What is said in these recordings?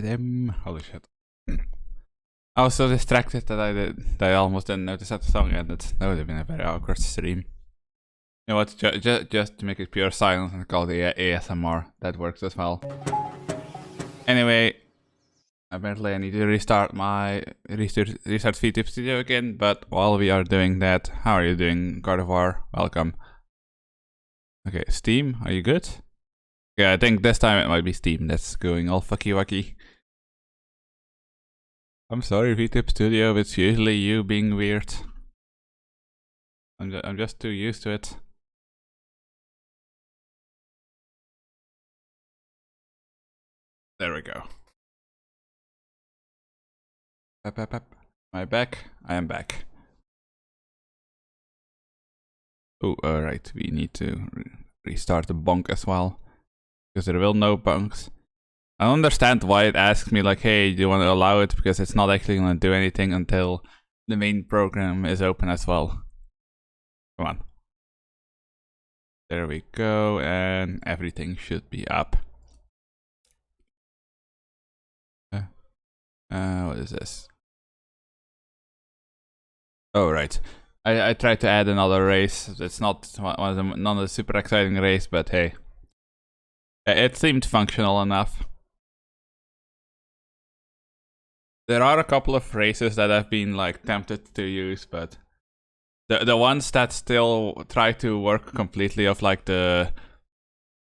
Holy shit. I was so distracted that I almost didn't notice that the song ended. That would have been a very awkward stream. You know what, just to make it pure silence and call the ASMR. That works as well. Anyway, apparently I need to restart my restart VTube Studio again, but while we are doing that, how are you doing, God of War? Welcome. Okay, Steam, are you good? Yeah, I think this time it might be Steam that's going all fucky wacky. I'm sorry, VTube Studio, it's usually you being weird. I'm just too used to it. There we go. Up. Am I back? I am back. Oh, alright, we need to restart the bonk as well. Because there will no bunks. I don't understand why it asks me like, hey, do you want to allow it? Because it's not actually going to do anything until the main program is open as well. Come on. There we go, and everything should be up. What is this? Oh, right. I tried to add another race. It's not a super exciting race, but hey. It seemed functional enough. There are a couple of races that I've been like tempted to use, but the ones that still try to work completely off like the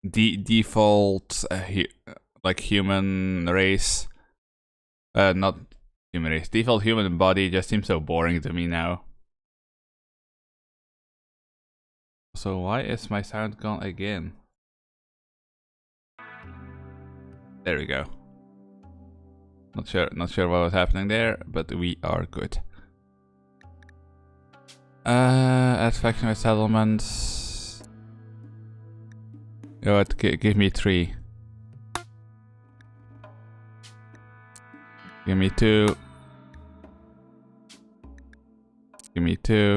default like human race, not human race, default human body just seems so boring to me now. So why is my sound gone again? There we go. Not sure what was happening there, but we are good. Add faction with settlements. You know what? Give me 3. Give me 2. Give me 2.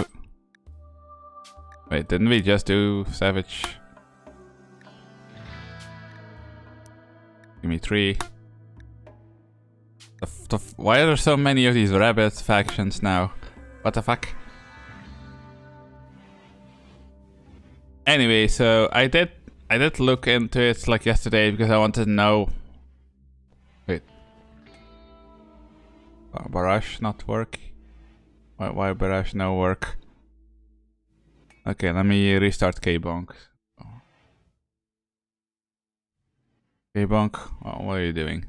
Wait, didn't we just do Savage? Give me 3. Why are there so many of these rabbit factions now? What the fuck? Anyway, so I did look into it like yesterday because I wanted to know. Wait, barrage not work? Why barrage no work? Okay, let me restart K-Bonk. K-Bonk, what are you doing?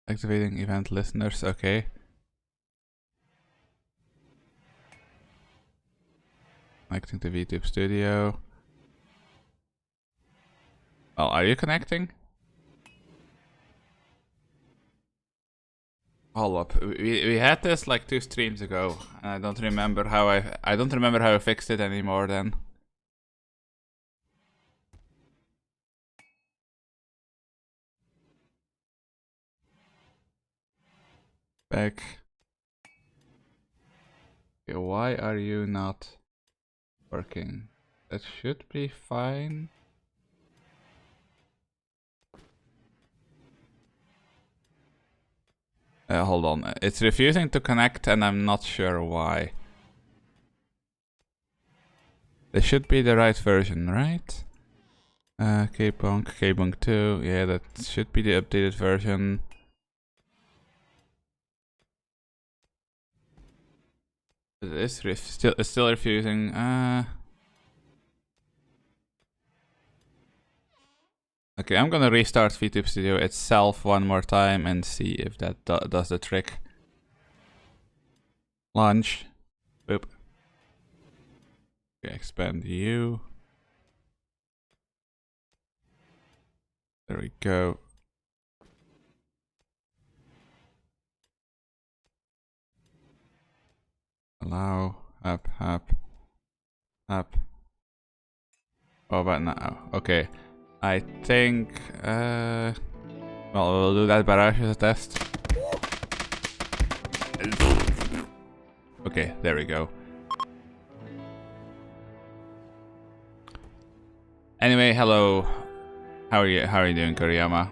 Activating event listeners, okay. Connecting to VTube Studio. Well, are you connecting? Hold up, we had this like 2 streams ago, and I don't remember how I fixed it anymore then. Back. Okay, why are you not working? That should be fine. Hold on, it's refusing to connect and I'm not sure why. This should be the right version, right? K-Bonk 2, yeah, that should be the updated version. It is still refusing. Okay, I'm gonna restart VTube Studio itself one more time and see if that does the trick. Launch. Boop. Okay, expand you. There we go. Allow. Up. Oh, about now. Okay. I think, well, we'll do that barrage as a test. Okay, there we go. Anyway, hello. How are you doing, Koriyama?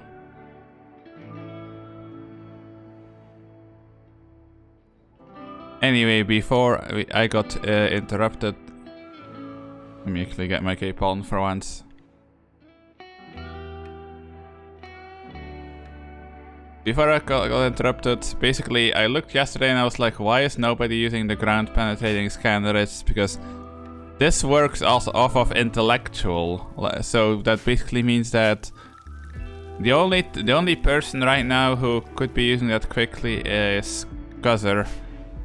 Anyway, before I got interrupted, let me actually get my cape on for once. Before I got interrupted, basically I looked yesterday and I was like, why is nobody using the ground penetrating scanner? It's because this works also off of intellectual, so that basically means that the only person right now who could be using that quickly is Guzzer,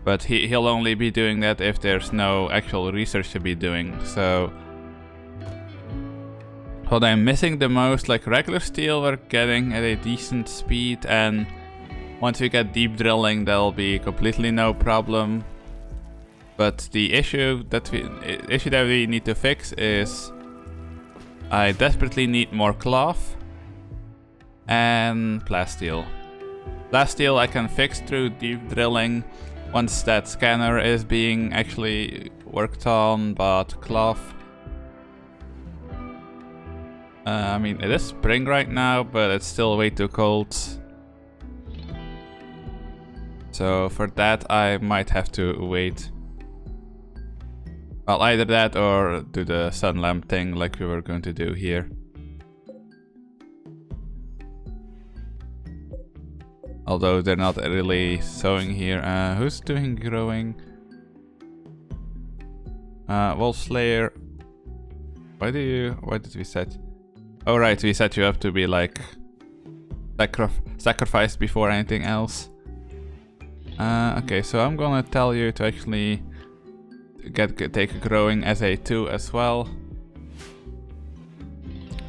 but he'll only be doing that if there's no actual research to be doing. So what I'm missing the most, like regular steel, we're getting at a decent speed, and once we get deep drilling, there'll be completely no problem. But the issue that we need to fix is I desperately need more cloth and plasteel. Plasteel I can fix through deep drilling once that scanner is being actually worked on, but cloth, I mean, it is spring right now, but it's still way too cold. So for that I might have to wait. Well, either that or do the sun lamp thing like we were going to do here. Although they're not really showing here. Who's doing growing? Wolf Slayer. Why did we set? Oh right, we set you up to be like sacrificed before anything else. Okay, so I'm gonna tell you to actually take growing as a 2 as well.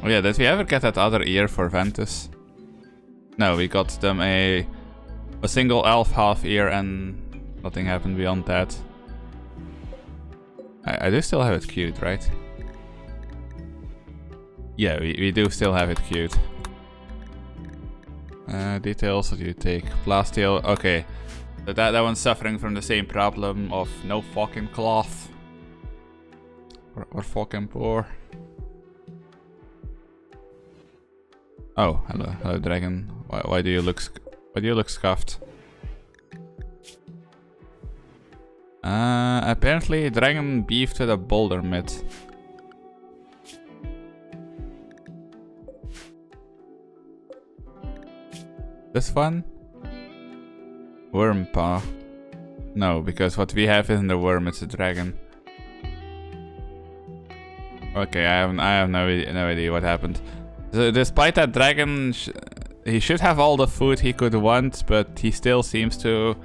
Oh yeah, did we ever get that other ear for Ventus? No, we got them a single elf half ear and nothing happened beyond that. I do still have it queued, right? Yeah, we do still have it queued. Details, what do you take? Plasteel, okay. So that one's suffering from the same problem of no fucking cloth. Or fucking poor. Oh, hello dragon. Why do you look scuffed? Apparently dragon beefed with a boulder mitt. This one? Worm paw. No, because what we have isn't a worm, it's a dragon. Okay, I have no idea what happened. So despite that dragon, he should have all the food he could want, but he still seems to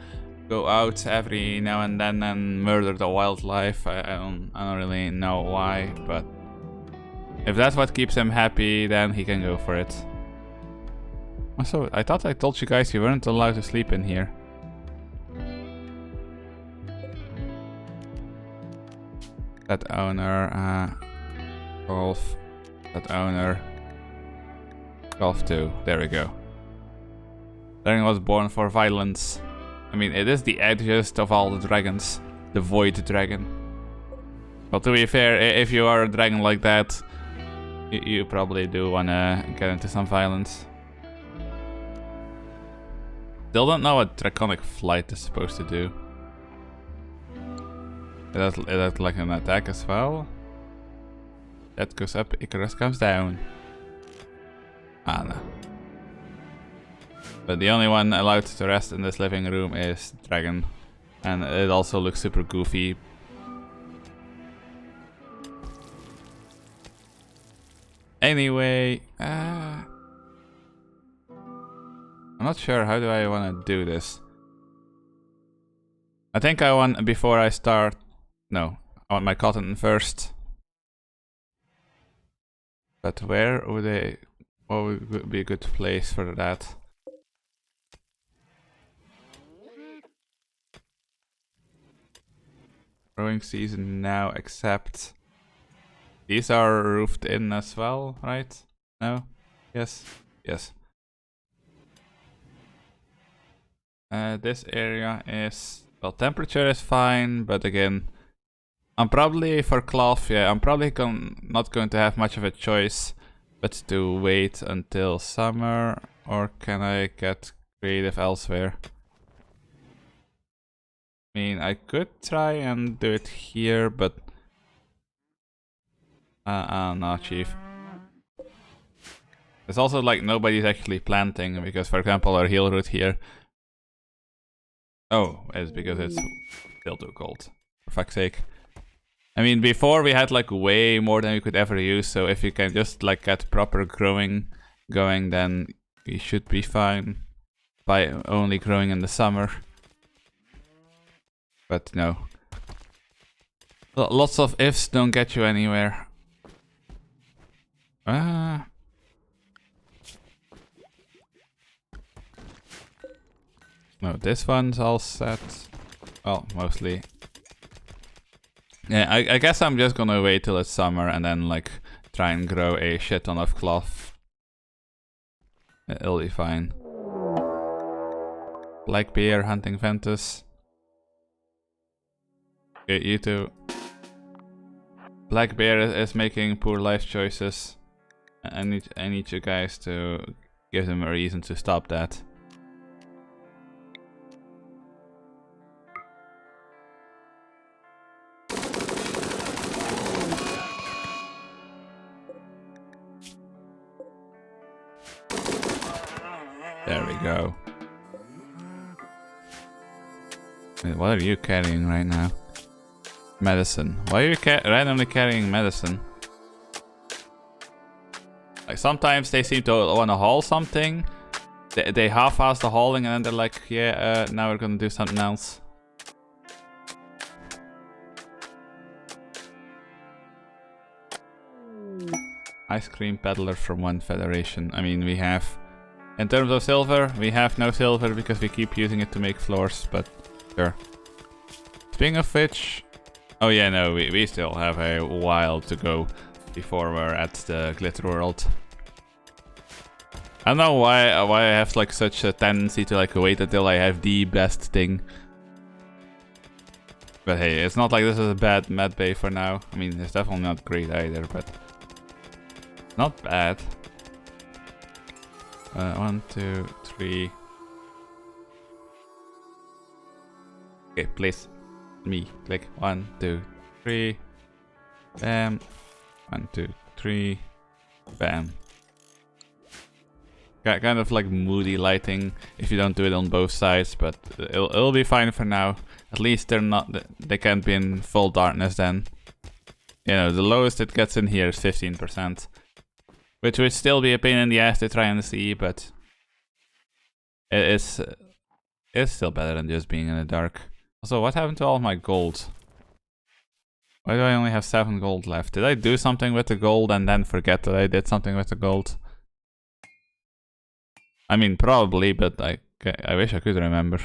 go out every now and then and murder the wildlife. I don't really know why, but if that's what keeps him happy, then he can go for it. Also, I thought I told you guys you weren't allowed to sleep in here. That owner, golf, that owner, golf 2, there we go. Dragon was born for violence. I mean, it is the edgiest of all the dragons, the void dragon. Well, to be fair, if you are a dragon like that, you probably do wanna get into some violence. Still don't know what draconic flight is supposed to do. It has like an attack as well. That goes up, Icarus comes down. Ah, no. But the only one allowed to rest in this living room is Dragon. And it also looks super goofy. Anyway, I'm not sure how do I want to do this. I think I want, before I start, no, I want my cotton first. But where would what would be a good place for that? Growing season now, except these are roofed in as well, right? No? Yes? Yes. This area is, well, temperature is fine, but again, I'm probably, for cloth, yeah, I'm probably not going to have much of a choice but to wait until summer, or can I get creative elsewhere? I mean, I could try and do it here, but... no, chief. It's also like nobody's actually planting, because for example our heal route here... Oh, it's because it's still too cold. For fuck's sake. I mean, before we had like way more than we could ever use, so if you can just like get proper growing going, then we should be fine by only growing in the summer. But no. Lots of ifs don't get you anywhere. No, this one's all set. Well, mostly. Yeah, I guess I'm just gonna wait till it's summer and then like try and grow a shit ton of cloth. It'll be fine. Black bear hunting Ventus. Okay, you two. Black bear is making poor life choices. I need you guys to give them a reason to stop that. There we go. Wait, what are you carrying right now? Medicine. Why are you randomly carrying medicine? Like sometimes they seem to want to haul something. They half-ass the hauling and then they're like, yeah, now we're gonna do something else. Ice cream peddler from one federation. I mean, we have... In terms of silver, we have no silver because we keep using it to make floors, but sure. Speaking of which... Oh yeah, no, we still have a while to go before we're at the glitter world. I don't know why I have like such a tendency to like wait until I have the best thing. But hey, it's not like this is a bad med bay for now. I mean, it's definitely not great either, but not bad. 1, 2, 3. Okay, please. Me. Click 1, 2, 3. Bam. 1, 2, 3. Bam. Kind of like moody lighting if you don't do it on both sides, but it'll be fine for now. At least they can't be in full darkness then. You know, the lowest it gets in here is 15%. Which would still be a pain in the ass to try and see, but it's still better than just being in the dark. Also, what happened to all my gold? Why do I only have 7 gold left? Did I do something with the gold and then forget that I did something with the gold? I mean, probably, but I wish I could remember.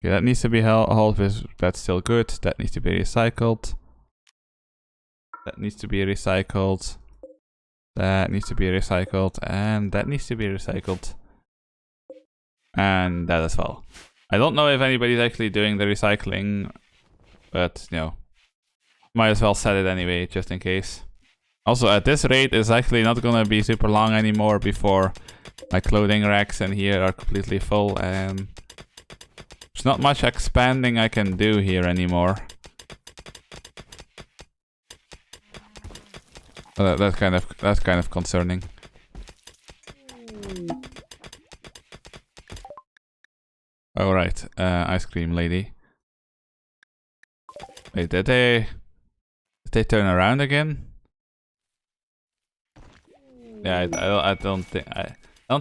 Okay, that needs to be hauled, that's still good. That needs to be recycled. That needs to be recycled. That needs to be recycled. And that needs to be recycled. And that as well. I don't know if anybody's actually doing the recycling. But, you know. Might as well set it anyway, just in case. Also, at this rate, it's actually not gonna be super long anymore before my clothing racks in here are completely full. And there's not much expanding I can do here anymore. That's kind of concerning. All right, ice cream lady. Wait, did they turn around again? Yeah, I don't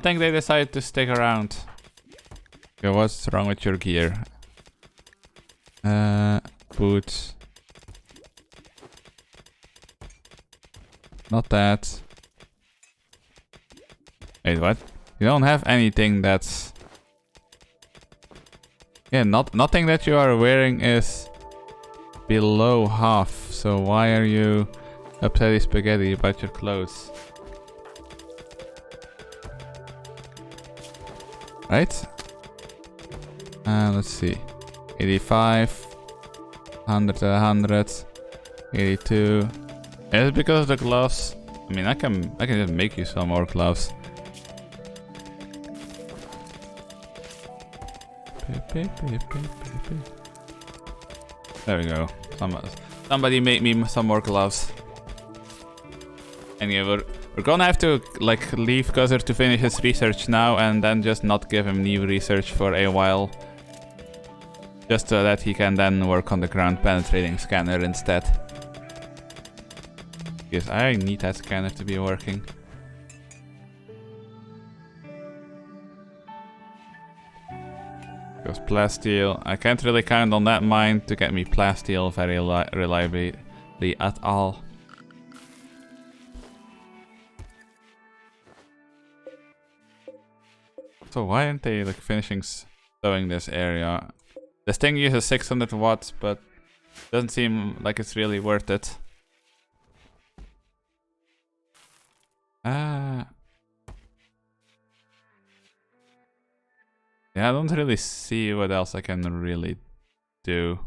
think they decided to stick around. Okay, what's wrong with your gear? Boots. Not that. Wait, what? You don't have anything that's... Yeah, nothing that you are wearing is below half. So why are you upsetty spaghetti about your clothes? Right? Let's see. 85. 100 to 100. 82. Is it because of the gloves? I mean, I can just make you some more gloves. There we go. Somebody made me some more gloves. Anyway, we're gonna have to like leave Cuzzer to finish his research now and then just not give him new research for a while. Just so that he can then work on the ground penetrating scanner instead. Because I need that scanner to be working. Goes plasteel. I can't really count on that mine to get me plasteel very reliably at all. So why aren't they like finishing sewing this area? This thing uses 600 watts, but doesn't seem like it's really worth it. Yeah, I don't really see what else I can really do.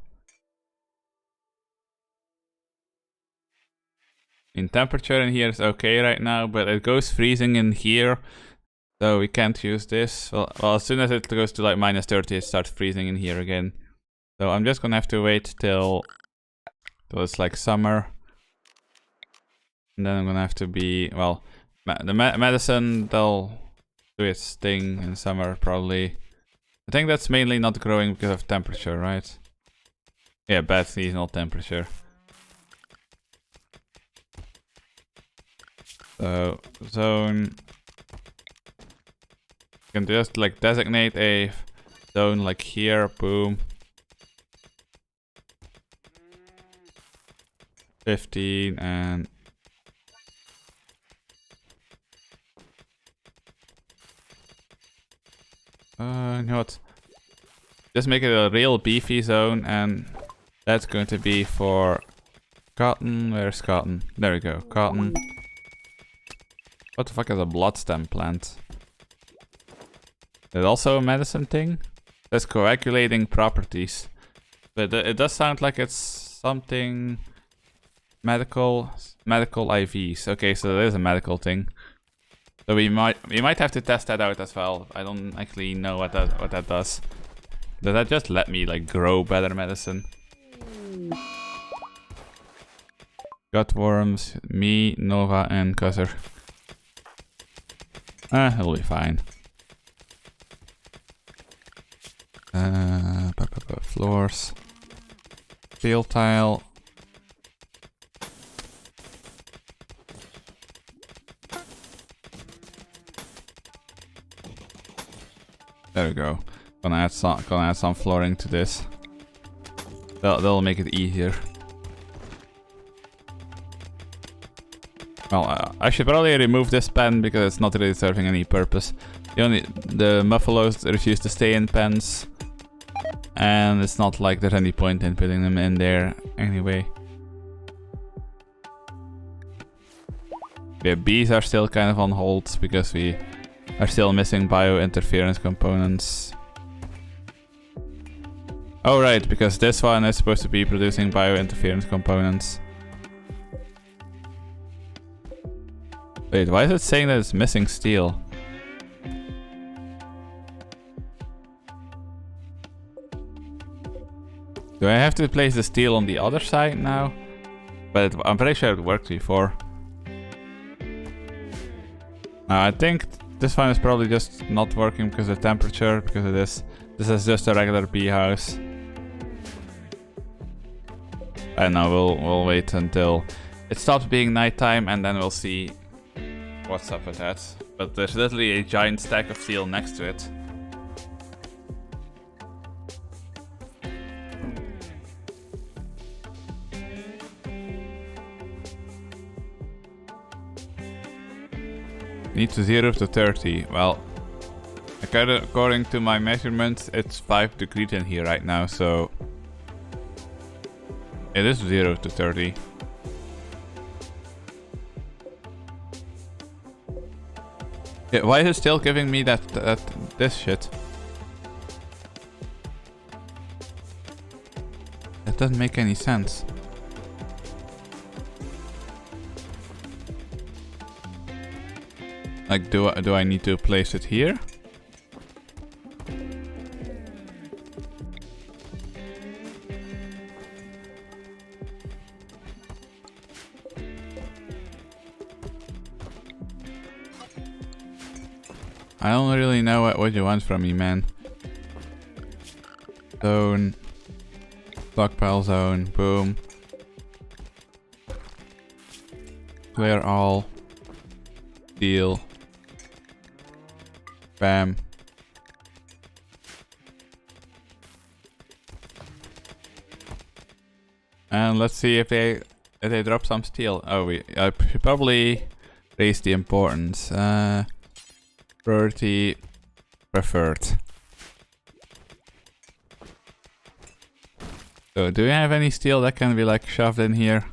In temperature in here is okay right now, but it goes freezing in here. So we can't use this. Well, as soon as it goes to like -30, it starts freezing in here again. So I'm just gonna have to wait till it's like summer. And then I'm gonna have to be, well, the medicine, they'll do its thing in summer probably. I think that's mainly not growing because of temperature, right? Yeah, bad seasonal temperature. So, zone. You can just like designate a zone like here, boom. 15 and... you know what? Just make it a real beefy zone, and that's going to be for cotton. Where's cotton? There we go, cotton. What the fuck is a blood stem plant? Is it also a medicine thing? That's coagulating properties. But it does sound like it's something medical IVs. Okay, so it is a medical thing. So we might have to test that out as well. I don't actually know what that does. Does that just let me like grow better medicine? Gutworms, me, Nova, and Cuzzer. It'll be fine. Floors. Field tile. There we go. Gonna add some flooring to this. That'll make it easier. Well, I should probably remove this pen because it's not really serving any purpose. The buffaloes refuse to stay in pens, and it's not like there's any point in putting them in there anyway. The bees are still kind of on hold because we are still missing bio-interference components. Oh right, because this one is supposed to be producing bio-interference components. Wait, why is it saying that it's missing steel? Do I have to place the steel on the other side now? But I'm pretty sure it worked before. I think this one is probably just not working because of the temperature, because of this. This is just a regular bee house. And now we'll wait until it stops being nighttime, and then we'll see what's up with that. But there's literally a giant stack of steel next to it. Need to 0 to 30. Well, according to my measurements, it's 5 degrees in here right now, so it is 0 to 30. Yeah, why is it still giving me this shit? That doesn't make any sense. Like, do I need to place it here? I don't really know what you want from me, man. Zone. Stockpile zone. Boom. Clear all. Deal. Bam. And let's see if they drop some steel. Oh, I should probably raise the importance. Priority preferred. So, do we have any steel that can be like shoved in here?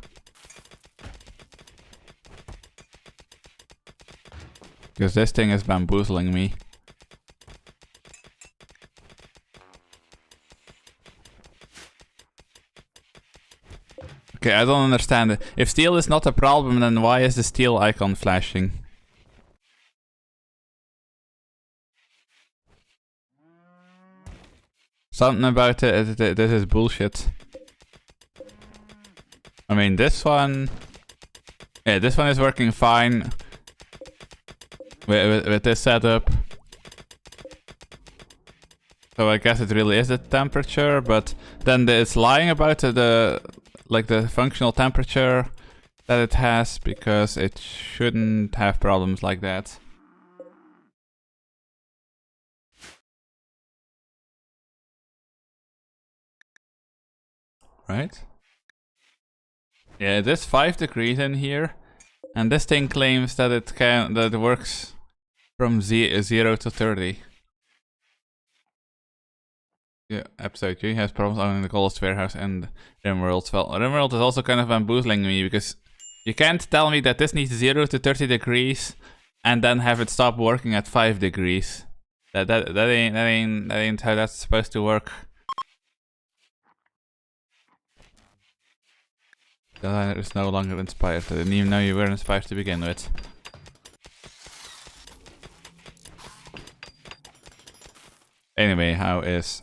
Because this thing is bamboozling me. Okay, I don't understand it. If steel is not a problem, then why is the steel icon flashing? Something about it, this is bullshit. I mean, this one... Yeah, this one is working fine. With this setup. So I guess it really is the temperature, but then it's lying about the functional temperature that it has, because it shouldn't have problems like that. Right? Yeah, it is 5 degrees in here, and this thing claims that it works from 0 to 30. Yeah, episode 3 has problems owning the coldest warehouse in RimWorld. Well, RimWorld is also kind of bamboozling me, because you can't tell me that this needs 0 to 30 degrees and then have it stop working at 5 degrees. That ain't how that's supposed to work. Designer is no longer inspired. I didn't even know you were inspired to begin with. Anyway, how is...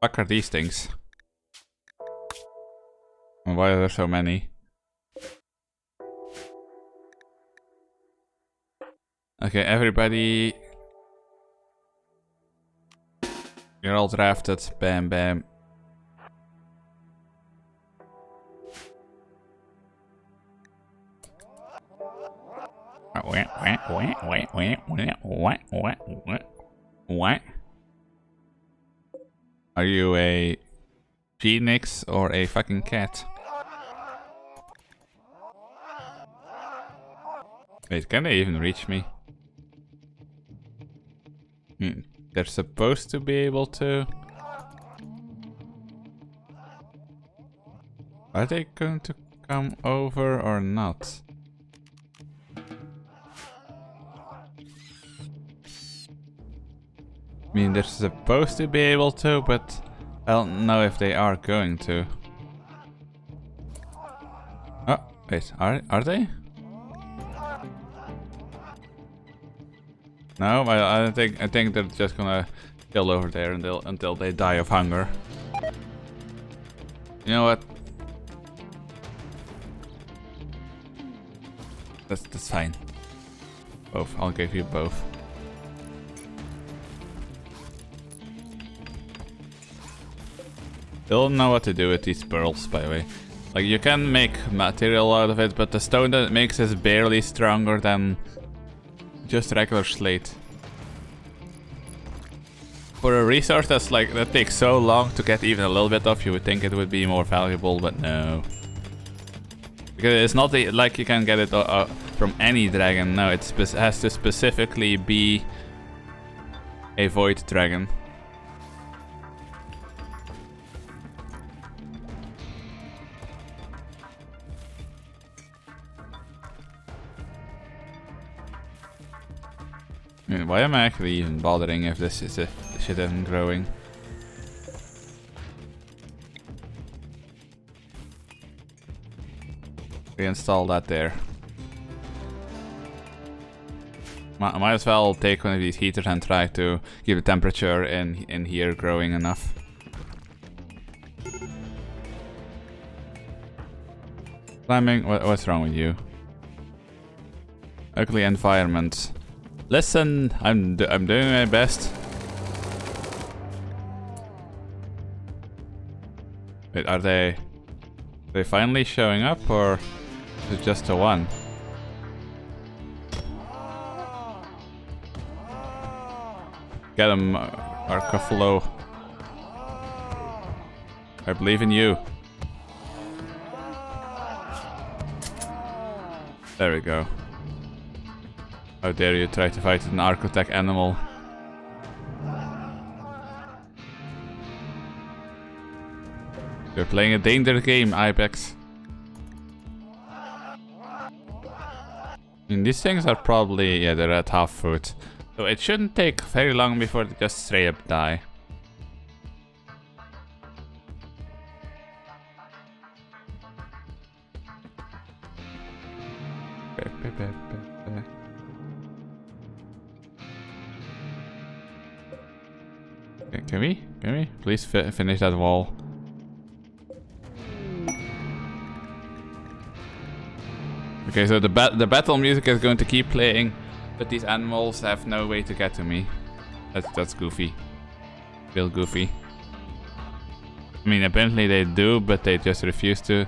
Fuck are these things? And why are there so many? Okay, everybody... You're all drafted. Bam, bam. What? Are you a phoenix or a fucking cat? Wait, can they even reach me? They're supposed to be able to. Are they going to come over or not? I mean, they're supposed to be able to, but I don't know if they are going to. Oh, wait, are they? No, I think they're just gonna chill over there until they die of hunger. You know what? That's fine. Both. I'll give you both. Don't know what to do with these pearls, by the way. Like, you can make material out of it, but the stone that it makes is barely stronger than just regular slate. For a resource that takes so long to get even a little bit of, you would think it would be more valuable, but no. Because it's not like you can get it from any dragon. No, it has to specifically be a void dragon. I mean, why am I actually even bothering if this shit isn't growing? Reinstall that there. Might as well take one of these heaters and try to keep the temperature in here growing enough. Climbing, what's wrong with you? Ugly environment. Listen, I'm doing my best. Wait, are they finally showing up, or is it just a one? Get him, Arcaflo. I believe in you. There we go. How dare you try to fight an Archotech animal. You're playing a dangerous game, Ibex. I mean, these things are probably, yeah, they're at half food. So it shouldn't take very long before they just straight up die. Okay, can we please finish that wall? Okay, so the battle music is going to keep playing, but these animals have no way to get to me. That's goofy. Real goofy. I mean, apparently they do, but they just refuse to.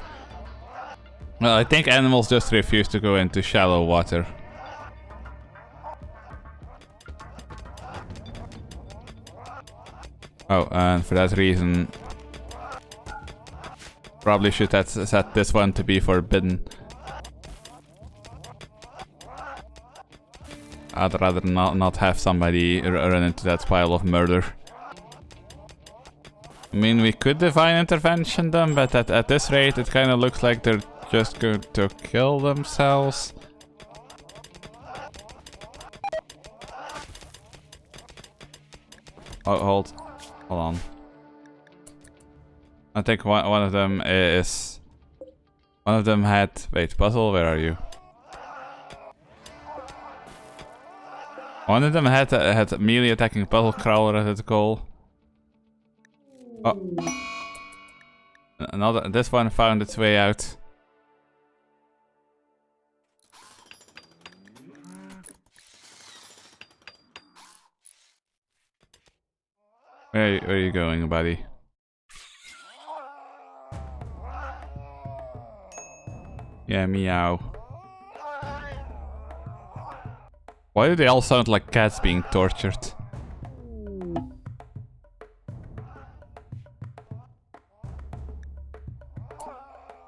Well, I think animals just refuse to go into shallow water. Oh, and for that reason, probably should have set this one to be forbidden. I'd rather not have somebody run into that pile of murder. I mean, we could divine intervention them, but at this rate, it kind of looks like they're just going to kill themselves. Oh, hold on. I think one of them is... One of them had... Wait, Puzzle, where are you? One of them had melee attacking Puzzle Crawler as its goal. Oh. This one found its way out. Where are you going, buddy? Yeah, meow. Why do they all sound like cats being tortured?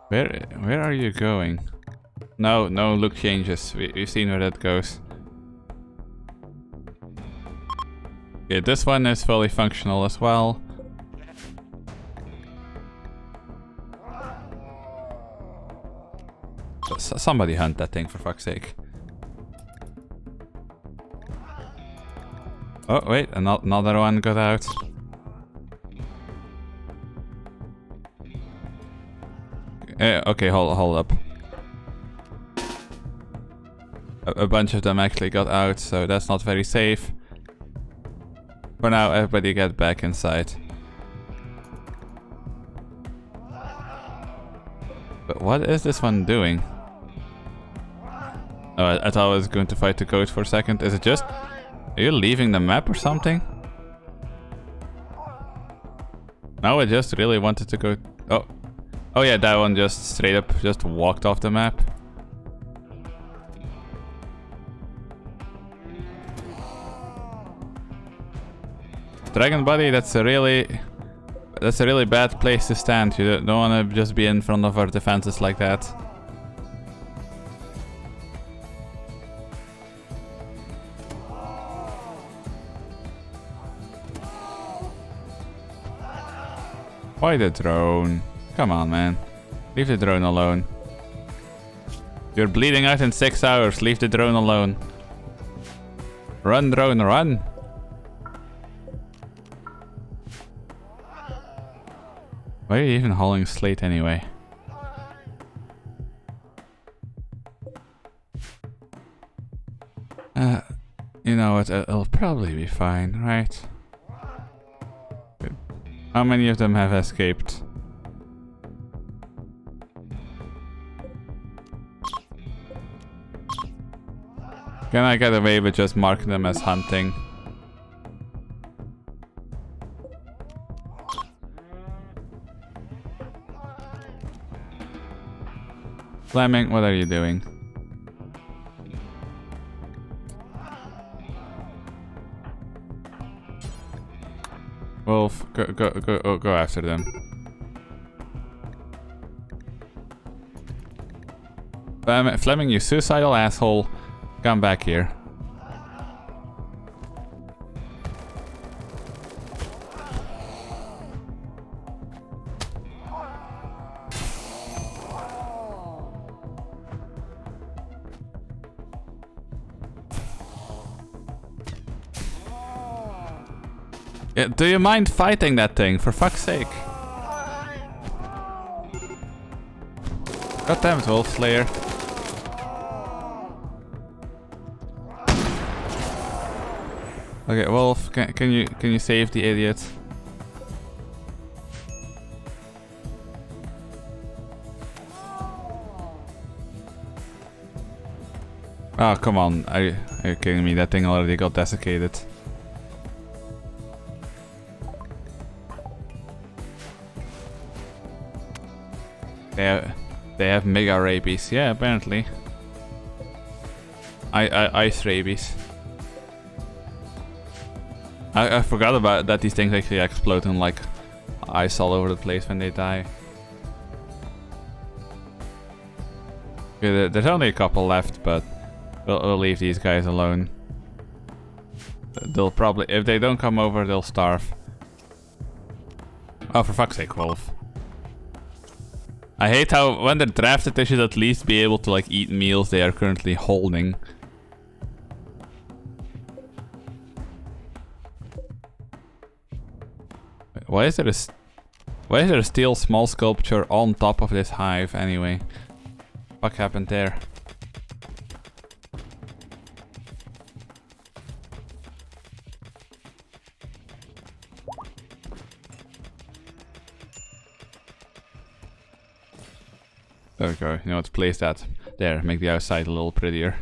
Where are you going? No look changes. We've seen where that goes. Okay, this one is fully functional as well. Somebody hunt that thing, for fuck's sake. Oh wait, another one got out. Okay, hold up. A bunch of them actually got out, so that's not very safe. For now, everybody get back inside. But what is this one doing? Oh, I thought I was going to fight the goat for a second. Is it just... Are you leaving the map or something? No, I just really wanted to go... Oh. Oh yeah, that one just straight up just walked off the map. Dragon Body, that's a really bad place to stand. You don't want to just be in front of our defenses like that. Why the drone? Come on, man. Leave the drone alone. You're bleeding out in 6 hours. Leave the drone alone. Run, drone, run. Why are you even hauling slate anyway? You know what? It'll probably be fine, right? Good. How many of them have escaped? Can I get away with just marking them as hunting? Fleming, what are you doing? Wolf, go after them. Fleming, you suicidal asshole. Come back here. Yeah, do you mind fighting that thing, for fuck's sake? God damn it, Wolf Slayer. Okay, Wolf, can you save the idiot? Oh, come on. Are you kidding me? That thing already got desiccated. They have mega rabies. Yeah, apparently. Ice rabies. I forgot about that. These things actually explode and like ice all over the place when they die. Okay, there's only a couple left, but we'll leave these guys alone. They'll probably, if they don't come over, they'll starve. Oh, for fuck's sake, Wolf. I hate how when they're drafted, they should at least be able to like eat meals they are currently holding. Why is there a steel small sculpture on top of this hive anyway? What happened there? There we go. You know, let's place that there. Make the outside a little prettier.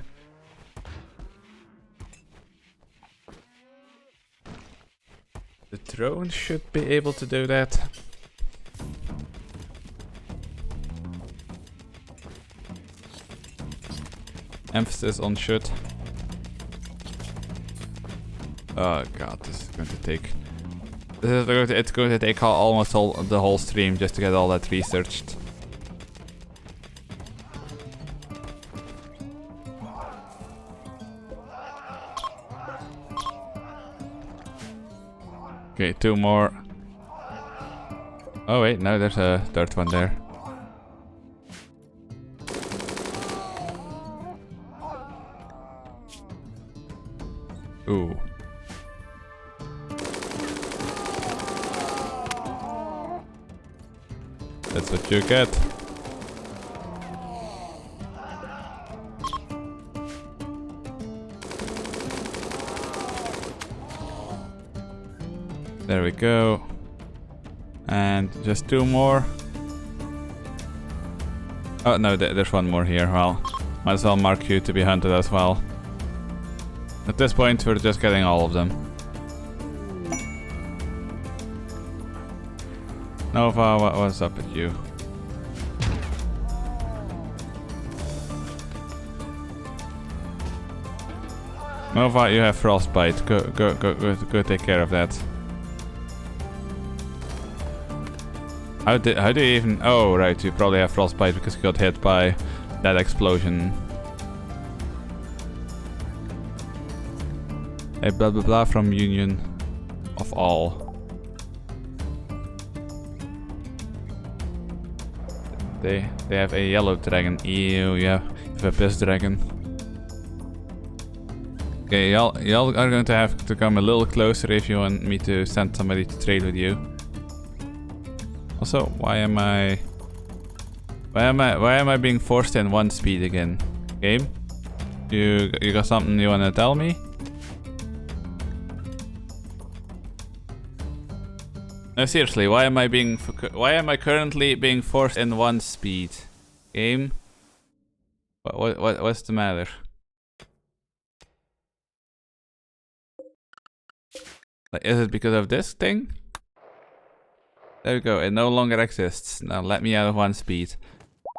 The drone should be able to do that. Emphasis on should. Oh god, this is going to take... It's going to take almost the whole stream just to get all that researched. Okay, 2 more. Oh wait, no, there's a third one there. Ooh. That's what you get. There we go. And just 2 more. Oh no, there's 1 more here. Well, might as well mark you to be hunted as well. At this point, we're just getting all of them. Nova, what's up with you? Nova, you have frostbite. Go take care of that. How do you even... Oh, right, you probably have frostbite because you got hit by that explosion. A blah blah blah from Union of All. They have a yellow dragon. Ew, yeah, you have a piss dragon. Okay, y'all are going to have to come a little closer if you want me to send somebody to trade with you. Also, why am I being forced in 1 speed again? Game? You got something you wanna tell me? No, seriously, why am I currently being forced in 1 speed? Game? What's the matter? Like, is it because of this thing? There we go, it no longer exists. Now let me out of 1 speed.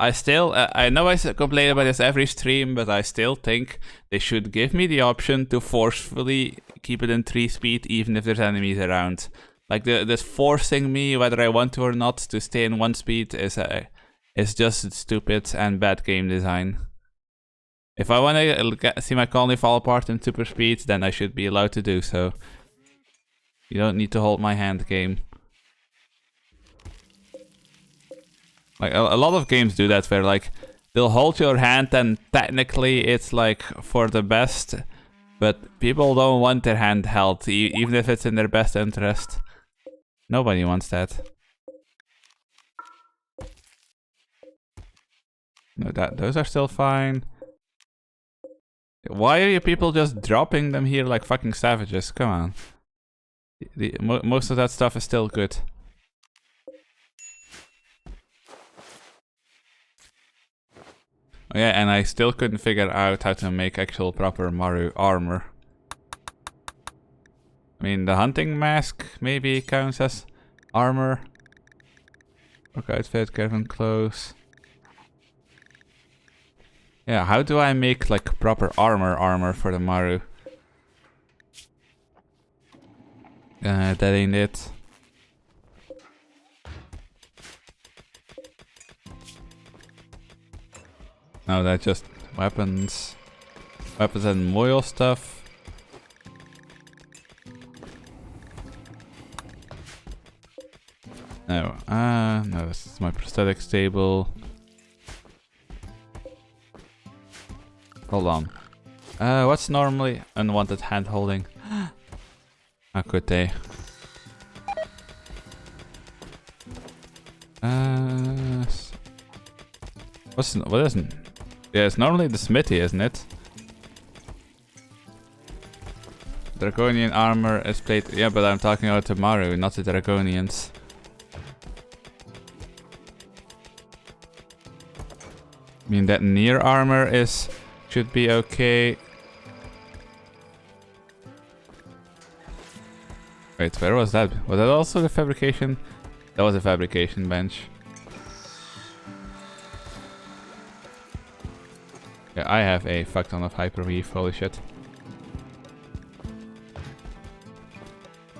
I still, I know I complain about this every stream, but I still think they should give me the option to forcefully keep it in 3 speed, even if there's enemies around. Like, this forcing me, whether I want to or not, to stay in 1 speed is just stupid and bad game design. If I want to see my colony fall apart in super speed, then I should be allowed to do so. You don't need to hold my hand, game. Like, a lot of games do that, where, like, they'll hold your hand and technically it's, like, for the best, but people don't want their hand held, even if it's in their best interest. Nobody wants that. No, those are still fine. Why are you people just dropping them here like fucking savages? Come on. Most of that stuff is still good. Oh yeah, and I still couldn't figure out how to make actual proper Maru armor. I mean, the hunting mask maybe counts as armor. Work outfit, caravan clothes. Yeah, how do I make like proper armor for the Maru? That ain't it. No, that's just weapons. Weapons and moil stuff. No, no, this is my prosthetic stable. Hold on. What's normally unwanted hand holding? How could they? What isn't? Yeah, it's normally the smithy, isn't it? Draconian armor is played. Yeah, but I'm talking about the Maru, not the Draconians. I mean, that near armor should be okay. Wait, where was that? Was that also the fabrication? That was a fabrication bench. Yeah, I have a fuck ton of hyperweave, holy shit.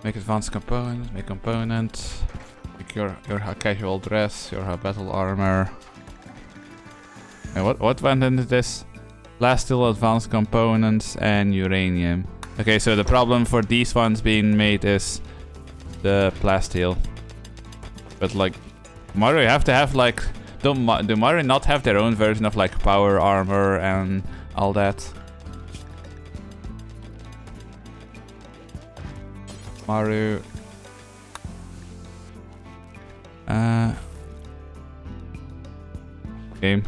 Make advanced components, make components. Make your casual dress, your battle armor. And what went into this? Plasteel, advanced components, and uranium. Okay, so the problem for these ones being made is the plasteel. But like, Maru have to have like, do Maru not have their own version of like power armor and all that? Maru. Game.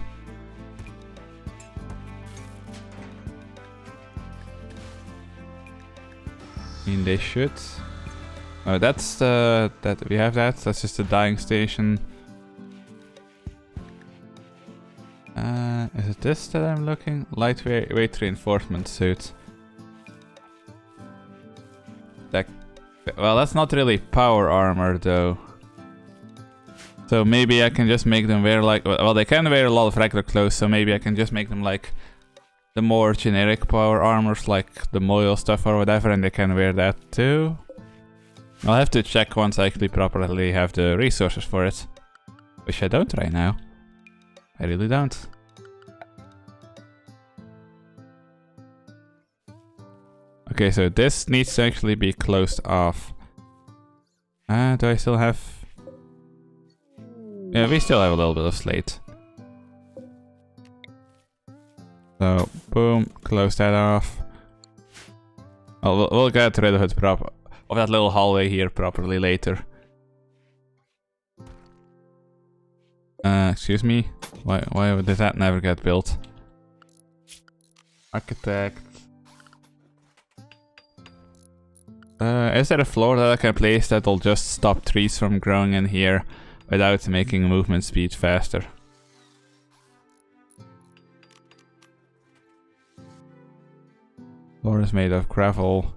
I mean, they should. Oh, that's that we have that. That's just a dying station. Is it this that I'm looking? Lightweight reinforcement suit. Well, that's not really power armor though. So maybe I can just make them wear like, well, they can wear a lot of regular clothes, so maybe I can just make them like the more generic power armors, like the moil stuff or whatever, and they can wear that too. I'll have to check once I actually properly have the resources for it. Which I don't right now. I really don't. Okay, so this needs to actually be closed off. Do I still have... Yeah, we still have a little bit of slate. So, boom, close that off. Oh, we'll get rid of it of that little hallway here properly later. Excuse me? Why did that never get built? Architect. Is there a floor that I can place that'll just stop trees from growing in here without making movement speed faster? Floor is made of gravel.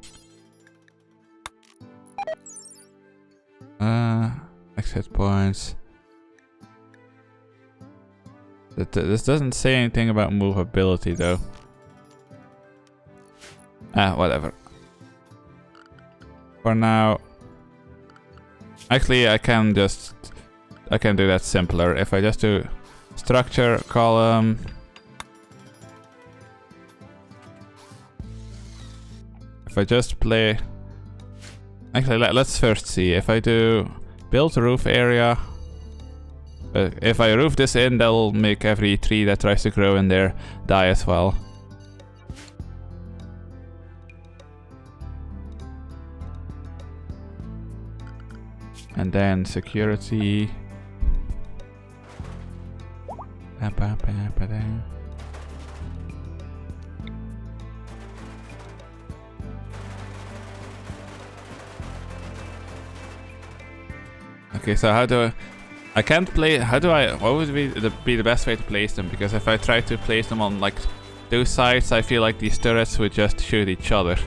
Exit points. This doesn't say anything about movability though. Whatever. For now. Actually, I can do that simpler. If I just do structure column. If I just play. Actually, let's first see. If I do build roof area. If I roof this in, that'll make every tree that tries to grow in there die as well. And then security. Okay, so how do I can't play. What would be the best way to place them? Because if I try to place them on like two sides, I feel like these turrets would just shoot each other.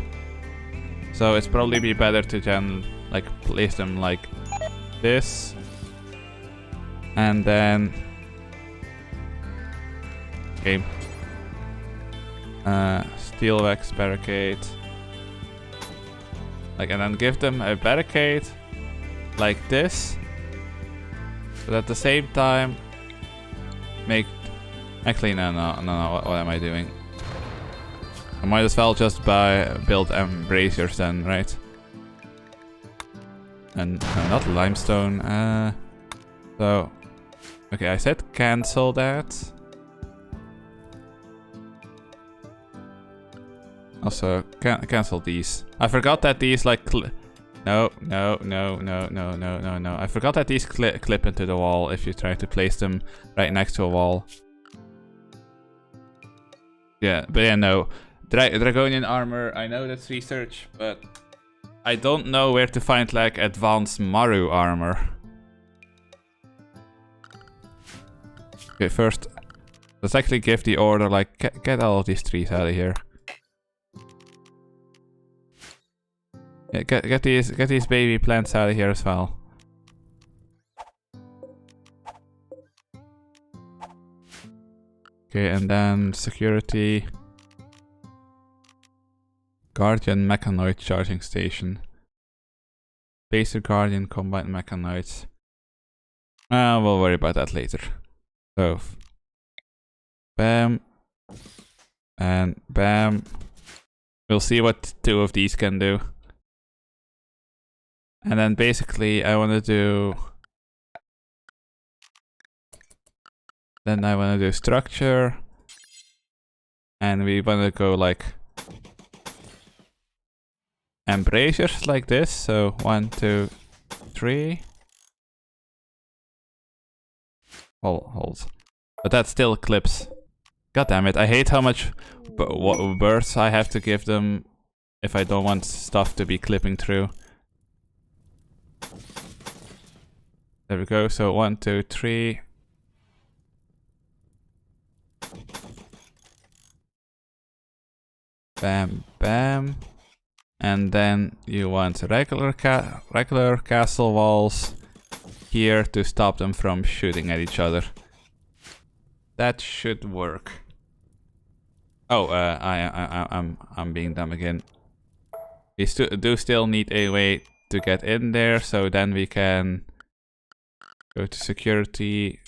So it's probably be better to like place them like this, and then game. Steel wax barricade. Like, and then give them a barricade like this. But at the same time, make... Actually, no, what am I doing? I might as well just build embrasures then, right? And no, not limestone. So... Okay, I said cancel that. Also, cancel these. I forgot that these like... No. I forgot that these clip into the wall if you try to place them right next to a wall. Yeah, but yeah, no. Dragonian armor, I know that's research, but I don't know where to find like advanced Maru armor. Okay, first, let's actually give the order like, get all of these trees out of here. Yeah, get these baby plants out of here as well. Okay, and then security. Guardian mechanoid charging station. Pacer Guardian combined mechanoids. We'll worry about that later. So, bam, and bam. We'll see what two of these can do. And then basically I want to do... Then I want to do structure. And we want to go like... embrasures like this. So 1, 2, 3. Hold. But that still clips. God damn it, I hate how much birds I have to give them if I don't want stuff to be clipping through. There we go, so 1, 2, 3. Bam, bam. And then you want regular castle walls here to stop them from shooting at each other. That should work. Oh, I'm being dumb again. We do still need a way to get in there, so then we can go to security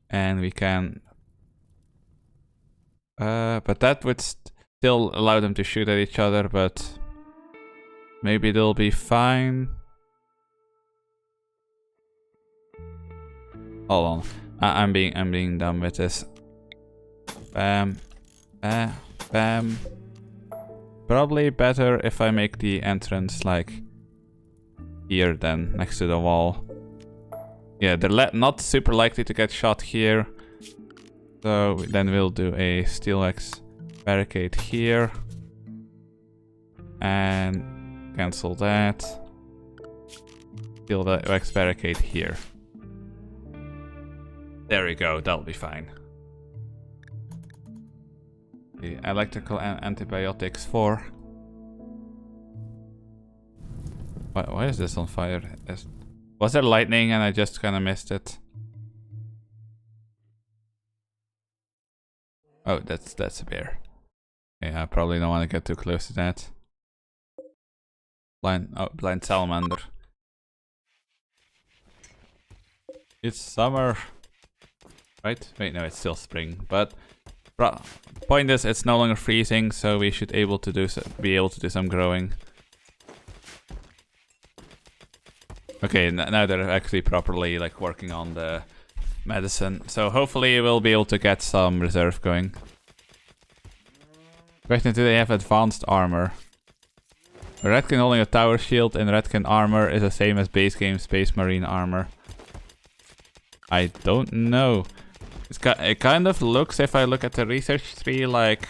and we can but that would still allow them to shoot at each other, but maybe they'll be fine. Hold on. I'm being dumb with this. Bam. Bam. Probably better if I make the entrance like here then, next to the wall. Yeah, they're not super likely to get shot here. So then we'll do a steel X barricade here. And cancel that. Steel X barricade here. There we go, that'll be fine. The electrical and antibiotics 4. Why is this on fire? Was there lightning and I just kind of missed it? Oh, that's a bear. Yeah, I probably don't want to get too close to that. Blind salamander. It's summer. Right? Wait, no, it's still spring. But point is, it's no longer freezing, so we should be able to do some growing. Okay, now they're actually properly like working on the medicine, so hopefully we'll be able to get some reserve going. Question: do they have advanced armor? Redkin holding a tower shield and Redkin armor is the same as base game Space Marine armor. I don't know. It kind of looks, if I look at the research tree, like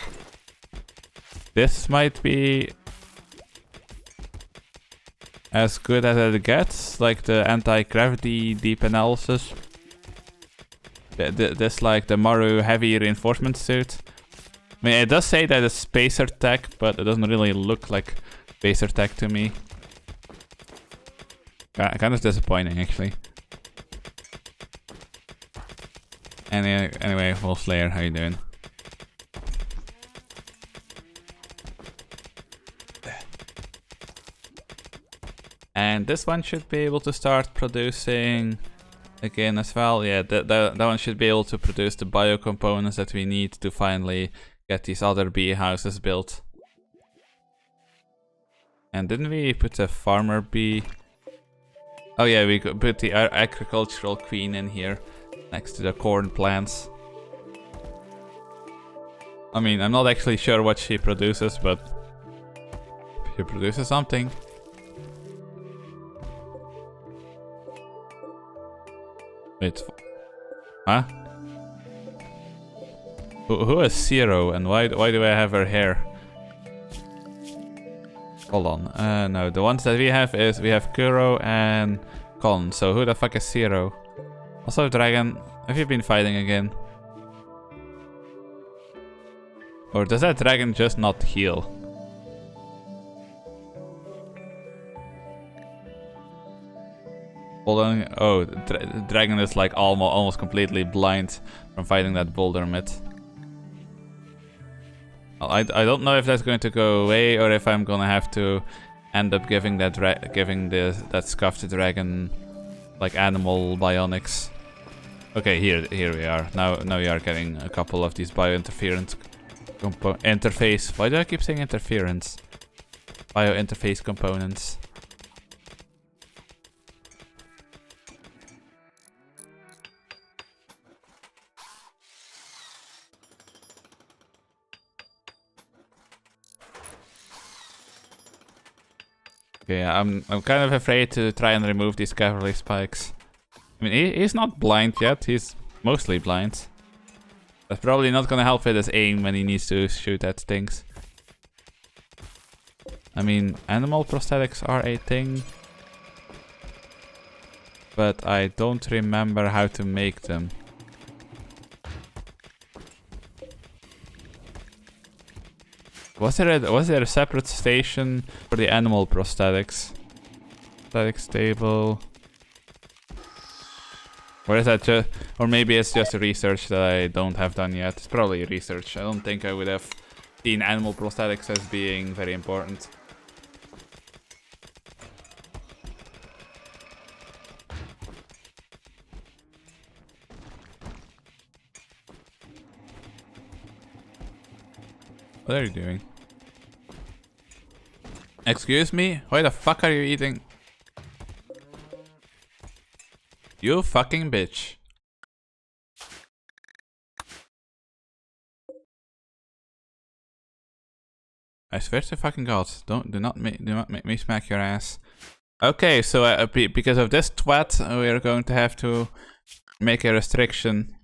this might be as good as it gets, like the anti-gravity deep analysis. This like the Maru heavy reinforcement suit. I mean, it does say that it's spacer tech, but it doesn't really look like spacer tech to me. Kind of disappointing, actually. Anyway, Wolf Slayer, how you doing? And this one should be able to start producing again as well. Yeah, that one should be able to produce the bio components that we need to finally get these other bee houses built. And didn't we put a farmer bee? Oh yeah, we could put the agricultural queen in here next to the corn plants. I mean, I'm not actually sure what she produces, but she produces something. Wait, huh? Who is Zero and why do I have her hair? Hold on, no, the ones that we have is we have Kuro and Kon, so who the fuck is Zero? Also, Dragon, have you been fighting again? Or does that dragon just not heal? Hold on. Oh, the dragon is like almost completely blind from fighting that boulder myth. I don't know if that's going to go away or if I'm gonna have to end up giving that scuffed dragon like animal bionics. Okay, here we are. Now we are getting a couple of these bio-interference interface. Why do I keep saying interference? Bio-interface components. Okay, I'm kind of afraid to try and remove these cavalry spikes. I mean, he's not blind yet. He's mostly blind. That's probably not gonna help with his aim when he needs to shoot at things. I mean, animal prosthetics are a thing, but I don't remember how to make them. Was there a separate station for the animal prosthetics? Prosthetics table. Or is that just, or maybe it's just research that I don't have done yet. It's probably research. I don't think I would have seen animal prosthetics as being very important. What are you doing? Excuse me? Why the fuck are you eating? You fucking bitch. I swear to fucking God, do not make me smack your ass. Okay, so because of this twat, we are going to have to make a restriction.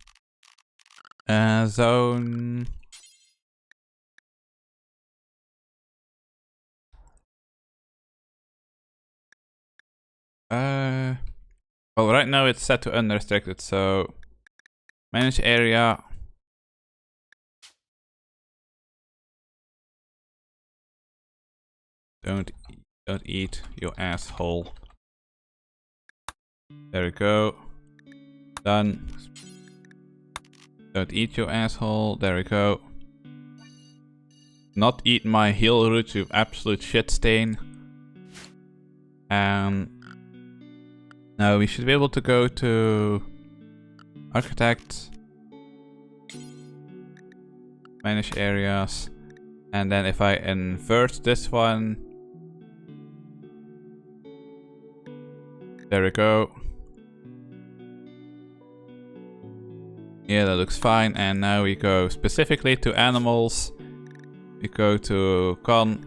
Zone. Well, right now it's set to unrestricted, so manage area. Don't Don't eat, you asshole. There we go. Done. Don't eat, you asshole. There we go. Not eat my heal root, you absolute shit stain. And now we should be able to go to Architect. Manage areas. And then if I invert this one. There we go. Yeah, that looks fine. And now we go specifically to animals. We go to con.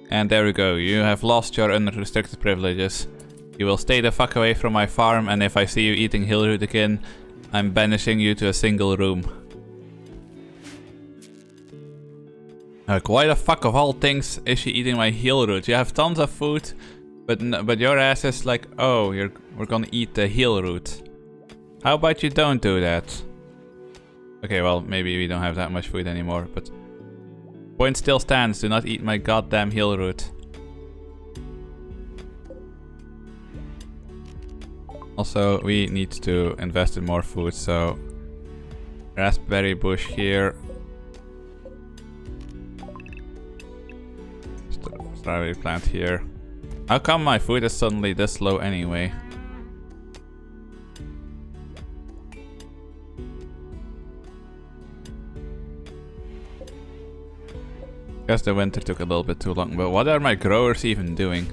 And there we go. You have lost your unrestricted privileges. You will stay the fuck away from my farm, and if I see you eating hillroot again, I'm banishing you to a single room. Like, why the fuck of all things is she eating my hillroot? You have tons of food, but your ass is like, oh, we're gonna eat the hillroot. How about you don't do that? Okay, well, maybe we don't have that much food anymore, but point still stands. Do not eat my goddamn hillroot. Also, we need to invest in more food, so raspberry bush here. Strawberry plant here. How come my food is suddenly this low anyway? Guess the winter took a little bit too long, but what are my growers even doing?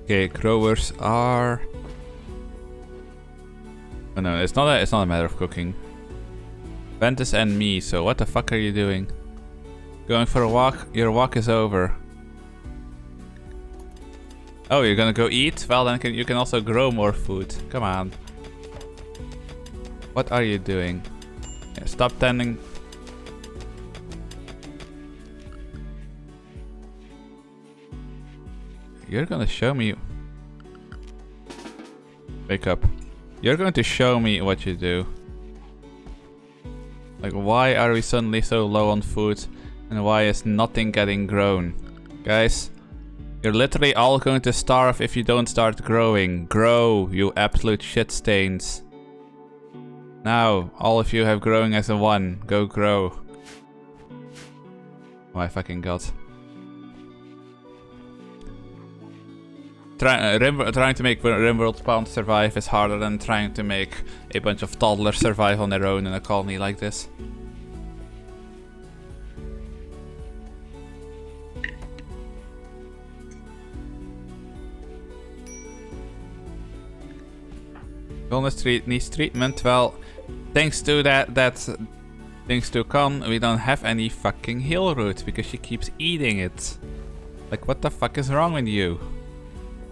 Okay, growers are... Oh no, it's not a matter of cooking. Ventus and me, so what the fuck are you doing? Going for a walk? Your walk is over. Oh, you're gonna go eat? Well, then you can also grow more food. Come on. What are you doing? Yeah, stop tending. You're gonna show me... Wake up. You're going to show me what you do. Like, why are we suddenly so low on food? And why is nothing getting grown? Guys, you're literally all going to starve if you don't start growing. Grow, you absolute shit stains. Now, all of you have growing as a 1. Go grow. Oh my fucking god. Trying to make Rimworld Spawn survive is harder than trying to make a bunch of toddlers survive on their own in a colony like this. Illness needs treatment. Well, thanks to thanks to Con, we don't have any fucking heal root because she keeps eating it. Like, what the fuck is wrong with you?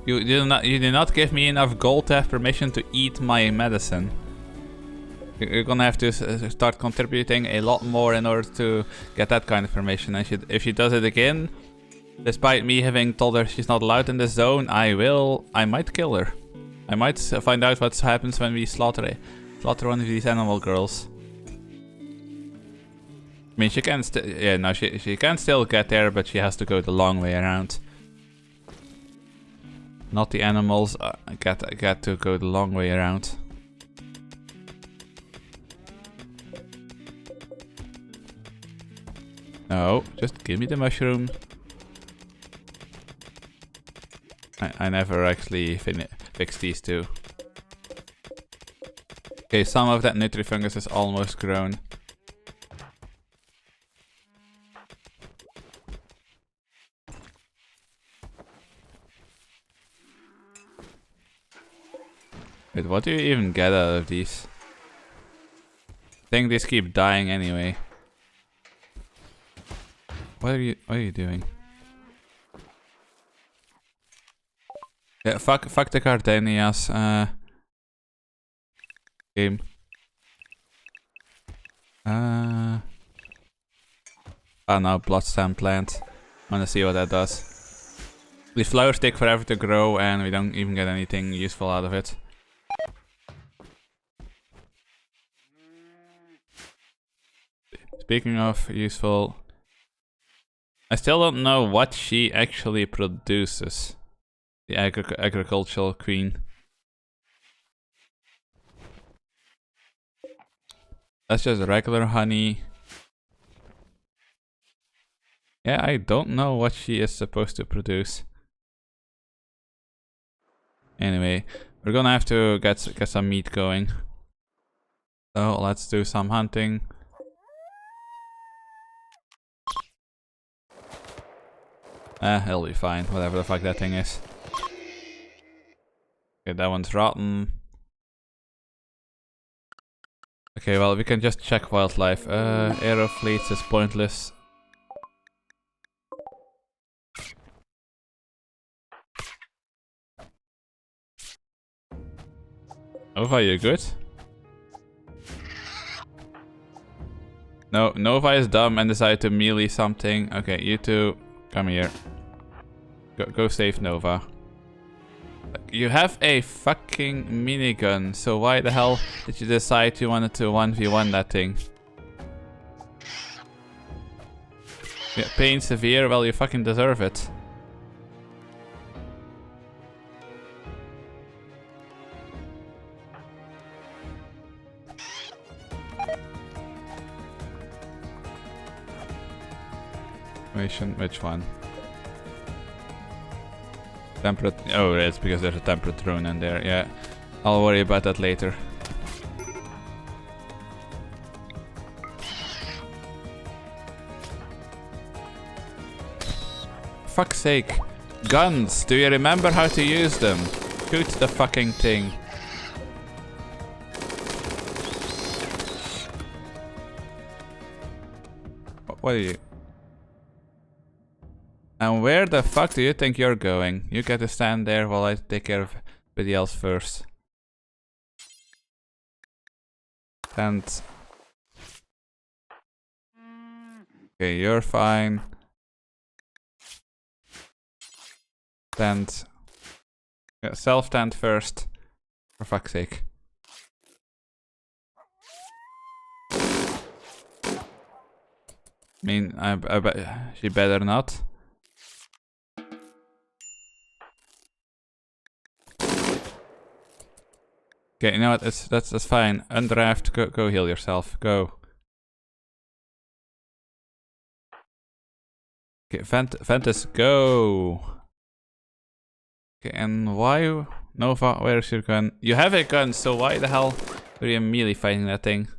You do not give me enough gold to have permission to eat my medicine. You're gonna have to start contributing a lot more in order to get that kind of permission. And if she does it again, despite me having told her she's not allowed in this zone, I might kill her. I might find out what happens when we slaughter one of these animal girls. I mean, she can she can still get there, but she has to go the long way around. Not the animals get to go the long way around. No, just give me the mushroom. I never actually fix these two. Okay, some of that Nutrifungus is almost grown. Wait, what do you even get out of these? I think these keep dying anyway. What are you doing? Yeah, fuck the gardenias. Game. Oh no, bloodstem plant. I wanna see what that does. These flowers take forever to grow and we don't even get anything useful out of it. speaking of useful, I still don't know what she actually produces. The agricultural queen. That's just regular honey. Yeah, I don't know what she is supposed to produce. Anyway, we're gonna have to get some meat going. So let's do some hunting. It'll be fine, whatever the fuck that thing is. Okay, that one's rotten. Okay, well, we can just check wildlife. Aero fleets is pointless. Nova, you good? No, Nova is dumb and decided to melee something. Okay, you two, come here. Go save Nova. You have a fucking minigun, so why the hell did you decide you wanted to 1v1 that thing? Yeah, pain severe, well you fucking deserve it. Which one? Temperate. Oh, it's because there's a temperate rune in there. Yeah, I'll worry about that later. Fuck's sake. Guns! Do you remember how to use them? Shoot the fucking thing. What are you? And where the fuck do you think you're going? You get to stand there while I take care of everybody else first. And... okay, you're fine. Stand. Yeah, self-stand first. For fuck's sake. I mean, I bet she better not. Okay, you know what? That's fine. Undraft, go heal yourself. Go. Okay, Ventus, go. Okay, and why, Nova? Where's your gun? You have a gun, so why the hell are you melee fighting that thing?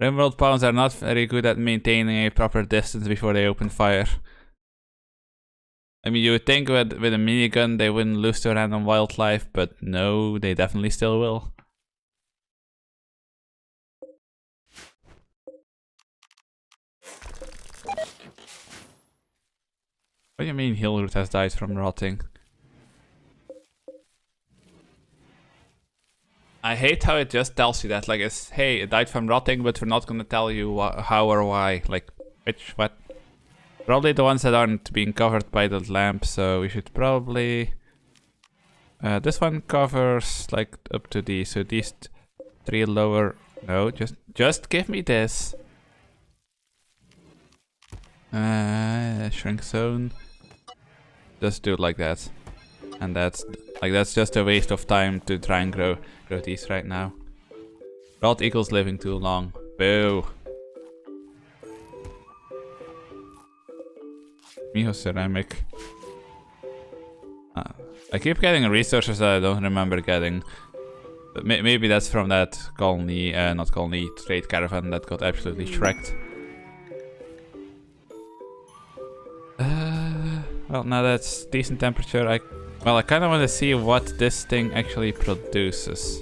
Rimworld pawns are not very good at maintaining a proper distance before they open fire. I mean, you would think with a minigun they wouldn't lose to random wildlife, but no, they definitely still will. What do you mean Hilroot has died from rotting? I hate how it just tells you that, like, it's, hey, it died from rotting, but we're not gonna tell you how or why. Like, what? Probably the ones that aren't being covered by the lamp, so we should probably... this one covers, like, up to these, so these three lower... No, just give me this. Shrink zone. Just do it like that. And that's just a waste of time to try and grow these right now. Rot equals living too long. Boo. Miho ceramic. I keep getting resources that I don't remember getting. But maybe that's from that colony, not colony, trade caravan that got absolutely shreked. Well, now that's decent temperature. I kind of want to see what this thing actually produces.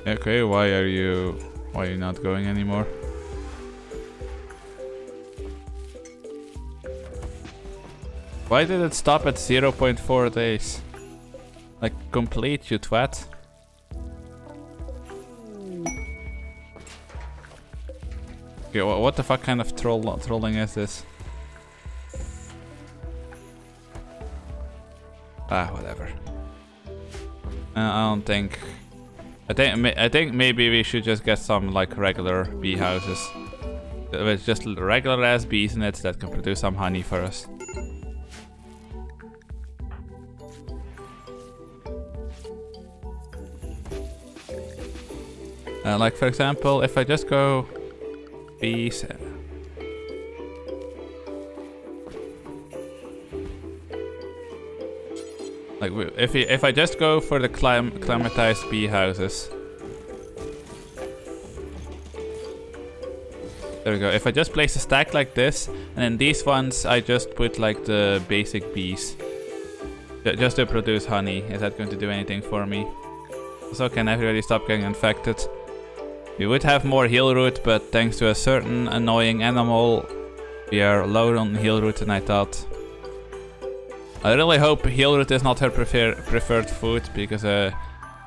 Okay, why are you not going anymore? Why did it stop at 0.4 days? Like, complete, you twat. Okay, what the fuck kind of trolling is this? Ah, whatever. I don't think. I think maybe we should just get some like regular bee houses with just regular ass bees in it that can produce some honey for us. Like for example, if I just go bees. Like if I just go for the climatized bee houses. There we go. If I just place a stack like this, and then these ones I just put like the basic bees. Just to produce honey. Is that going to do anything for me? So can everybody stop getting infected? We would have more heal root, but thanks to a certain annoying animal, we are lower on heal root than I thought. I really hope heal root is not her preferred food, because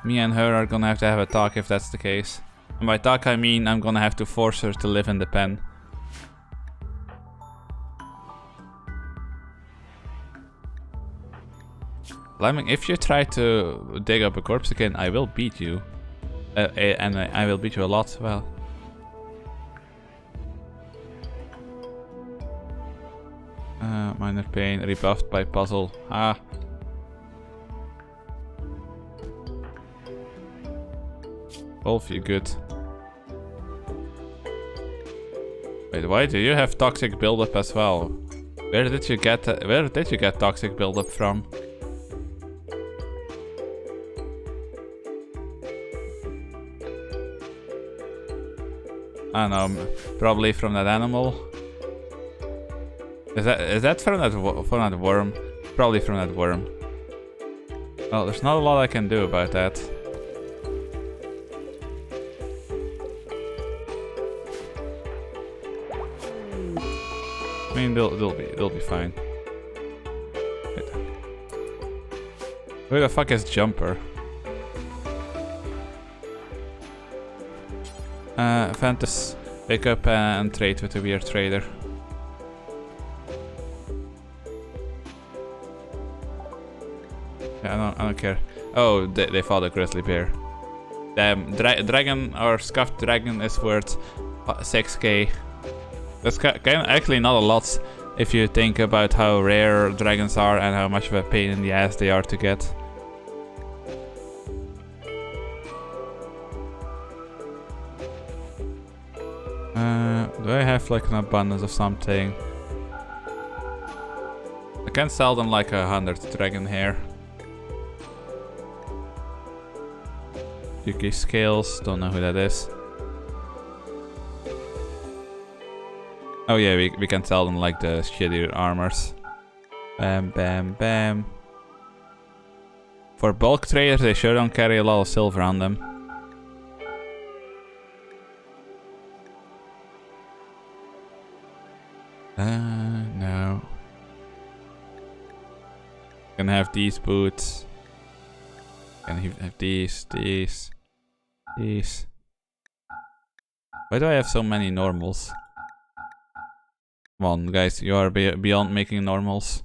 me and her are gonna have to have a talk if that's the case. And by talk I mean I'm gonna have to force her to live in the pen. Lemming, if you try to dig up a corpse again, I will beat you. And I will beat you a lot, well. Minor pain, rebuffed by puzzle. Ah. Wolf, you good. Wait, why do you have toxic buildup as well? Where did you get toxic buildup from? I don't know, probably from that animal. Is that from that worm? Probably from that worm. Well, there's not a lot I can do about that. I mean, they'll be fine. Wait. Who the fuck is Jumper? Fantas, wake up and trade with a weird trader. Yeah, I don't care. Oh, they fought a grizzly bear. Dragon or scuffed dragon is worth 6k. That's actually not a lot if you think about how rare dragons are and how much of a pain in the ass they are to get. Do I have like an abundance of something? I can sell them like 100 dragon hair. UK scales, don't know who that is. Oh yeah, we can sell them like the shittier armors. Bam, bam, bam. For bulk traders, they sure don't carry a lot of silver on them. No. Can have these boots. Can have these. Why do I have so many normals? Come on, guys, you are beyond making normals.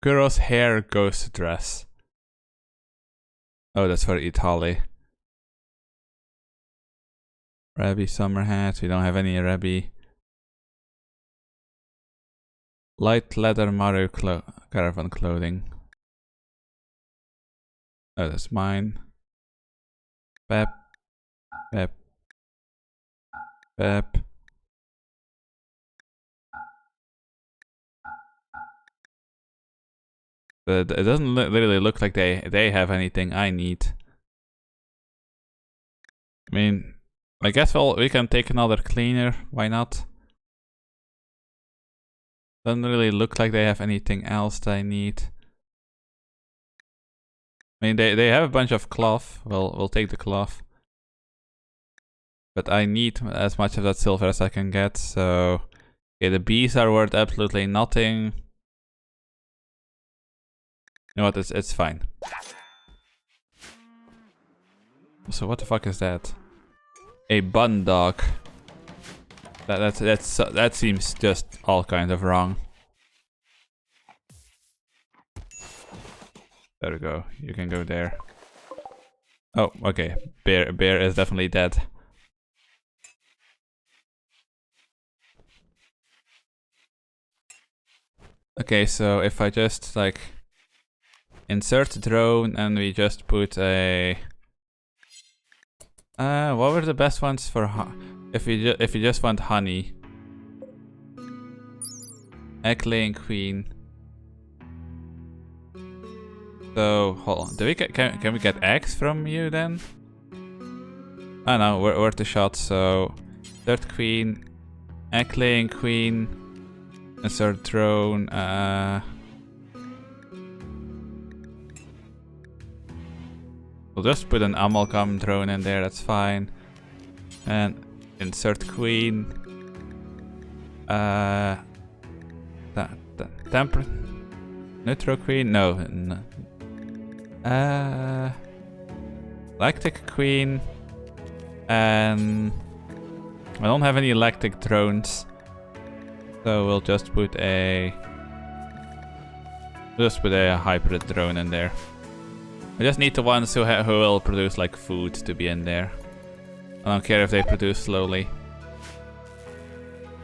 Kuro's hair ghost dress. Oh, that's for Italy. Rabbi summer hat. We don't have any Rabbi. Light leather Mario caravan clothing. Oh, that's mine. Bep. Bep. Bep. But it doesn't literally look like they have anything I need. I mean, I guess we can take another cleaner. Why not? Doesn't really look like they have anything else that I need. I mean, they have a bunch of cloth. Well, we'll take the cloth. But I need as much of that silver as I can get, so... Okay, the bees are worth absolutely nothing. You know what, it's fine. So what the fuck is that? A bun dog. That seems just all kind of wrong. There we go. You can go there. Oh, okay. Bear is definitely dead. Okay, so if I just like insert drone and we just put a what were the best ones for if you just want honey? Egg laying queen. So hold on. Do we get can we get eggs from you then? Oh no, we're worth a shot. So third queen, egg laying queen, insert drone. We'll just put an amalgam drone in there. That's fine. And insert queen. Temper. Neutral queen? No. Lactic queen. And I don't have any lactic drones. So we'll just put a hybrid drone in there. I just need the ones who will produce like food to be in there. I don't care if they produce slowly.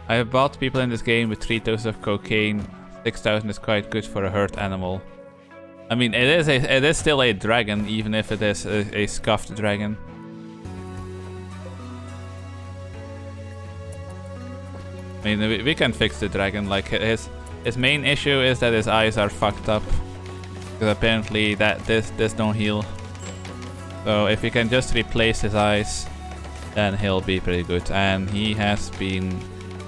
I have bought people in this game with 3 doses of cocaine. 6,000 is quite good for a hurt animal. I mean, it is still a dragon, even if it is a scuffed dragon. I mean, we can fix the dragon. Like his main issue is that his eyes are fucked up. Because apparently this don't heal. So if you can just replace his eyes, then he'll be pretty good. And he has been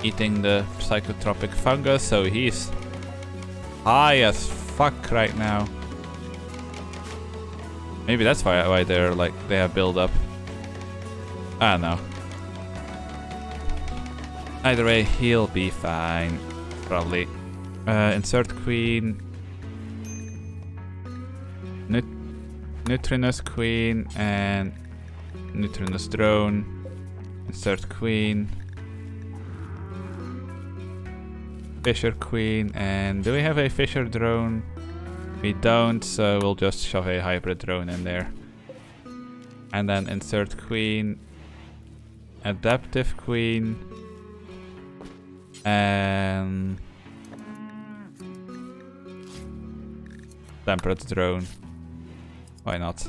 eating the psychotropic fungus, so he's high as fuck right now. Maybe that's why they're like they have build up. I don't know. Either way, he'll be fine, probably. Insert queen. Neutrinous queen and neutrinous drone. Insert queen. Fisher queen, and do we have a fisher drone? We don't, so we'll just shove a hybrid drone in there. And then insert queen. Adaptive queen. And temperate drone. Why not?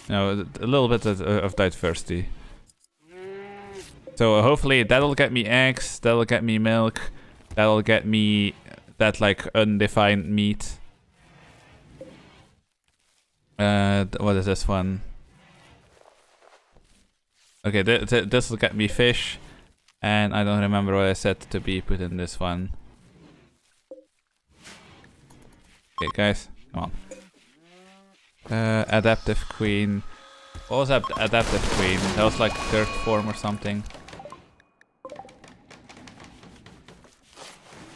No, a little bit of diversity. So hopefully that'll get me eggs, that'll get me milk, that'll get me that like undefined meat. What is this one? Okay, this will get me fish. And I don't remember what I said to be put in this one. Okay, guys, come on. Adaptive queen. What was that adaptive queen? That was like third form or something.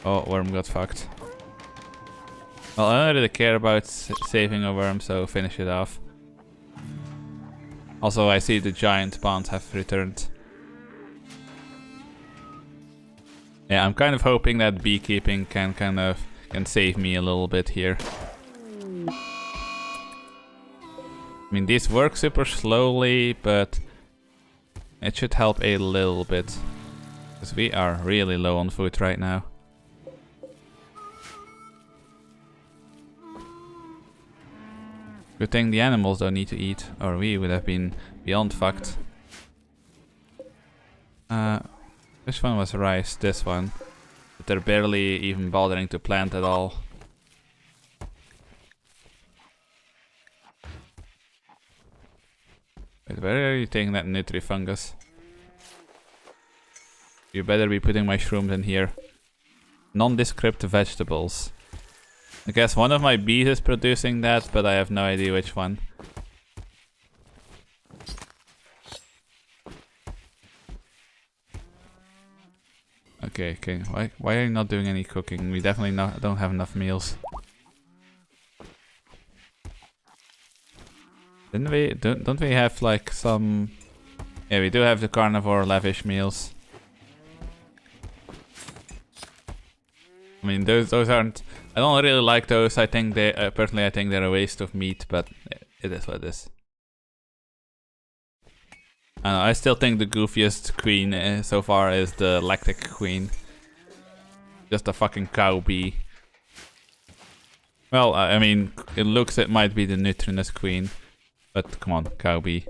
Oh, worm got fucked. Well, I don't really care about saving a worm, so finish it off. Also, I see the giant ponds have returned. Yeah, I'm kind of hoping that beekeeping can save me a little bit here. I mean, these work super slowly, but it should help a little bit. Because we are really low on food right now. Good thing the animals don't need to eat, or we would have been beyond fucked. Which one was rice? This one. But they're barely even bothering to plant at all. Wait, where are you taking that nutrifungus? You better be putting mushrooms in here. Nondescript vegetables. I guess one of my bees is producing that, but I have no idea which one. Okay, okay. Why are you not doing any cooking? We definitely don't have enough meals. Don't we have like some Yeah, we do have the carnivore lavish meals. I mean, those aren't... I don't really like those. I think they... personally, I think they're a waste of meat, but it is what it is. I still think the goofiest queen so far is the lactic queen. Just a fucking cow bee. Well, I mean, it might be the nutrinous queen. But come on, cow bee.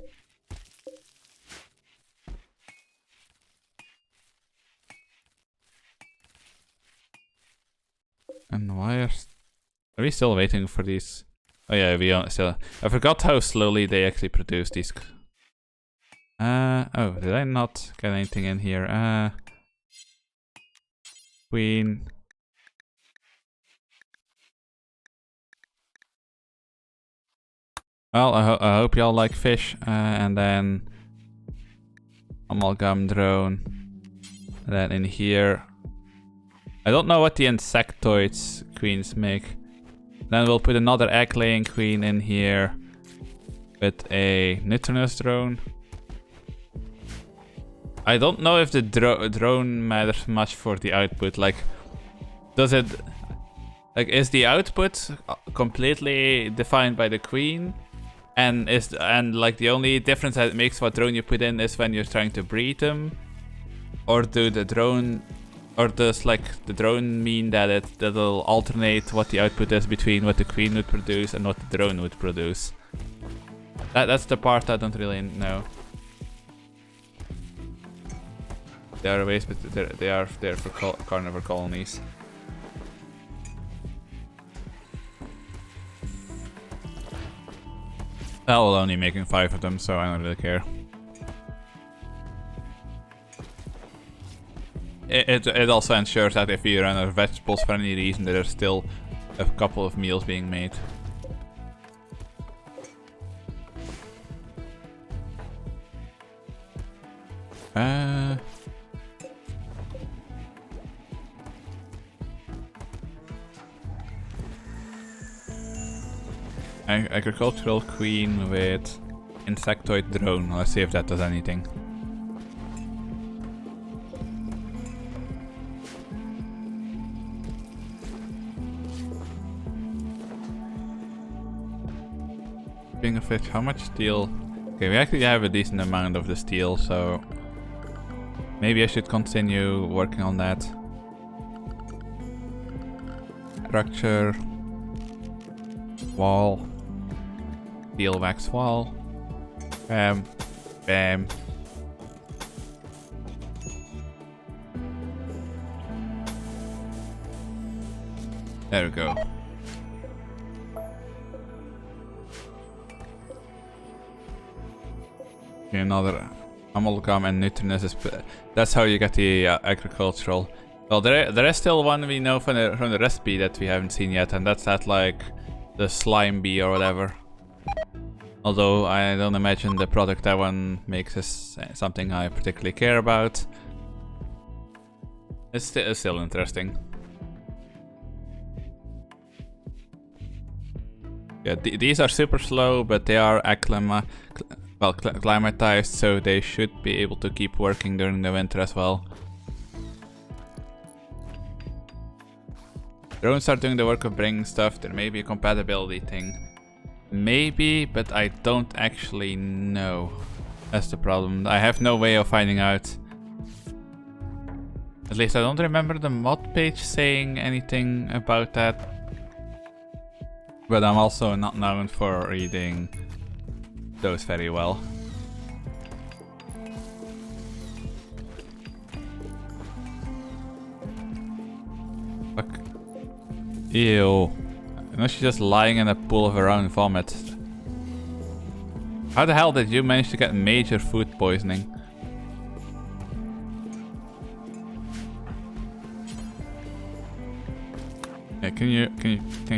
And why are we still waiting for these? Oh yeah, we still... I forgot how slowly they actually produce these. Oh, did I not get anything in here? Queen. Well, I hope y'all like fish. And then amalgam drone. And then in here, I don't know what the insectoids queens make. Then we'll put another egg-laying queen in here with a nutrinous drone. I don't know if the drone matters much for the output. Like, does it... Like, is the output completely defined by the queen? And like the only difference that it makes what drone you put in is when you're trying to breed them? Or do the drone... Or does like the drone mean that it'll alternate what the output is between what the queen would produce and what the drone would produce? That's the part I don't really know. There are ways, but they are there for carnivore colonies. I'll only making 5 of them, so I don't really care. It also ensures that if you run out of vegetables for any reason, there's still a couple of meals being made. Agricultural queen with insectoid drone. Let's see if that does anything. Being a fish, how much steel? Okay, we actually have a decent amount of the steel, so maybe I should continue working on that. Structure. Wall. Steel wax wall. Bam. Bam. There we go. Okay, another amalgam and nutrinous is... That's how you get the agricultural. Well, there is still one we know from the recipe that we haven't seen yet, and that's that like the slime bee or whatever. Although I don't imagine the product that one makes is something I particularly care about. It's still interesting. Yeah, these are super slow, but they are acclimatized, so they should be able to keep working during the winter as well. Drones are doing the work of bringing stuff. There may be a compatibility thing. Maybe, but I don't actually know. That's the problem. I have no way of finding out. At least I don't remember the mod page saying anything about that. But I'm also not known for reading those very well. Fuck. Ew. I know she's just lying in a pool of her own vomit. How the hell did you manage to get major food poisoning? Yeah, can you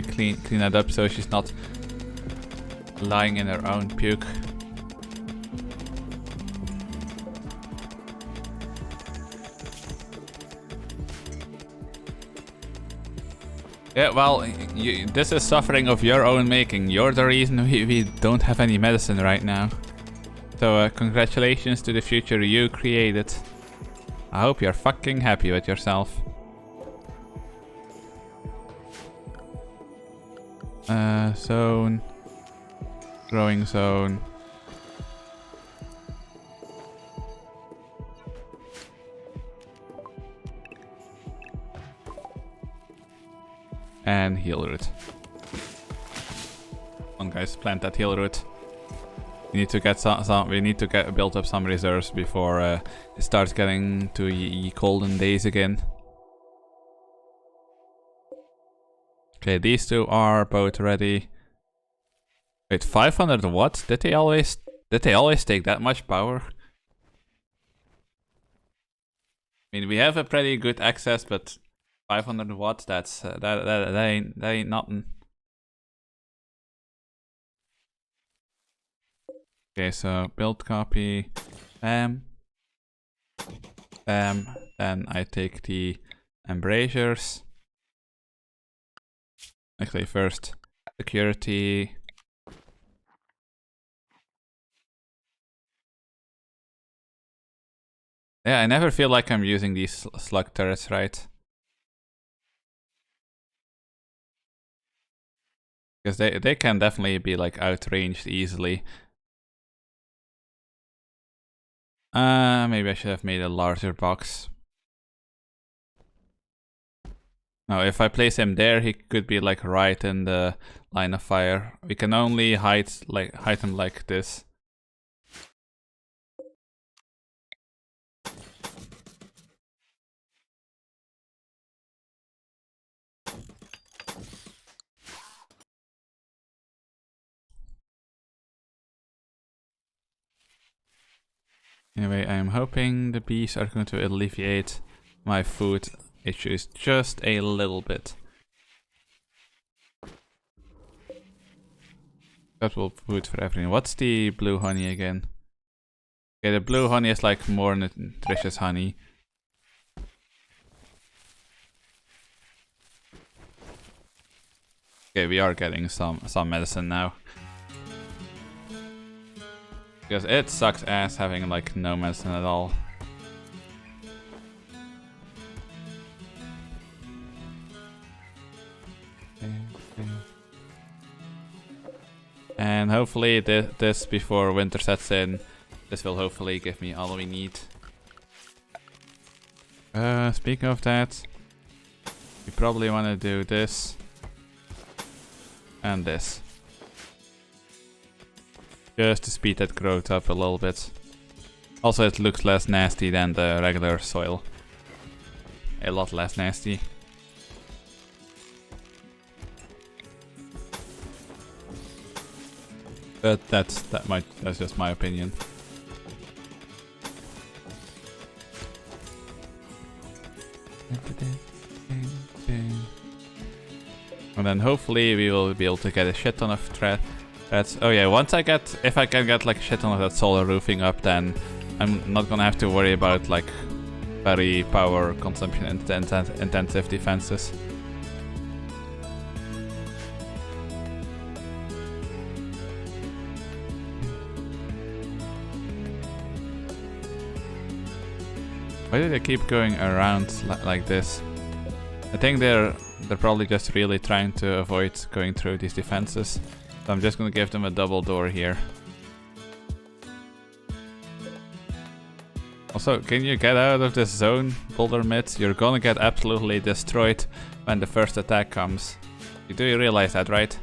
clean that up so she's not lying in her own puke? Yeah, well, this is suffering of your own making. You're the reason we don't have any medicine right now. So congratulations to the future you created. I hope you're fucking happy with yourself. Zone. Growing zone. And heal root. Come on guys, plant that heal root. We need to get we need to build up some reserves before it starts getting to ye golden days again. Okay, these two are both ready. Wait, 500 watts? Did they always take that much power? I mean, we have a pretty good access, but 500 watts, that's that ain't nothing. Okay, so build copy, bam, bam. Then I take the embrasures. Actually, first security. Yeah, I never feel like I'm using these slug turrets right. Because they can definitely be like outranged easily. Maybe I should have made a larger box. No, if I place him there, he could be like right in the line of fire. We can only hide him like this. Anyway, I'm hoping the bees are going to alleviate my food issues just a little bit. That will food for everything. What's the blue honey again? Okay, the blue honey is like more nutritious honey. Okay, we are getting some medicine now. Because it sucks ass having like no medicine at all. And hopefully this before winter sets in, this will hopefully give me all we need. Speaking of that, we probably want to do this and this. Just to speed that growth up a little bit. Also, it looks less nasty than the regular soil. A lot less nasty. But that's just my opinion. And then hopefully we will be able to get a shit ton of threads. Oh yeah, if I can get like a shit ton of that solar roofing up, then I'm not gonna have to worry about like very power consumption intensive defenses. Why do they keep going around like this? I think they're probably just really trying to avoid going through these defenses. So I'm just gonna give them a double door here. Also, can you get out of this zone, Boulder Mid? You're gonna get absolutely destroyed when the first attack comes. Do you realize that, right?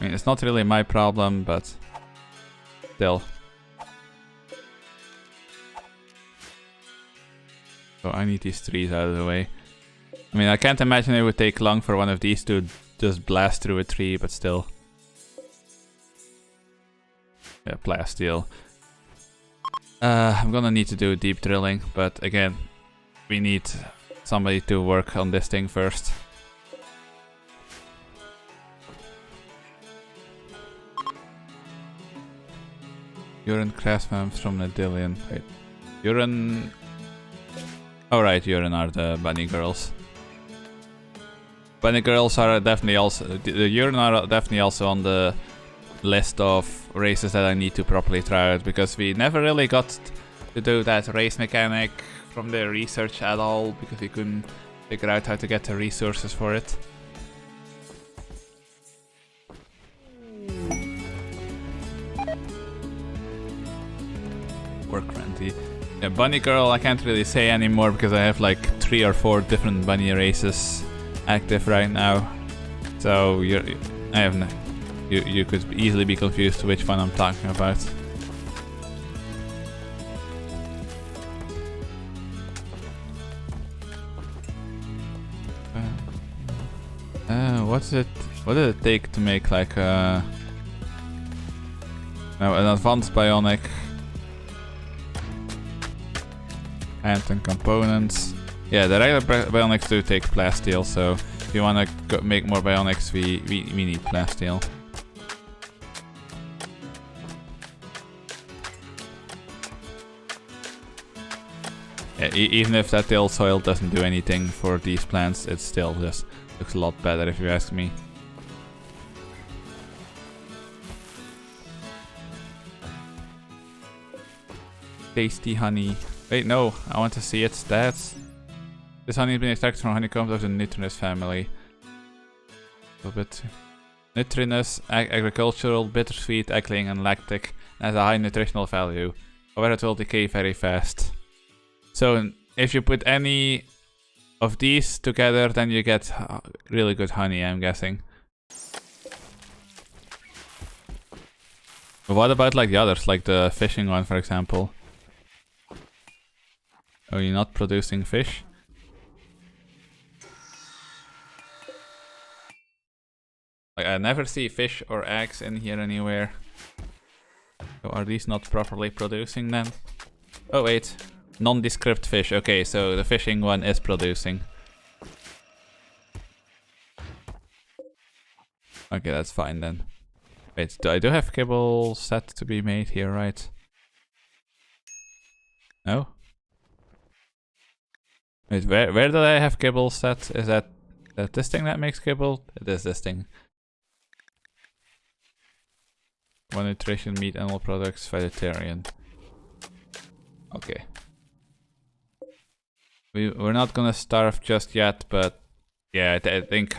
I mean, it's not really my problem, but still. So I need these trees out of the way. I mean, I can't imagine it would take long for one of these to just blast through a tree, but still. Yeah, plasteel. I'm gonna need to do deep drilling, but again, we need somebody to work on this thing first. Urine craftsman from Nadillion. Wait. Urine... Oh right, Urine are the bunny girls. Bunny girls are definitely also... The urine are definitely also on the list of races that I need to properly try out, because we never really got to do that race mechanic from the research at all, because we couldn't figure out how to get the resources for it. Work friendly. Yeah, bunny girl I can't really say anymore because I have like 3 or 4 different bunny races active right now. So you could easily be confused to which one I'm talking about. What did it take to make like an advanced bionic hand and components? Yeah, the regular bionics do take plasteel, so if you want to make more bionics, we need plasteel. Yeah, even if that tail soil doesn't do anything for these plants, it still just looks a lot better if you ask me. Tasty honey. Wait, no, I want to see its stats. This honey has been extracted from honeycombs of the nutrinous family. A little bit. Nutrinous, agricultural, bittersweet, eggling, and lactic, and has a high nutritional value. However, it will decay very fast. So, if you put any of these together, then you get really good honey, I'm guessing. But what about like the others, like the fishing one, for example? Are you not producing fish? Like, I never see fish or eggs in here anywhere. So are these not properly producing then? Oh wait. Nondescript fish. Okay, so the fishing one is producing. Okay, that's fine then. Wait, I do have kibble set to be made here, right? No? Wait, where did I have kibble set? Is that this thing that makes kibble? It is this thing. One nutrition, meat, animal products, vegetarian. Okay. We're not gonna starve just yet, but yeah, I think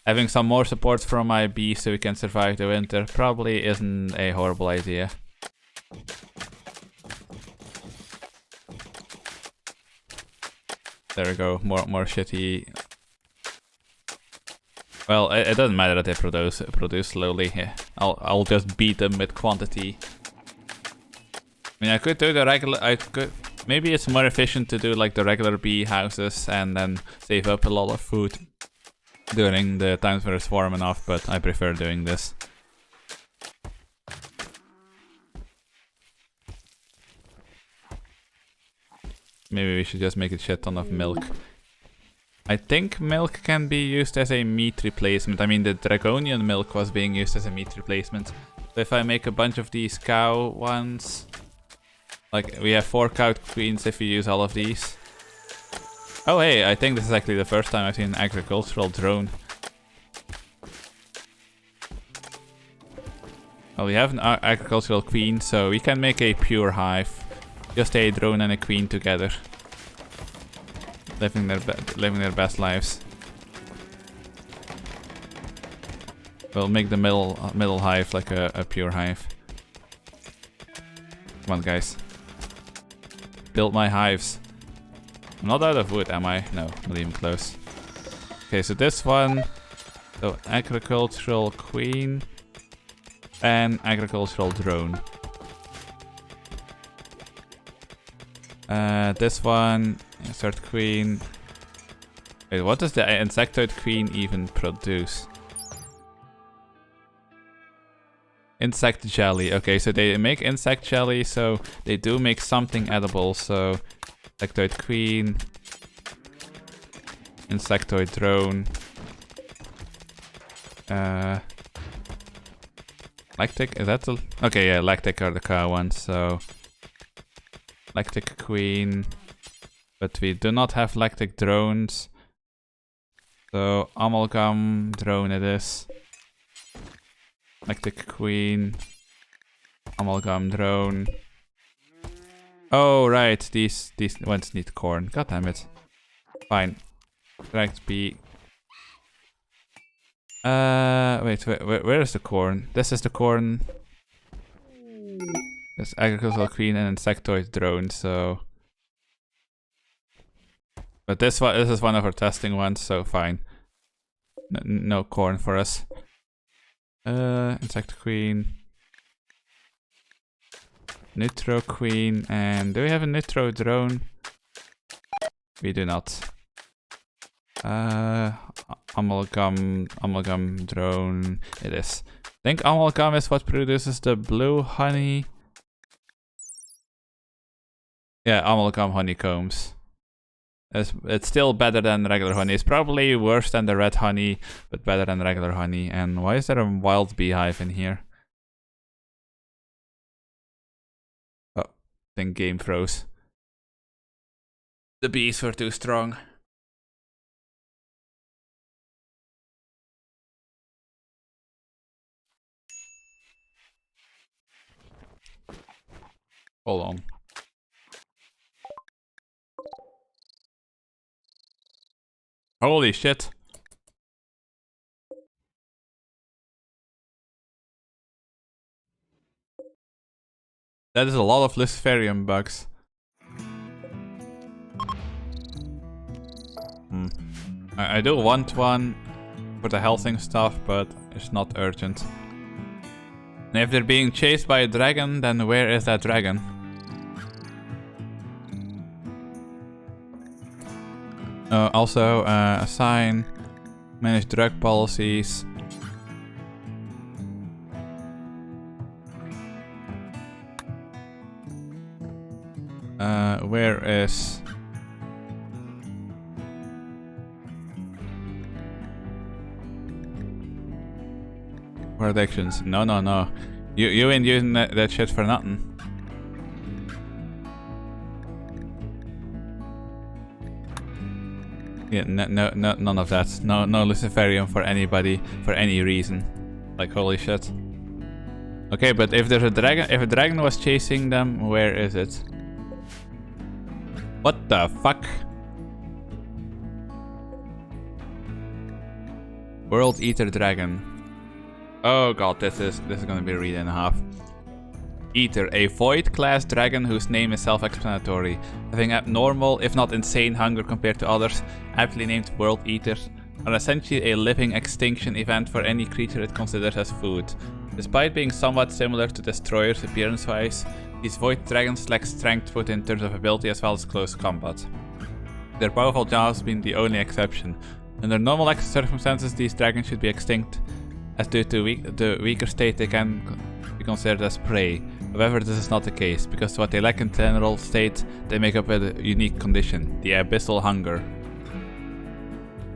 having some more support from my bees so we can survive the winter probably isn't a horrible idea. There we go, more shitty. Well, it doesn't matter that they produce slowly. Yeah, I'll just beat them with quantity. I mean, I could do the regular. Maybe it's more efficient to do like the regular bee houses and then save up a lot of food during the times where it's warm enough, but I prefer doing this. Maybe we should just make a shit ton of milk. I think milk can be used as a meat replacement. I mean, the draconian milk was being used as a meat replacement. So if I make a bunch of these cow ones... Like, we have 4 cow queens if we use all of these. Oh hey, I think this is actually the first time I've seen an agricultural drone. Well, we have an agricultural queen, so we can make a pure hive. Just a drone and a queen together. Living their best lives. We'll make the middle hive like a pure hive. Come on, guys. Build my hives. I'm not out of wood, am I? No, not even close. Okay, so this one. So agricultural queen and agricultural drone. This one, insert queen. Wait, what does the insectoid queen even produce? Insect jelly. Okay, so they make insect jelly, so they do make something edible. So, insectoid queen, insectoid drone, lactic. Is that the? Okay, yeah, lactic are the cow ones. So, lactic queen, but we do not have lactic drones. So, amalgam drone it is. Electric queen. Amalgam drone. Oh, right. These ones need corn. God damn it. Fine. Select B. Wait, where is the corn? This is the corn. This agricultural queen and insectoid drone, so... But this is one of our testing ones, so fine. No corn for us. Insect queen. Neutro queen, and do we have a neutro drone? We do not. Amalgam drone it is. I think amalgam is what produces the blue honey. Yeah, amalgam honeycombs. It's still better than regular honey. It's probably worse than the red honey, but better than regular honey. And why is there a wild beehive in here? Oh, I think game froze. The bees were too strong. Hold on. Holy shit. That is a lot of Luciferium bugs. I do want one for the healthing stuff, but it's not urgent. And if they're being chased by a dragon, then where is that dragon? Also, assign, manage drug policies. Where is... For addictions? No. You ain't using that shit for nothing. Yeah, no, none of that. No Luciferium for anybody, for any reason. Like, holy shit. Okay, but if there's a dragon, if a dragon was chasing them, where is it? What the fuck? World Eater Dragon. Oh god, this is gonna be a read and a half. Eater, a Void class dragon whose name is self-explanatory, having abnormal, if not insane, hunger compared to others, aptly named World Eaters, are essentially a living extinction event for any creature it considers as food. Despite being somewhat similar to Destroyers appearance-wise, these Void dragons lack strength both in terms of ability as well as close combat. Their powerful jaws being the only exception. Under normal circumstances, these dragons should be extinct, as due to the weaker state they can be considered as prey. However, this is not the case, because what they lack in general state, they make up with a unique condition, the abyssal hunger.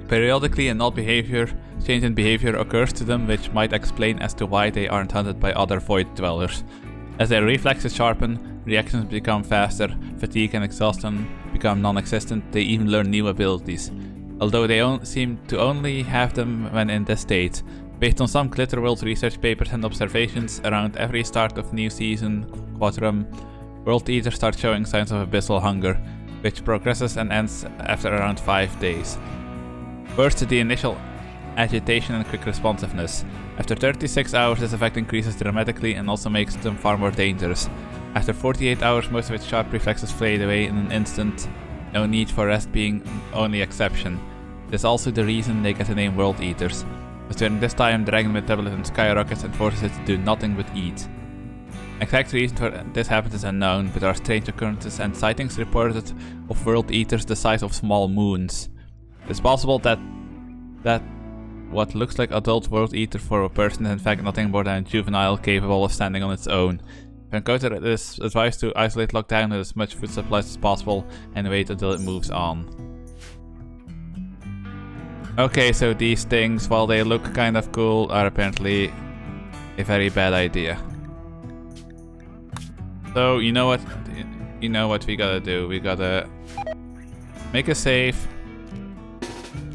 Periodically, a null change in behavior occurs to them, which might explain as to why they aren't hunted by other void dwellers. As their reflexes sharpen, reactions become faster, fatigue and exhaustion become non-existent, they even learn new abilities. Although they seem to only have them when in this state. Based on some Glitterworld research papers and observations, around every start of new season, Quadrum, World Eater starts showing signs of abyssal hunger, which progresses and ends after around 5 days. First, the initial agitation and quick responsiveness. After 36 hours, this effect increases dramatically and also makes them far more dangerous. After 48 hours, most of its sharp reflexes fade away in an instant, no need for rest being only exception. This is also the reason they get the name World Eaters. As during this time, dragon metabolism skyrockets and forces it to do nothing but eat. Exact reason for this happens is unknown, but there are strange occurrences and sightings reported of World Eaters the size of small moons. It's possible that what looks like adult World Eater for a person is in fact nothing more than a juvenile capable of standing on its own. If encountered, it is advised to isolate, lock down with as much food supplies as possible and wait until it moves on. Okay, so these things, while they look kind of cool, are apparently a very bad idea. So, you know what we gotta do? We gotta make a save,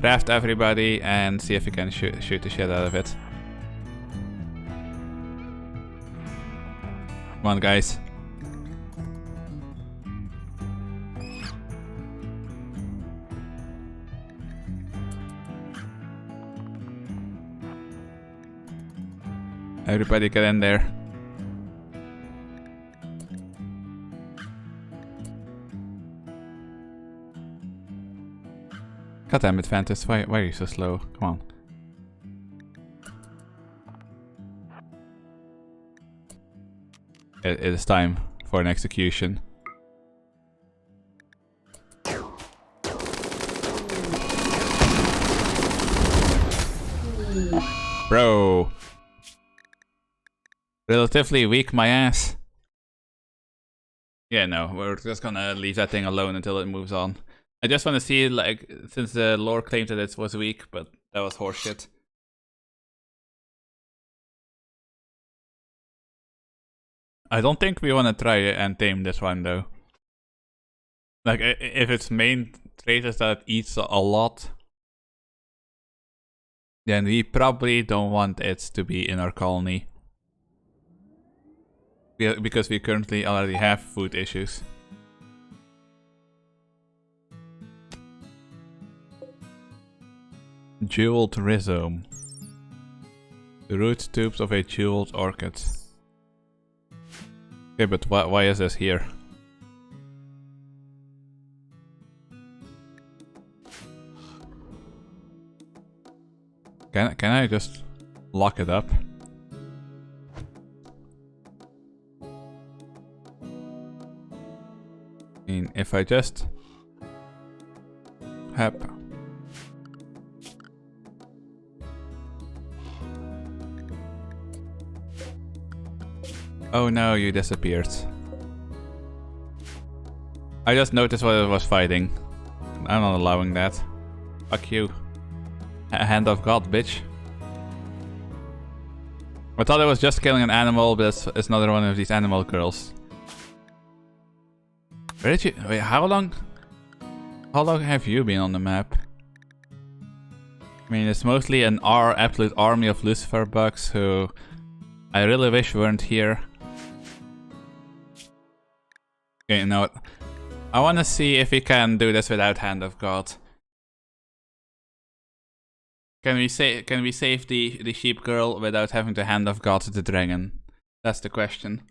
craft everybody and see if we can shoot the shit out of it. Come on, guys. Everybody get in there. God damn it, Fantas, why are you so slow? Come on. It is time for an execution. Bro. Relatively weak, my ass. Yeah, no, we're just gonna leave that thing alone until it moves on. I just want to see, like, since the lore claimed that it was weak, but that was horseshit. I don't think we want to try and tame this one, though. Like, if its main trait is that it eats a lot, then we probably don't want it to be in our colony. Because we currently already have food issues. Jeweled rhizome. The root tubes of a jeweled orchid. Okay, but why is this here? Can I just lock it up? I mean, if I just have... Oh no, you disappeared. I just noticed what it was fighting. I'm not allowing that. Fuck you. Hand of God, bitch. I thought I was just killing an animal, but it's another one of these animal girls. Where did you... Wait, how long have you been on the map? I mean, it's mostly an absolute army of Lucifer bugs who I really wish weren't here. Okay, you know what? I want to see if we can do this without Hand of God. Can we save the sheep girl without having to Hand of God the dragon? That's the question.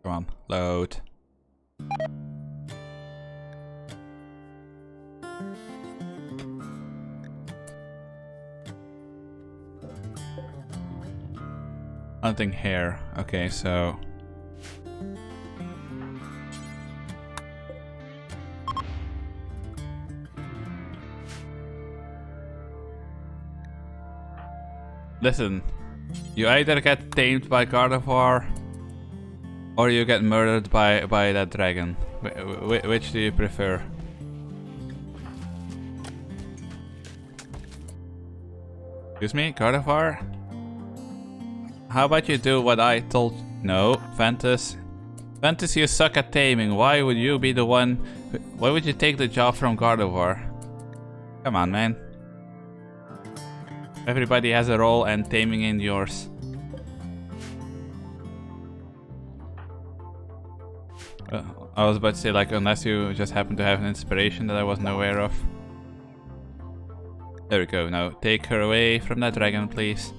Come on, load. Hunting hare. Okay, so... Listen, you either get tamed by Gardevoir, or you get murdered by that dragon. Which do you prefer? Excuse me, Gardevoir? How about you do what I told... No, Fantas. Fantas, you suck at taming. Why would you be the one... Why would you take the job from Gardevoir? Come on, man. Everybody has a role and taming in yours. I was about to say, like, unless you just happen to have an inspiration that I wasn't aware of. There we go. Now, take her away from that dragon, please.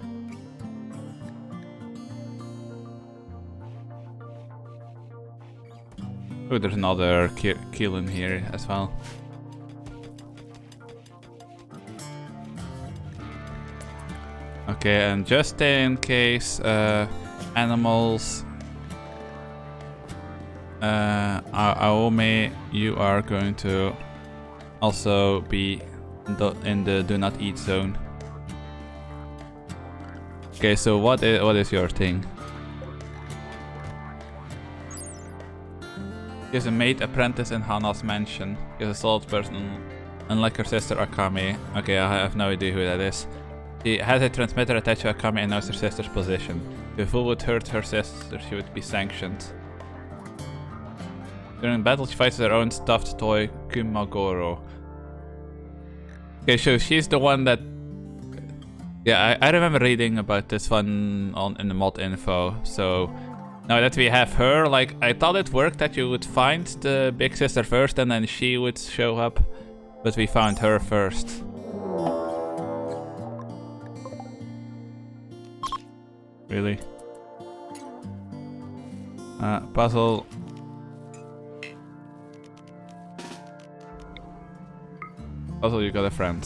Oh, there's another kill in here as well. Okay, and just in case animals... Aome, you are going to also be in the do not eat zone. Okay, so what is your thing? She's a maid apprentice in Hana's mansion. She's a solid person, unlike her sister Akame. Okay, I have no idea who that is. She has a transmitter attached to Akame and knows her sister's position. If a fool would hurt her sister, she would be sanctioned. During battle, she fights with her own stuffed toy, Kumagoro. Okay, so she's the one that... Yeah, I remember reading about this one in the mod info, so... Now that we have her, like, I thought it worked that you would find the big sister first and then she would show up. But we found her first. Really? Puzzle. Puzzle, you got a friend.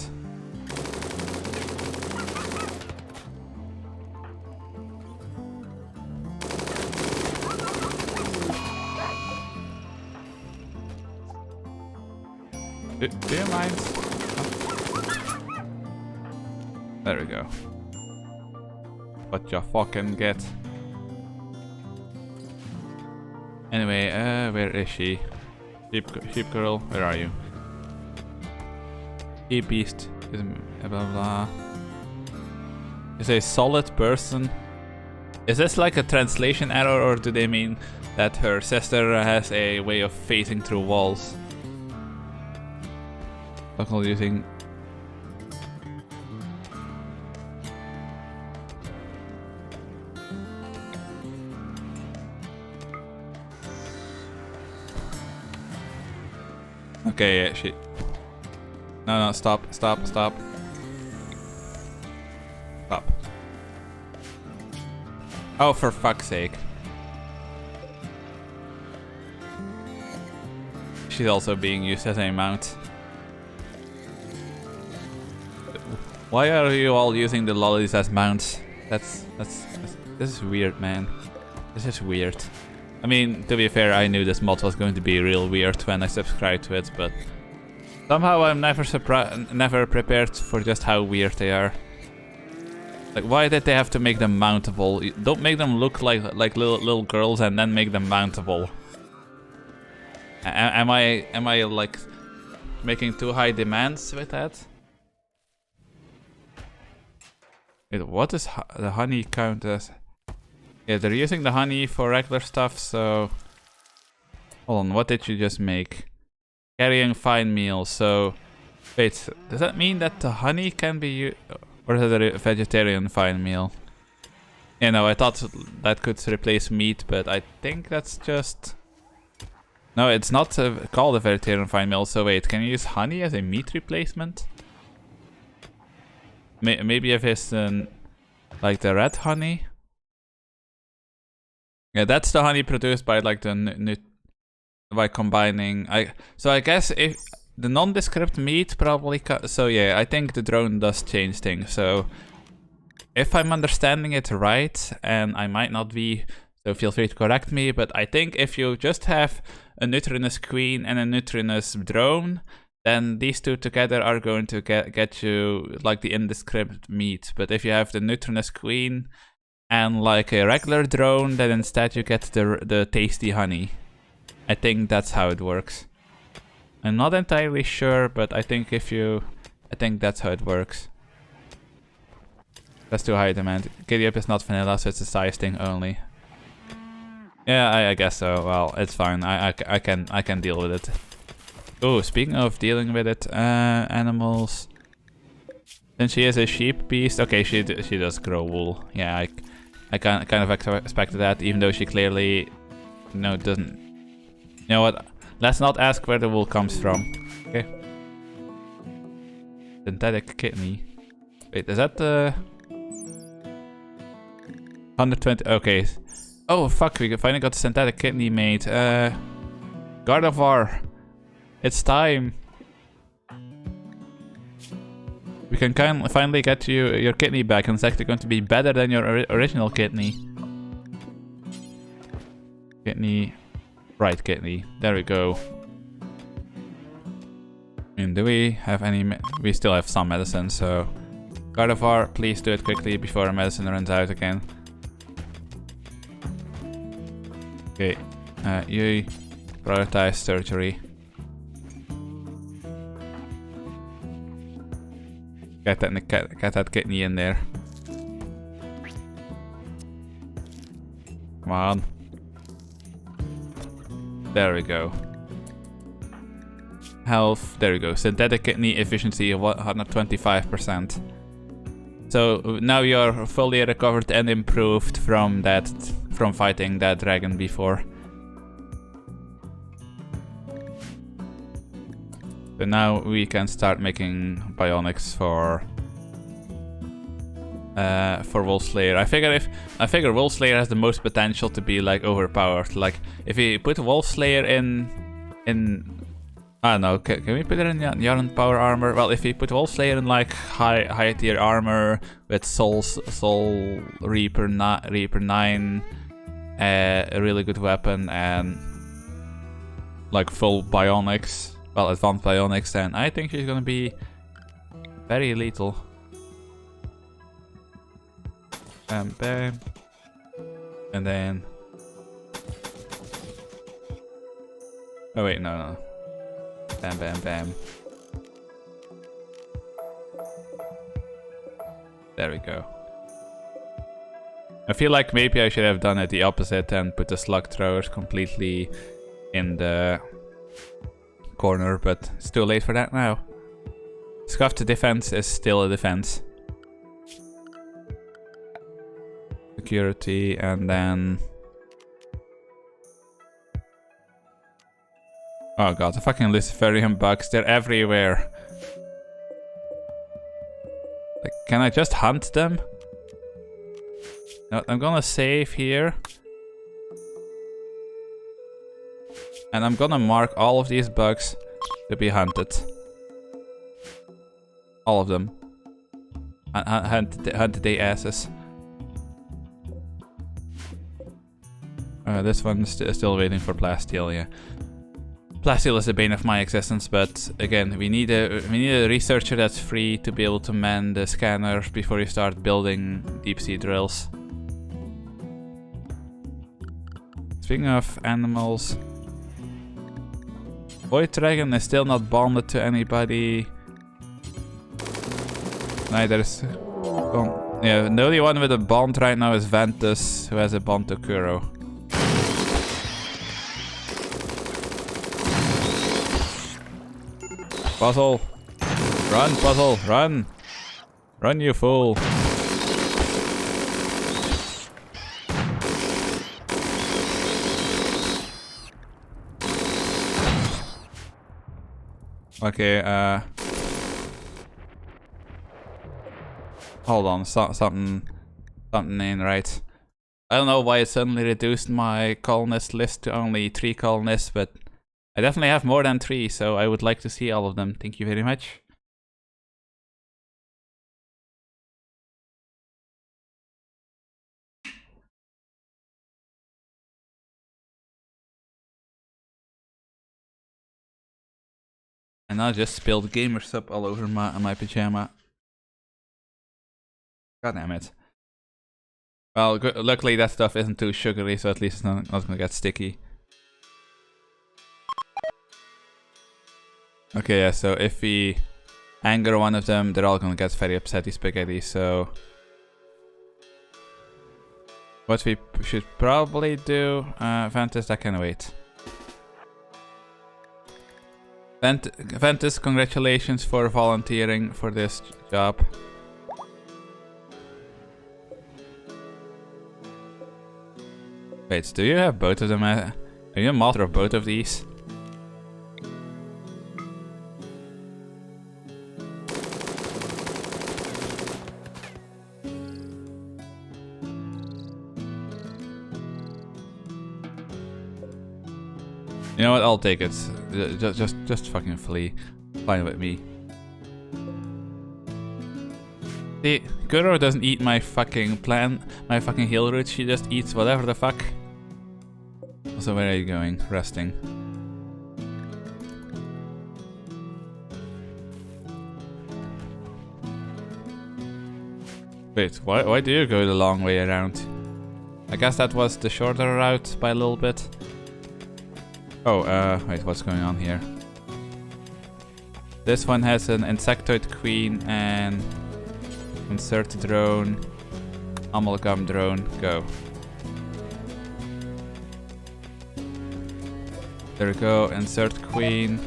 Do you mind? Oh. There we go. What you fucking get. Anyway, where is she? Sheep girl, where are you? Sheep beast is blah blah. Is a solid person. Is this like a translation error, or do they mean that her sister has a way of phasing through walls? Local using. Okay, yeah, she. No, stop. Stop. Oh, for fuck's sake. She's also being used as a mount. Why are you all using the lollies as mounts? This is weird, man. This is weird. I mean, to be fair, I knew this mod was going to be real weird when I subscribed to it, but somehow I'm never prepared for just how weird they are. Like, why did they have to make them mountable? Don't make them look like little girls and then make them mountable. Am I like making too high demands with that? What is the honey count as? Yeah, they're using the honey for regular stuff, so... Hold on, what did you just make? Carrying fine meal, so... Wait, does that mean that the honey can be used? Or is it a vegetarian fine meal? You know, I thought that could replace meat, but I think that's just... No, it's not called a vegetarian fine meal, so wait, can you use honey as a meat replacement? Maybe if it's like the red honey. Yeah, that's the honey produced by like by combining. So I guess if the nondescript meat probably. So yeah, I think the drone does change things. So if I'm understanding it right, and I might not be, so feel free to correct me. But I think if you just have a neutrinous queen and a neutrinous drone, then these two together are going to get you like the indescript meat. But if you have the neutrinous queen and like a regular drone, then instead you get the tasty honey. I think that's how it works. I'm not entirely sure, but I think that's how it works. That's too high demand. Giddy up is not vanilla, so it's a size thing only. Yeah, I guess so. Well, it's fine. I can deal with it. Oh, speaking of dealing with it, animals. Since she is a sheep beast, okay, she does grow wool. Yeah, I kind of expected that, even though she clearly, doesn't. You know what? Let's not ask where the wool comes from. Okay. Synthetic kidney. Wait, is that the 120? Okay. Oh fuck, we finally got the synthetic kidney made. Gardevoir. It's time. We can finally get you your kidney back, and it's actually going to be better than your original kidney. Kidney. Right kidney. There we go. And do we have any... We still have some medicine, so... Gardevoir, please do it quickly before our medicine runs out again. Okay. You... Prioritize surgery. Get that kidney in there. Come on. There we go. Health, there we go. Synthetic kidney efficiency of 125%. So now you're fully recovered and improved from fighting that dragon before. So now we can start making bionics for Wolfslayer. I figure Wolfslayer has the most potential to be like overpowered. Like if we put Wolfslayer in I don't know, can we put it in Yarn power armor? Well, if we put Wolfslayer in like high tier armor with Soul Reaper 9, a really good weapon, and like full bionics, well, advanced bionics, then I think she's gonna be very lethal. Bam, bam. And then... Oh wait, no. Bam, bam, bam. There we go. I feel like maybe I should have done it the opposite and put the slug throwers completely in the corner, but it's too late for that now. Scuffed defense is still a defense. Security, and then... Oh god, the fucking Luciferian bugs, they're everywhere. Like, can I just hunt them? No, I'm gonna save here. And I'm gonna mark all of these bugs to be hunted. All of them. Hunt the asses. This one's still waiting for Plasteel, yeah. Plasteel is the bane of my existence, but again, we need a researcher that's free to be able to man the scanners before you start building deep sea drills. Speaking of animals, Void Dragon is still not bonded to anybody. Neither is... Oh, yeah, the only one with a bond right now is Ventus, who has a bond to Kuro. Puzzle! Run, Puzzle! Run! Run, you fool! Okay, hold on, something ain't right. I don't know why it suddenly reduced my colonist list to only 3 colonists, but I definitely have more than 3, so I would like to see all of them. Thank you very much. And I just spilled gamer sub all over my pajama. God damn it. Well, luckily that stuff isn't too sugary, so at least it's not gonna get sticky. Okay, yeah, so if we anger one of them, they're all gonna get very upsetty spaghetti, so... What we should probably do... Ventus, that can wait. Ventus, congratulations for volunteering for this job. Wait, do you have both of them? Are you a master of both of these? You know what? I'll take it. Just fucking flee. Fine with me. See, Kuro doesn't eat my fucking my fucking heal root. She just eats whatever the fuck. So where are you going? Resting. Wait, why do you go the long way around? I guess that was the shorter route by a little bit. Oh, wait, what's going on here? This one has an insectoid queen and insert drone, amalgam drone, go. There we go, insert queen,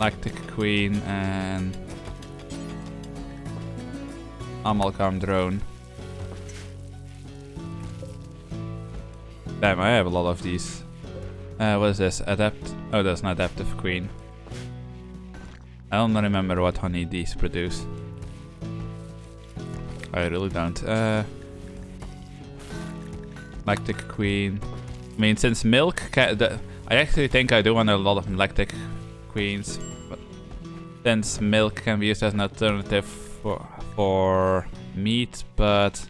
lactic queen, and amalgam drone. Damn, I have a lot of these. What is this? Adapt? Oh, that's an adaptive queen. I don't remember what honey these produce. I really don't. Lactic queen. I mean, since milk, I actually think I do want a lot of lactic queens, but since milk can be used as an alternative for meat, but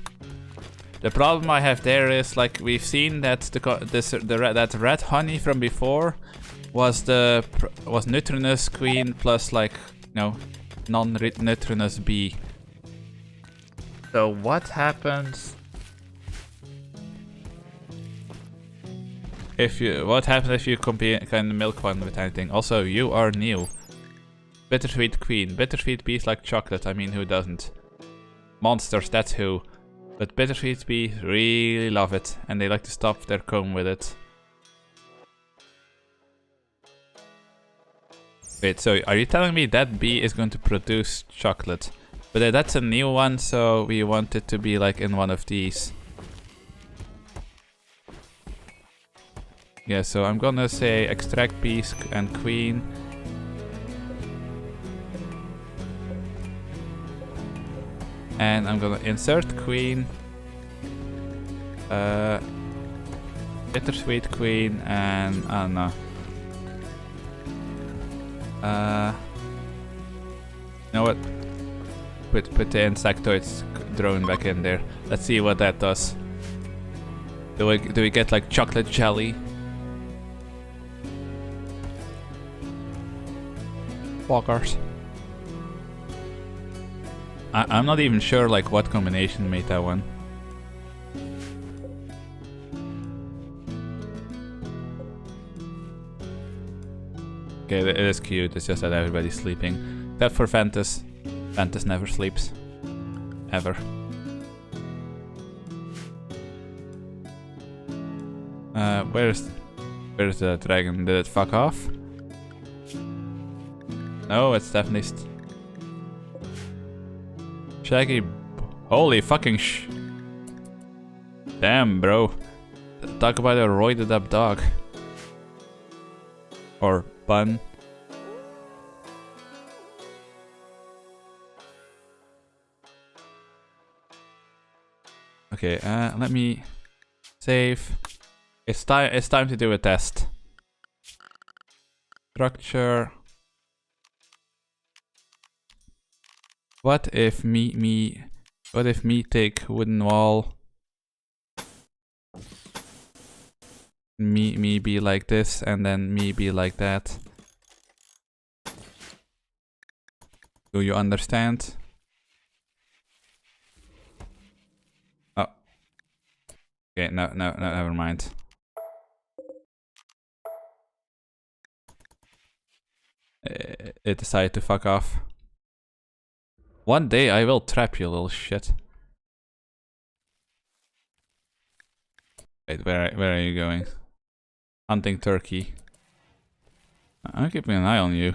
the problem I have there is, like, we've seen that that red honey from before was neutrinous queen plus, like, no, non-neutrinous bee. So what happens if you combine milk one with anything? Also, you are new. Bittersweet queen. Bittersweet bees like chocolate. I mean, who doesn't? Monsters, that's who. But bittersweet bees really love it, and they like to stuff their comb with it. Wait, so are you telling me that bee is going to produce chocolate? But that's a new one, so we want it to be like in one of these. Yeah, so I'm gonna say extract bees and queen. And I'm gonna insert queen. Bittersweet queen and I don't know. You know what? Put the insectoids drone back in there. Let's see what that does. Do we get like chocolate jelly? Walkers. I'm not even sure like what combination made that one. Okay, it is cute. It's just that everybody's sleeping, except for Ventus. Ventus never sleeps, ever. Where's the dragon? Did it fuck off? No, it's definitely Shaggy. Holy fucking damn, bro. Talk about a roided up dog. Or bun. Okay, let me save. It's time to do a test. Structure. What if me take wooden wall? Me be like this and then me be like that. Do you understand? Oh. Okay, no, never mind. It decided to fuck off. One day I will trap you, little shit. Wait, where are you going? Hunting turkey. I'm keeping an eye on you.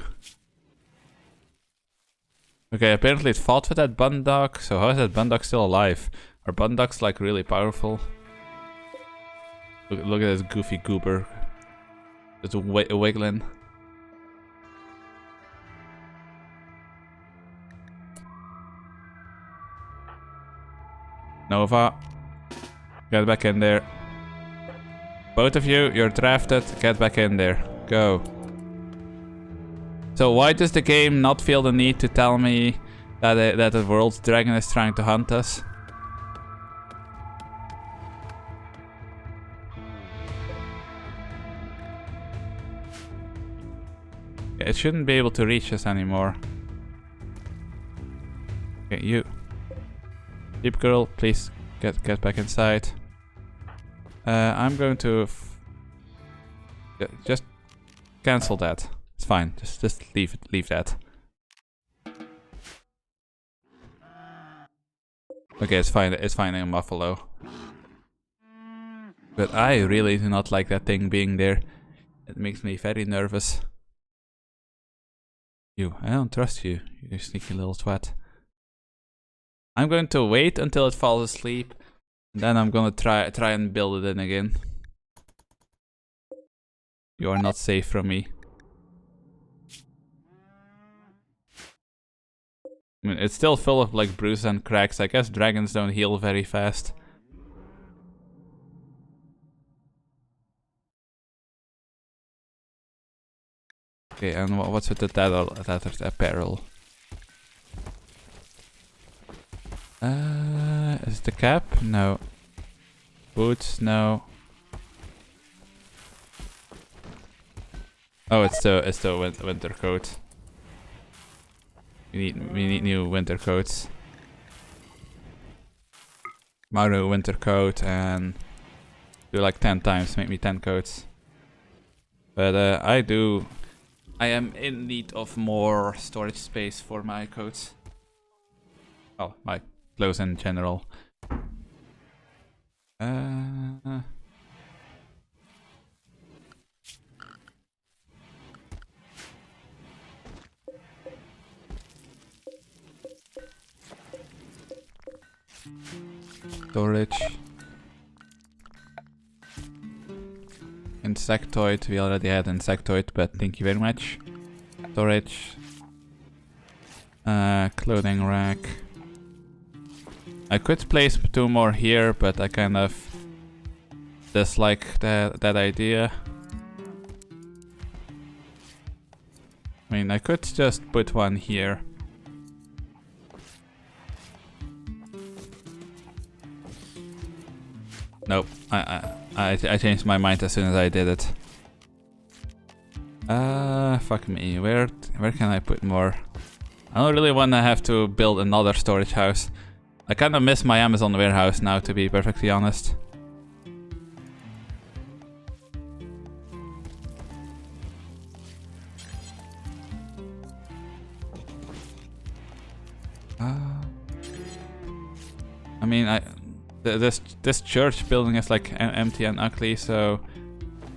Okay, apparently it fought with that bun dog, so how is that bun dog still alive? Are bun dogs like really powerful? Look at this goofy goober. Just wiggling. Nova, get back in there. Both of you, you're drafted. Get back in there. Go. So why does the game not feel the need to tell me that the world's dragon is trying to hunt us? It shouldn't be able to reach us anymore. Okay, you. Deep girl, please get back inside. I'm going to cancel that. It's fine. Just leave it. Leave that. Okay, it's fine. It's finding a buffalo. But I really do not like that thing being there. It makes me very nervous. I don't trust you, you sneaky little twat. I'm going to wait until it falls asleep. Then I'm gonna try and build it in again. You are not safe from me. I mean, it's still full of like bruises and cracks. I guess dragons don't heal very fast. Okay, and what's with the tattered apparel? Is it the cap? No. Boots? No. Oh, it's the winter coat. We need new winter coats. Maru winter coat and do like 10 times, make me 10 coats. But I am in need of more storage space for my coats. Oh, my clothes in general. Storage. Insectoid, we already had insectoid, but thank you very much. Storage. Clothing rack. I could place 2 more here, but I kind of dislike that idea. I mean, I could just put 1 here. Nope, I changed my mind as soon as I did it. Fuck me. Where can I put more? I don't really want to have to build another storage house. I kind of miss my Amazon warehouse now, to be perfectly honest. I mean, this church building is like empty and ugly, so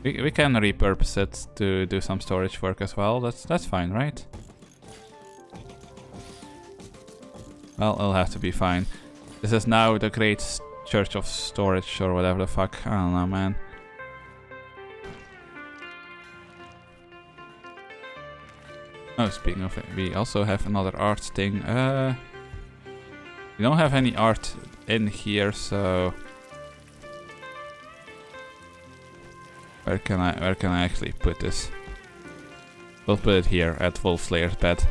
we can repurpose it to do some storage work as well. That's fine, right? Well, it'll have to be fine. This is now the great church of storage or whatever the fuck. I don't know, man. Oh, speaking of it, we also have another art thing. We don't have any art in here, so where can I actually put this? We'll put it here at Wolfslayer's bed.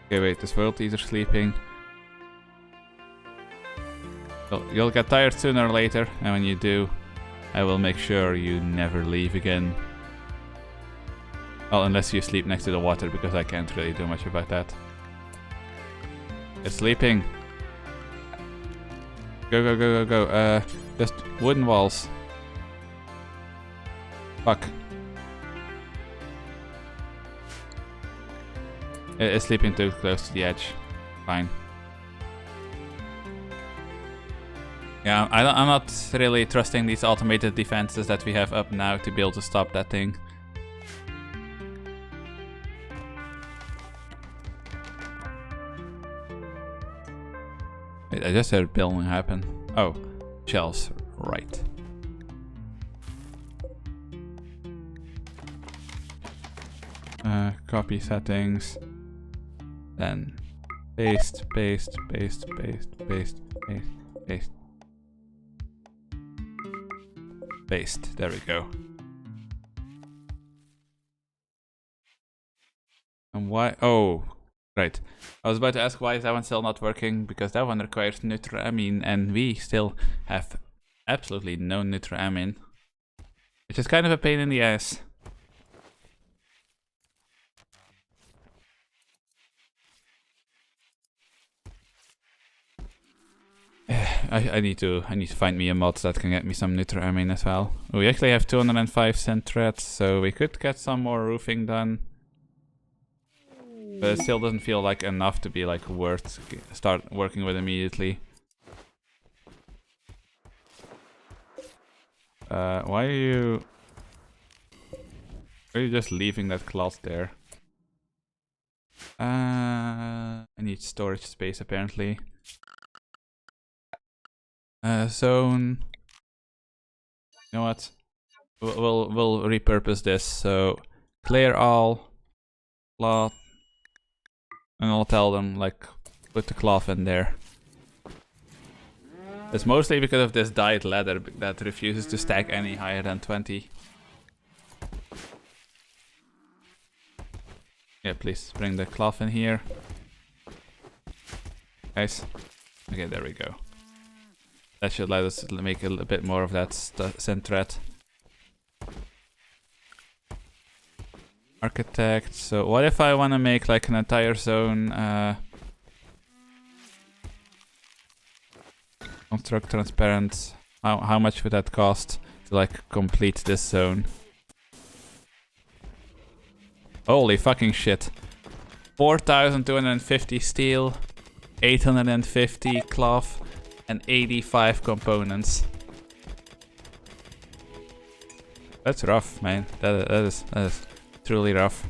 Okay, wait, this world eater sleeping. Well, you'll get tired sooner or later, and when you do, I will make sure you never leave again. Well, unless you sleep next to the water, because I can't really do much about that. It's sleeping. Go, go, go, go, go. Just wooden walls. Fuck. It's sleeping too close to the edge. Fine. Yeah, I'm not really trusting these automated defenses that we have up now to be able to stop that thing. Wait, I just heard building happen. Oh, shelves, right. Copy settings. Then paste, paste, paste, paste, paste, paste, paste. Paste, there we go. And why? Oh, right. I was about to ask why is that one still not working, because that one requires neutroamine and we still have absolutely no neutroamine. Which is kind of a pain in the ass. I need to find me a mod that can get me some nitro-amine as well. We actually have 205 centret, so we could get some more roofing done. But it still doesn't feel like enough to be like worth start working with immediately. Why are you just leaving that cloth there? I need storage space apparently. Zone. You know what? We'll repurpose this. So clear all cloth, and I'll tell them like put the cloth in there. It's mostly because of this dyed leather that refuses to stack any higher than 20. Yeah, please bring the cloth in here. Guys. Okay, there we go. That should let us make a bit more of that centret. Architect. So what if I want to make like an entire zone construct transparent? How much would that cost to like complete this zone? Holy fucking shit. 4,250 steel, 850 cloth, and 85 components. That's rough, man. That is truly rough.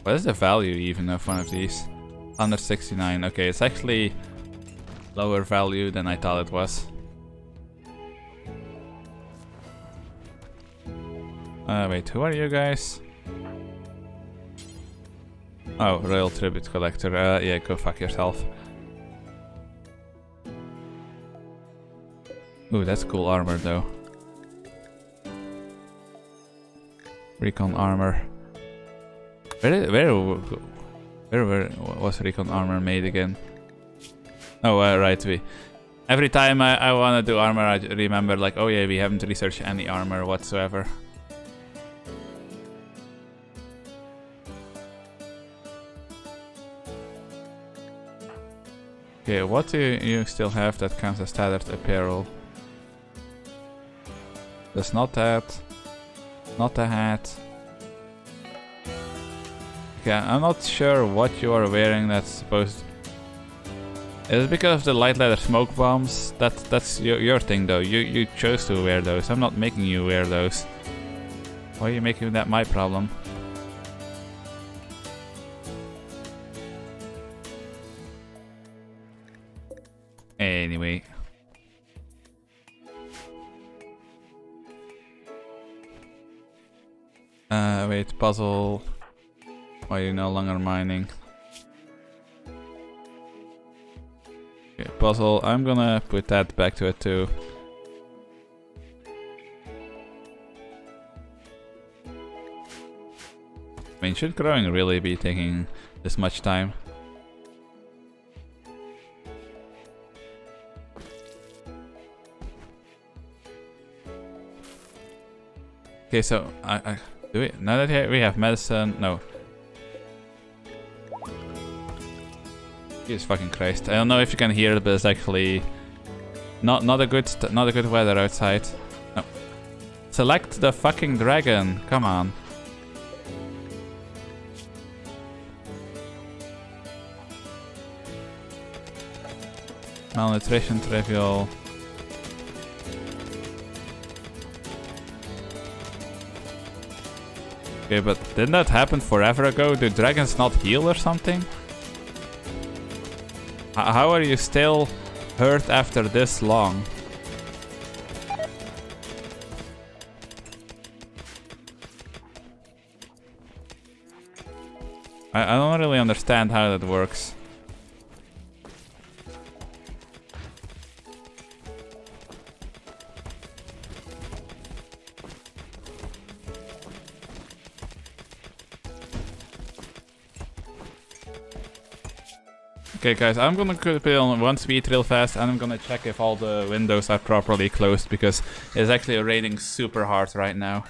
What is the value even of one of these? 169. Okay, it's actually lower value than I thought it was. Wait, who are you guys? Oh, Royal Tribute Collector. Yeah, go fuck yourself. Ooh, that's cool armor though. Recon armor. Where was recon armor made again? Oh, right. Every time I want to do armor, I remember like, oh yeah, we haven't researched any armor whatsoever. Okay, what do you still have that counts as standard apparel? That's not that. Not the hat. Okay, I'm not sure what you are wearing that's supposed... Is it because of the light leather smoke bombs? That's your thing though. You chose to wear those. I'm not making you wear those. Why are you making that my problem? Anyway. Wait, puzzle. Why are you no longer mining? Okay, puzzle. I'm gonna put that back to it too. I mean, should growing really be taking this much time? Okay, so do we now that we have medicine? No. Jesus fucking Christ! I don't know if you can hear it, but it's actually not a good weather outside. No. Select the fucking dragon. Come on. Malnutrition trivial. Okay, but didn't that happen forever ago? Do dragons not heal or something? How are you still hurt after this long? I don't really understand how that works. Okay guys, I'm gonna put it on 1 speed real fast and I'm gonna check if all the windows are properly closed because it's actually raining super hard right now.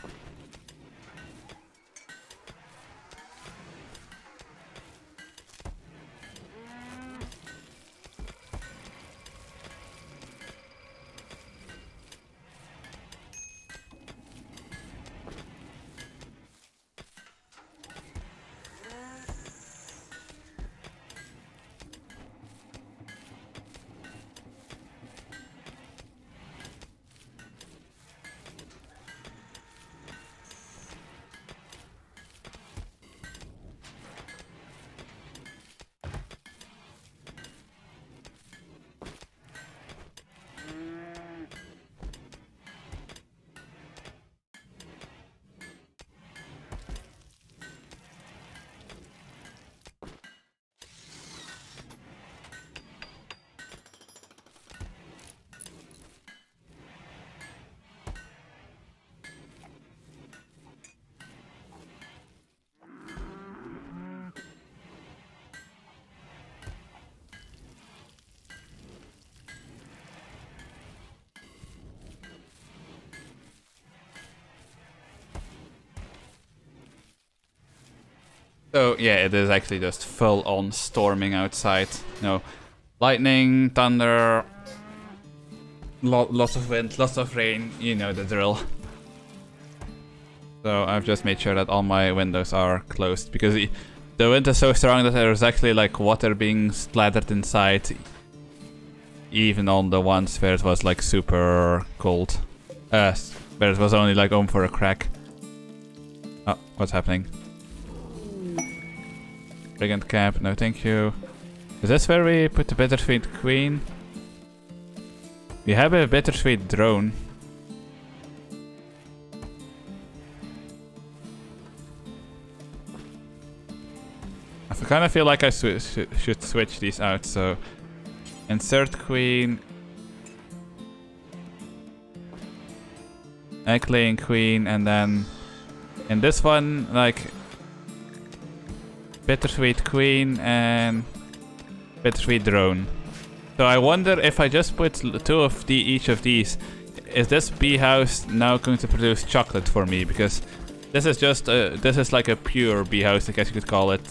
So yeah, it is actually just full on storming outside. Lightning, thunder, lots of wind, lots of rain, you know the drill. So I've just made sure that all my windows are closed because the wind is so strong that there's actually like water being splattered inside, even on the ones where it was like super cold. Where it was only like on for a crack. Oh, what's happening? Brigand cap, no thank you. Is this where we put the bittersweet queen? We have a bittersweet drone. I kind of feel like I should switch these out, so insert queen, egg laying queen, and then in this one, like bittersweet queen and bittersweet drone. So I wonder if I just put two of each of these, is this bee house now going to produce chocolate for me? Because this is just this is like a pure bee house, I guess you could call it.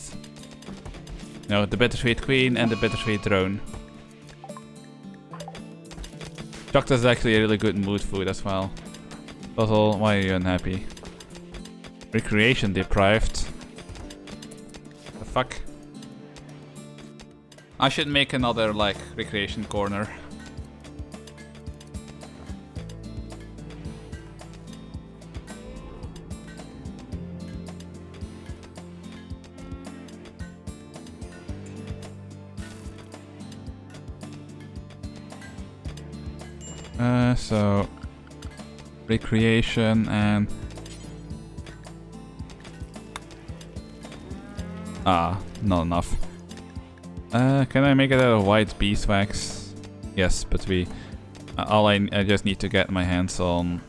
The bittersweet queen and the bittersweet drone. Chocolate is actually a really good mood food as well. Puzzle, why are you unhappy? Recreation deprived. The fuck? I should make another like recreation corner. So recreation and not enough. Can I make it out of white beeswax? Yes, but I just need to get my hands on.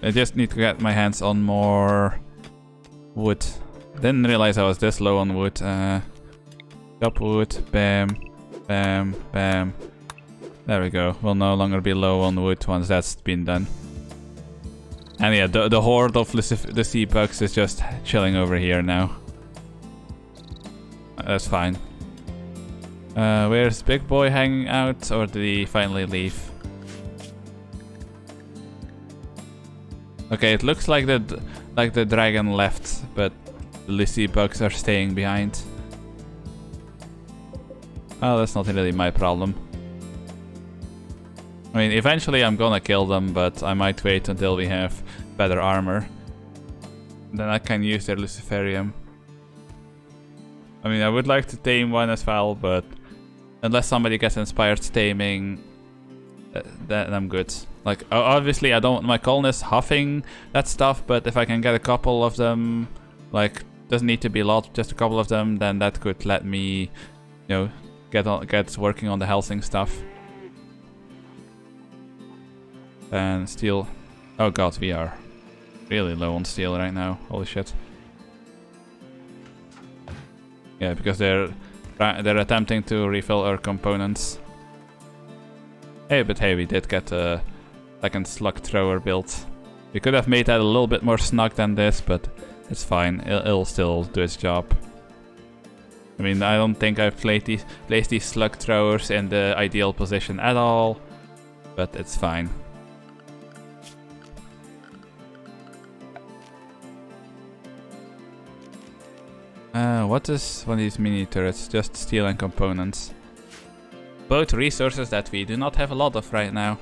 I just need to get my hands on more wood. Didn't realize I was this low on wood. Chop wood, bam, bam, bam. There we go. We'll no longer be low on wood once that's been done. And yeah, the horde of the sea bugs is just chilling over here now. That's fine. Where's Big Boy hanging out, or did he finally leave? Okay, it looks like the dragon left, but the sea bugs are staying behind. Oh, that's not really my problem. I mean, eventually I'm gonna kill them, but I might wait until we have better armor. Then I can use their Luciferium. I mean, I would like to tame one as well, but unless somebody gets inspired taming, then I'm good. Like, obviously I don't want my colonists huffing that stuff, but if I can get a couple of them, like, doesn't need to be a lot, just a couple of them, then that could let me, get working on the Helsing stuff. And steel. Oh god, we are really low on steel right now. Holy shit. Yeah, because they're attempting to refill our components. Hey, but hey, we did get a second slug thrower built. We could have made that a little bit more snug than this, but it's fine. It'll still do its job. I mean, I don't think I've placed these slug throwers in the ideal position at all, but it's fine. What is one of these mini turrets? Just steel and components. Both resources that we do not have a lot of right now.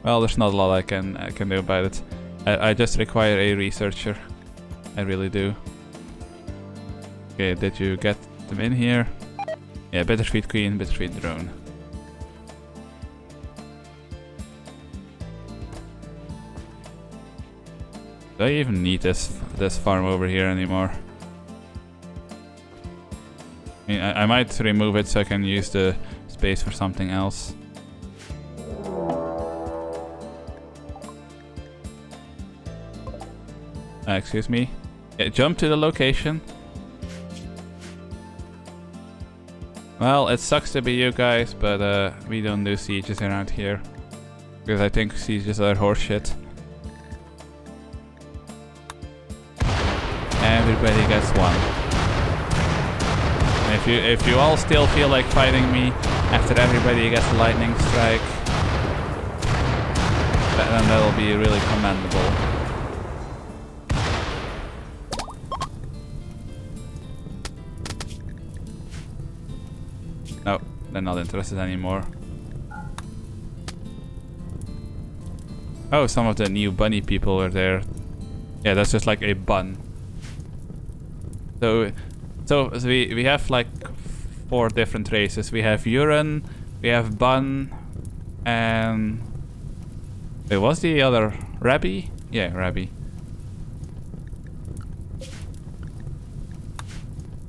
Well, there's not a lot I can do about it. I just require a researcher. I really do. Okay, did you get them in here? Yeah, bittersweet queen, bittersweet drone. Do I even need this farm over here anymore? I mean, I might remove it so I can use the space for something else. Excuse me. Yeah, jump to the location. Well, it sucks to be you guys, but we don't do sieges around here. Because I think sieges are horseshit. Everybody gets one. And if you all still feel like fighting me after everybody gets a lightning strike, then that'll be really commendable. No, they're not interested anymore. Oh, some of the new bunny people are there. Yeah, that's just like a bun. So we have like 4 different races. We have urine, we have bun, and wait, what's the other? Rabby? Yeah, Rabby.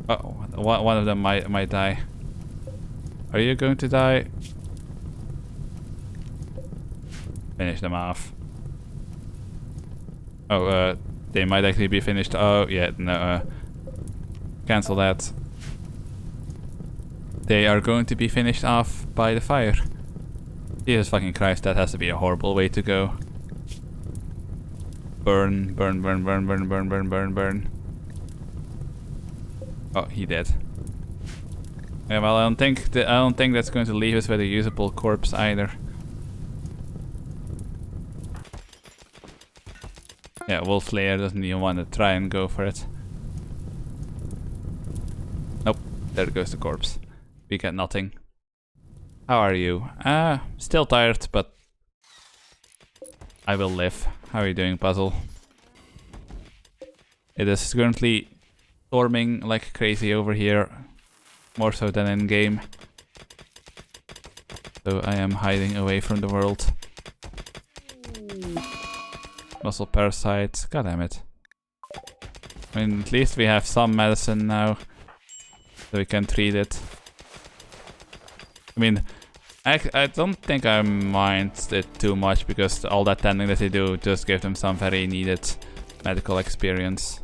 Oh, one of them might die. Are you going to die? Finish them off. Oh, they might actually be finished. Oh, yeah, no, cancel that. They are going to be finished off by the fire. Jesus fucking Christ, that has to be a horrible way to go. Burn, burn, burn, burn, burn, burn, burn, burn, burn. Oh, he dead. Yeah, well, I don't think that's going to leave us with a usable corpse either. Yeah, Wolf Slayer doesn't even want to try and go for it. Nope, there goes the corpse. We get nothing. How are you? Still tired, but I will live. How are you doing, Puzzle? It is currently storming like crazy over here. More so than in game. So I am hiding away from the world. Muscle parasites, god damn it. I mean, at least we have some medicine now. So we can treat it. I mean, I don't think I mind it too much because all that tending that they do just give them some very needed medical experience.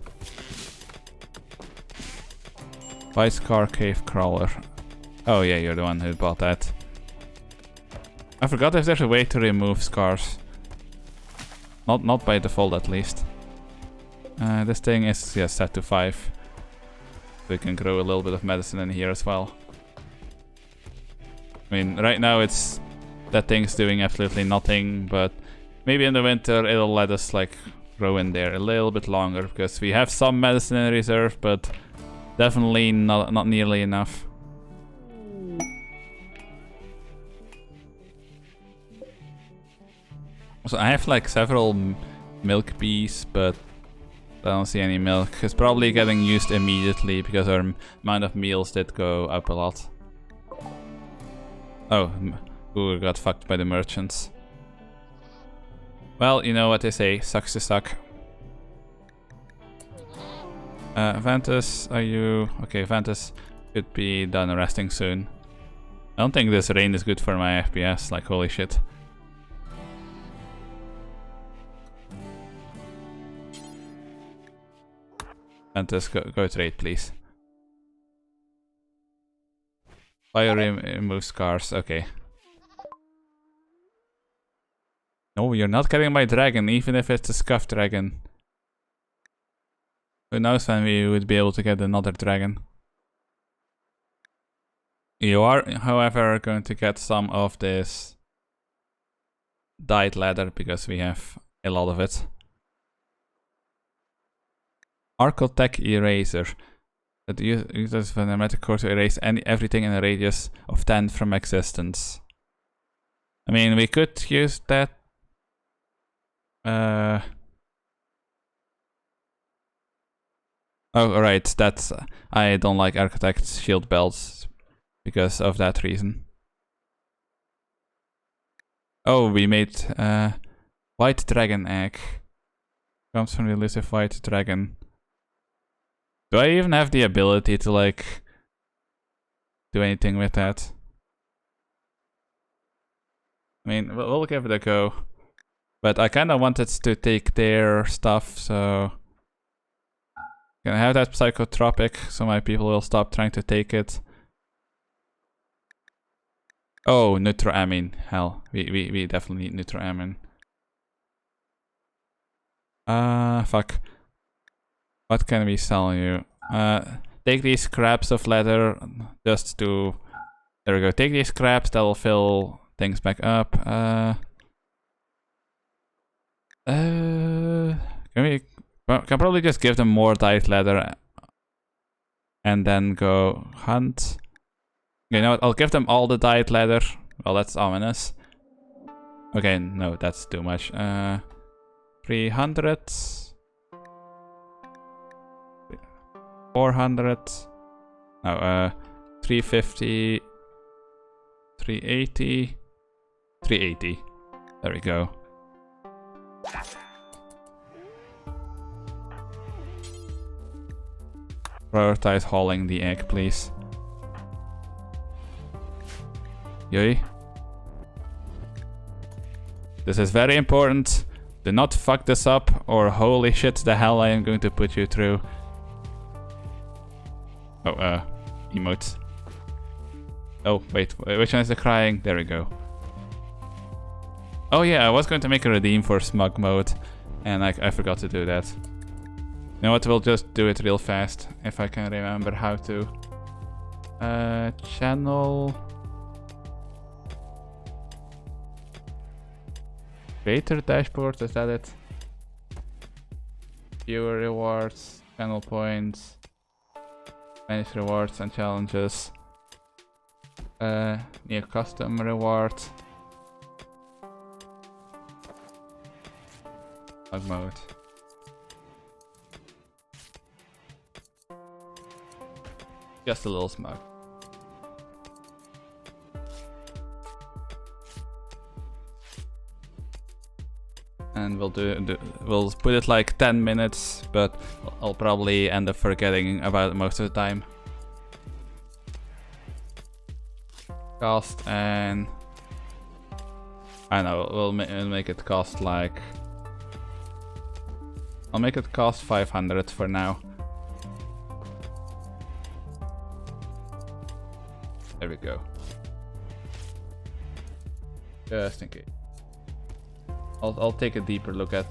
White Scar Cave Crawler. Oh yeah, you're the one who bought that. I forgot if there's a way to remove scars. Not by default at least. This thing is set to 5. So we can grow a little bit of medicine in here as well. I mean, right now that thing's doing absolutely nothing, but maybe in the winter it'll let us like grow in there a little bit longer because we have some medicine in reserve, but definitely not nearly enough. So I have like several milk bees, but I don't see any milk. It's probably getting used immediately because our amount of meals did go up a lot. Oh, who got fucked by the merchants. Well, you know what they say, sucks to suck. Ventus, are you... Okay, Ventus could be done resting soon. I don't think this rain is good for my FPS, like holy shit. Ventus, go trade please. Fire remove scars, okay. No, you're not getting my dragon, even if it's a scuffed dragon. Who knows when we would be able to get another dragon. You are, however, going to get some of this dyed leather because we have a lot of it. Archotech Eraser. That uses the pneumatic core to erase everything in a radius of 10 from existence. I mean, we could use that. Oh, right. That's I don't like Architect's shield belts because of that reason. Oh, we made white dragon egg. Comes from the elusive white dragon. Do I even have the ability to like do anything with that? I mean, we'll give it a go. But I kind of wanted to take their stuff, so... Can I have that psychotropic so my people will stop trying to take it? Oh, nitroamine. Hell, we definitely need nitroamine. Fuck. What can we sell you? Take these scraps of leather just to... There we go. Take these scraps, that'll fill things back up. Can probably just give them more dyed leather and then go hunt. You know what? I'll give them all the dyed leather. Well, that's ominous. Okay, no, that's too much. 300. 400. No, 350. 380. 380. There we go. Prioritize hauling the egg, please. Yoi. This is very important. Do not fuck this up, or holy shit, the hell I am going to put you through. Oh, emotes. Oh, wait, which one is the crying? There we go. Oh yeah, I was going to make a redeem for smug mode, and I forgot to do that. You know what, we'll just do it real fast, if I can remember how to. Channel... Creator dashboard, is that it? Viewer rewards, channel points, manage rewards and challenges. New custom reward. Smug mode. Just a little smug. And we'll put it like 10 minutes, but I'll probably end up forgetting about it most of the time. Cost, and I know we'll make it cost like... I'll make it cost 500 for now. There we go. Just in case. I'll take a deeper look at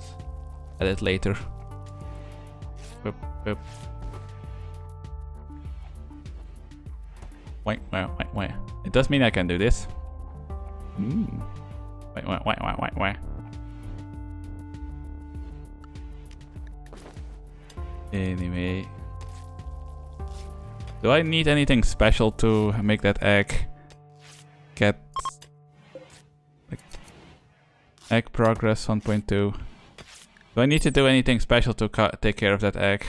it later. Boop, boop. Wait. It does mean I can do this. Wait. Anyway. Do I need anything special to make that egg get... like... Egg progress 1.2. Do I need to do anything special to take care of that egg?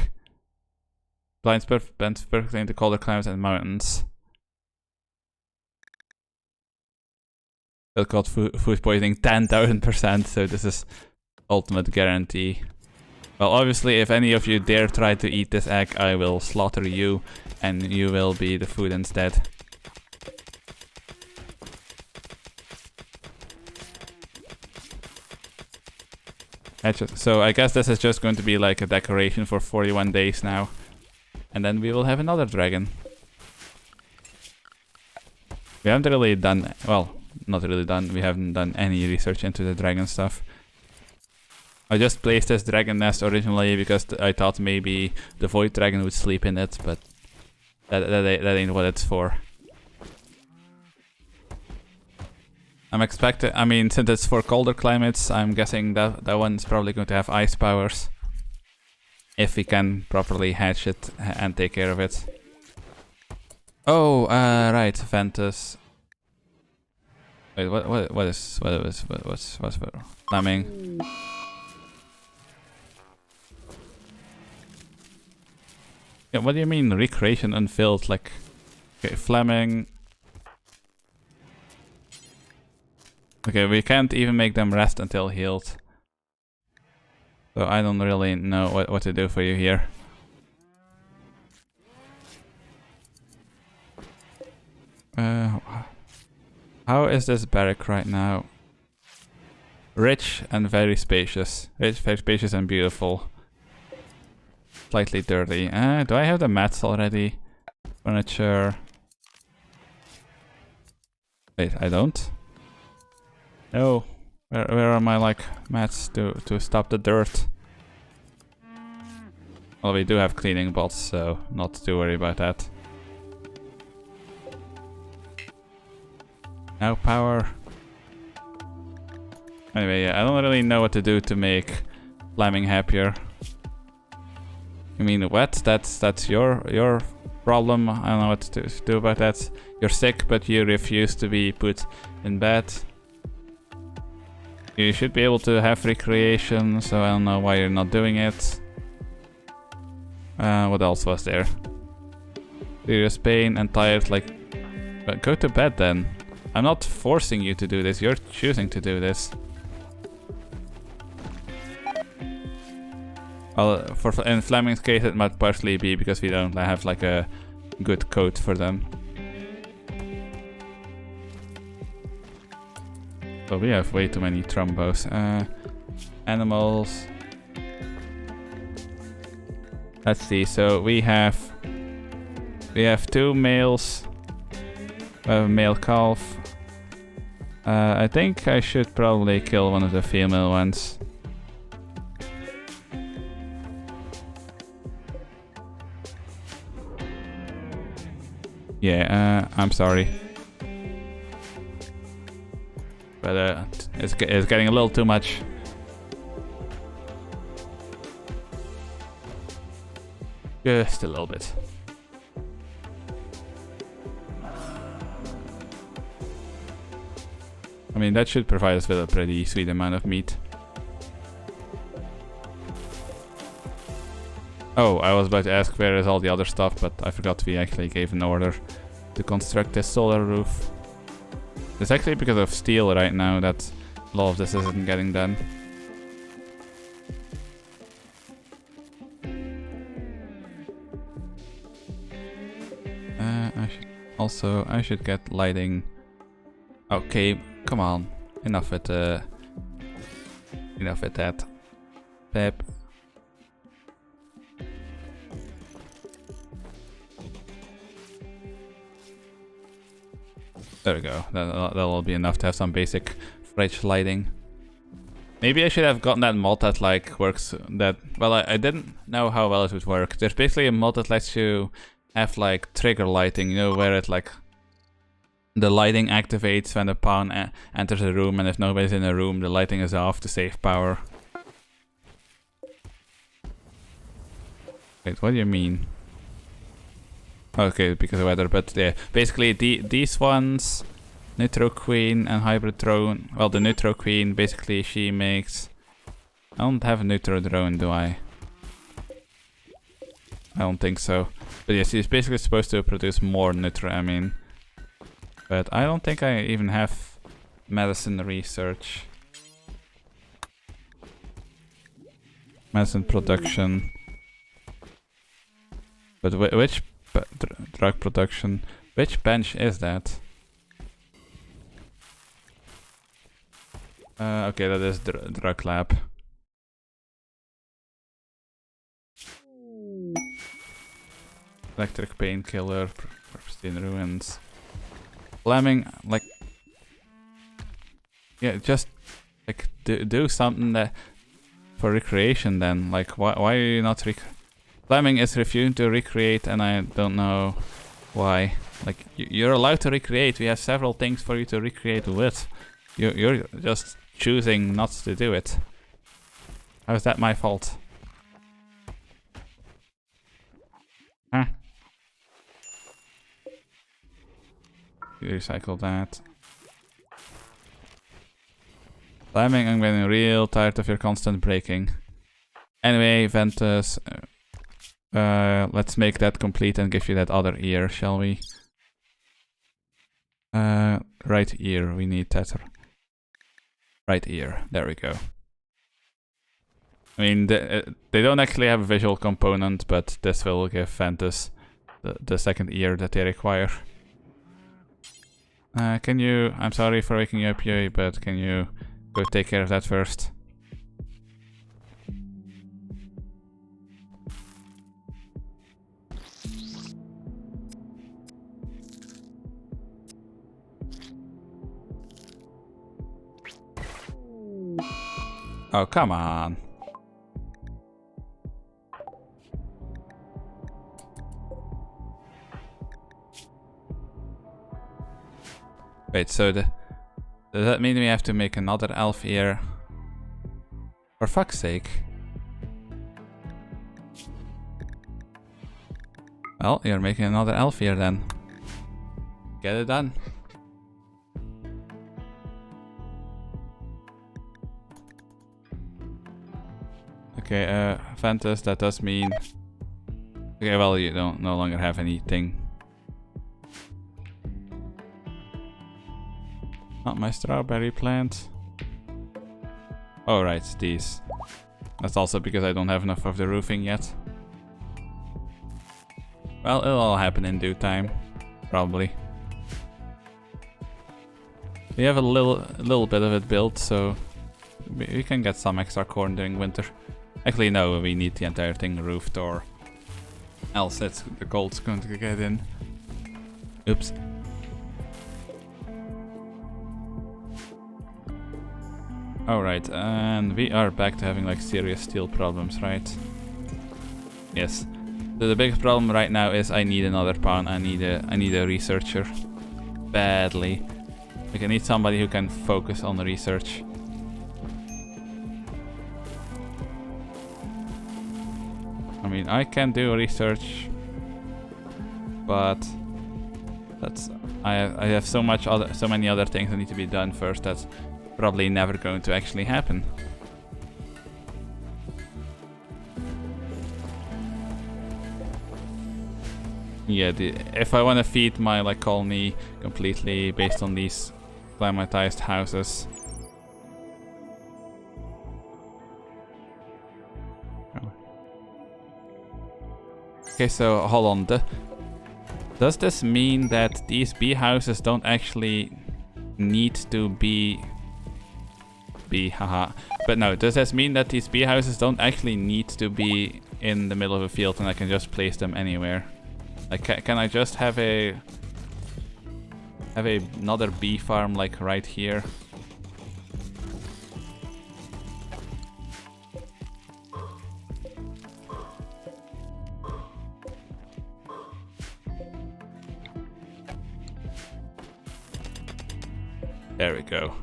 Blinds perfectly into colder climates and mountains. It got food poisoning 10,000%, so this is ultimate guarantee. Well, obviously, if any of you dare try to eat this egg, I will slaughter you, and you will be the food instead. So I guess this is just going to be like a decoration for 41 days now. And then we will have another dragon. We haven't really done... well, not really done. We haven't done any research into the dragon stuff. I just placed this dragon nest originally because I thought maybe the void dragon would sleep in it, but that ain't what it's for. I'm expecting, I mean, since it's for colder climates, I'm guessing that one's probably going to have ice powers. If we can properly hatch it and take care of it. Oh, right, Ventus. Wait, what's Fleming? Yeah, what do you mean recreation unfilled? Like, okay, Fleming. Okay, we can't even make them rest until healed. So I don't really know what to do for you here. How is this barrack right now? Rich and very spacious. Rich, very spacious and beautiful. Slightly dirty. Do I have the mats already? Furniture. Wait, I don't? No. Where are my, like, mats to stop the dirt? Well, we do have cleaning bots, so not to worry about that. Now power. Anyway, yeah, I don't really know what to do to make Fleming happier. You mean wet? That's your problem. I don't know what to do about that. You're sick, but you refuse to be put in bed. You should be able to have recreation, so I don't know why you're not doing it. What else was there? Serious pain and tired, like... But go to bed then. I'm not forcing you to do this, you're choosing to do this. Well, in Fleming's case it might partially be because we don't have like a good coat for them. So we have way too many trombos. Animals. Let's see, so we have 2 males. We have a male calf. I think I should probably kill one of the female ones. Yeah, I'm sorry. But it's getting a little too much. Just a little bit. I mean, that should provide us with a pretty sweet amount of meat. Oh, I was about to ask where is all the other stuff, but I forgot we actually gave an order to construct this solar roof. It's actually because of steel right now that a lot of this isn't getting done. I should get lighting. Okay, come on. Enough with that. Pep. There we go. That'll be enough to have some basic fridge lighting. Maybe I should have gotten that mod that like works that... Well, I didn't know how well it would work. There's basically a mod that lets you have like trigger lighting, you know, where it like... The lighting activates when the pawn enters a room, and if nobody's in the room, the lighting is off to save power. Wait, what do you mean? Okay, because of weather, but yeah, basically these ones, Neutro Queen and Hybrid Drone. Well, the Neutro Queen, basically she makes... I don't have a Neutro Drone, do I? I don't think so. But yeah, she's basically supposed to produce more Neutro, I mean. But I don't think I even have medicine research. Medicine production. But which drug production? Which bench is that? Okay, that is drug lab. Electric painkiller, pristine ruins. Fleming, like, yeah, just like do something that for recreation. Then, like, why are you not Fleming is refusing to recreate, and I don't know why. Like, you're allowed to recreate. We have several things for you to recreate with. You're just choosing not to do it. How is that my fault? Huh? Recycle that. Fleming, I'm getting real tired of your constant braking. Anyway, Ventus, let's make that complete and give you that other ear, shall we? Right ear, we need that. Right ear, there we go. I mean, they don't actually have a visual component, but this will give Ventus the second ear that they require. Can you... I'm sorry for waking you up, Yui, but can you go take care of that first? Oh, come on. Wait, so does that mean we have to make another elf ear? For fuck's sake. Well, you're making another elf ear then. Get it done. Okay, Ventus, that does mean... Okay, well, you don't no longer have anything. Not my strawberry plant. Oh, right, these. That's also because I don't have enough of the roofing yet. Well, it'll all happen in due time. Probably. We have a little bit of it built, so... we can get some extra corn during winter. Actually, no, we need the entire thing roofed, or... else the cold's going to get in. Oops. Alright, and we are back to having like serious steel problems, right? Yes. So the biggest problem right now is I need another pawn. I need a researcher. Badly. Like I need somebody who can focus on the research. I mean, I can do research, but that's I have so many other things that need to be done first. That's probably never going to actually happen. Yeah, if I want to feed my like colony completely based on these climatized houses. Oh. Okay, so hold on. Does this mean that these bee houses don't actually need to be haha? But no, does this mean that these bee houses don't actually need to be in the middle of a field and I can just place them anywhere? Like, can I just have another bee farm like right here? There we go.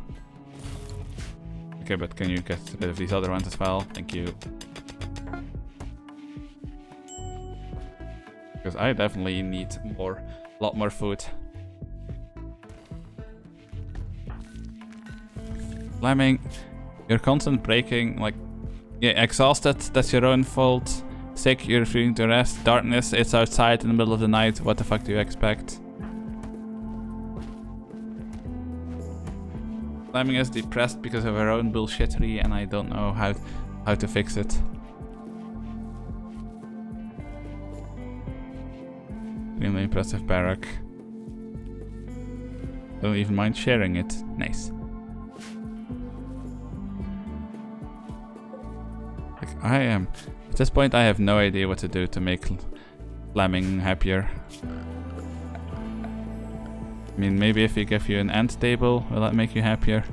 Okay, but can you get rid of these other ones as well? Thank you. Because I definitely need a lot more food. Fleming, you're constant breaking, like, yeah, exhausted, that's your own fault. Sick, you're refusing to rest. Darkness, it's outside in the middle of the night, what the fuck do you expect? Fleming is depressed because of her own bullshittery and I don't know how to fix it. Really impressive barrack. Don't even mind sharing it. Nice. Like at this point I have no idea what to do to make Fleming happier. I mean, maybe if we give you an ant table, will that make you happier?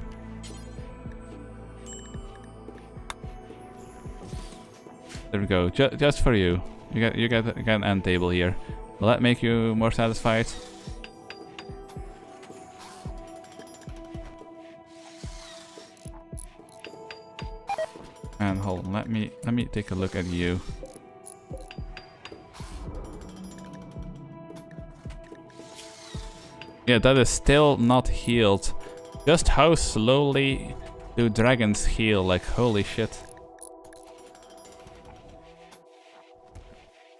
There we go. Just for you. You get an ant table here. Will that make you more satisfied? And hold on, let me take a look at you. Yeah, that is still not healed. Just how slowly do dragons heal? Like, holy shit.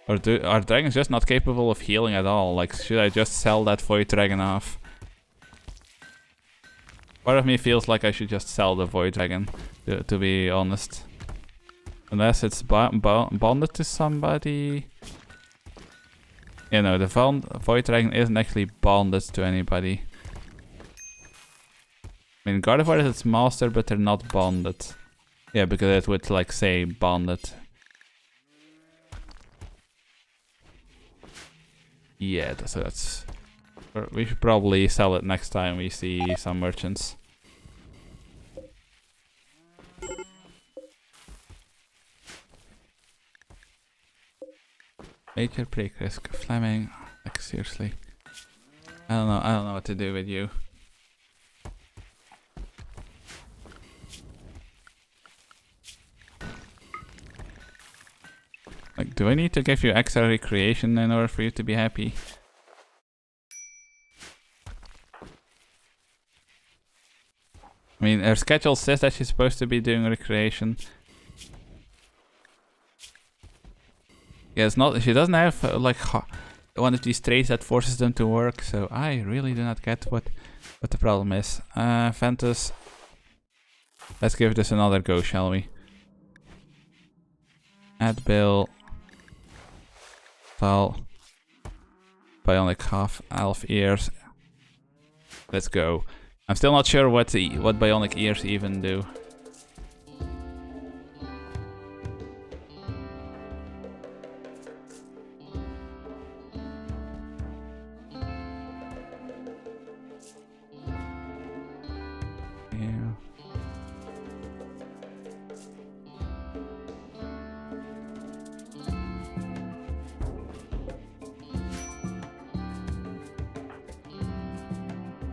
Or are dragons just not capable of healing at all? Like, should I just sell that void dragon off? Part of me feels like I should just sell the void dragon, to be honest. Unless it's bonded to somebody. You know, the void dragon isn't actually bonded to anybody. I mean, Gardevoir is its master, but they're not bonded. Yeah, because it would, like, say bonded. Yeah, so that's... We should probably sell it next time we see some merchants. Major break risk. Fleming. Like seriously. I don't know what to do with you. Like, do I need to give you extra recreation in order for you to be happy? I mean, her schedule says that she's supposed to be doing recreation. Yeah, it's not. She doesn't have like one of these traits that forces them to work. So I really do not get what the problem is. Ventus. Let's give this another go, shall we? Add Bill. Val. Bionic half elf ears. Let's go. I'm still not sure what bionic ears even do.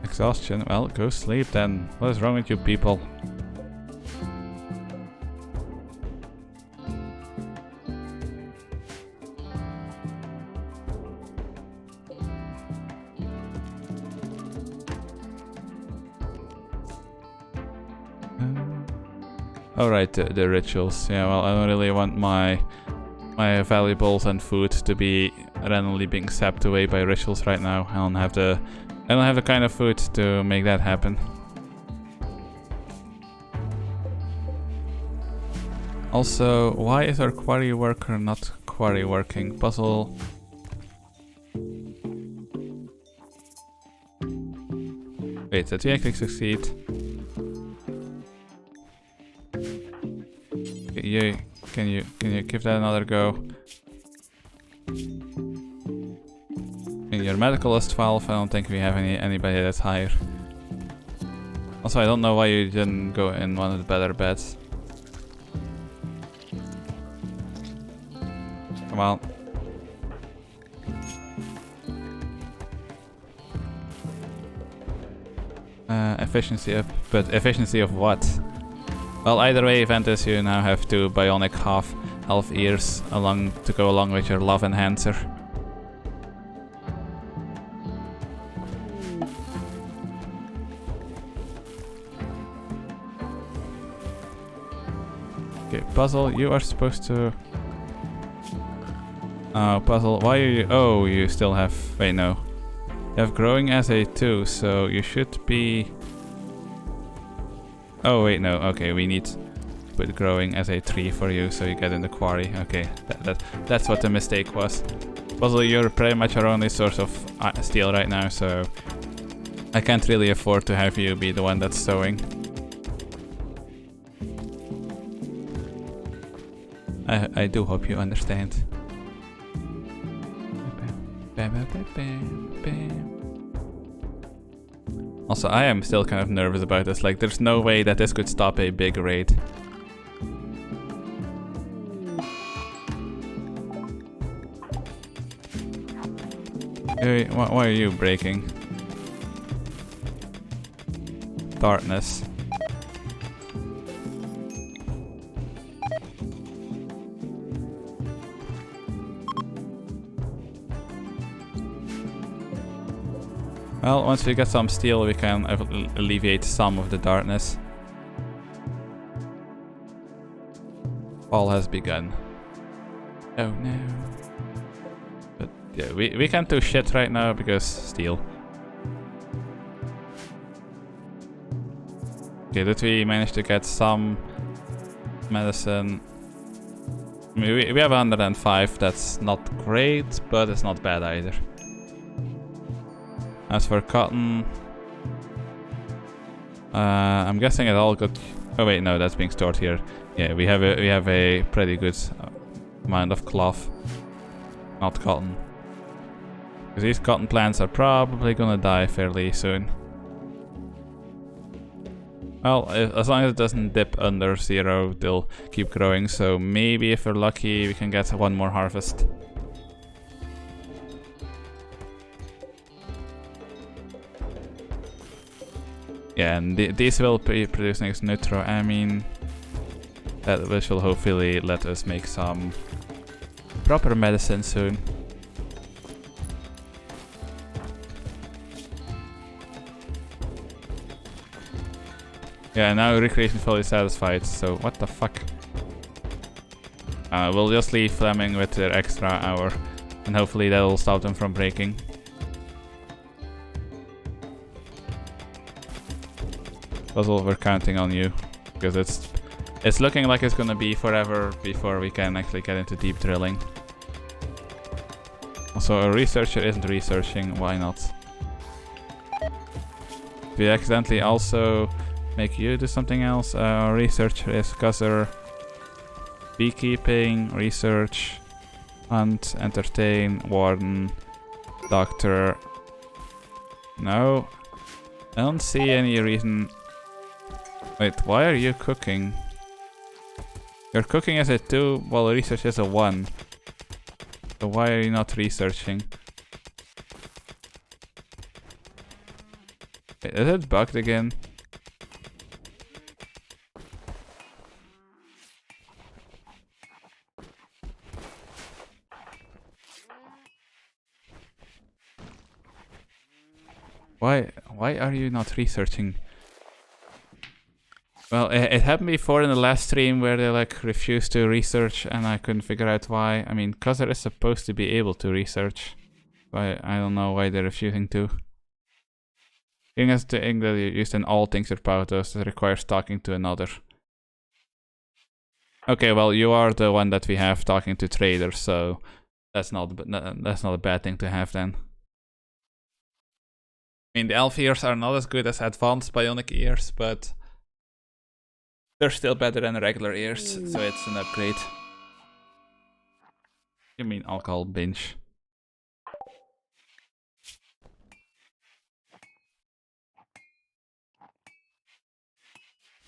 Exhaustion. Well, go sleep then. What is wrong with you people? Alright, the rituals. Yeah, well, I don't really want my valuables and food to be randomly being sapped away by rituals right now. I don't have the kind of food to make that happen. Also, why is our quarry worker not quarry working? Puzzle. Wait, did we actually succeed? Can you give that another go? In your medical list 12, I don't think we have anybody that's higher. Also, I don't know why you didn't go in one of the better beds. Come on. Efficiency up, but efficiency of what? Well, either way, Ventus, you now have 2 bionic half elf ears to go along with your love enhancer. Okay, Puzzle, you are supposed to... Oh, Puzzle, why are you... Oh, you still have... Wait, no. You have growing as a 2, so you should be... Oh, wait, no. Okay, we need to put growing as a 3 for you, so you get in the quarry. Okay, that's what the mistake was. Puzzle, you're pretty much our only source of steel right now, so... I can't really afford to have you be the one that's sewing. I do hope you understand. Also, I am still kind of nervous about this. Like, there's no way that this could stop a big raid. Hey, why are you breaking? Darkness. Well, once we get some steel, we can alleviate some of the darkness. Fall has begun. Oh no. But yeah, we can't do shit right now because steel. Okay, did we manage to get some medicine? I mean, we have 105, that's not great, but it's not bad either. As for cotton, I'm guessing it all got. Oh wait, no, that's being stored here. Yeah, we have a pretty good amount of cloth, not cotton, because these cotton plants are probably gonna die fairly soon. Well, as long as it doesn't dip under 0, they'll keep growing. So maybe if we're lucky, we can get one more harvest. Yeah, and these will be producing as neutral. I mean, which will hopefully let us make some proper medicine soon. Yeah, now recreation fully satisfied, so what the fuck? We'll just leave Fleming with their extra hour, and hopefully that will stop them from breaking. Puzzle, we're counting on you, because it's looking like it's gonna be forever before we can actually get into deep drilling. Also, a researcher isn't researching, why not? We accidentally also make you do something else. Researcher is Gusser. Beekeeping, research, hunt, entertain, warden, doctor. No. I don't see any reason. Wait, why are you cooking? You're cooking as a 2, while research is a 1. So why are you not researching? Wait, is it bugged again? Why are you not researching? Well, it happened before in the last stream where they like refused to research and I couldn't figure out why. I mean, Kazar is supposed to be able to research. But I don't know why they're refusing to. King has the ink that you used in all things about us that requires talking to another. Okay, well, you are the one that we have talking to traders, so that's not a bad thing to have then. I mean, the elf ears are not as good as advanced bionic ears, but they're still better than regular ears, so it's an upgrade. You mean alcohol binge?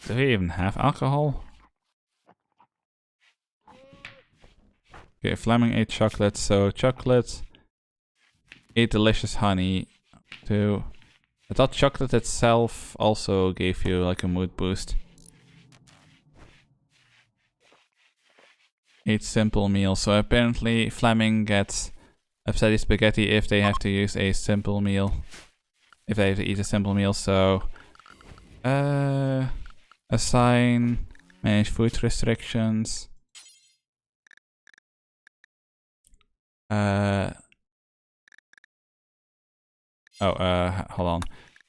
Do we even have alcohol? Okay, Fleming ate chocolate, so chocolate. Ate delicious honey. 2. I thought chocolate itself also gave you like a mood boost. 8 simple meals. So apparently Fleming gets upsetty spaghetti if they have to use a simple meal. If they have to eat a simple meal, so assign, manage food restrictions. Hold on.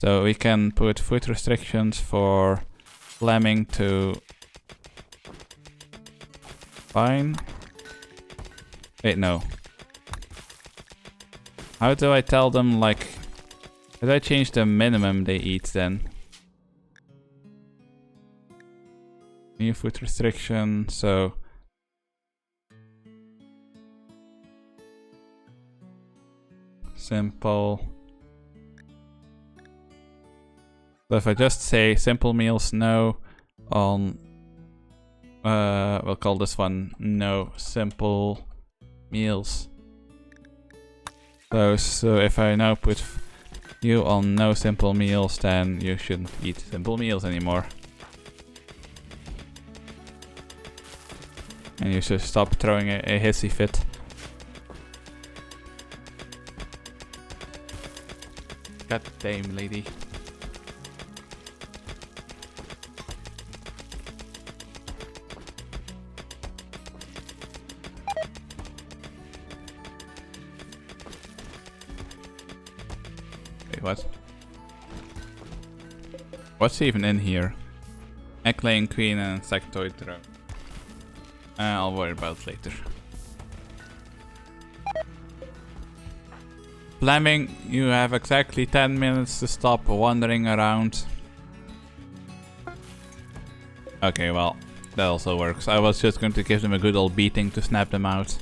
So we can put food restrictions for Fleming to fine. Wait, no. How do I tell them, like, how do I change the minimum they eat then? New food restriction, so simple. So if I just say simple meals no on we'll call this one no simple meals. So if I now put you on no simple meals, then you shouldn't eat simple meals anymore. And you should stop throwing a hissy fit. God damn, lady. Wait, what? What's even in here? Egg laying queen and insectoid drone. I'll worry about it later. Fleming, you have exactly 10 minutes to stop wandering around. Okay, well, that also works. I was just going to give them a good old beating to snap them out.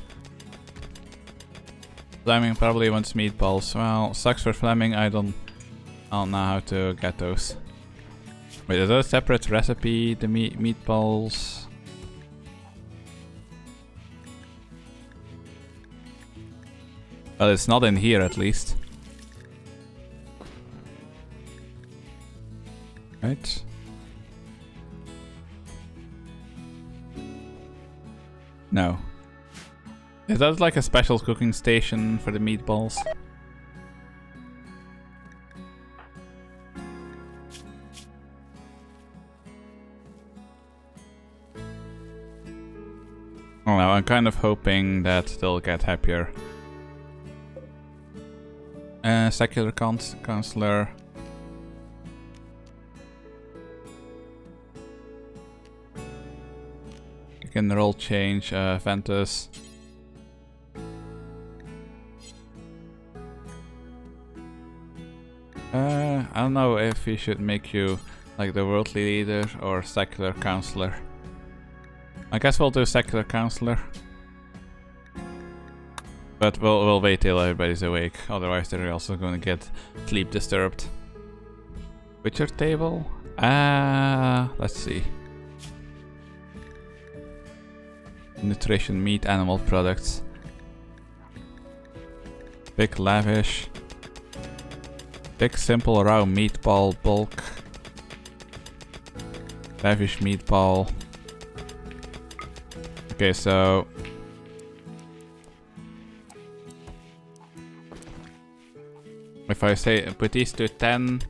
Fleming probably wants meatballs. Well, sucks for Fleming, I don't know how to get those. Wait, is that a separate recipe, the meatballs? Well, it's not in here at least. Right. No. Is that like a special cooking station for the meatballs? Oh no, I'm kind of hoping that they'll get happier. Secular counselor. Can roll change, Ventus. I don't know if we should make you like the worldly leader or secular counselor. I guess we'll do secular counselor. But we'll wait till everybody's awake, otherwise they're also gonna get sleep disturbed. Witcher table? Let's see. Nutrition, meat, animal products. Big lavish. Big simple raw meatball bulk. Lavish meatball. Okay, so if I say put these to 10,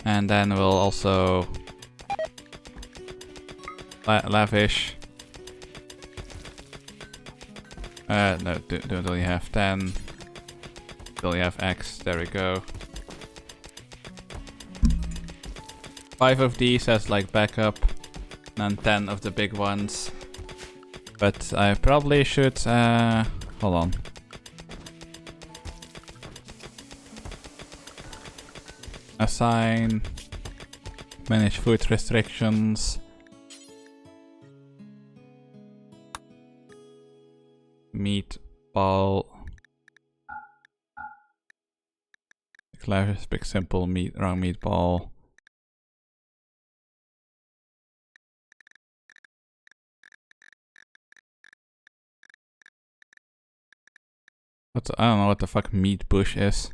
and then we'll also lavish. No, don't only have 10. Only have X. There we go. 5 of these as like backup, and 10 of the big ones. But I probably should. Hold on. Assign. Manage food restrictions. Meatball. Big simple raw meatball. I don't know what the fuck meat bush is.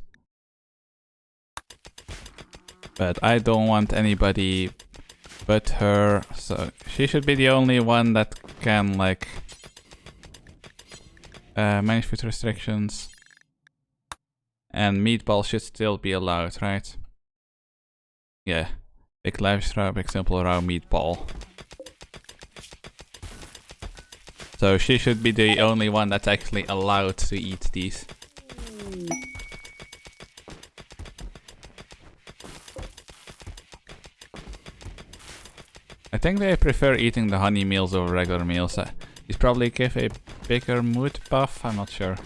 But I don't want anybody but her, so she should be the only one that can like manage food restrictions. And meatball should still be allowed, right? Yeah. Big lavish raw, big simple raw meatball. So she should be the only one that's actually allowed to eat these. I think they prefer eating the honey meals over regular meals. These probably give a bigger mood buff, I'm not sure.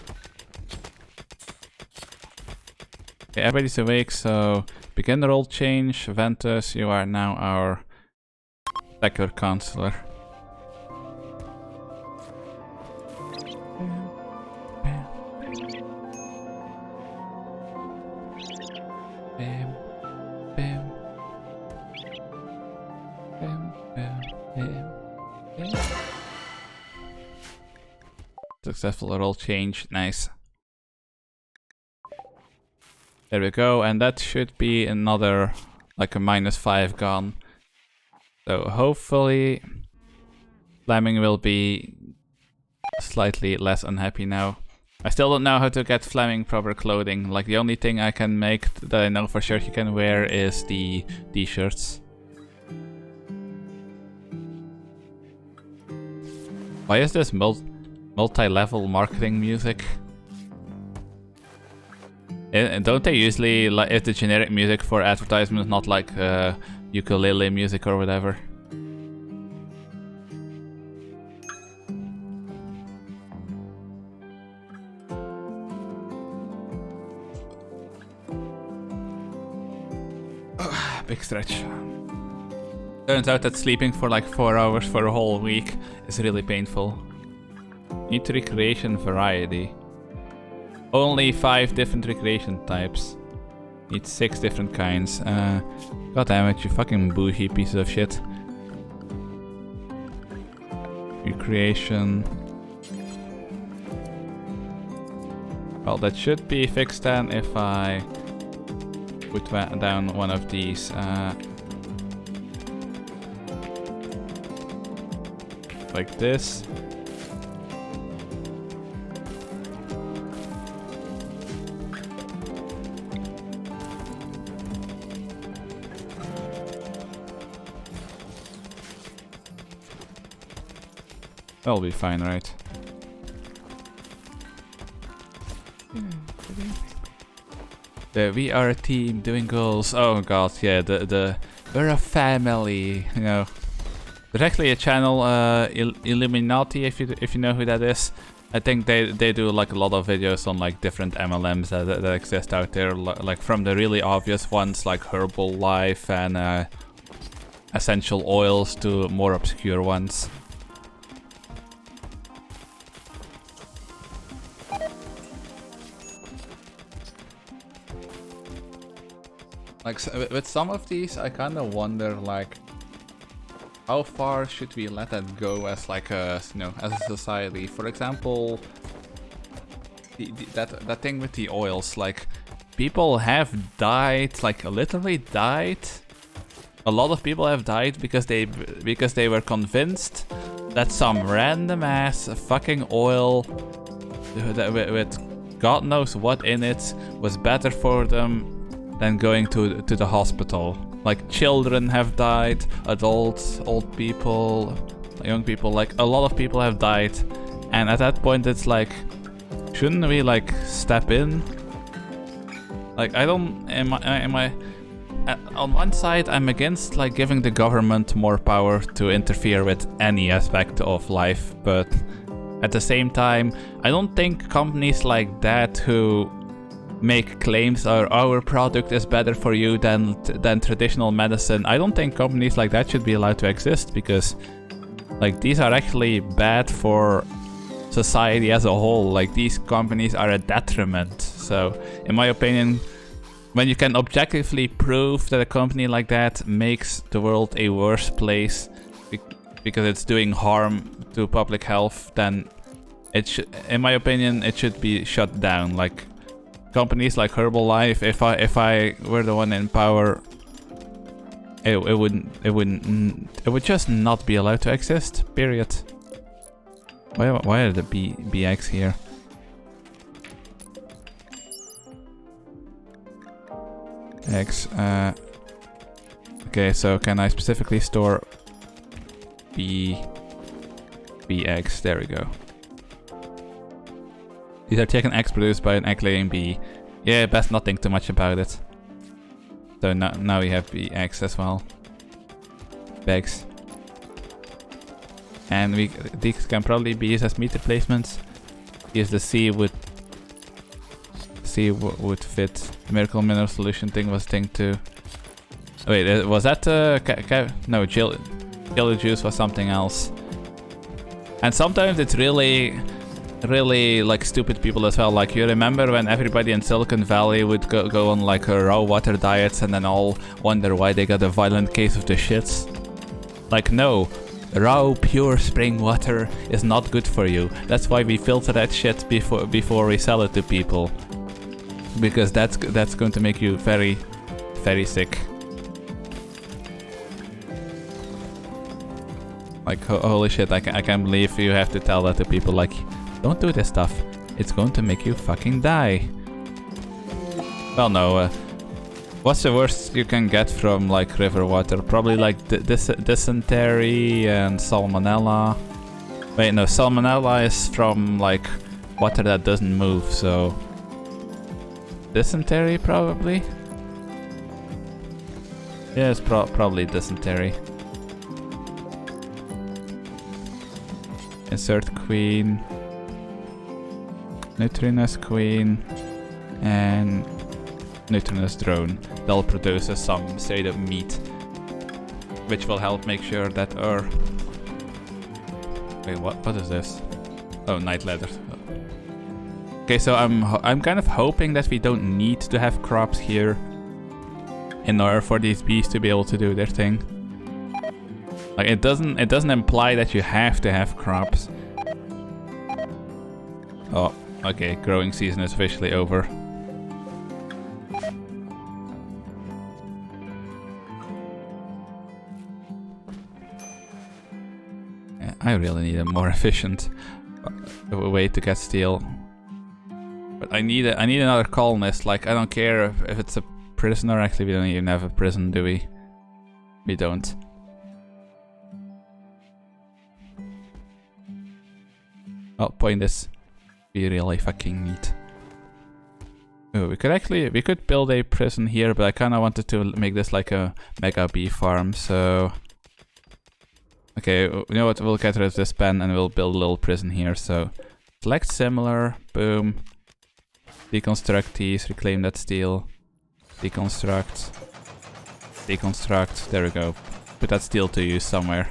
Okay, everybody's awake, so begin the role change. Ventus, you are now our secular counselor. Successful role change, nice. There we go, and that should be another, like a -5 gone. So hopefully Fleming will be slightly less unhappy now. I still don't know how to get Fleming proper clothing. Like the only thing I can make that I know for sure he can wear is the t-shirts. Why is this multi-level marketing music? Don't they usually, like, if the generic music for advertisements not like ukulele music or whatever? Big stretch. Turns out that sleeping for like 4 hours for a whole week is really painful. Need recreation variety. Only 5 different recreation types. Need 6 different kinds. God damn it, you fucking bougie piece of shit. Recreation. Well, that should be fixed then if I put down one of these. like this. That'll be fine, right? We are a team doing goals. Oh god, yeah, we're a family, you know. There's actually a channel, Illuminati, if you know who that is. I think they do like a lot of videos on like different MLMs that exist out there, like from the really obvious ones like Herbalife and essential oils to more obscure ones. Like with some of these, I kind of wonder like, how far should we let that go as like a, you know, as a society? For example, that thing with the oils, like people have died, like literally died. A lot of people have died because they were convinced that some random ass fucking oil with God knows what in it was better for them than going to the hospital. Like children have died, adults, old people, young people, like a lot of people have died. And at that point it's like, shouldn't we like step in? Like I don't, on one side I'm against like giving the government more power to interfere with any aspect of life, but at the same time I don't think companies like that who make claims our product is better for you than traditional medicine, I don't think companies like that should be allowed to exist, because like these are actually bad for society as a whole. Like these companies are a detriment. So in my opinion, when you can objectively prove that a company like that makes the world a worse place because it's doing harm to public health, then it should, in my opinion, it should be shut down. Like companies like Herbalife, if I were the one in power, it would just not be allowed to exist. Period. Why are the BX here? X. Okay, so can I specifically store BX? There we go. These are chicken eggs produced by an egg-laying bee. Yeah, best not think too much about it. So now we have bee eggs as well. Eggs. And these can probably be used as meat replacements. Here's the C would fit. The miracle mineral solution thing was thing too. Wait, was that no, jelly juice was something else. And sometimes it's really like stupid people as well. Like you remember when everybody in Silicon Valley would go on like raw water diets and then all wonder why they got a violent case of the shits? Like no, raw pure spring water is not good for you. That's why we filter that shit before we sell it to people, because that's going to make you very, very sick. Like holy shit, I can't believe you have to tell that to people. Like, don't do this stuff. It's going to make you fucking die. Well, no. What's the worst you can get from like river water? Probably like dysentery and salmonella. Wait, no, salmonella is from like water that doesn't move, so dysentery probably. Yeah, it's probably dysentery. Insert queen. Neutrinous queen and neutrinous drone. They'll produce some straight up meat, which will help make sure that our... Wait, what is this? Oh, night leather. Okay, so I'm kind of hoping that we don't need to have crops here in order for these bees to be able to do their thing. Like it doesn't imply that you have to have crops. Oh. Okay, growing season is officially over. Yeah. I really need a more efficient way to get steel. But I need another colonist. Like, I don't care if it's a prisoner. Actually, we don't even have a prison, do we? We don't. Oh, point is, we really fucking need. Oh, we could build a prison here, but I kind of wanted to make this like a mega bee farm. So, okay, you know what? We'll get rid of this pen and we'll build a little prison here. So, select similar. Boom. Deconstruct these, reclaim that steel, deconstruct, deconstruct, there we go. Put that steel to use somewhere.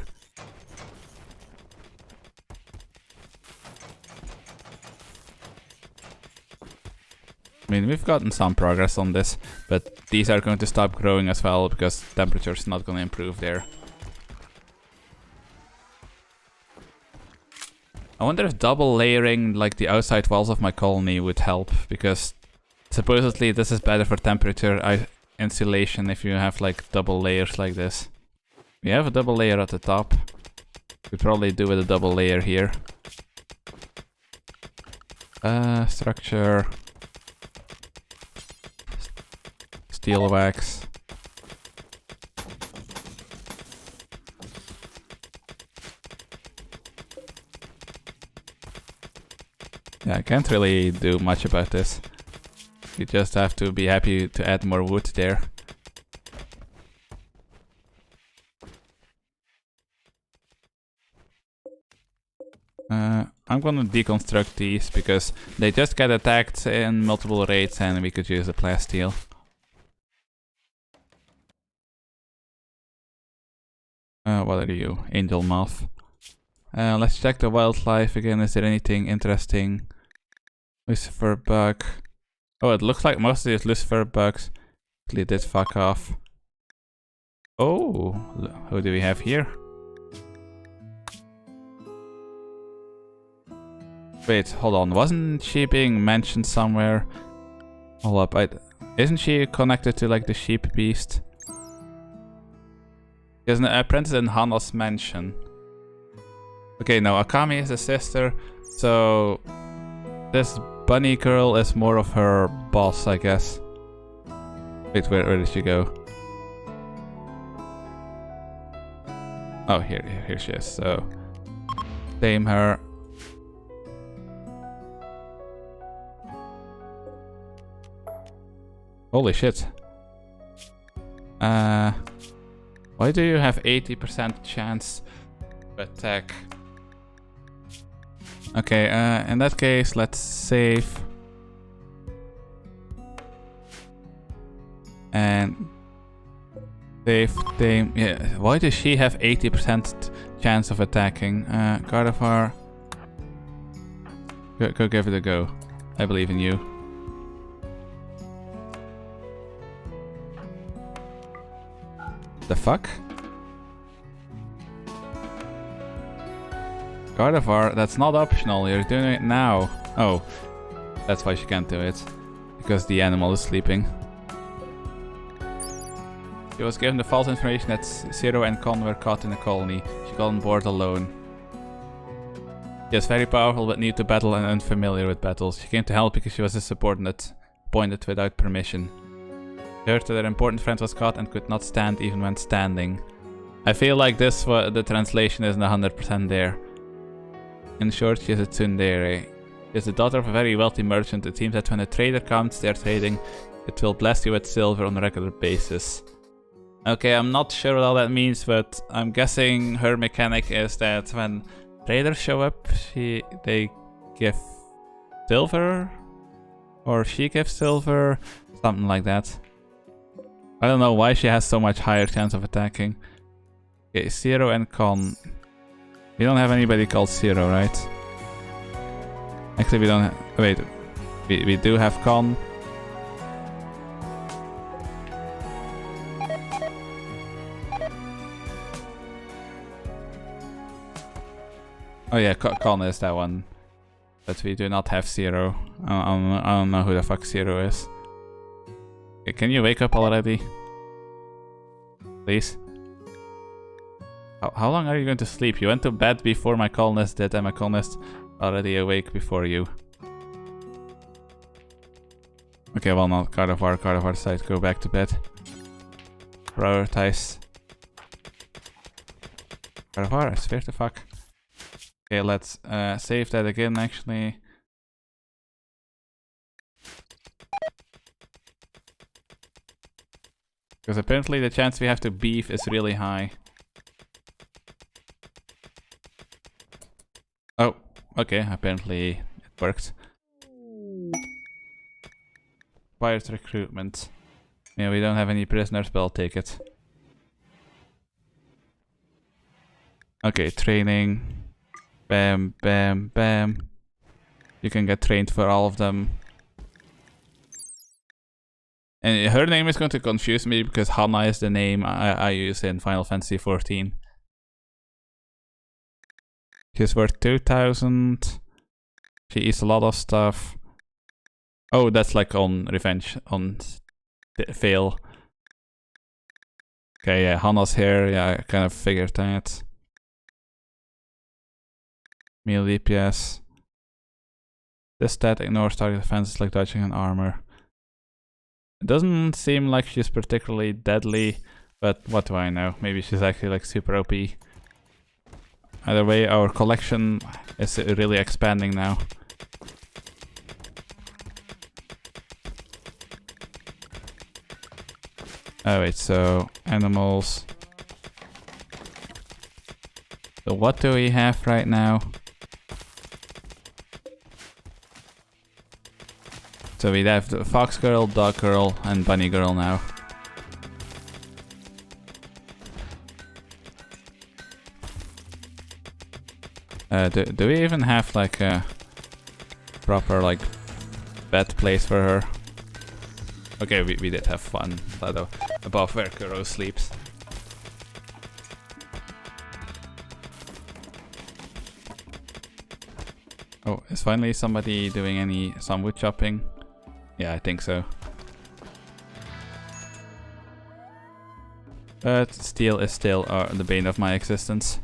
I mean, we've gotten some progress on this, but these are going to stop growing as well because temperature's not going to improve there. I wonder if double layering like the outside walls of my colony would help, because supposedly this is better for temperature insulation if you have like double layers like this. We have a double layer at the top. Could probably do with a double layer here. Structure. Steel wax. Yeah, I can't really do much about this. You just have to be happy to add more wood there. I'm gonna deconstruct these because they just get attacked in multiple raids and we could use the plasteel. What are you? Angel moth. Let's check the wildlife again. Is there anything interesting? Lucifer bug. Oh, it looks like most of these Lucifer bugs actually did fuck off. Oh, who do we have here? Wait, hold on. Wasn't she being mentioned somewhere? Hold up. Isn't she connected to like the sheep beast? There's an apprentice in Hana's mansion. Okay, no, Akami is a sister, so this bunny girl is more of her boss, I guess. Wait, where did she go? Oh, here she is. So, tame her. Holy shit. Why do you have 80% chance to attack? Okay, in that case, let's save. And save, tame. Yeah, why does she have 80% chance of attacking? Gardevoir. Go give it a go. I believe in you. The fuck? Gardevoir, that's not optional, you're doing it now. Oh, that's why she can't do it. Because the animal is sleeping. She was given the false information that Zero and Con were caught in a colony. She got on board alone. She is very powerful but new to battle and unfamiliar with battles. She came to help because she was a subordinate, appointed without permission. She heard that her important friend was caught and could not stand even when standing. I feel like the translation isn't 100% there. In short, she is a tsundere. She is the daughter of a very wealthy merchant. It seems that when a trader counts their trading, it will bless you with silver on a regular basis. Okay, I'm not sure what all that means, but I'm guessing her mechanic is that when traders show up, they give silver? Or she gives silver? Something like that. I don't know why she has so much higher chance of attacking. Okay, Zero and Con. We don't have anybody called Zero, right? Actually, we don't have... Wait. We do have Con. Oh yeah, Con is that one. But we do not have Zero. I don't know who the fuck Zero is. Okay, can you wake up already? Please? How long are you going to sleep? You went to bed before my colonist did, and my colonist already awake before you. Okay, well, not Carnival side. Go back to bed. Prioritize. Carnival, I swear to fuck. Okay, let's save that again, actually. Because apparently the chance we have to beef is really high. Oh, okay, apparently it worked. Pirate recruitment. Yeah, we don't have any prisoners, but I'll take it. Okay, training. Bam, bam, bam. You can get trained for all of them. And her name is going to confuse me because Hannah is the name I use in Final Fantasy XIV. She's worth 2,000. She eats a lot of stuff. Oh, that's like on revenge, on fail. Okay, yeah, Hannah's here. Yeah, I kind of figured that. Melee DPS. This stat ignores target defenses like dodging and armor. It doesn't seem like she's particularly deadly, but what do I know? Maybe she's actually like super OP. Either way, our collection is really expanding now. Oh wait, so animals. So what do we have right now? So we have the fox girl, dog girl, and bunny girl now. Do we even have like a proper like bed place for her? Okay, we did have fun, but above where Kuro sleeps. Oh, is finally somebody doing some wood chopping? Yeah, I think so. But steel is still the bane of my existence.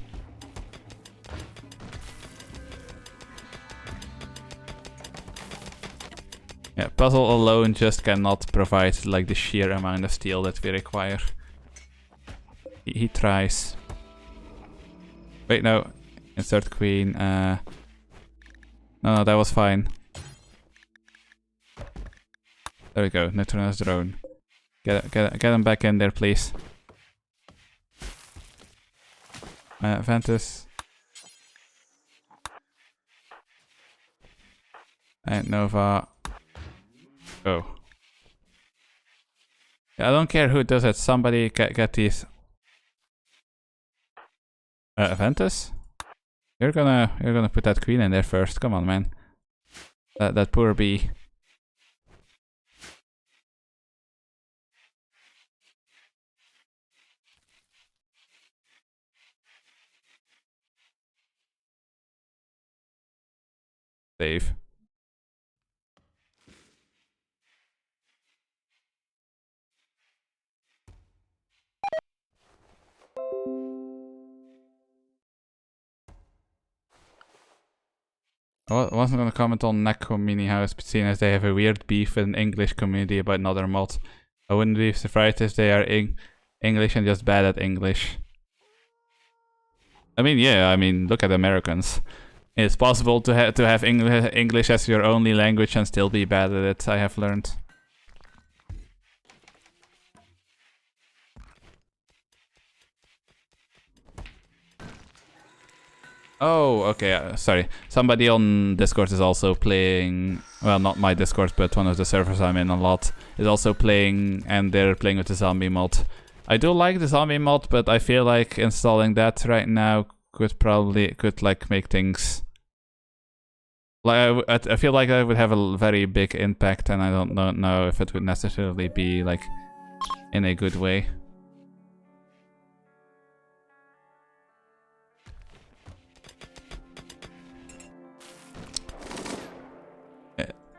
Yeah, puzzle alone just cannot provide like the sheer amount of steel that we require. He tries. Wait, no. Insert queen. No, that was fine. There we go. Neutronize drone. Get him back in there, please. Ventus. And Nova. Oh. Yeah, I don't care who does it. Somebody get these. Ventus? You're gonna put that queen in there first. Come on, man. That poor bee. Save. I wasn't gonna comment on Neko Mini House, but seeing as they have a weird beef with an English community about another mod, I wouldn't be surprised if they are English and just bad at English. I mean, yeah, I mean, look at Americans. It's possible to have English as your only language and still be bad at it, I have learned. Oh, okay, sorry. Somebody on Discord is also playing, well, not my Discord, but one of the servers I'm in a lot, is also playing, and they're playing with the zombie mod. I do like the zombie mod, but I feel like installing that right now could like make things... Like, I feel like I would have a very big impact, and I don't know if it would necessarily be, like, in a good way.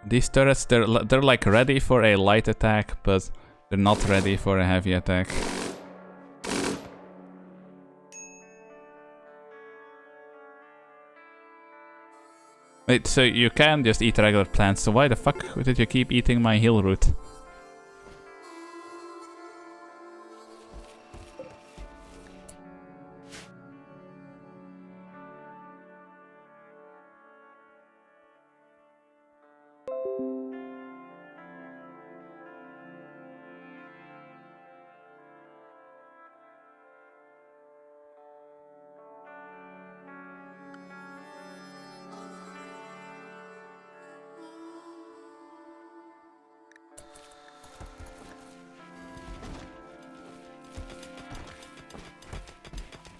These turrets, they're like ready for a light attack, but they're not ready for a heavy attack. Wait, so you can just eat regular plants, so why the fuck did you keep eating my heal root?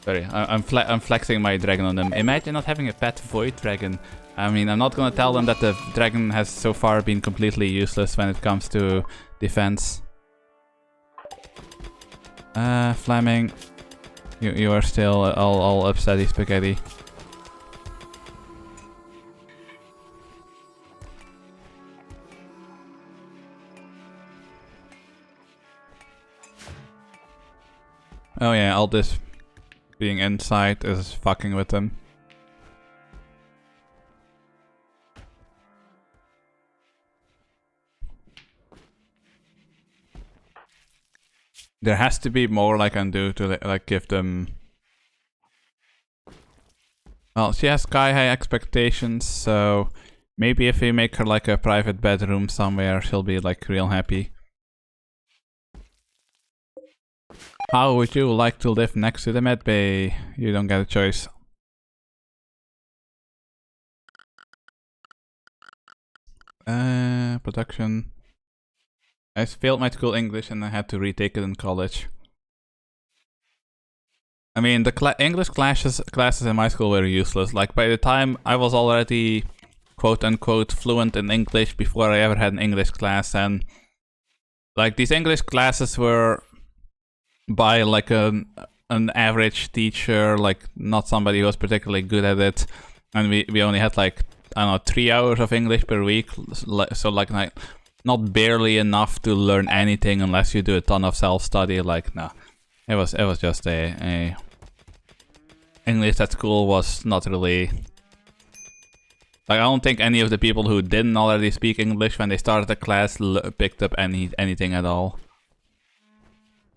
Sorry, I'm flexing my dragon on them. Imagine not having a pet void dragon. I mean, I'm not gonna tell them that the dragon has so far been completely useless when it comes to defense. Fleming, you are still all upsetty spaghetti. Oh yeah, all this being inside is fucking with them. There has to be more I can do to like give them. Well, she has sky high expectations, so maybe if we make her like a private bedroom somewhere, she'll be like real happy. How would you like to live next to the med bay? You don't get a choice. Production. I failed my school English and I had to retake it in college. I mean, the English classes in my school were useless. Like, by the time I was already quote-unquote fluent in English before I ever had an English class, and like, these English classes were by like an average teacher, like not somebody who was particularly good at it, and we only had like, I don't know, 3 hours of English per week, so like not barely enough to learn anything unless you do a ton of self-study. Like, no, it was just a English at school was not really, like, I don't think any of the people who didn't already speak English when they started the class picked up anything at all.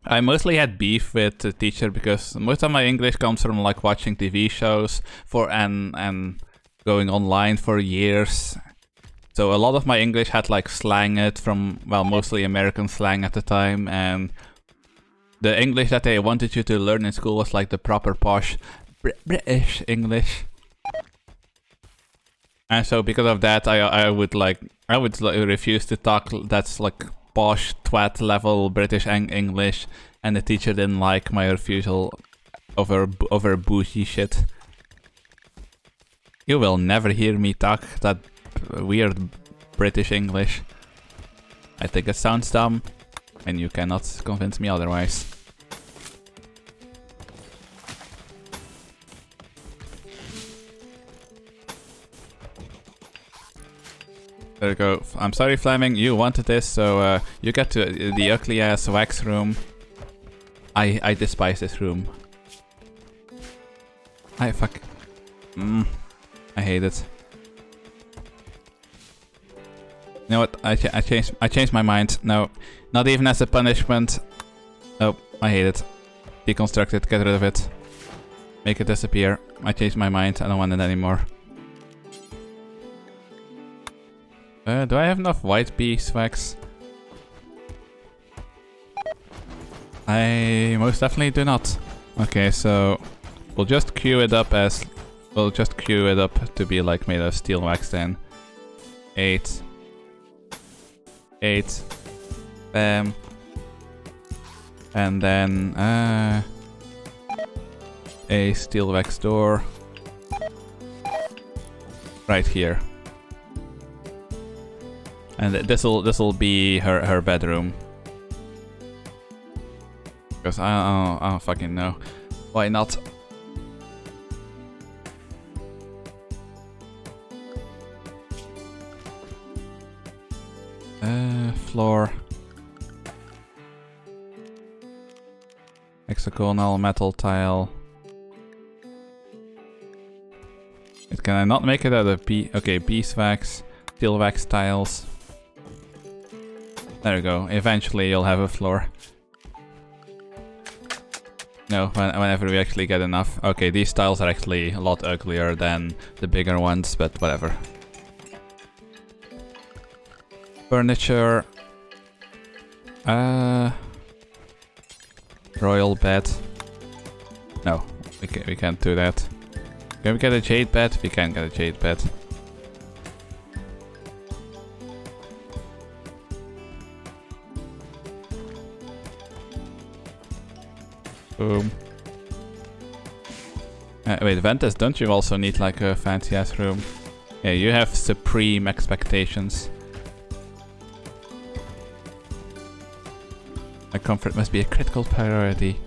I mostly had beef with the teacher because most of my English comes from like watching TV shows and going online for years. So a lot of my English had like slang it from, well, mostly American slang at the time, and the English that they wanted you to learn in school was like the proper posh British English. And so because of that, I would refuse to talk that's like posh twat level British English, and the teacher didn't like my refusal over bougie shit. You will never hear me talk that weird British English. I think it sounds dumb, and you cannot convince me otherwise. There we go. I'm sorry, Fleming, you wanted this, so you get to the ugly ass wax room. I despise this room. I hate it. You know what? I changed my mind. No, not even as a punishment. Oh, I hate it. Deconstruct it. Get rid of it. Make it disappear. I changed my mind. I don't want it anymore. Do I have enough white beeswax? I most definitely do not. Okay, so we'll just queue it up to be like made of steel wax then. 8. Bam. And then a steel wax door right here. And this'll be her bedroom. Because I don't fucking know. Why not? Floor. Hexagonal metal tile. can I not make it out of beeswax, steel wax tiles. There we go. Eventually you'll have a floor. No, whenever we actually get enough. Okay, these tiles are actually a lot uglier than the bigger ones, but whatever. Furniture. Royal bed. No, we can't do that. Can we get a jade bed? We can get a jade bed. Boom. Wait, Ventus, don't you also need like a fancy ass room? Yeah, you have supreme expectations. My comfort must be a critical priority.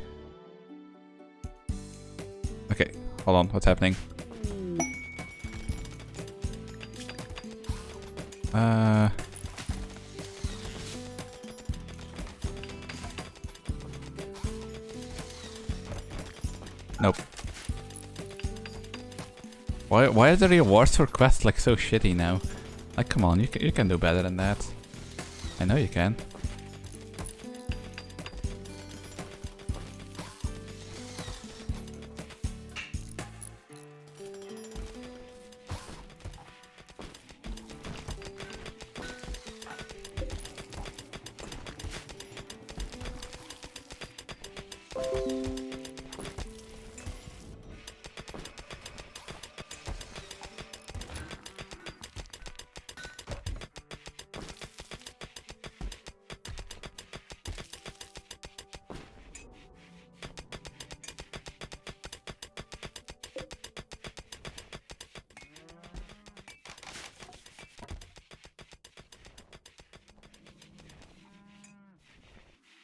Okay, hold on, what's happening? Nope. Why are the rewards for quests like so shitty now? Like, come on, you can do better than that. I know you can.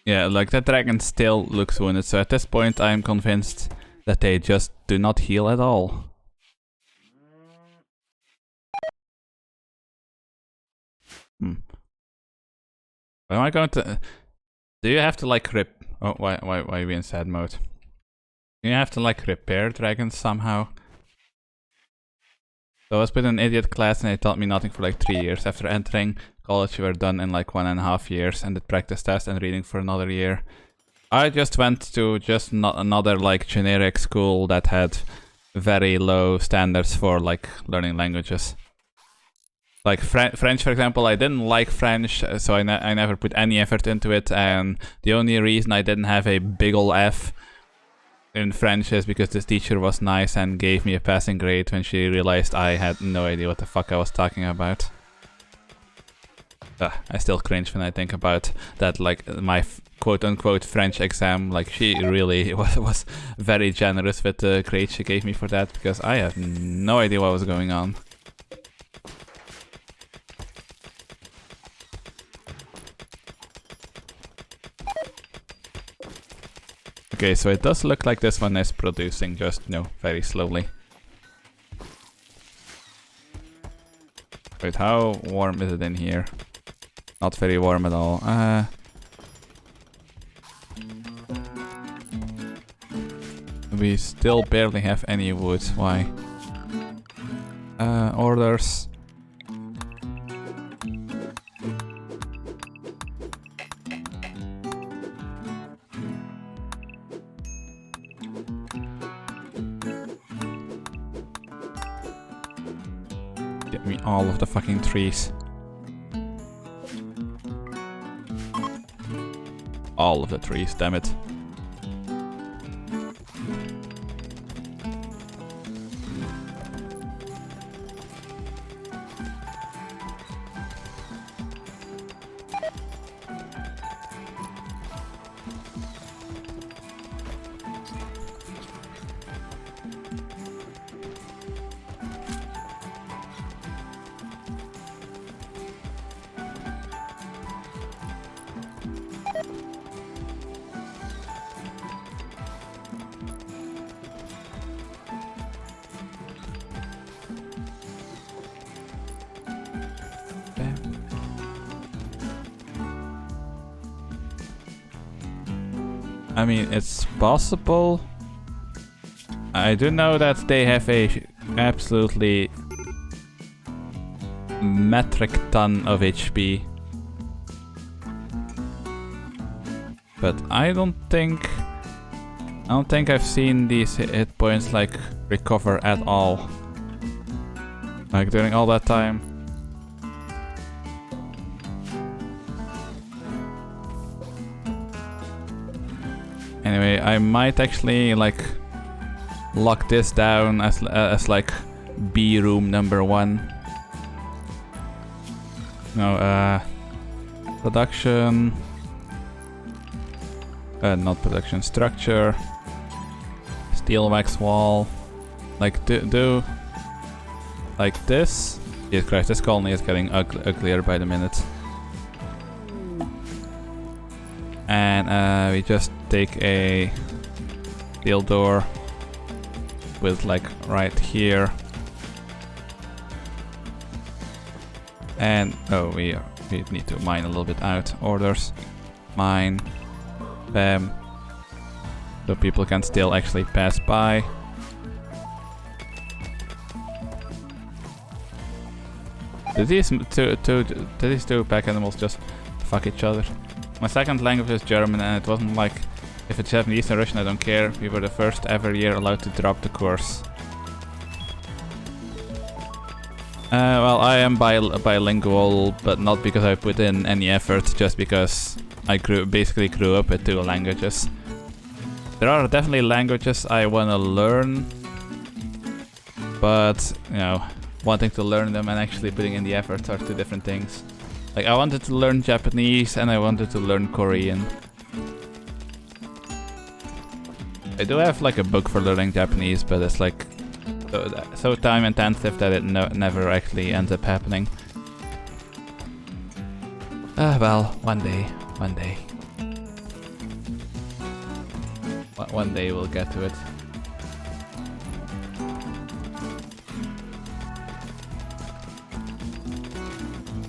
Yeah, like that dragon still looks wounded, so at this point I'm convinced that they just do not heal at all. Am I going to... Do you have to like Oh, why are we in sad mode? Do you have to like repair dragons somehow? So I was put in an idiot class and they taught me nothing for like 3 years. After entering college, we were done in like 1.5 years and did practice test and reading for another year. I just went to just another like generic school that had very low standards for like learning languages. Like French, for example, I didn't like French, so I never put any effort into it, and the only reason I didn't have a big ol' F in French is because this teacher was nice and gave me a passing grade when she realized I had no idea what the fuck I was talking about. I still cringe when I think about that, like my quote-unquote French exam. Like, she really was very generous with the grade she gave me for that, because I had no idea what was going on. Okay, so it does look like this one is producing, just, you know, very slowly. Wait, how warm is it in here? Not very warm at all. We still barely have any wood. Why? Orders. Get me all of the fucking trees. All of the trees, damn it. I mean, it's possible. I do know that they have a absolutely metric ton of HP. But I don't think I've seen these hit points like recover at all. Like during all that time. Anyway, I might actually like lock this down as like B room number 1. No, production. Not production, structure. Steel wax wall. Like do like this. Jesus Christ, this colony is getting uglier by the minute. And we just take a steel door with like right here. And oh, we need to mine a little bit out. Orders, mine, bam. So people can still actually pass by. Did these two pack animals just fuck each other? My second language is German, and it wasn't like if it's Japanese or Russian, I don't care. We were the first ever year allowed to drop the course. Well, I am bilingual, but not because I put in any effort, just because I basically grew up with 2 languages. There are definitely languages I want to learn, but, you know, wanting to learn them and actually putting in the effort are 2 different things. Like, I wanted to learn Japanese and I wanted to learn Korean. I do have like a book for learning Japanese, but it's like so time intensive that it never actually ends up happening. Well, one day. One day we'll get to it.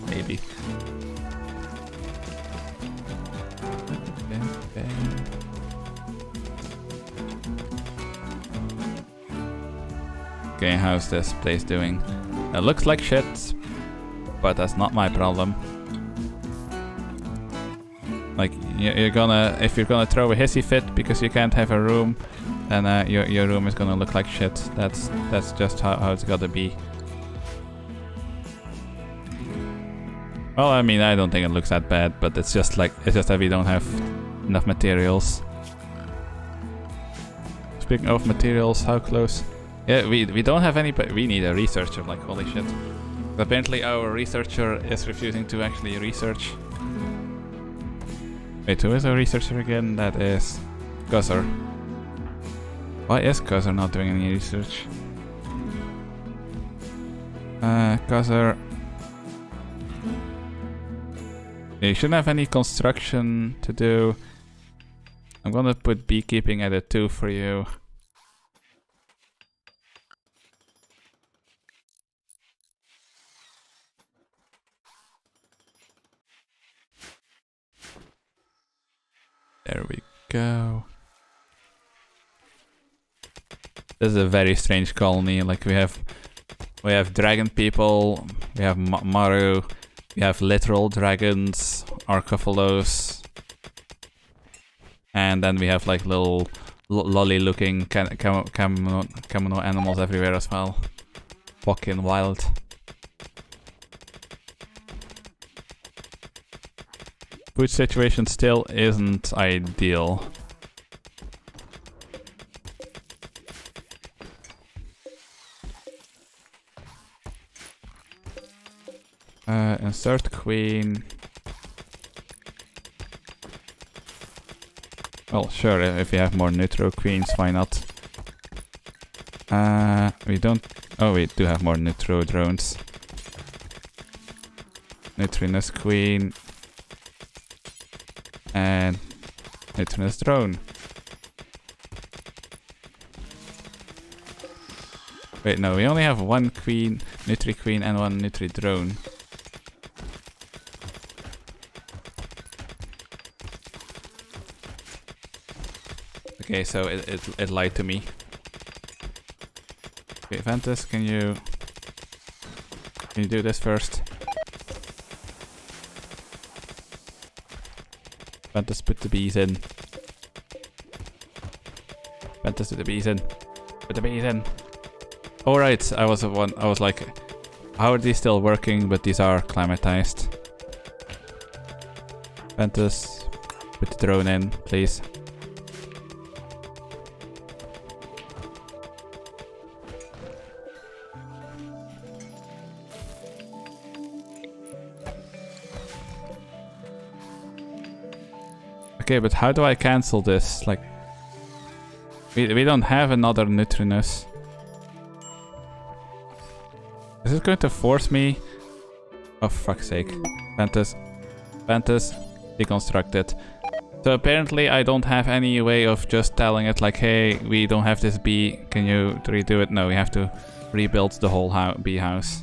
Maybe. Okay. Okay, how's this place doing? It looks like shit, but that's not my problem. Like, if you're gonna throw a hissy fit because you can't have a room, then your room is gonna look like shit. That's just how it's gotta be. Well, I mean, I don't think it looks that bad, but it's just that we don't have enough materials. Speaking of materials, how close? Yeah, we don't have any, but we need a researcher, like holy shit. Apparently our researcher is refusing to actually research. Wait, who is our researcher again? That is Guzzer. Why is Guzzer not doing any research? Guzzer. You shouldn't have any construction to do. I'm gonna put beekeeping at a 2 for you. There we go. This is a very strange colony. Like we have dragon people, we have Maru, we have literal dragons, Arcophilos, and then we have like little lolly-looking Kamino animals everywhere as well. Fucking wild. Food situation still isn't ideal. Insert queen. Well, sure, if you have more neutral queens, why not? We don't... Oh, we do have more neutral drones. Neutrinous queen. And neutrinous drone. Wait, no, we only have 1 queen, Nutri queen and 1 Nutri drone. Okay, so it lied to me. Okay, Ventus, can you do this first? Ventus, put the bees in. Ventus, put the bees in. Put the bees in. Alright, I was like, how are these still working? But these are climatized. Ventus, put the drone in, please. Okay, but how do I cancel this? Like, we don't have another Neutrinus. Is it going to force me? Oh, fuck's sake. Ventus, deconstruct it. So apparently I don't have any way of just telling it like, hey, we don't have this bee, can you redo it? No, we have to rebuild the whole bee house.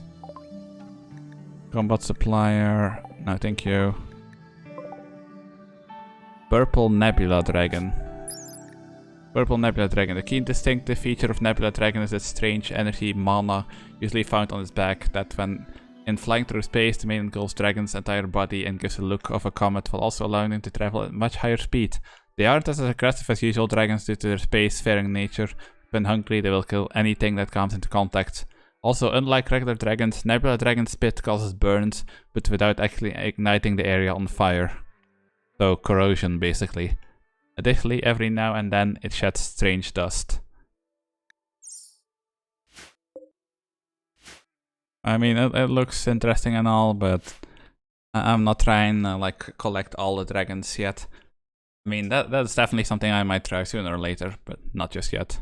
Combat supplier, no thank you. Purple Nebula Dragon. Purple Nebula Dragon. The key distinctive feature of Nebula Dragon is its strange energy mana, usually found on its back, that when in flying through space, the mane engulfs Dragon's entire body and gives a look of a comet, while also allowing them to travel at much higher speed. They aren't as aggressive as usual dragons due to their space-faring nature. When hungry, they will kill anything that comes into contact. Also, unlike regular dragons, Nebula Dragon's spit causes burns, but without actually igniting the area on fire. So, corrosion, basically. Additionally, every now and then, it sheds strange dust. I mean, it looks interesting and all, but I'm not trying to, like, collect all the dragons yet. I mean, that's definitely something I might try sooner or later, but not just yet.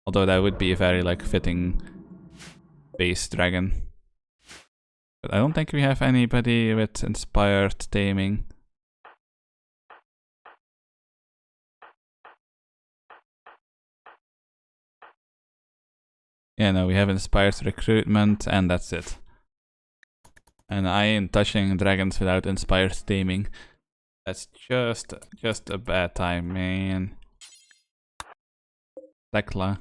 Although that would be a very, like, fitting base dragon. But I don't think we have anybody with inspired taming. Yeah, no, we have inspired recruitment, and that's it. And I ain't touching dragons without inspired taming. That's just a bad time, man. Tekla.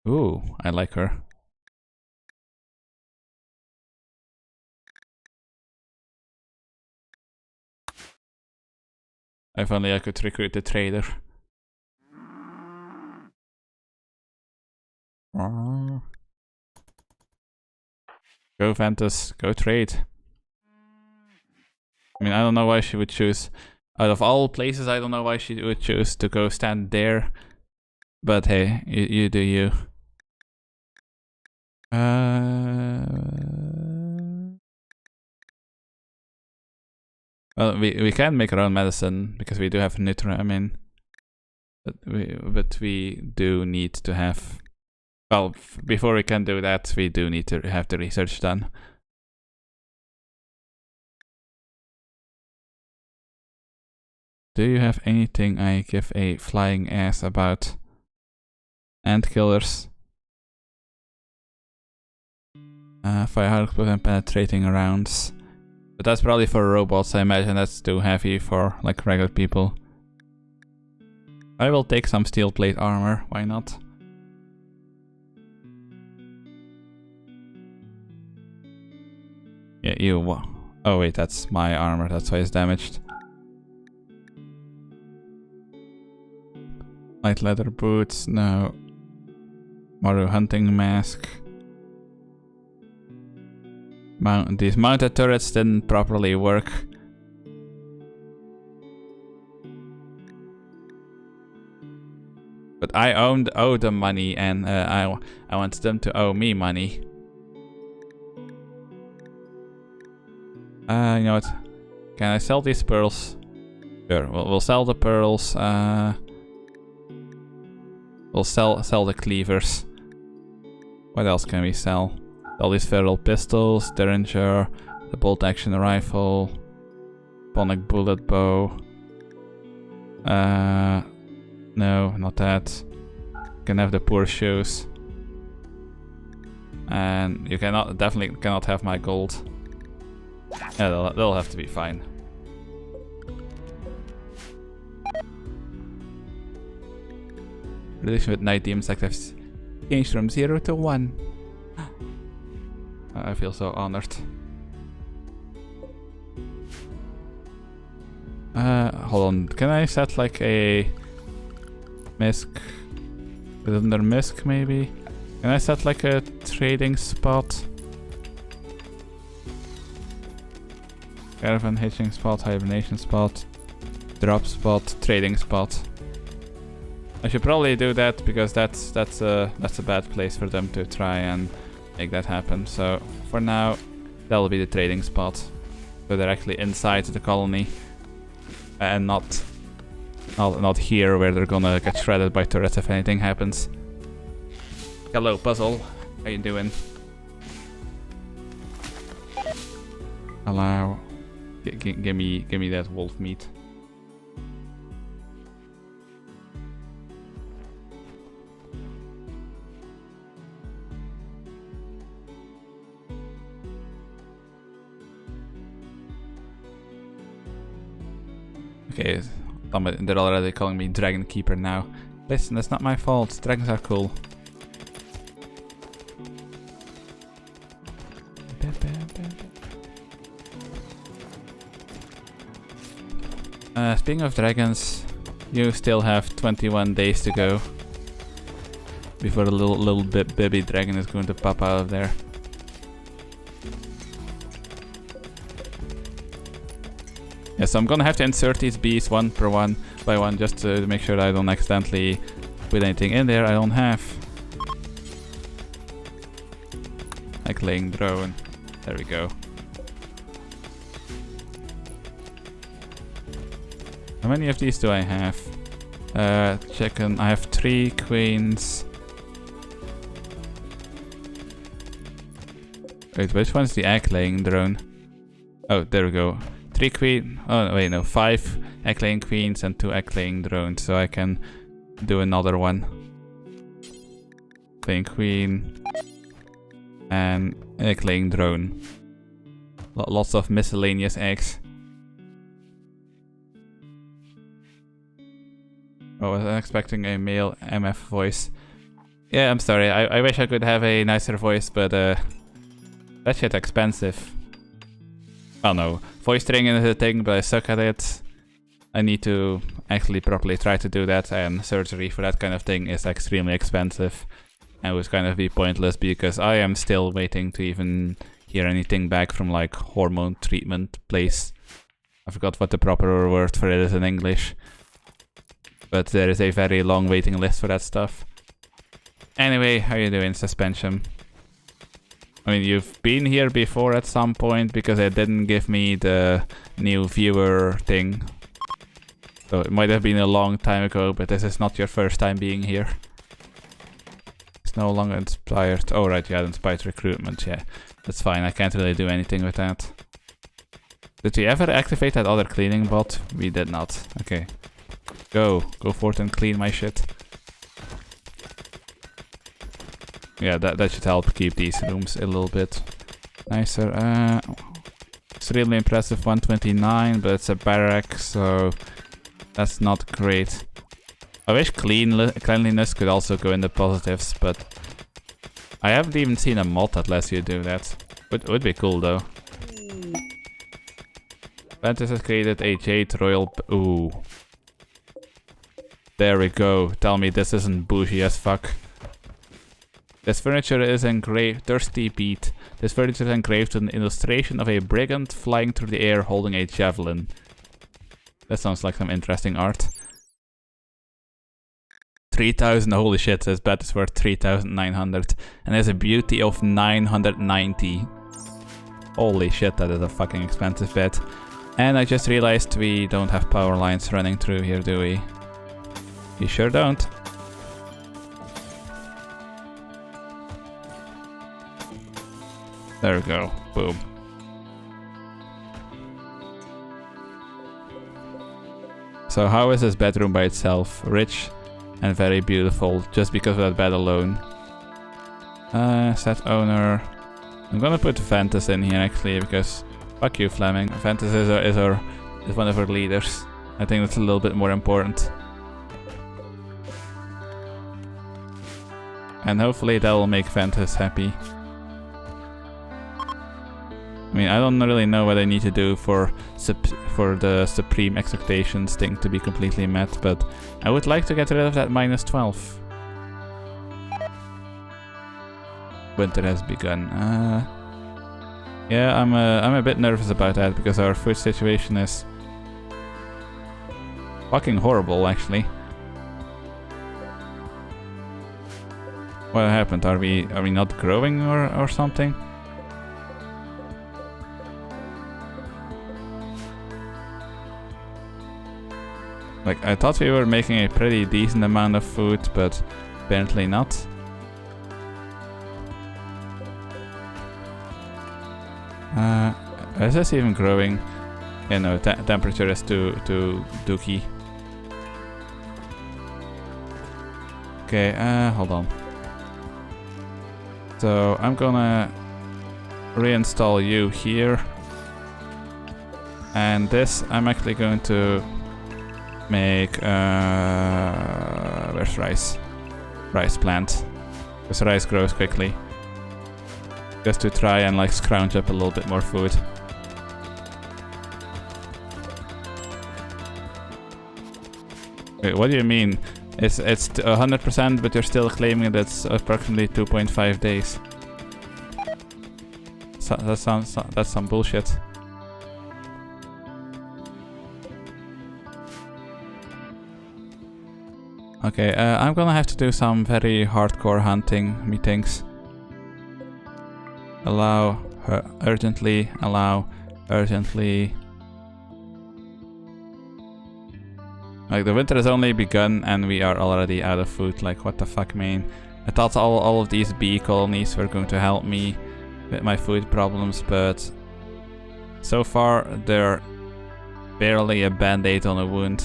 Ooh, I like her. If only I could recruit the trader. Go Ventus, go trade. I mean, I don't know why she would choose. Out of all places, I don't know why she would choose to go stand there. But hey, you do you. Well, we can make our own medicine because we do have Nitra. I mean, but we do need to have. Well, before we can do that, we do need to have the research done. Do you have anything I give a flying ass about? Ant killers. Fire explosive and penetrating rounds. But that's probably for robots, I imagine that's too heavy for like regular people. I will take some steel plate armor, why not? Yeah, you. Oh wait, that's my armor, that's why it's damaged. Light leather boots, no. Maru hunting mask. These mounted turrets didn't properly work. But I owe them money, and I want them to owe me money. You know what? Can I sell these pearls? Sure, we'll sell the pearls. We'll sell the cleavers. What else can we sell? All these feral pistols, Derringer, the bolt action rifle, Ponic bullet bow. No, not that. You can have the poor shoes. And you definitely cannot have my gold. Yeah, they'll have to be fine. Relation with night demons active. Changed from 0 to 1. I feel so honored. Hold on. Can I set like a misc? Is it under misc maybe? Can I set like a trading spot? Caravan hitching spot, hibernation spot, drop spot, trading spot. I should probably do that because that's a bad place for them to try and make that happen. So for now, that'll be the trading spot. So they're actually inside the colony and not here where they're gonna get shredded by turrets if anything happens. Hello, puzzle. How you doing? Allow. Give me that wolf meat. Okay, they're already calling me Dragon Keeper now. Listen, that's not my fault. Dragons are cool. Speaking of dragons, you still have 21 days to go before the little baby dragon is going to pop out of there. Yeah, so I'm gonna have to insert these bees one by one just to make sure I don't accidentally put anything in there I don't have. Like laying drone. There we go. How many of these do I have? Chicken. I have 3 queens. Wait, which one's the egg laying drone? Oh, there we go. 3 queen. Oh wait, no, 5 egg laying queens and 2 egg laying drones, so I can do another one. Laying queen and egg laying drone. Lots of miscellaneous eggs. Oh, I was expecting a male MF voice. Yeah, I'm sorry. I wish I could have a nicer voice, but that shit expensive. Oh no, voice training is a thing, but I suck at it. I need to actually properly try to do that, and surgery for that kind of thing is extremely expensive. And would kind of be pointless because I am still waiting to even hear anything back from like hormone treatment place. I forgot what the proper word for it is in English. But there is a very long waiting list for that stuff. Anyway, how you doing, Suspension? I mean, you've been here before at some point because it didn't give me the new viewer thing. So it might have been a long time ago, but this is not your first time being here. It's no longer inspired. Oh right, you had inspired recruitment, yeah. That's fine, I can't really do anything with that. Did we ever activate that other cleaning bot? We did not. Okay. Go forth and clean my shit. Yeah, that should help keep these rooms a little bit nicer. Extremely impressive 129, but it's a barrack, so that's not great. I wish cleanliness could also go in the positives, but I haven't even seen a mod that lets you do that. Would be cool though. Ventus has created a Jade Royal. Ooh. There we go. Tell me this isn't bougie as fuck. This furniture is engraved. Thirsty Beat. This furniture is engraved with an illustration of a brigand flying through the air holding a javelin. That sounds like some interesting art. 3,000. Holy shit, this bed is worth 3,900. And there's a beauty of 990. Holy shit, that is a fucking expensive bed. And I just realized we don't have power lines running through here, do we? You sure don't. There we go. Boom. So how is this bedroom by itself? Rich and very beautiful just because of that bed alone. Set owner. I'm gonna put Ventus in here actually because fuck you, Fleming. Ventus is one of our leaders. I think that's a little bit more important. And hopefully that will make Ventus happy. I mean, I don't really know what I need to do for the Supreme Expectations thing to be completely met, but I would like to get rid of that -12. Winter has begun. Yeah, I'm a bit nervous about that because our food situation is fucking horrible, actually. What happened? Are we not growing or something? Like, I thought we were making a pretty decent amount of food, but apparently not. Is this even growing? Yeah, no, temperature is too dookie. Okay, hold on. So, I'm gonna reinstall you here. And this, I'm actually going to make, where's rice? Rice plant. Because rice grows quickly. Just to try and like scrounge up a little bit more food. Wait, what do you mean? It's 100%, but you're still claiming that's approximately 2.5 days. So, that's some bullshit. Okay, I'm gonna have to do some very hardcore hunting, methinks. Allow urgently, allow urgently. Like, the winter has only begun and we are already out of food. Like, what the fuck, man? I thought all of these bee colonies were going to help me with my food problems, but so far they're barely a band-aid on a wound.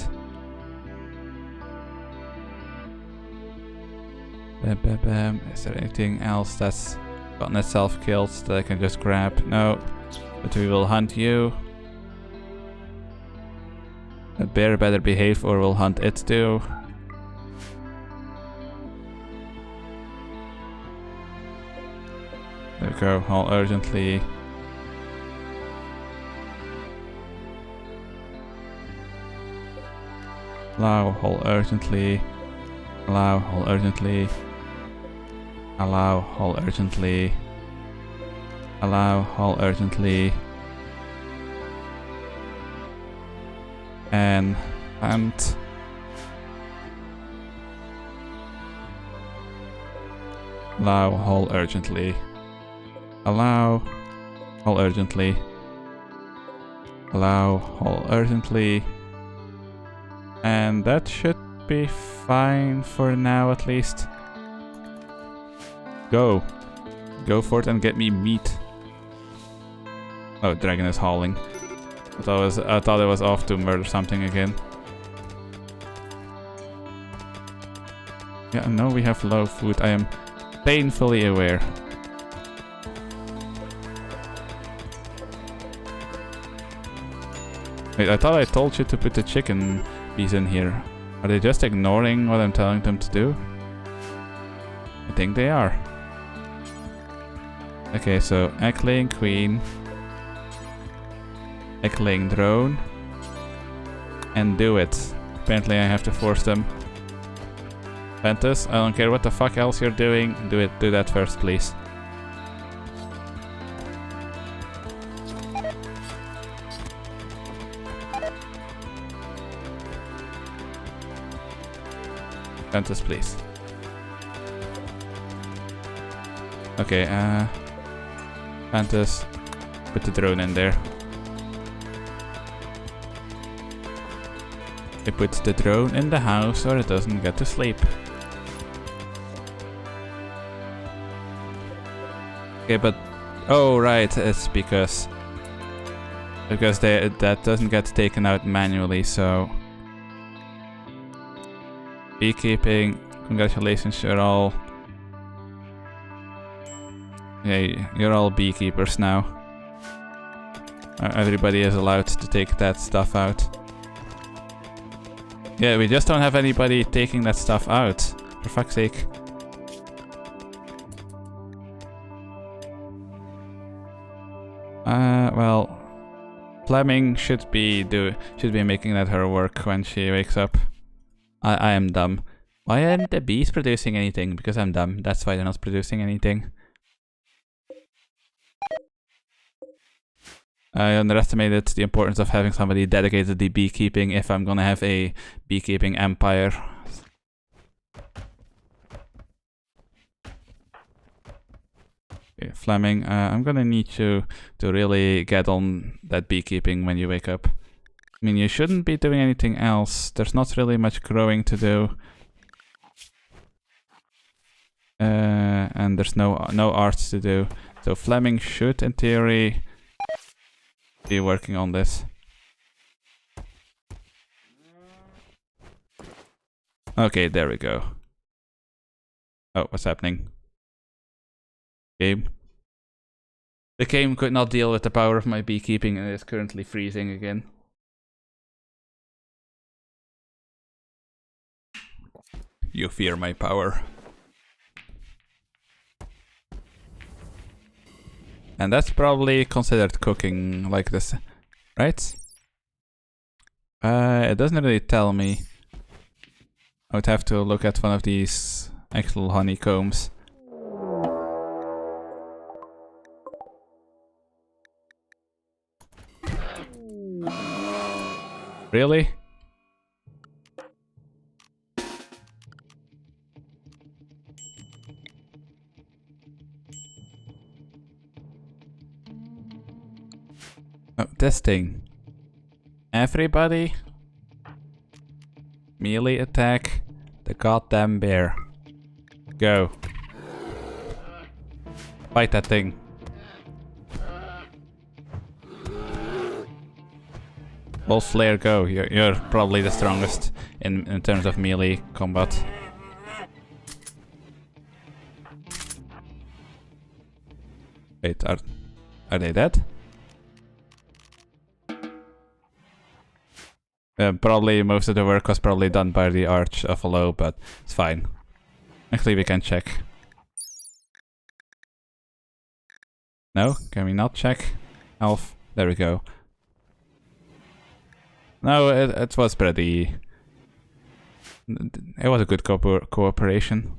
Is there anything else that's gotten itself killed that I can just grab? No, but we will hunt you. A bear better behave or we'll hunt it too. There we go, all urgently. Allow, all urgently. Allow, all urgently. Allow, all urgently. Allow, all urgently. And hunt. Allow, all urgently. Allow, all urgently. Allow, all urgently. And that should be fine for now, at least. Go. Go for it and get me meat. Oh, dragon is hauling. I thought it was off to murder something again. Yeah, no, we have low food. I am painfully aware. Wait, I thought I told you to put the chicken bees in here. Are they just ignoring what I'm telling them to do? I think they are. Okay, so egg-laying queen, egg-laying drone, and do it. Apparently I have to force them. Ventus, I don't care what the fuck else you're doing, do that first, please. Ventus, please. Okay, Ventus, put the drone in there. It puts the drone in the house or it doesn't get to sleep. Okay, but... oh, right, it's because that doesn't get taken out manually, so... Beekeeping, congratulations, you're all... yeah, you're all beekeepers now. Everybody is allowed to take that stuff out. Yeah, we just don't have anybody taking that stuff out. For fuck's sake. Well, Fleming should be making that her work when she wakes up. I am dumb. Why aren't the bees producing anything? Because I'm dumb. That's why they're not producing anything. I underestimated the importance of having somebody dedicated to beekeeping if I'm gonna have a beekeeping empire. Okay, Fleming, I'm gonna need you to really get on that beekeeping when you wake up. I mean, you shouldn't be doing anything else. There's not really much growing to do. And there's no arts to do. So Fleming should, in theory, be working on this. Okay, there we go. Oh, what's happening? Game. The game could not deal with the power of my beekeeping and is currently freezing again. You fear my power. And that's probably considered cooking like this, right? It doesn't really tell me. I would have to look at one of these actual honeycombs. Really? Oh, this thing. Everybody, melee attack the goddamn bear. Go. Fight that thing. Bolt Slayer, go. You're probably the strongest in terms of melee combat. Wait, are they dead? Probably most of the work was probably done by the Arch of Alo, but it's fine. Actually, we can check. No? Can we not check? Elf. There we go. No, it was pretty... It was a good cooperation.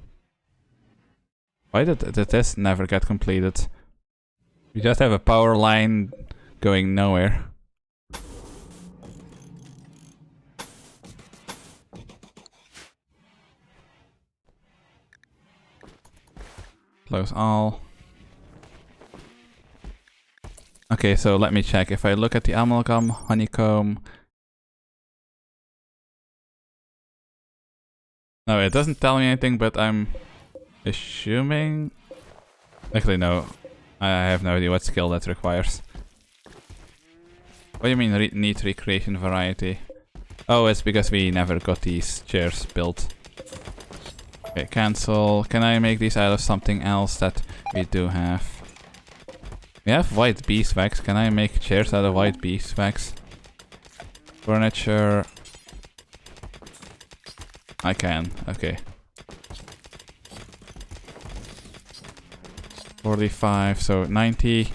Why did this never get completed? We just have a power line going nowhere. Close all. Okay, so let me check. If I look at the amalgam, honeycomb... No, it doesn't tell me anything, but I'm assuming... Actually, no. I have no idea what skill that requires. What do you mean neat recreation variety? Oh, it's because we never got these chairs built. Okay, cancel. Can I make these out of something else that we do have? We have white beeswax. Can I make chairs out of white beeswax? Furniture. I can. Okay. 45, so 90.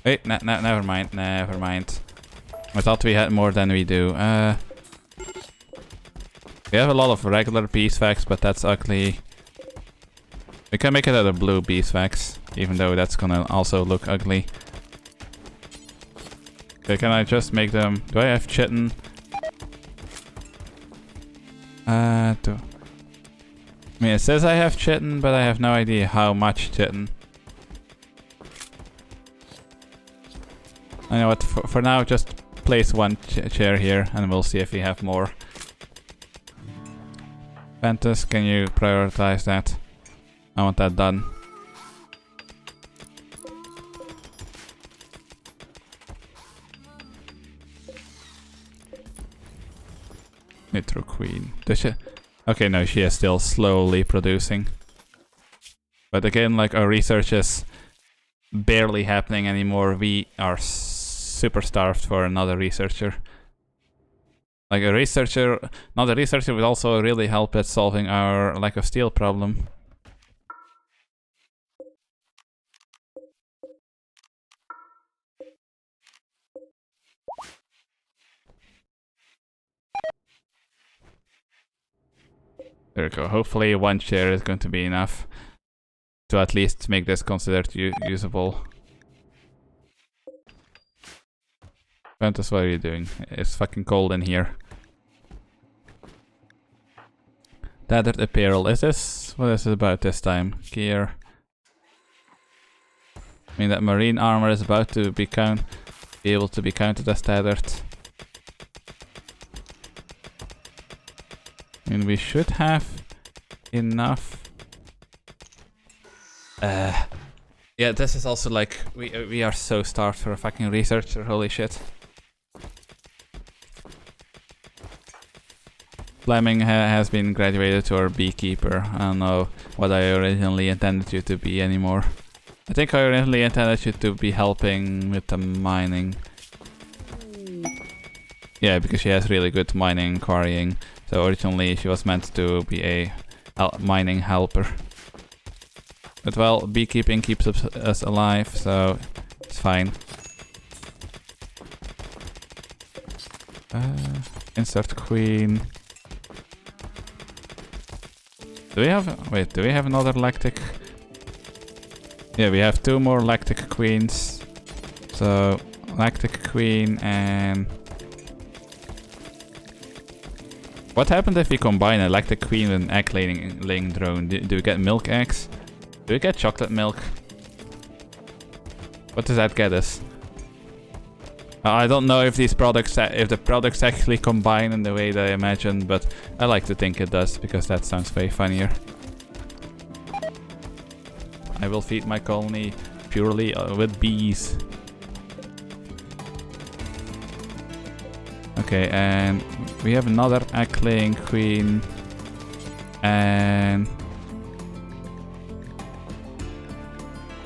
Wait, never mind. Never mind. I thought we had more than we do. We have a lot of regular beeswax, but that's ugly. We can make it out of blue beeswax, even though that's gonna also look ugly. Okay, can I just make them... Do I have chitin? I mean, it says I have chitin, but I have no idea how much chitin. I know what, for now, just place one chair here, and we'll see if we have more. Ventus, can you prioritize that? I want that done. Nitro Queen. Does she? Okay, no, she is still slowly producing. But again, like, our research is barely happening anymore. We are super starved for another researcher. Like, a researcher, another researcher would also really help at solving our lack of steel problem. There we go. Hopefully one chair is going to be enough to at least make this considered usable. Ventus, what are you doing? It's fucking cold in here. Tattered apparel. Is this... what is it about this time? Gear. I mean, that marine armor is about to be able to be counted as tattered. I mean, we should have enough. Yeah, this is also like we are so starved for a fucking researcher. Holy shit. Fleming has been graduated to our beekeeper. I don't know what I originally intended you to be anymore. I think I originally intended you to be helping with the mining. Yeah, because she has really good mining and quarrying. So originally she was meant to be a mining helper. But well, beekeeping keeps us alive, so it's fine. Insert queen. Do we have... wait, do we have another lactic? Yeah, we have 2 more lactic queens. So, lactic queen and... what happened if we combine a lactic queen with an egg laying drone? Do we get milk eggs? Do we get chocolate milk? What does that get us? I don't know if these products, if the products actually combine in the way that I imagine, but I like to think it does because that sounds way funnier. I will feed my colony purely with bees. Okay, and we have another egg-laying queen, and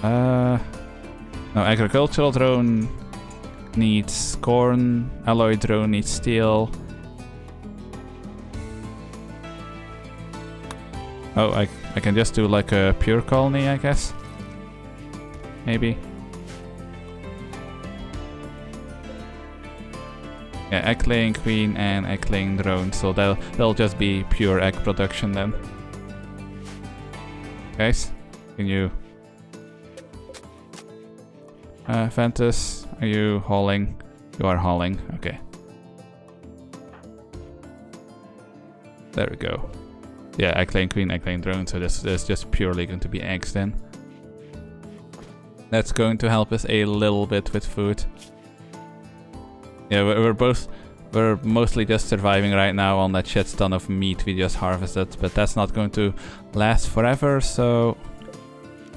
no, agricultural drone needs corn, alloy drone needs steel. Oh, I can just do like a pure colony, I guess. Maybe. Yeah, egg laying queen and egg laying drone, so they'll just be pure egg production then. Guys, can you... Ventus, are you hauling? You are hauling, okay. There we go. Yeah, egg laying queen, egg laying drone, so this is just purely going to be eggs then. That's going to help us a little bit with food. Yeah, we're mostly just surviving right now on that shit ton of meat we just harvested, but that's not going to last forever, so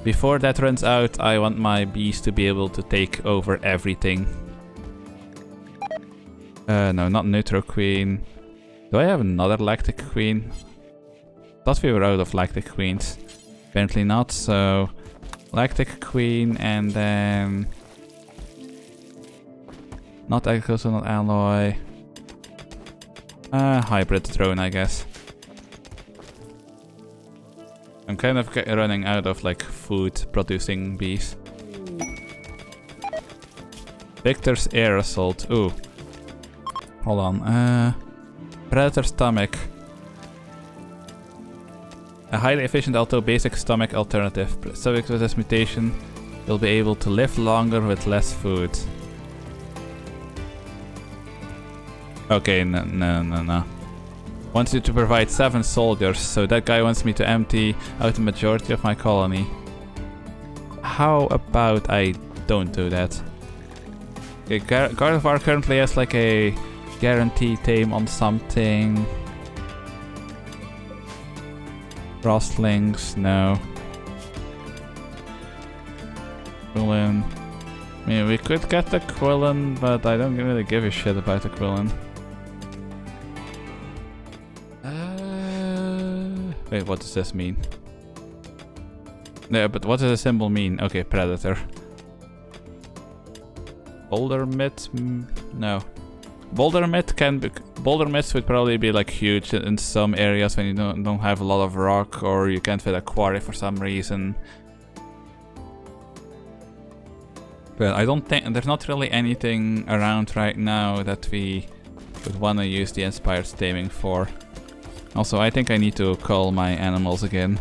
before that runs out, I want my bees to be able to take over everything. No, not neutral queen. Do I have another lactic queen? Thought we were out of lactic queens. Apparently not, so lactic queen and then not agriculture, not alloy. Hybrid drone, I guess. I'm kind of running out of like food producing bees. Victor's air assault. Ooh. Hold on. Predator stomach. A highly efficient although basic stomach alternative. Subject with this mutation will be able to live longer with less food. Okay, no. Wants you to provide 7 soldiers, so that guy wants me to empty out the majority of my colony. How about I don't do that? Okay, Gardevoir currently has like a guarantee tame on something. Frostlings, no. Quillen. I mean, we could get the Quillen, but I don't really give a shit about the Quillen. Wait, what does this mean? Yeah, but what does the symbol mean? Okay, predator. Boulder myth? No. Boulder myths would probably be like huge in some areas when you don't have a lot of rock or you can't fit a quarry for some reason. But I don't think there's not really anything around right now that we would want to use the inspired taming for. Also, I think I need to call my animals again.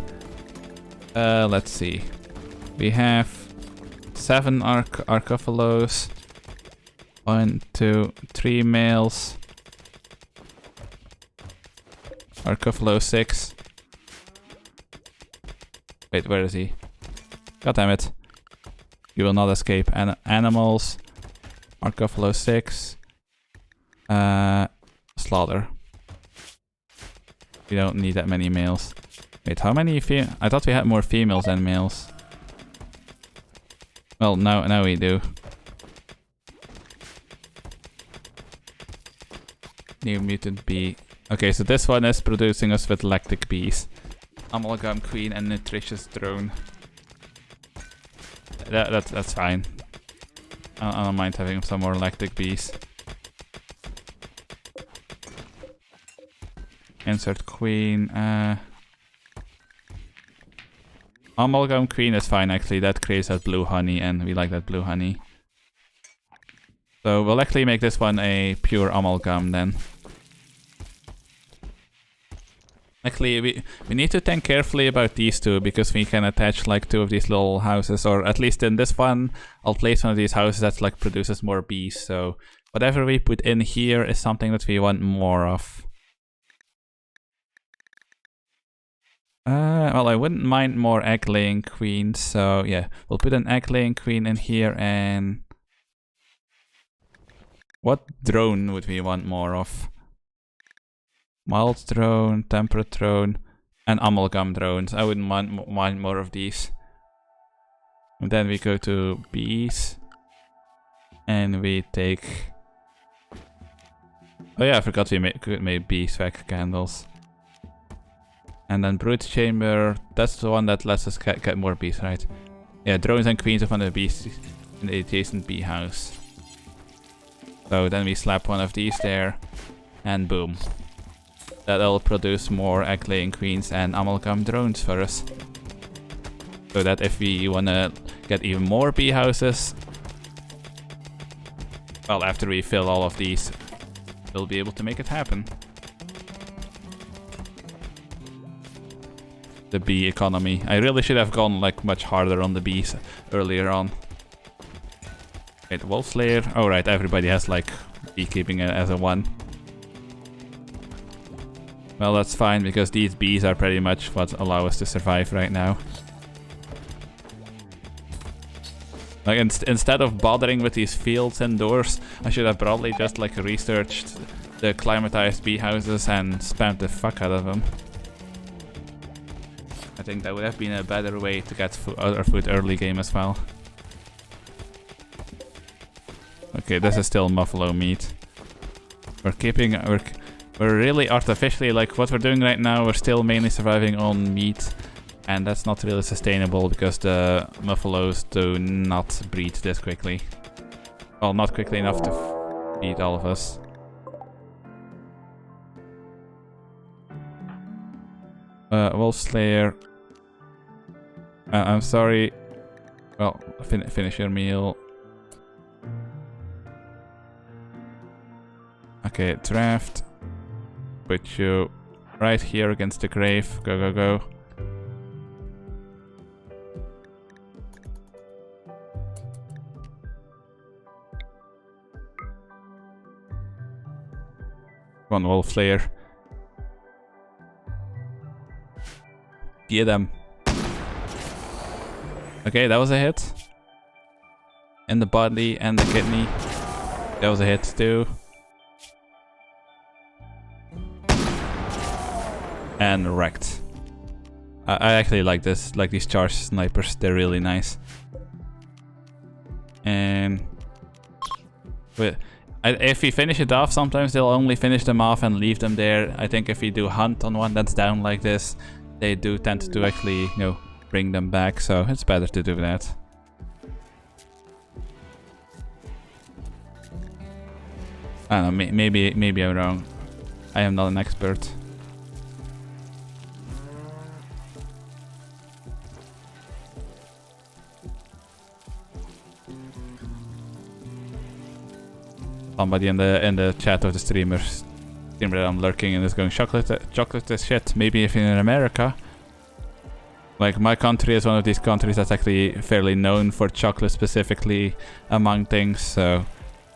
Let's see. We have 7 arcophilos. 1, 2, 3 males. Arcophilo 6. Wait, where is he? God damn it. You will not escape. Animals. Arcophilo 6. Slaughter. We don't need that many males. Wait, how many I thought we had more females than males. Well, now we do. New mutant bee. Okay, so this one is producing us with lactic bees. Amalgam queen and nutritious drone. That's fine. I don't mind having some more lactic bees. Insert queen. Amalgam queen is fine actually. That creates that blue honey and we like that blue honey. So we'll actually make this one a pure amalgam then. Actually, we need to think carefully about these two because we can attach like 2 of these little houses, or at least in this one, I'll place one of these houses that like produces more bees. So whatever we put in here is something that we want more of. Well, I wouldn't mind more egg-laying queens, so yeah, we'll put an egg-laying queen in here. And what drone would we want more of? Mild drone, temperate drone, and amalgam drones. I wouldn't mind more of these. And then we go to bees. And we take... Oh yeah, I forgot we could make beeswax candles. And then brood chamber, that's the one that lets us get more bees, right? Yeah, drones and queens of one of the bees in the adjacent bee house. So then we slap one of these there, and boom. That'll produce more egg-laying queens and amalgam drones for us. So that if we wanna get even more bee houses, well, after we fill all of these, we'll be able to make it happen. The bee economy. I really should have gone like much harder on the bees earlier on. Wait, wolf slayer. Oh right, everybody has like beekeeping as a 1. Well, that's fine because these bees are pretty much what allow us to survive right now. Like instead of bothering with these fields indoors, I should have probably just like researched the climatized bee houses and spammed the fuck out of them. I think that would have been a better way to get other food early game as well. Okay, this is still buffalo meat. We're really artificially, like what we're doing right now, we're still mainly surviving on meat. And that's not really sustainable because the buffaloes do not breed this quickly. Well, not quickly enough to feed all of us. Wolf Slayer. I'm sorry. Well, finish your meal. Okay, draft. Put you right here against the grave. Go, go, go. One Wolf Slayer. Get them. Okay, that was a hit. In the body and the kidney. That was a hit too. And wrecked. I actually like this, like these charge snipers, they're really nice. And if we finish it off, sometimes they'll only finish them off and leave them there. I think if we do hunt on one that's down like this, they do tend to actually, you know, bring them back, so it's better to do that. I don't know, maybe I'm wrong. I am not an expert. Somebody in the chat of the streamers Seems that I'm lurking and is going chocolate is shit. Maybe if in America. Like, my country is one of these countries that's actually fairly known for chocolate specifically among things, so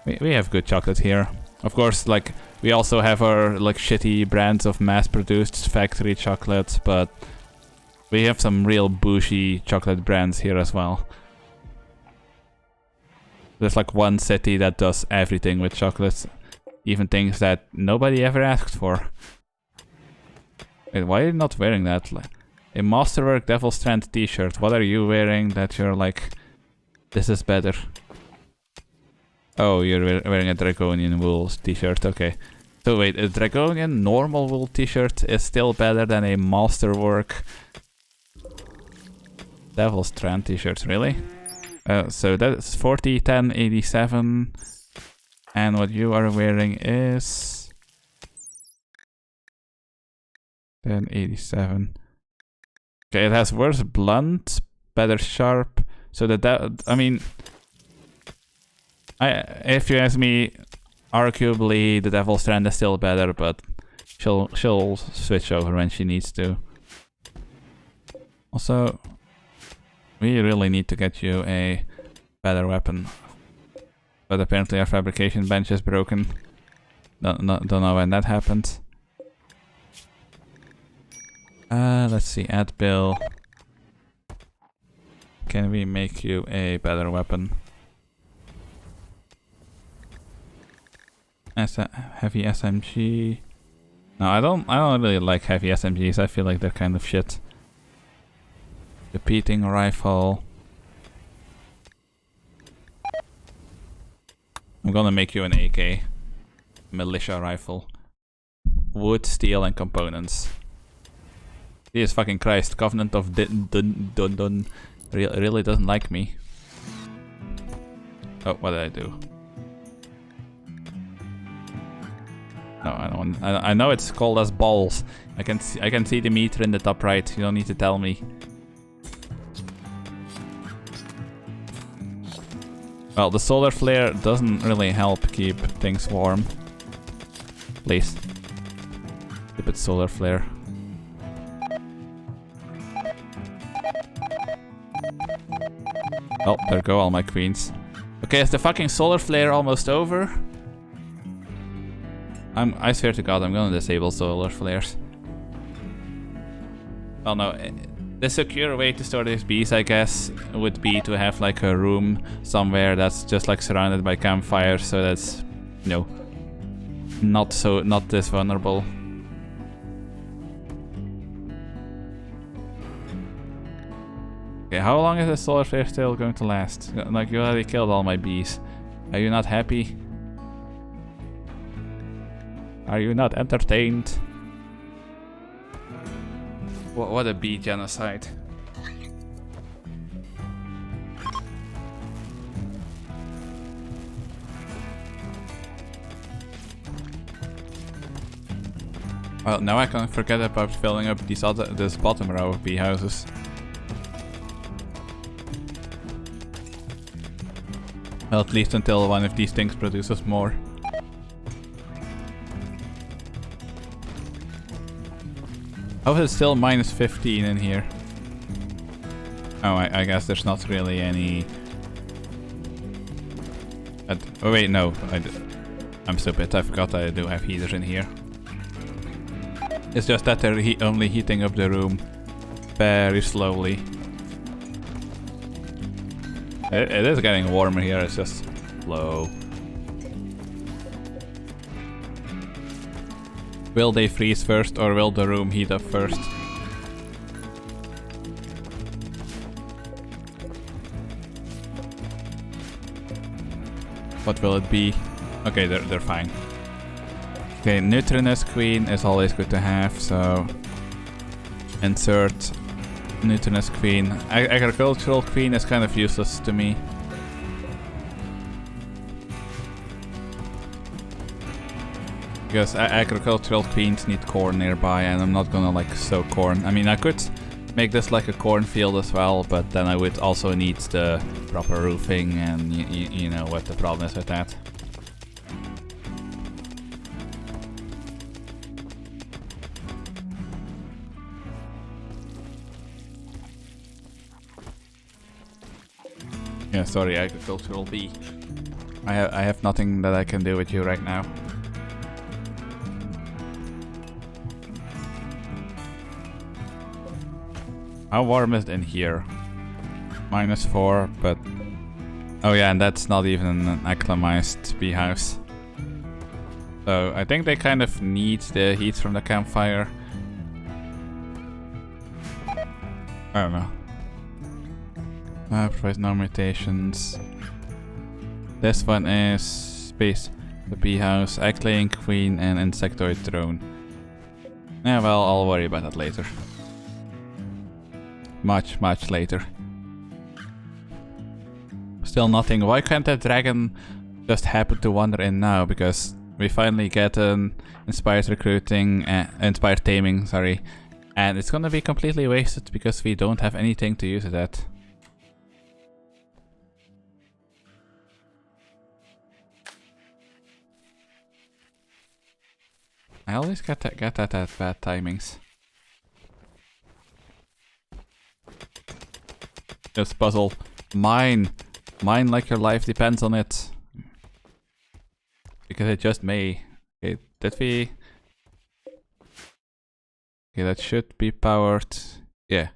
we have good chocolate here. Of course, like, we also have our, like, shitty brands of mass-produced factory chocolates, but we have some real bougie chocolate brands here as well. There's like one city that does everything with chocolates, even things that nobody ever asked for. Wait, why are you not wearing that? A Masterwork Devil Strand t-shirt. What are you wearing that you're like, this is better? Oh, you're wearing a Dragonian wool t-shirt, okay. So wait, a Dragonian normal wool t-shirt is still better than a Masterwork Devil Strand t-shirt, really? So that's 40, 10, 87. And what you are wearing is 1087. Okay, it has worse blunt, better sharp. So that I mean, if you ask me, arguably the Devil Strand is still better, but she'll switch over when she needs to. Also, we really need to get you a better weapon. But apparently our fabrication bench is broken. Don't know when that happened. Let's see, add bill. Can we make you a better weapon? Heavy SMG. No, I don't really like heavy SMGs. I feel like they're kind of shit. Repeating rifle. I'm gonna make you an AK. Militia rifle. Wood, steel, and components. Jesus fucking Christ, Covenant of Dun really doesn't like me. Oh, what did I do? No, I don't. I know it's called as balls. I can see the meter in the top right. You don't need to tell me. Well, the solar flare doesn't really help keep things warm. Please. Stupid solar flare. Oh, there go all my queens. Okay, is the fucking solar flare almost over? I swear to God, I'm gonna disable solar flares. Well, no. The secure way to store these bees, I guess, would be to have like a room somewhere that's just like surrounded by campfires, so that's, you know, not this vulnerable. Okay, how long is the solar flare still going to last? Like, you already killed all my bees. Are you not happy? Are you not entertained? What a bee genocide. Well, now I can forget about filling up this bottom row of bee houses. Well, at least until one of these things produces more. How is it still minus 15 in here? Oh, I guess there's not really any... oh wait, no. I'm stupid. I forgot I do have heaters in here. It's just that they're only heating up the room very slowly. It is getting warmer here, it's just low. Will they freeze first, or will the room heat up first? What will it be? Okay, they're fine. Okay, Neutronous Queen is always good to have, so... insert Neutronous Queen. Agricultural Queen is kind of useless to me. Because agricultural queens need corn nearby, and I'm not gonna like sow corn. I mean, I could make this like a cornfield as well, but then I would also need the proper roofing, and you know what the problem is with that. Yeah, sorry, agricultural bee. I have nothing that I can do with you right now. How warm is it in here? -4, but... Oh yeah, and that's not even an acclimatized bee house. So I think they kind of need the heat from the campfire. I don't know. Provides no mutations. This one is space. The bee house, egg laying queen, and insectoid drone. Yeah, well, I'll worry about that later. Much later. Still nothing. Why can't that dragon just happen to wander in now? Because we finally get an inspired recruiting, inspired taming, sorry. And it's gonna be completely wasted because we don't have anything to use it at. I always get that at bad timings. This puzzle. Mine like your life depends on it. Because it just may. Okay, did we... Okay, that should be powered. Yeah.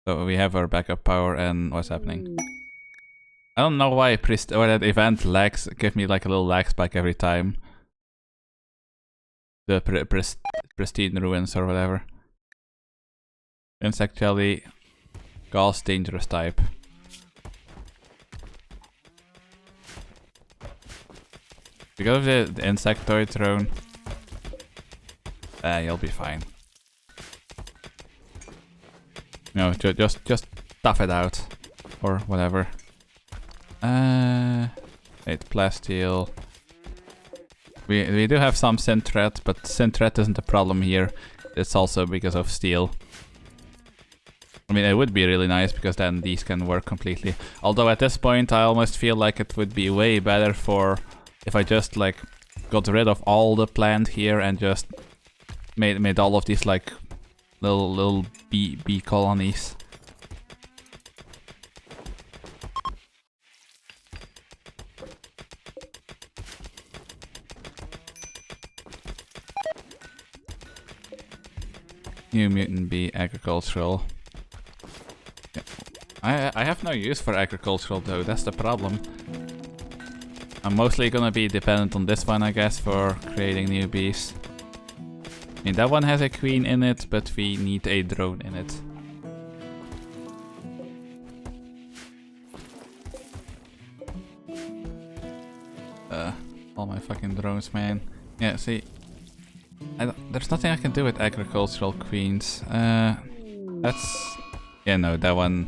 So we have our backup power and what's happening. I don't know why that event lags, give me like a little lag spike every time. The pristine ruins or whatever. Insect jelly. Gauss dangerous type. Because of the insectoid drone. You'll be fine. No, just tough it out. Or whatever. Wait, plasteel. We do have some synthread, but synthread isn't a problem here. It's also because of steel. I mean, it would be really nice because then these can work completely. Although at this point I almost feel like it would be way better for if I just like got rid of all the plant here and just made all of these like little bee colonies. New mutant bee, agricultural. Yeah. I have no use for agricultural though, that's the problem. I'm mostly gonna be dependent on this one, I guess, for creating new bees. I mean, that one has a queen in it, but we need a drone in it. All my fucking drones, man. Yeah, see. There's nothing I can do with agricultural queens. That's... Yeah, no, that one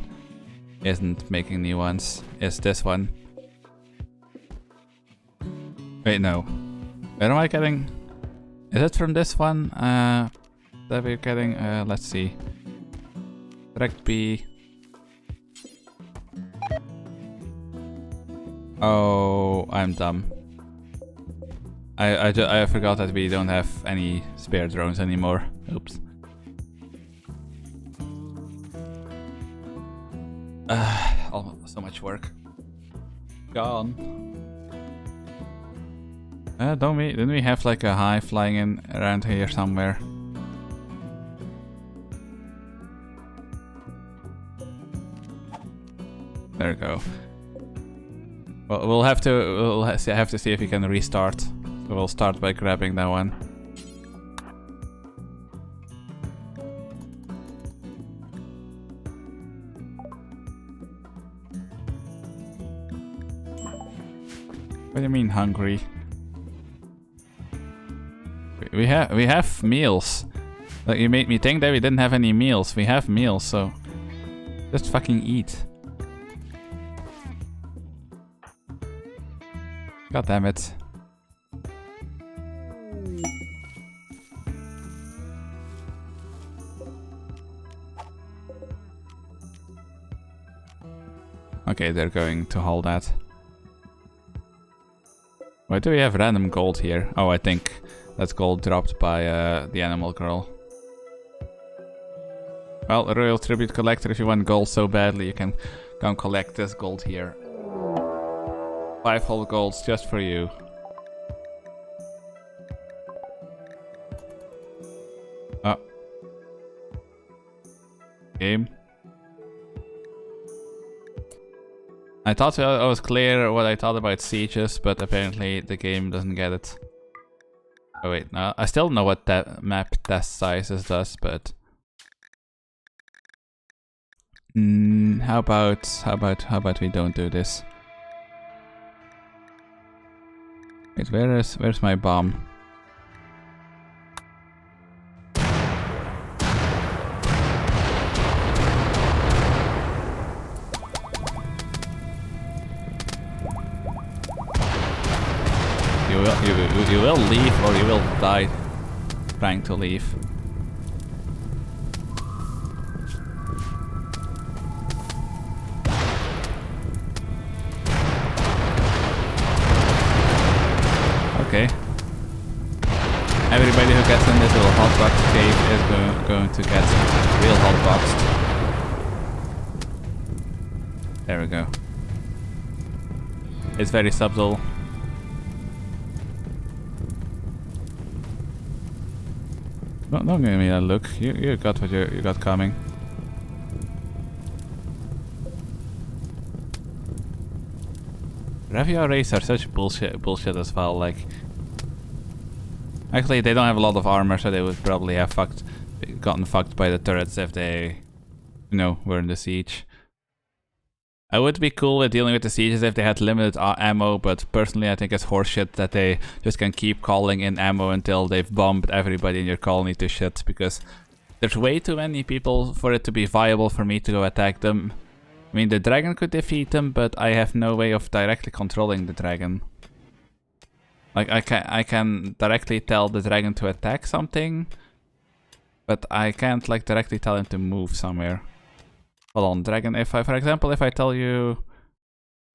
isn't making new ones. It's this one. Wait, no. Where am I getting? Is it from this one? That we're getting? Let's see. Direct B. Oh, I'm dumb. I forgot that we don't have any spare drones anymore. Oops. So much work. Gone. Didn't we have like a hive flying in around here somewhere? There we go. Well, we'll have to see if we can restart. So we'll start by grabbing that one. What do you mean hungry? We have meals. Like, you made me think that we didn't have any meals. We have meals, so just fucking eat. God damn it. Okay, they're going to hold that. Why do we have random gold here? Oh, I think that's gold dropped by the animal girl. Well, Royal Tribute Collector, if you want gold so badly, you can Come collect this gold here. 5 whole golds just for you. Oh. Game. I thought I was clear what I thought about sieges, but apparently the game doesn't get it. Oh wait, no, I still know what that map test sizes does, but how about we don't do this? Wait, where's my bomb? You will leave or you will die trying to leave. Okay. Everybody who gets in this little hotbox cave is going to get real hotboxed. There we go. It's very subtle. Don't give me that look. You got what you got coming. Revia rays are such bullshit as well. Like, actually, they don't have a lot of armor, so they would probably have gotten fucked by the turrets if they, you know, were in the siege. I would be cool with dealing with the sieges if they had limited ammo, but personally I think it's horseshit that they just can keep calling in ammo until they've bombed everybody in your colony to shit, because there's way too many people for it to be viable for me to go attack them. I mean, the dragon could defeat them, but I have no way of directly controlling the dragon. Like, I can directly tell the dragon to attack something, but I can't, like, directly tell him to move somewhere. Hold on, dragon, for example, if I tell you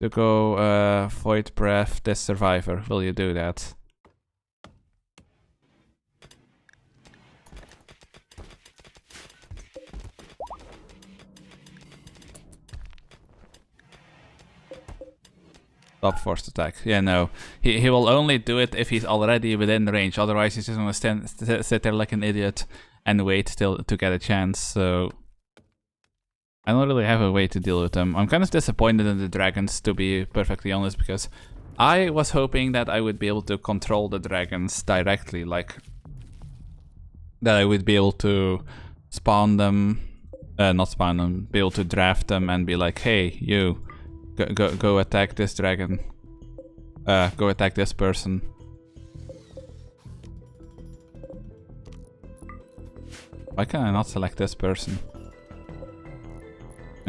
to go void breath this survivor, will you do that? Stop forced attack. Yeah, no. He will only do it if he's already within range, otherwise he's just gonna sit there like an idiot and wait till to get a chance, so I don't really have a way to deal with them. I'm kind of disappointed in the dragons, to be perfectly honest, because I was hoping that I would be able to control the dragons directly, like that I would be able to spawn them, not spawn them, be able to draft them and be like, hey, you, go attack this dragon, go attack this person. Why can I not select this person?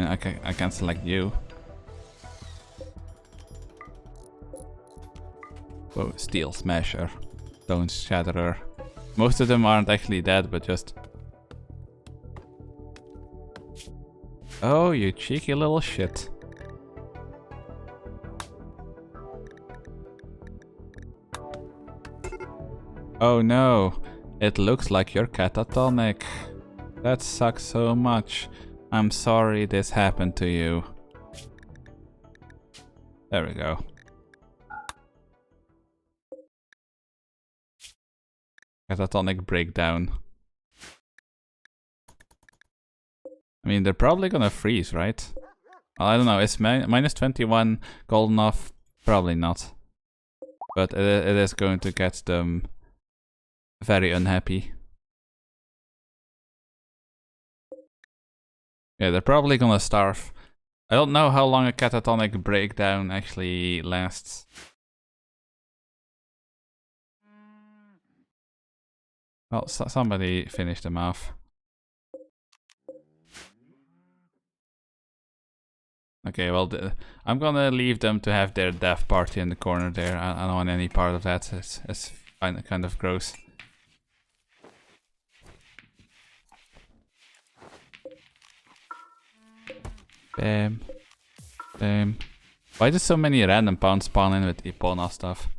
I can select you. Whoa, Steel Smasher, Stone Shatterer. Most of them aren't actually dead, but just... Oh, you cheeky little shit. Oh no, it looks like you're catatonic. That sucks so much. I'm sorry this happened to you. There we go. Catatonic breakdown. I mean, they're probably gonna freeze, right? Well, I don't know, is minus 21 gold enough? Probably not. But it is going to get them very unhappy. Yeah, they're probably gonna starve. I don't know how long a catatonic breakdown actually lasts. Well, somebody finished them off. Okay, well, I'm gonna leave them to have their death party in the corner there. I don't want any part of that. It's kind of gross. Bam. Bam. Why do so many random pounds spawn in with Epona stuff?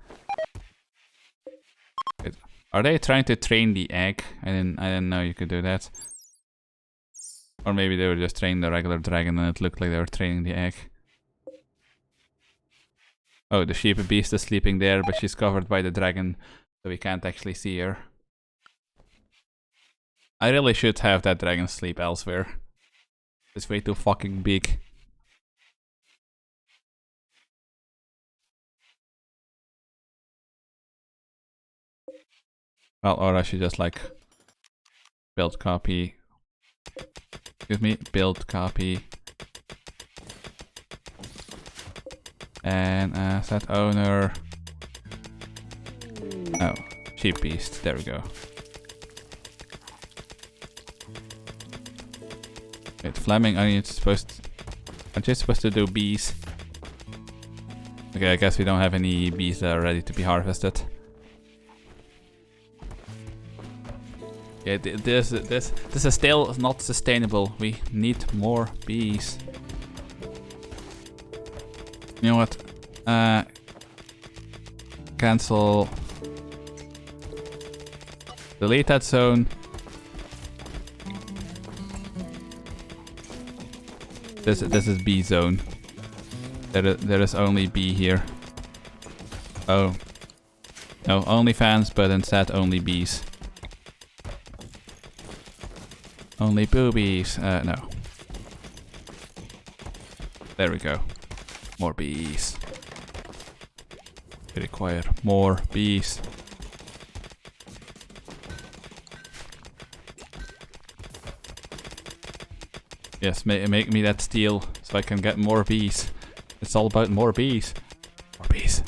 Are they trying to train the egg? I didn't know you could do that. Or maybe they were just training the regular dragon and it looked like they were training the egg. Oh, the sheep beast is sleeping there, but she's covered by the dragon, so we can't actually see her. I really should have that dragon sleep elsewhere. It's way too fucking big. Well, or I should just like build copy. Excuse me, build copy. And set owner. Oh, sheep beast. There we go. Wait, Fleming, aren't you supposed to do bees? Okay, I guess we don't have any bees that are ready to be harvested. Yeah, this is still not sustainable. We need more bees. You know what? Cancel. Delete that zone. This is bee zone. There is only bee here. Oh. No, only fans, but instead only bees. Only boobies. No. There we go. More bees. We require more bees. Yes, make me that steel so I can get more bees. It's all about more bees. More bees.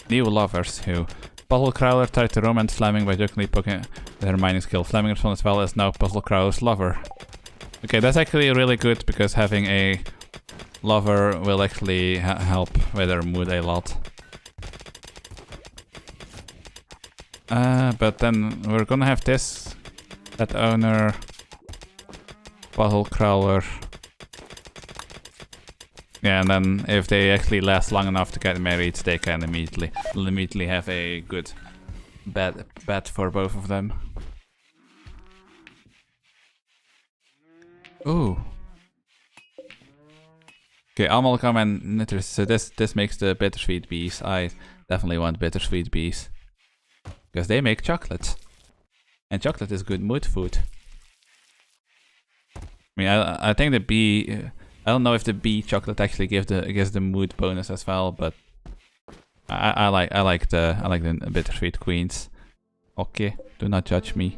New lovers who... Puzzle Crawler tried to romance Fleming by jokingly poking at her mining skill. Fleming responds as well as now Puzzle Crawler's lover. Okay, that's actually really good because having a lover will actually help with her mood a lot. But then we're gonna have this. That owner... Puzzle Crawler. Yeah, and then if they actually last long enough to get married, they can immediately have a good bed for both of them. Ooh. Okay, amalgam and nitrous. So this makes the bittersweet bees. I definitely want bittersweet bees because they make chocolate, and chocolate is good mood food. I mean, I think the bee. I don't know if the bee chocolate actually gives the mood bonus as well, but I like the bittersweet queens. Okay, do not judge me.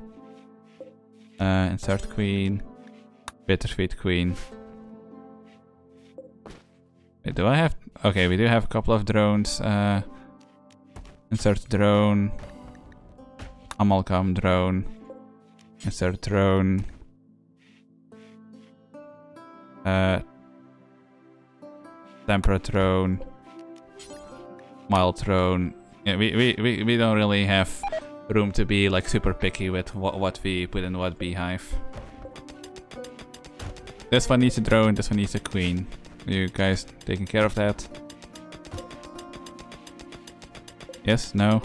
Insert queen, bittersweet queen. Wait, do I have? Okay, we do have a couple of drones. Insert drone. Amalgam drone. Insert drone. Temperate drone, mild drone. Yeah, we don't really have room to be like super picky with what we put in what beehive. This one needs a drone, this one needs a queen. You guys taking care of that? Yes? No?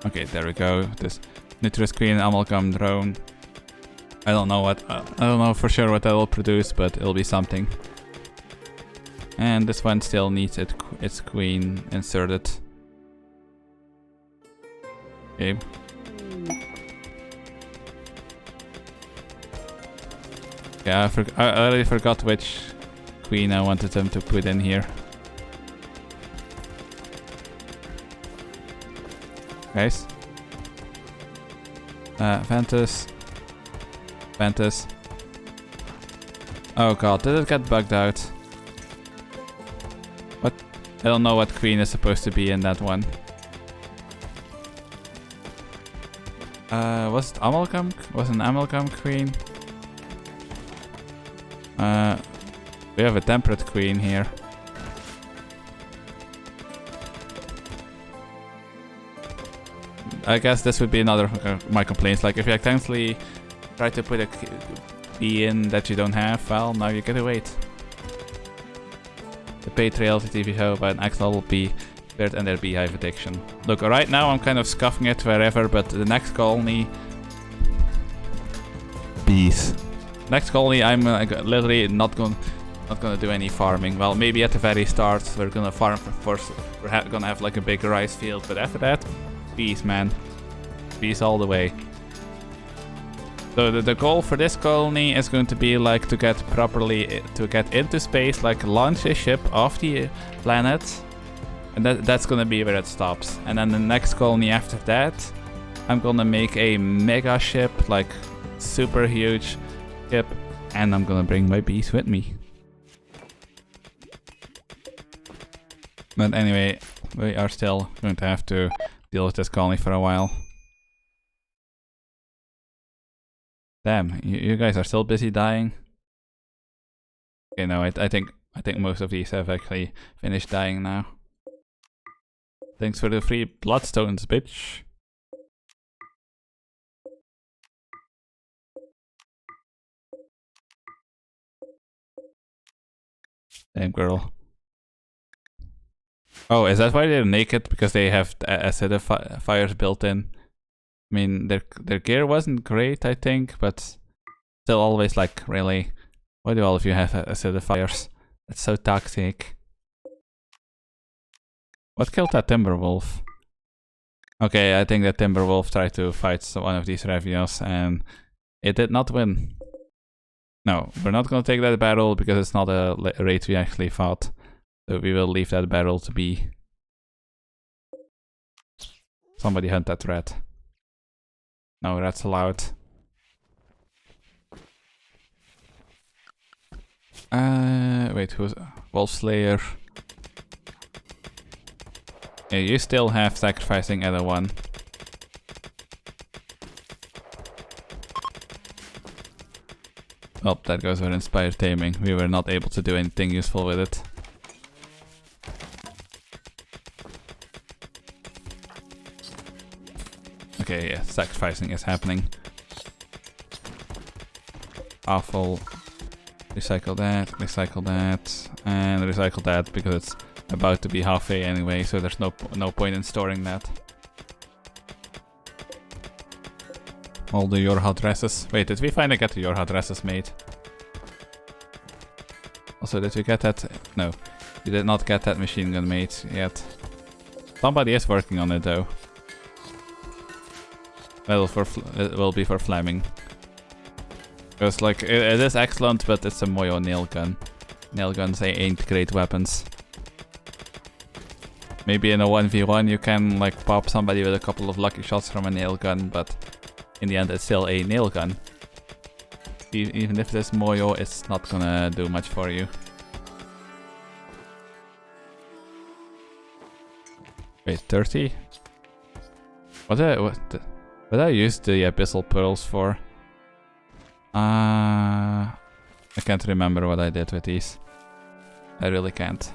Okay, there we go. This nitrous queen amalgam drone. I don't know for sure what that will produce, but it'll be something. And this one still needs its queen inserted. Okay. Yeah, I already forgot which queen I wanted them to put in here. Guys. Ventus. Ventus. Oh god, did it get bugged out? What? I don't know what queen is supposed to be in that one. Was it amalgam? Was an amalgam queen? We have a temperate queen here. I guess this would be another of my complaints. Like if you accidentally try to put a bee in that you don't have, well, now you gotta wait. The paid reality TV show about an ex-level bee bird and their beehive addiction. Look, right now I'm kind of scuffing it wherever, but the next colony bees. Next colony, I'm literally not gonna do any farming. Well, maybe at the very start we're gonna farm first. We're gonna have like a big rice field, but after that, bees, man, bees all the way. So the goal for this colony is going to be like to get into space, like launch a ship off the planet, and that's gonna be where it stops. And then the next colony after that, I'm gonna make a mega ship, like super huge ship, and I'm gonna bring my bees with me. But anyway, we are still going to have to deal with this colony for a while. Damn, you guys are still busy dying. Okay, no, I think most of these have actually finished dying now. Thanks for the free bloodstones, bitch. Damn girl. Oh, is that why they're naked? Because they have acidifiers built in? I mean, their gear wasn't great, I think, but still always like, really? Why do all of you have acidifiers? That's so toxic. What killed that Timberwolf? Okay, I think that Timberwolf tried to fight one of these Revios and it did not win. No, we're not gonna take that battle because it's not a raid we actually fought. So we will leave that battle to be. Somebody hunt that rat. No, rats allowed. Wait, who's Wolf Slayer? Yeah, you still have sacrificing at a 1. Oh, that goes with inspired taming. We were not able to do anything useful with it. Okay, yeah, sacrificing is happening. Awful. Recycle that, and recycle that because it's about to be halfway anyway, so there's no point in storing that. All the Yorha dresses. Wait, did we finally get the Yorha dresses made? Also, did we get that? No, we did not get that machine gun made yet. Somebody is working on it though. Well, it will be for Fleming. Because like, it is excellent, but it's a Moyo nail gun. Nail guns ain't great weapons. Maybe in a 1v1 you can like pop somebody with a couple of lucky shots from a nail gun, but in the end it's still a nail gun. Even if this Moyo, it's not gonna do much for you. Wait, 30? What did I use the Abyssal Pearls for? I can't remember what I did with these. I really can't.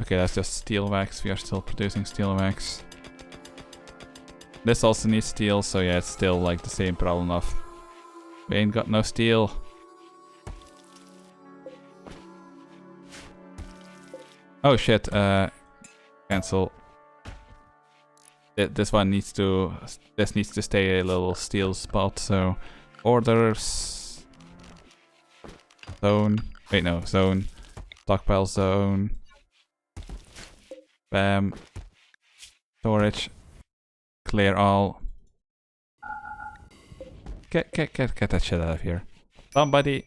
Okay, that's just steel wax. We are still producing steel wax. This also needs steel, so yeah, it's still like the same problem of we ain't got no steel. Oh shit, cancel. This needs to stay a little steel spot, so orders zone. Wait, no, zone. Stockpile zone. Bam. Storage. Clear all. Get that shit out of here. Somebody.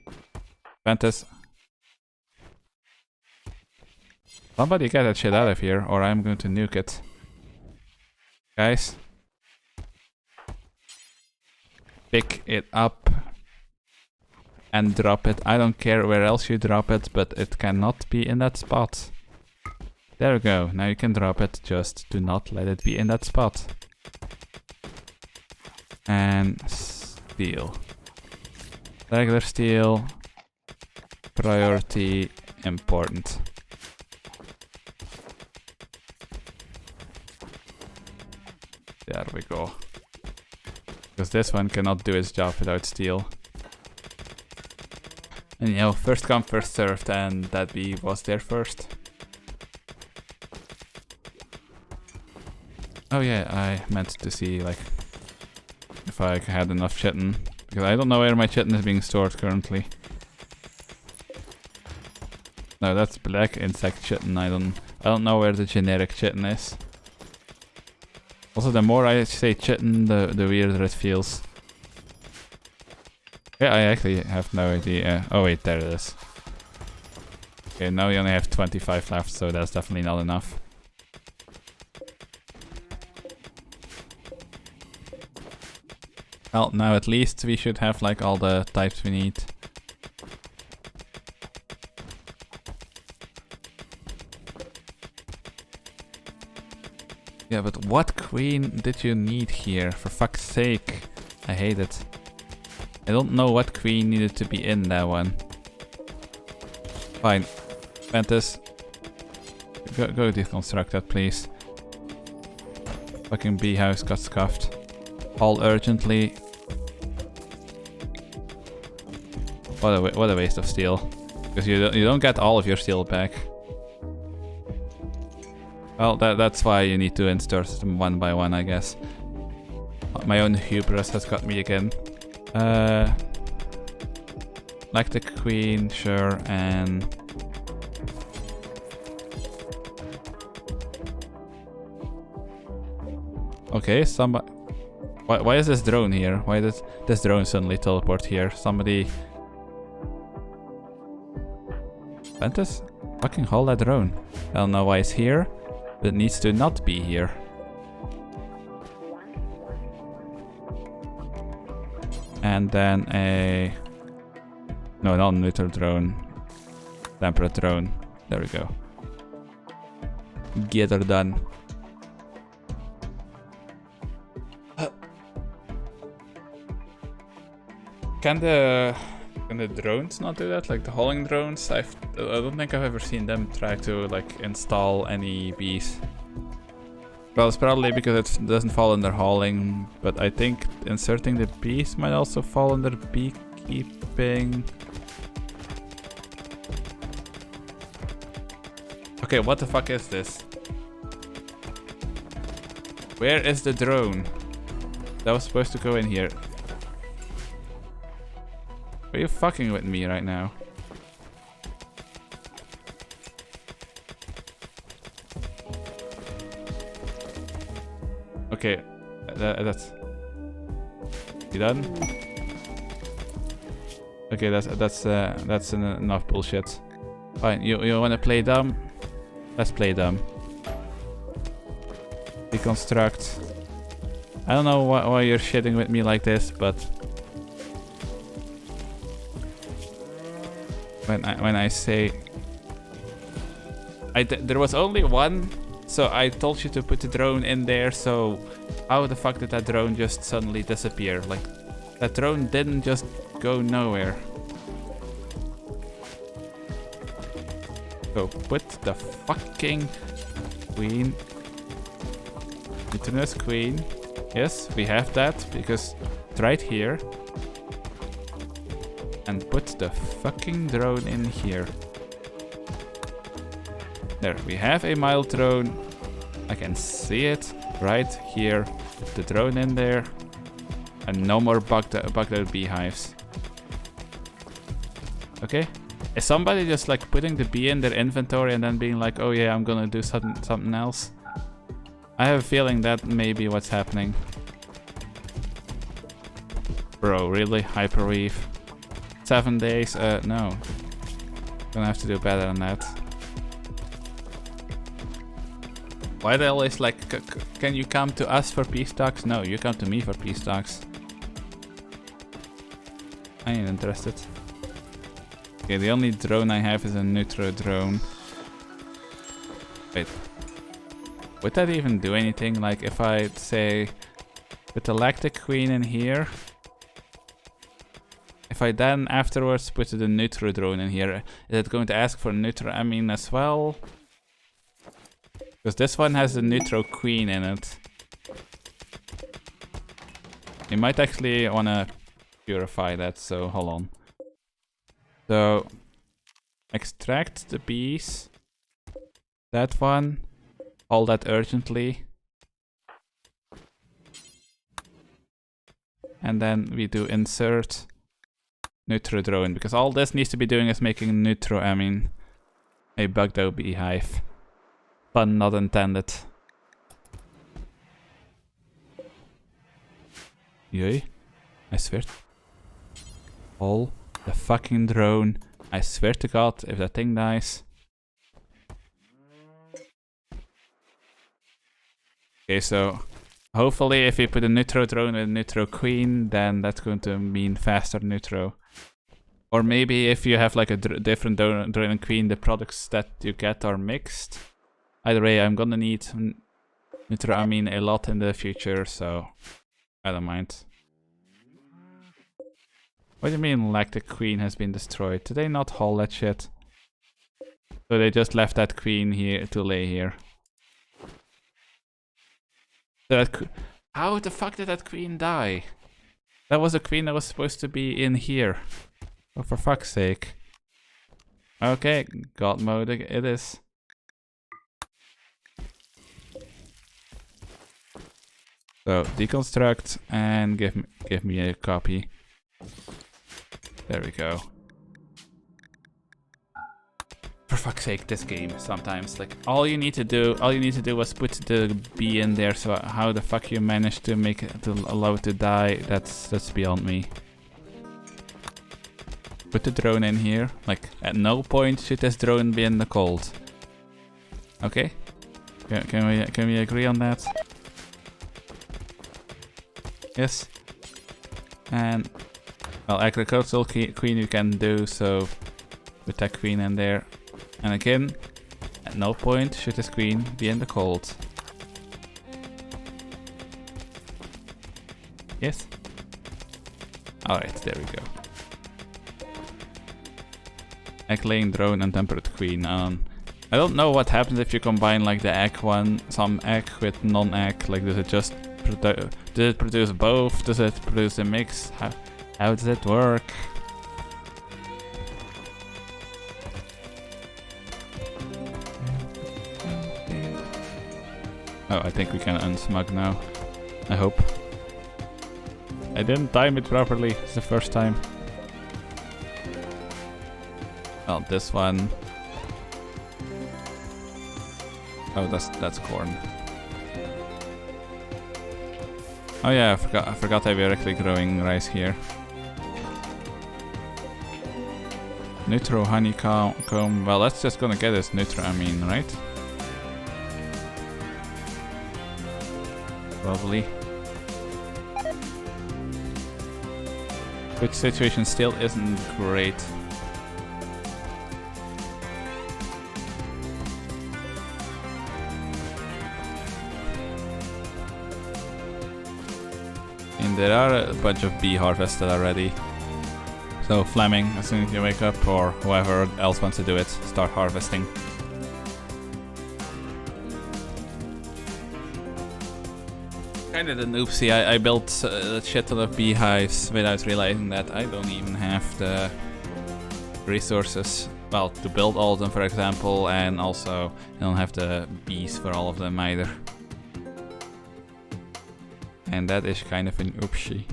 Ventus. Somebody get that shit out of here, or I'm going to nuke it. Guys. Pick it up. And drop it. I don't care where else you drop it, but it cannot be in that spot. There we go. Now you can drop it. Just do not let it be in that spot. And steel. Regular steel. Priority important. There we go. Because this one cannot do its job without steel. And you know, first come, first served, and that bee was there first. Oh yeah, I meant to see like if I had enough chitin, because I don't know where my chitin is being stored currently. No, that's black insect chitin. I don't know where the generic chitin is. Also, the more I say chitin, the weirder it feels. Yeah, I actually have no idea. Oh wait, there it is. Okay, now we only have 25 left, so that's definitely not enough. Well, now at least we should have like all the types we need. Yeah, but what queen did you need here? For fuck's sake. I hate it. I don't know what queen needed to be in that one. Fine. Ventus. Go deconstruct that, please. Fucking beehives got scuffed. All urgently. What a waste of steel. Because you don't get all of your steel back. Well, that's why you need to insert them one by one, I guess. My own hubris has got me again. Like the queen, sure, and... Okay, somebody... Why is this drone here? Why did this drone suddenly teleport here? Somebody... Ventus? Fucking hold that drone. I don't know why it's here, but it needs to not be here. And then a... No, not a neutral drone. Temperate drone. There we go. Get her done. Can the drones not do that? Like the hauling drones? I don't think I've ever seen them try to like install any bees. Well, it's probably because it doesn't fall under hauling, but I think inserting the bees might also fall under beekeeping. Okay, what the fuck is this? Where is the drone? That was supposed to go in here. Are you fucking with me right now? Okay, that's... You done? Okay, that's enough bullshit. Fine, you wanna play dumb? Let's play dumb. Deconstruct. I don't know why you're shitting with me like this, but... When I say... there was only one, so I told you to put the drone in there, so how the fuck did that drone just suddenly disappear? Like, that drone didn't just go nowhere. So put the fucking queen. Mutinous queen. Yes, we have that, because it's right here. And put the fucking drone in here. There, we have a mild drone. I can see it right here. Put the drone in there. And no more bugged out beehives. Okay? Is somebody just like putting the bee in their inventory and then being like, oh yeah, I'm gonna do something else? I have a feeling that may be what's happening. Bro, really? Hyperweave? 7 days? No. Gonna have to do better than that. Why they always like, can you come to us for peace talks? No, you come to me for peace talks. I ain't interested. Okay, the only drone I have is a neutral drone. Wait. Would that even do anything? Like if I say, put the lactic queen in here. If I then afterwards put the neutral drone in here, is it going to ask for neutral amine as well? Because this one has the neutral queen in it. You might actually want to purify that, so hold on. So, extract the bees. That one. All that urgently. and then we do insert neutro drone, because all this needs to be doing is making neutro, I mean, a bugged out beehive. Pun not intended. Yay. I swear. All the fucking drone. I swear to God, if that thing dies. Okay, so hopefully if we put a neutro drone with a neutro queen, then that's going to mean faster neutro. Or maybe if you have like a different drone and queen, the products that you get are mixed. Either way, I'm gonna need neutro amine a lot in the future, so I don't mind. What do you mean, like the queen has been destroyed? Did they not haul that shit? So they just left that queen here to lay here. So that how the fuck did that queen die? That was a queen that was supposed to be in here. Oh, for fuck's sake. Okay, God mode it is. So deconstruct and give me a copy. There we go. For fuck's sake, this game sometimes, like, all you need to do was put the bee in there. So how the fuck you managed to make it to allow it to die? That's beyond me. Put the drone in here. Like, at no point should this drone be in the cold. Okay? Can we agree on that? Yes. And well, agricultural queen you can do so. Put that queen in there. And again, at no point should this queen be in the cold. Yes. All right, there we go. Egg laying drone and temperate queen on. I don't know what happens if you combine like the egg one, some egg with non-egg. Like, does it just does it produce both? Does it produce a mix? How does it work? Oh, I think we can unsmug now. I hope. I didn't time it properly. It's the first time. Well, this one. Oh, that's corn. Oh yeah, I forgot that we're actually growing rice here. Neutro honeycomb. Well, that's just gonna get us neutro amine, right? Probably. Which situation still isn't great. And there are a bunch of bee harvested already. So Fleming, as soon as you wake up, or whoever else wants to do it, start harvesting. Kinda an oopsie, I built a shit ton of beehives without realizing that I don't even have the resources, well, to build all of them, for example, and also I don't have the bees for all of them either. And that is kind of an oopsie.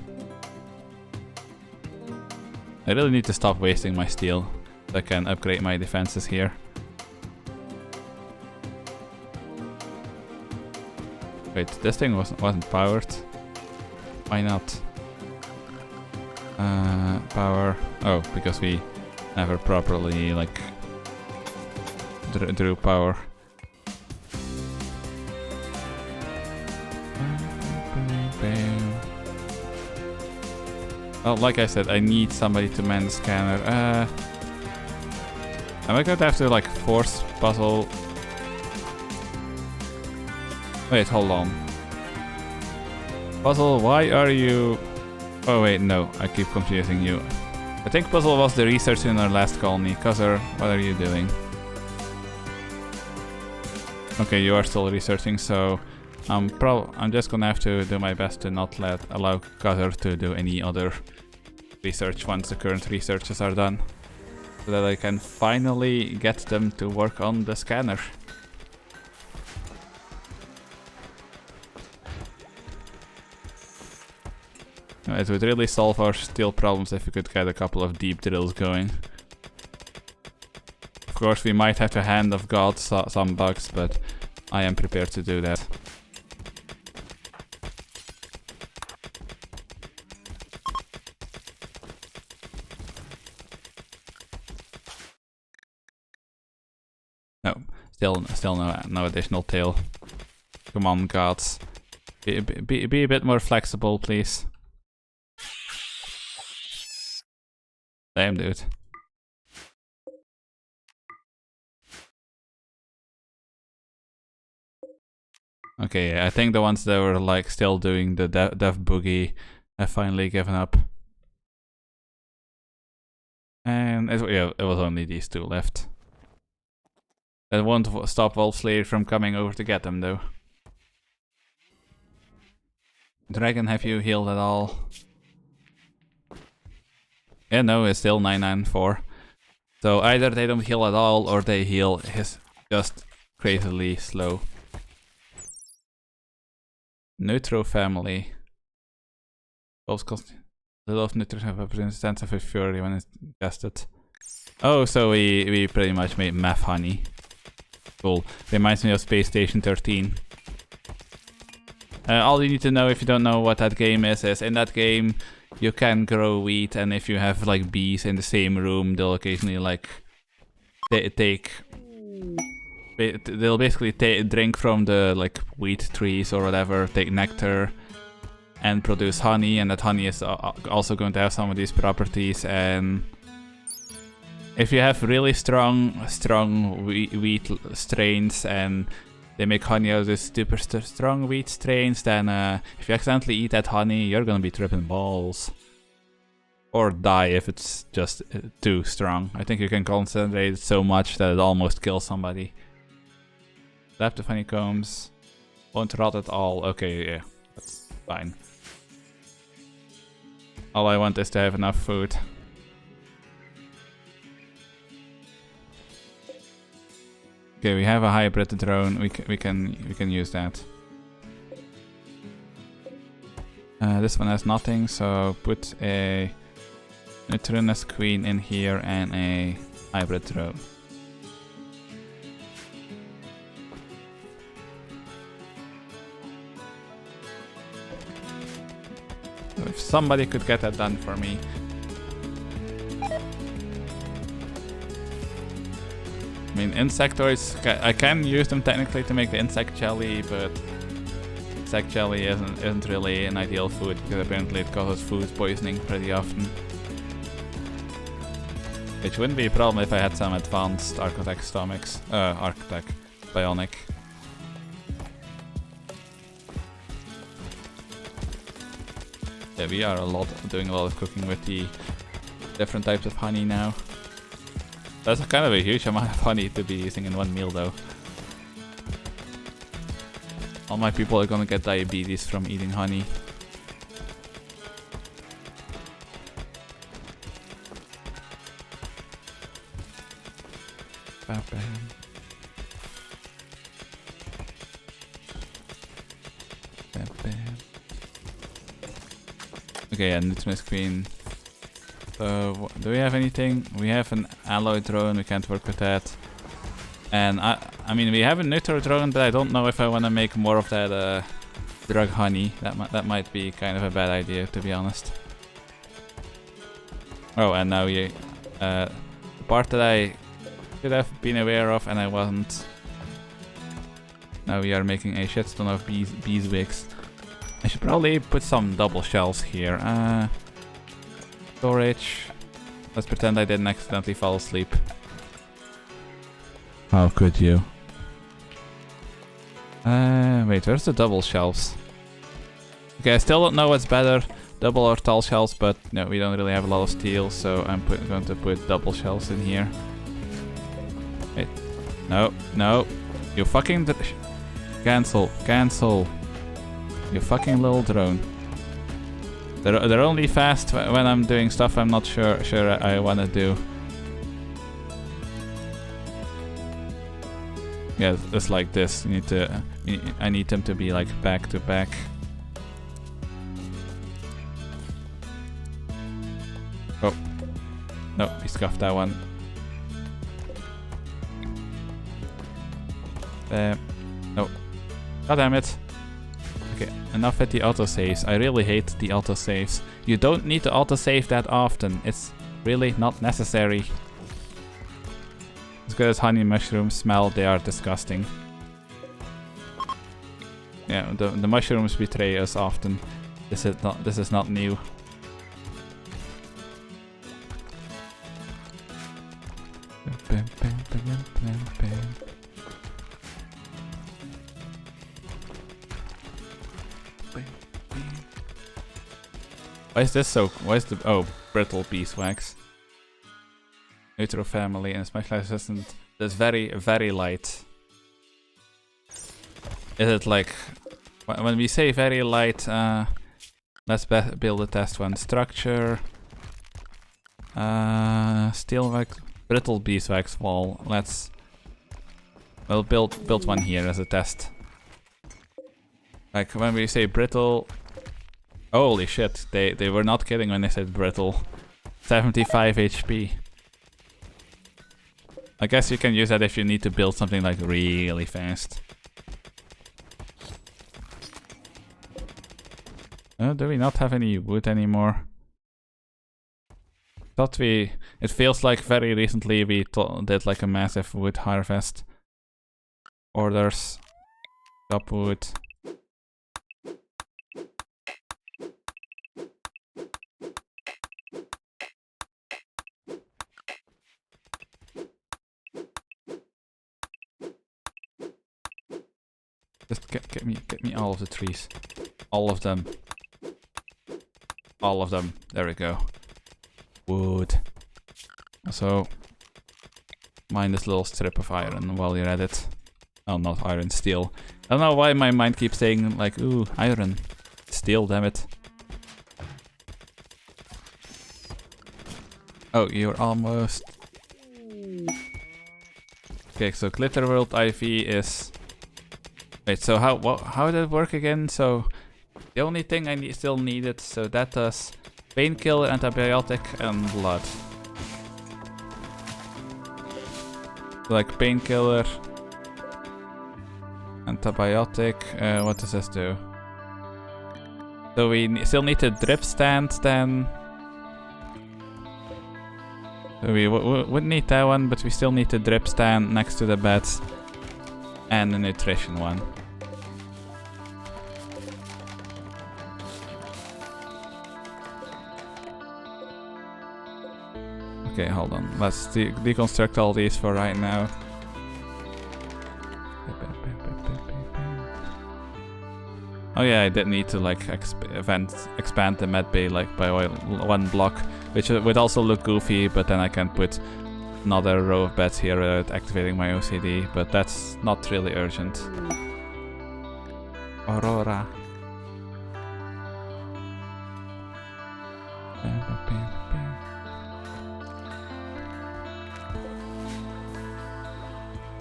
I really need to stop wasting my steel so I can upgrade my defenses here. Wait, this thing wasn't powered. Why not? Power. Oh, because we never properly like drew power. Well, like I said, I need somebody to man the scanner. Am I going to have to like force puzzle? Wait, hold on. Puzzle, why are you... Oh wait, no, I keep confusing you. I think Puzzle was the researcher in our last colony. Cuzzer, what are you doing? Okay, you are still researching, so I'm just gonna have to do my best to not allow Cuzzer to do any other research once the current researches are done. So that I can finally get them to work on the scanner. It would really solve our steel problems if we could get a couple of deep drills going. Of course, we might have to hand of God some bugs, but I am prepared to do that. No, still no additional tail. Come on, gods. Be a bit more flexible, please. Damn, dude. Okay, I think the ones that were like still doing the death boogie have finally given up. And it was only these two left. That won't stop Wolfslayer from coming over to get them, though. Dragon, have you healed at all? Yeah, no, it's still 994. So either they don't heal at all, or they heal just crazily slow. Neutro family. Wolves cost little of nutrition have a sense of fury when it's tested. Oh, so we pretty much made meth honey. Cool. Reminds me of Space Station 13. All you need to know if you don't know what that game is in that game you can grow wheat, and if you have like bees in the same room, they'll occasionally like they'll basically drink from the like wheat trees or whatever, take nectar and produce honey, and that honey is also going to have some of these properties. And if you have really strong wheat strains and they make honey out of these super strong wheat strains, then if you accidentally eat that honey, you're gonna be tripping balls. Or die if it's just too strong. I think you can concentrate it so much that it almost kills somebody. Left of honeycombs. Won't rot at all. Okay, yeah, that's fine. All I want is to have enough food. Okay, we have a hybrid drone. We can use that. This one has nothing, so put a Neutronus Queen in here and a hybrid drone. If somebody could get that done for me. I mean, insectoids, I can use them technically to make the insect jelly, but insect jelly isn't really an ideal food because apparently it causes food poisoning pretty often. Which wouldn't be a problem if I had some advanced Architect stomachs. Architect Bionic. Yeah, we are doing a lot of cooking with the different types of honey now. That's kind of a huge amount of honey to be using in one meal, though. All my people are gonna get diabetes from eating honey. Okay, yeah, Neutronus Queen. So, do we have anything? We have an alloy drone, we can't work with that. And I mean, we have a neutral drone, but I don't know if I want to make more of that drug honey. That might be kind of a bad idea, to be honest. Oh, and now the part that I should have been aware of and I wasn't. Now we are making a shitston of beeswax. I should probably put some double shells here. Storage. Let's pretend I didn't accidentally fall asleep. How could you? Wait, where's the double shelves? Okay, I still don't know what's better, double or tall shelves, but no, we don't really have a lot of steel, so I'm going to put double shelves in here. Wait, no, no, you fucking cancel. You fucking little drone. They're only fast when I'm doing stuff I'm not sure I want to do. Yeah, just like this. You need to. I need them to be like back to back. No, we scuffed that one. No. God damn it. Okay, enough with the autosaves. I really hate the autosaves. You don't need to autosave that often. It's really not necessary. As good as honey mushrooms smell, they are disgusting. Yeah, the mushrooms betray us often. This is not new. Why is this so? Why is the brittle beeswax? Neutral family and specialized assistant. That's very light. Is it like when we say very light? Let's build a test one. Structure. Steel wax, brittle beeswax wall. We'll build one here as a test. Like when we say brittle. Holy shit! They were not kidding when they said brittle. 75 HP. I guess you can use that if you need to build something like really fast. Oh, do we not have any wood anymore? Thought it feels like very recently we did like a massive wood harvest. Orders. Chop wood. Just get me all of the trees. All of them. All of them. There we go. Wood. So, mine this little strip of iron while you're at it. Oh, not iron, steel. I don't know why my mind keeps saying like, ooh, iron. Steel, damn it. Oh, you're almost... Okay, so Glitter World IV is... Wait, so how did it work again? So, the only thing I still needed, so that does painkiller, antibiotic, and blood. Like painkiller, antibiotic, what does this do? So we still need a drip stand then. So we wouldn't need that one, but we still need a drip stand next to the beds. And a nutrition one. Okay, hold on. Let's deconstruct all these for right now. Oh yeah, I did need to like expand the med bay like by one block, which would also look goofy, but then I can put another row of beds here without activating my OCD, but that's not really urgent. Aurora.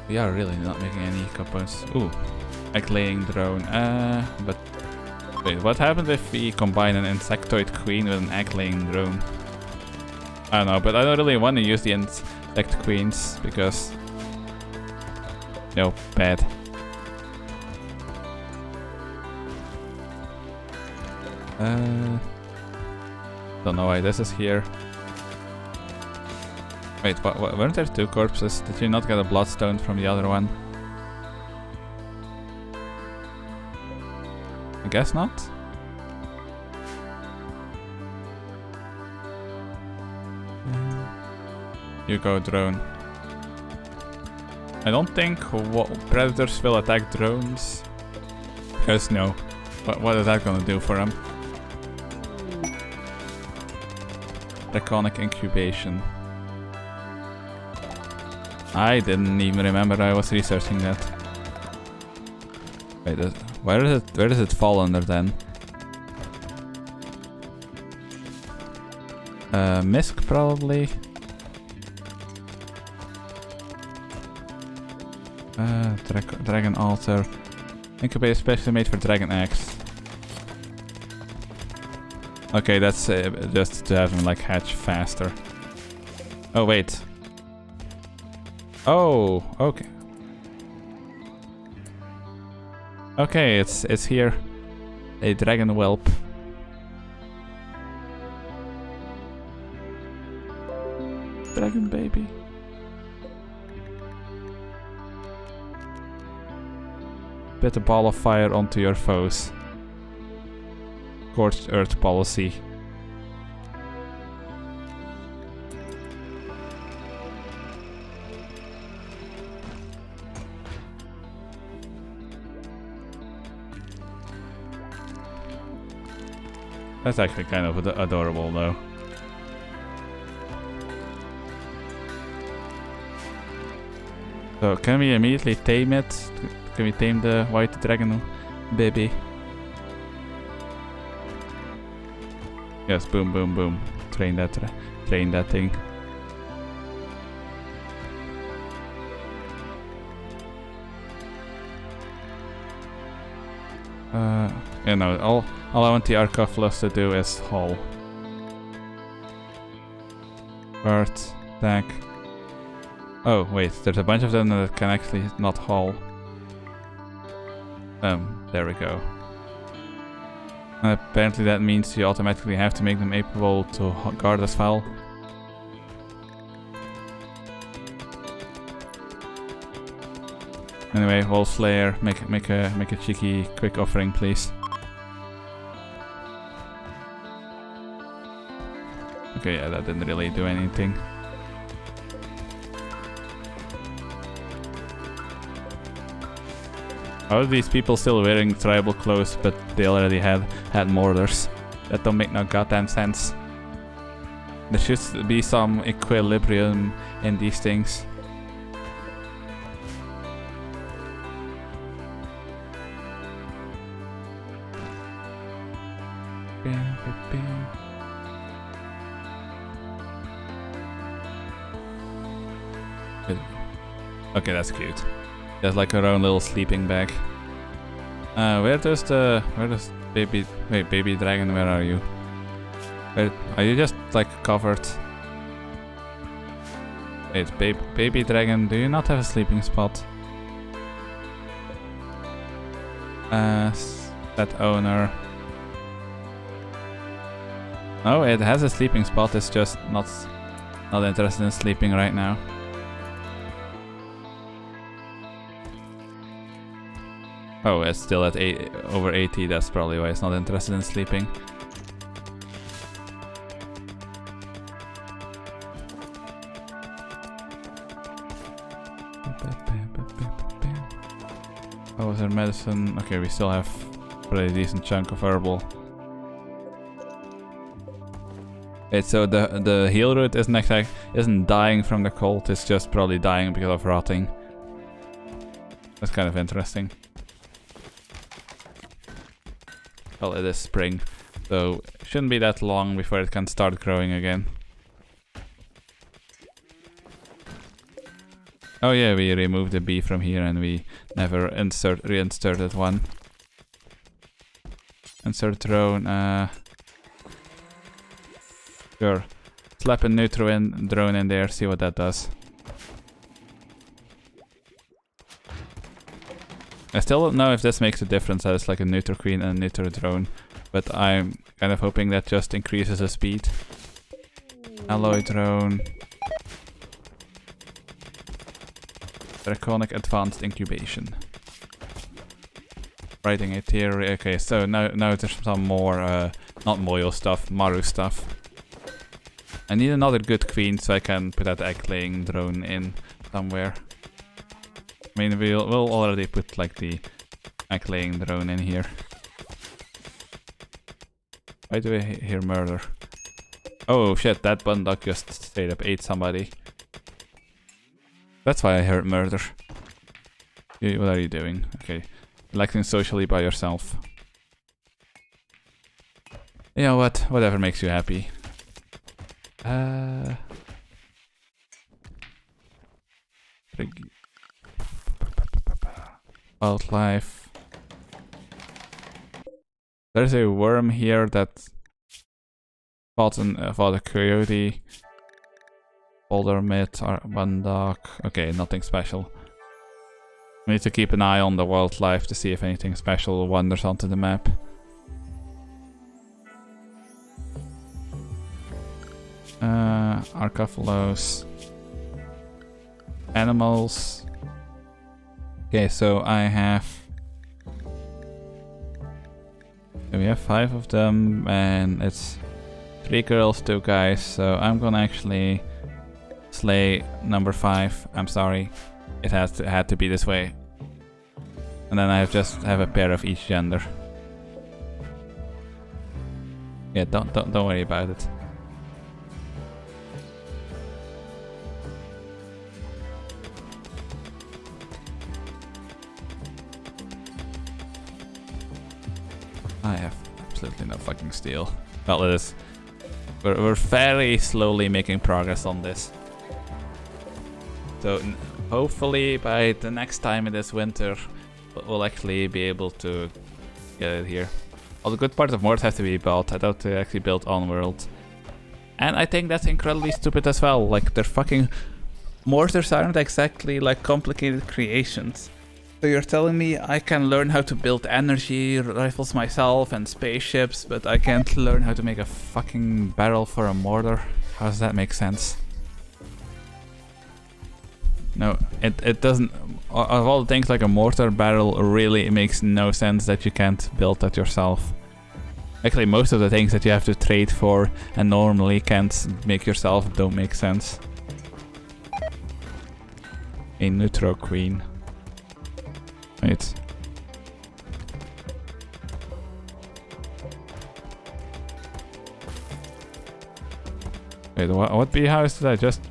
We are really not making any compounds. Ooh, egg laying drone. But wait, what happens if we combine an insectoid queen with an egg laying drone? I don't know, but I don't really want to use the insect queens because no, bad. Don't know why this is here. Wait, weren't there two corpses? Did you not get a bloodstone from the other one? I guess not. You go, drone. I don't think predators will attack drones. Because no. What is that gonna do for them? Draconic incubation. I didn't even remember I was researching that. Wait, where does it fall under then? Misk probably. Dragon altar. Incubate especially made for dragon eggs. Okay, that's just to have them like hatch faster. Oh, wait. Oh, okay. Okay, it's here. A dragon whelp. Dragon baby. Put a ball of fire onto your foes. Scorched earth policy. That's actually kind of adorable though. So can we immediately tame it? Can we tame the white dragon baby? Yes, boom, boom, boom. Train that thing. You know, all I want the Arcophilus to do is haul. Bird, attack. Oh wait, there's a bunch of them that can actually not haul. There we go. And apparently that means you automatically have to make them able to guard as well. Anyway, Wolf Slayer, make a cheeky quick offering, please. Okay, yeah, that didn't really do anything. How are these people still wearing tribal clothes, but they already had mortars? That don't make no goddamn sense. There should be some equilibrium in these things. Okay, that's cute. There's like her own little sleeping bag. Where does baby... Wait, baby dragon, where are you? Are you just like covered? Wait, baby dragon, do you not have a sleeping spot? That owner. No, it has a sleeping spot, it's just not interested in sleeping right now. Oh, it's still at over 80, that's probably why it's not interested in sleeping. How was our medicine? Okay, we still have a pretty decent chunk of herbal. Wait, so the heal root isn't dying from the cold, it's just probably dying because of rotting. That's kind of interesting. Well, it is spring, so it shouldn't be that long before it can start growing again. Oh yeah, we removed the bee from here and we never reinserted one. Insert drone, sure. Slap a neutral drone in there, see what that does. I still don't know if this makes a difference that it's like a neuter queen and a neuter drone, but I'm kind of hoping that just increases the speed. Alloy drone. Draconic advanced incubation. Writing a theory. Okay, so now there's some more, not Moyo stuff, Maru stuff. I need another good queen so I can put that egg laying drone in somewhere. I mean, we'll already put like the egg laying drone in here. Why do I hear murder? Oh shit, that bunduk just straight up ate somebody. That's why I heard murder. What are you doing? Okay. Relaxing socially by yourself. You know what? Whatever makes you happy. Wildlife. There's a worm here that fought a coyote. Boulder Mid or one dock. Okay, nothing special. We need to keep an eye on the wildlife to see if anything special wanders onto the map. Arcophilos. Animals. Okay, so I have... we have 5 of them, and it's 3 girls, 2 guys, so I'm gonna actually slay number 5. I'm sorry, it had to be this way. And then I just have a pair of each gender. Yeah, don't worry about it. I have absolutely no fucking steel. Well, it is. We're very slowly making progress on this. So hopefully by the next time it is winter, we'll actually be able to get it here. All the good parts of mortars have to be built. I doubt they actually built on world. And I think that's incredibly stupid as well. Like, they're fucking... mortars aren't exactly like complicated creations. So you're telling me I can learn how to build energy rifles myself and spaceships, but I can't learn how to make a fucking barrel for a mortar? How does that make sense? No, it doesn't. Of all the things, like a mortar barrel really makes no sense that you can't build that yourself. Actually, most of the things that you have to trade for and normally can't make yourself don't make sense. A neutral queen. Wait. Wait, what beehives did I just...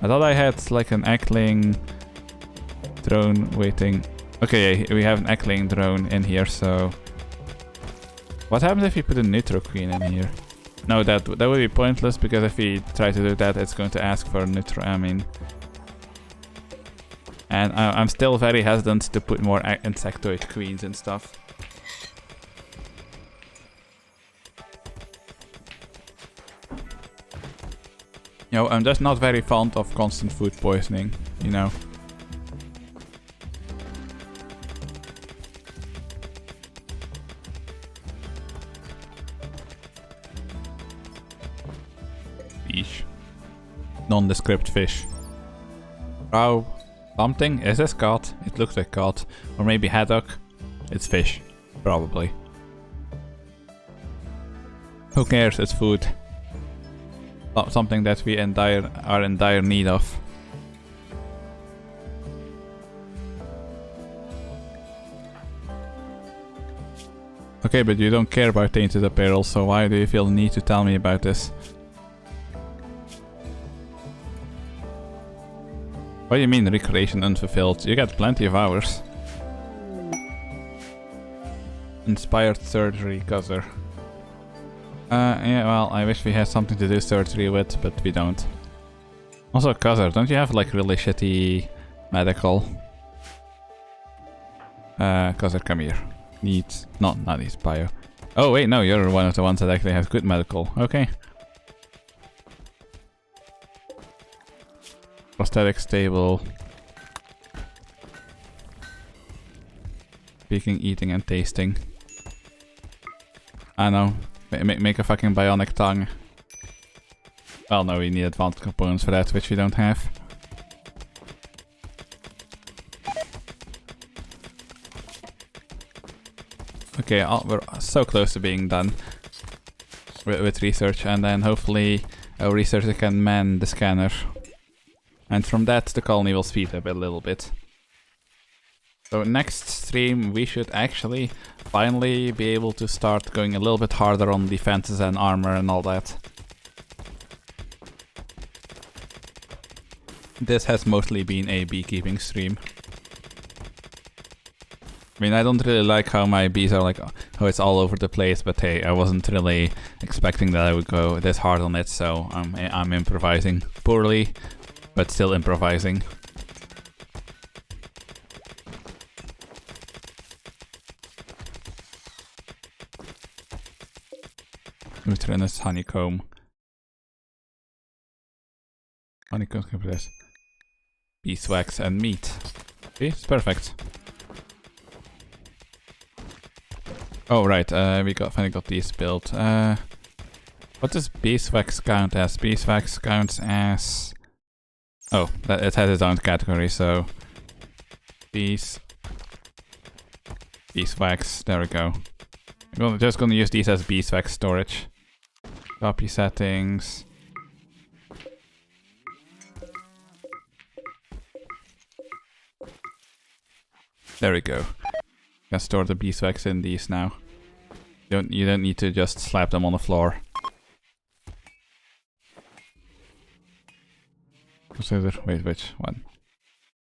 I thought I had like an Eckling drone waiting. Okay, we have an Eckling drone in here, so... what happens if you put a neutral queen in here? No, that would be pointless, because if we try to do that, it's going to ask for a neutral... I mean... and I'm still very hesitant to put more insectoid queens and stuff. You know, I'm just not very fond of constant food poisoning, you know. Fish. Nondescript fish. Oh. Something? Is this cod? It looks like cod. Or maybe haddock. It's fish. Probably. Who cares? It's food. Something that we are in dire need of. Okay, but you don't care about tainted apparel, so why do you feel the need to tell me about this? What do you mean recreation unfulfilled? You got plenty of hours. Inspired surgery, Guzzler. Yeah, well, I wish we had something to do surgery with, but we don't. Also, Guzzler, don't you have like really shitty medical? Guzzler, come here. Not needs bio. Oh wait, no, you're one of the ones that actually has good medical. Okay. Prosthetic stable. Speaking, eating, and tasting. I know. Make a fucking bionic tongue. Well, no, we need advanced components for that, which we don't have. Okay, we're so close to being done with research, and then hopefully our researcher can man the scanner. And from that, the colony will speed up a little bit. So next stream, we should actually finally be able to start going a little bit harder on defenses and armor and all that. This has mostly been a beekeeping stream. I mean, I don't really like how my bees are like, how it's all over the place, but hey, I wasn't really expecting that I would go this hard on it, so I'm improvising poorly, but still improvising. Utrinus honeycomb. honeycombs can produce beeswax and meat. See, it's perfect. Oh right, we finally got these built. What does beeswax count as? Beeswax counts as... Oh, it has its own category, so... Beeswax, there we go. I'm just gonna use these as beeswax storage. Copy settings. There we go. You can store the beeswax in these now. You don't need to just slap them on the floor. Consider, wait, which one?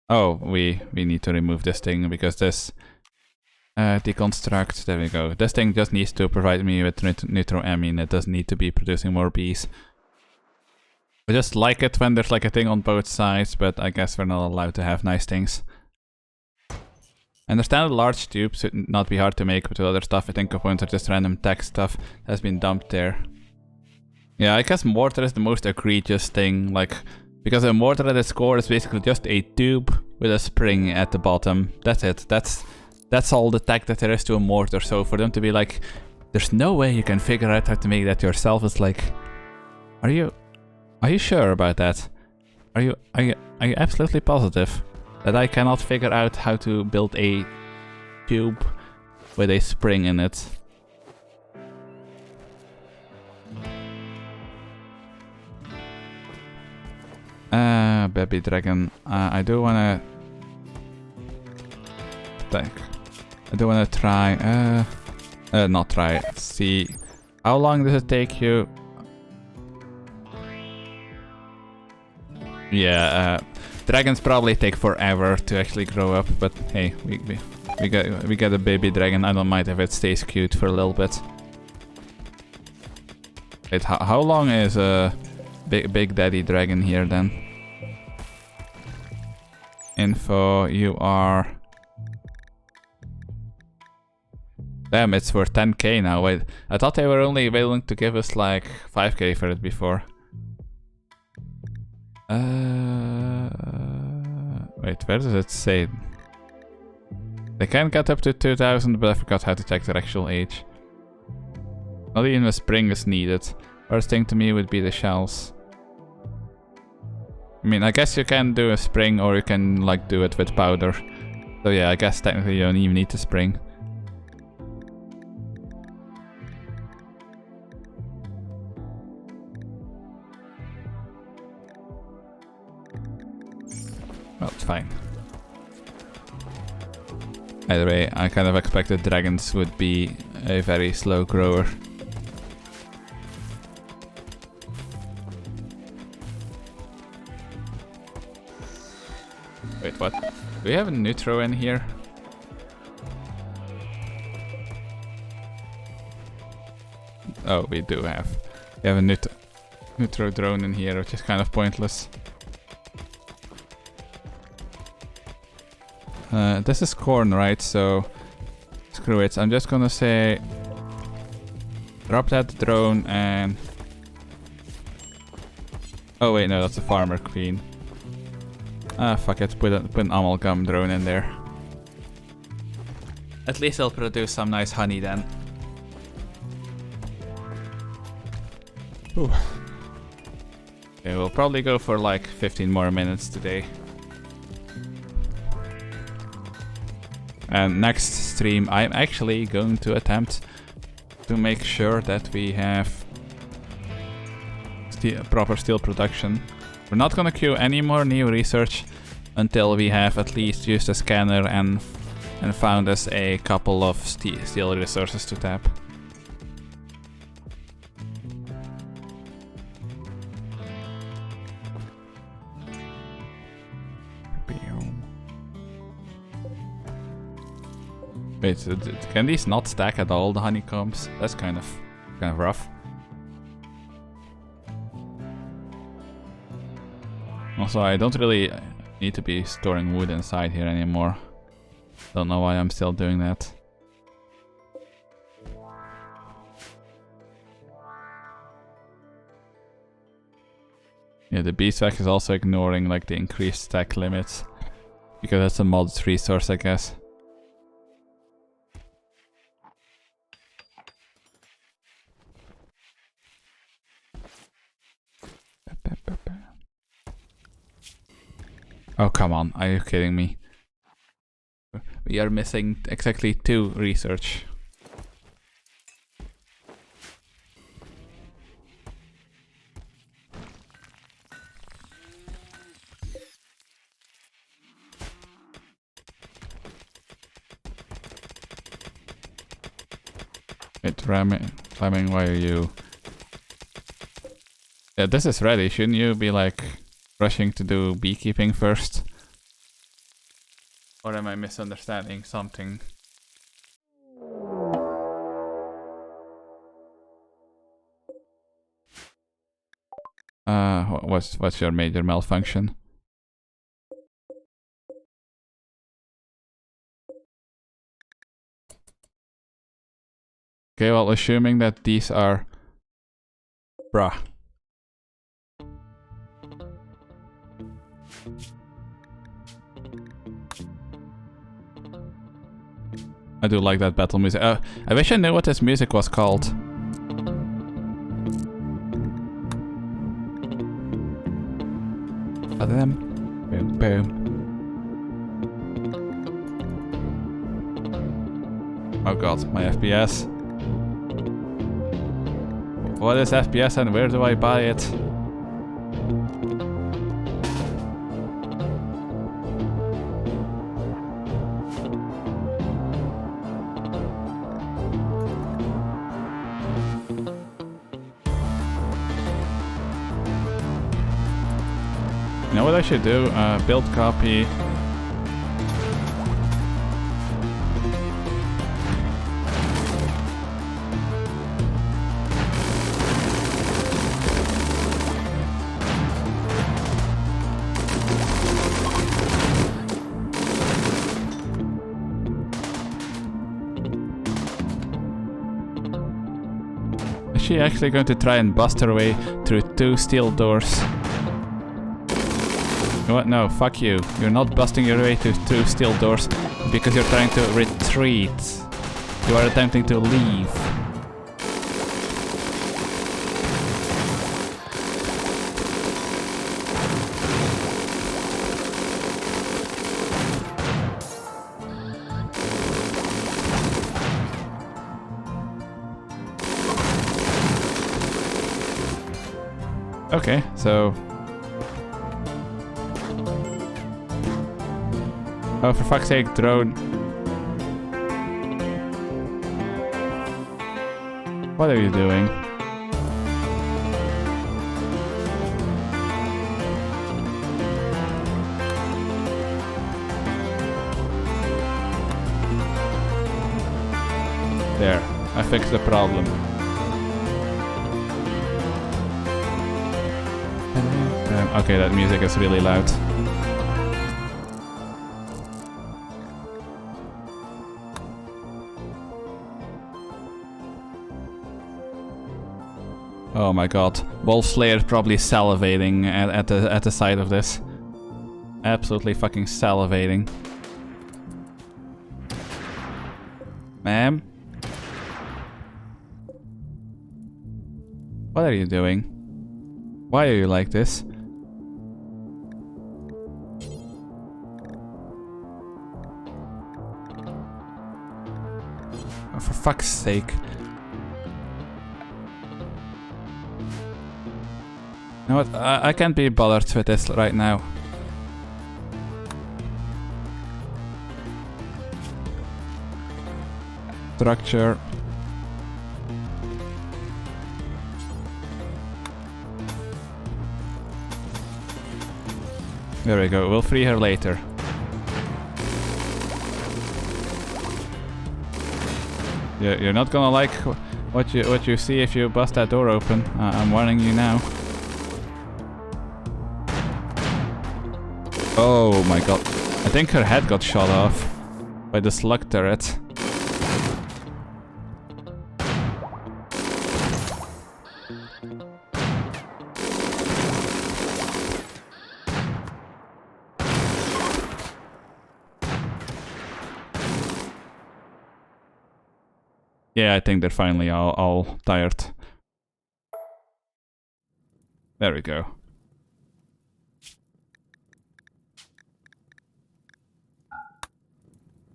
Oh, we need to remove this thing because this deconstruct. There we go. This thing just needs to provide me with nitroamine. It doesn't need to be producing more bees. I just like it when there's like a thing on both sides, but I guess we're not allowed to have nice things. I understand large tubes should not be hard to make with other stuff. I think components are just random text stuff that has been dumped there. Yeah, I guess mortar is the most egregious thing, like, because a mortar at its core is basically just a tube with a spring at the bottom. That's it. That's all the tech that there is to a mortar. So for them to be like, there's no way you can figure out how to make that yourself, it's like, are you sure about that? Are you absolutely positive that I cannot figure out how to build a tube with a spring in it? Baby dragon. I do wanna try. Not try. See, how long does it take you? Yeah, dragons probably take forever to actually grow up, but hey, we get a baby dragon. I don't mind if it stays cute for a little bit. Wait, how long is a big daddy dragon here then? Info, you are... Damn, it's for 10k now. Wait, I thought they were only willing to give us like 5k for it before. Wait, where does it say? They can get up to 2000, but I forgot how to check their actual age. Not even a spring is needed. First thing to me would be the shells. I mean, I guess you can do a spring, or you can like do it with powder. So yeah, I guess technically you don't even need the spring. Well, it's fine. Either way, I kind of expected dragons would be a very slow grower. Wait, what? Do we have a neutro in here? Oh, we do have. We have a neutro drone in here, which is kind of pointless. This is corn, right? So screw it. I'm just gonna say drop that drone and... Oh wait, no, that's a farmer queen. Ah, fuck it. Put an amalgam drone in there. At least it'll produce some nice honey then. Ooh. Okay, we'll probably go for like 15 more minutes today. And next stream, I'm actually going to attempt to make sure that we have proper steel production. We're not gonna queue any more new research until we have at least used a scanner and found us a couple of steel resources to tap. Wait, can these not stack at all, the honeycombs? That's kind of rough. Also, I don't really need to be storing wood inside here anymore. Don't know why I'm still doing that. Yeah, the beeswax is also ignoring like the increased stack limits. Because that's a modded resource, I guess. Oh, come on. Are you kidding me? We are missing exactly 2 research. Wait, Fleming, why are you... Yeah, this is ready. Shouldn't you be like rushing to do beekeeping first? Or am I misunderstanding something? What's your major malfunction? Okay, well, assuming that these are... Bruh. I do like that battle music. I wish I knew what this music was called. Boom, boom. Oh god, my FPS. What is FPS and where do I buy it? You know what I should do? Build copy. Is she actually going to try and bust her way through 2 steel doors? You know what? No, fuck you. You're not busting your way to 2 steel doors because you're trying to retreat. You are attempting to leave. Okay, so... Oh, for fuck's sake, drone. What are you doing? There, I fixed the problem. Okay, that music is really loud. Oh my god, Wolf Slayer probably salivating at the sight of this. Absolutely fucking salivating. Ma'am? What are you doing? Why are you like this? Oh, for fuck's sake. You know what? I can't be bothered with this right now. Structure. There we go. We'll free her later. You're not gonna like what you see if you bust that door open. I'm warning you now. Oh my god. I think her head got shot off by the slug turret. Yeah, I think they're finally all tired. There we go.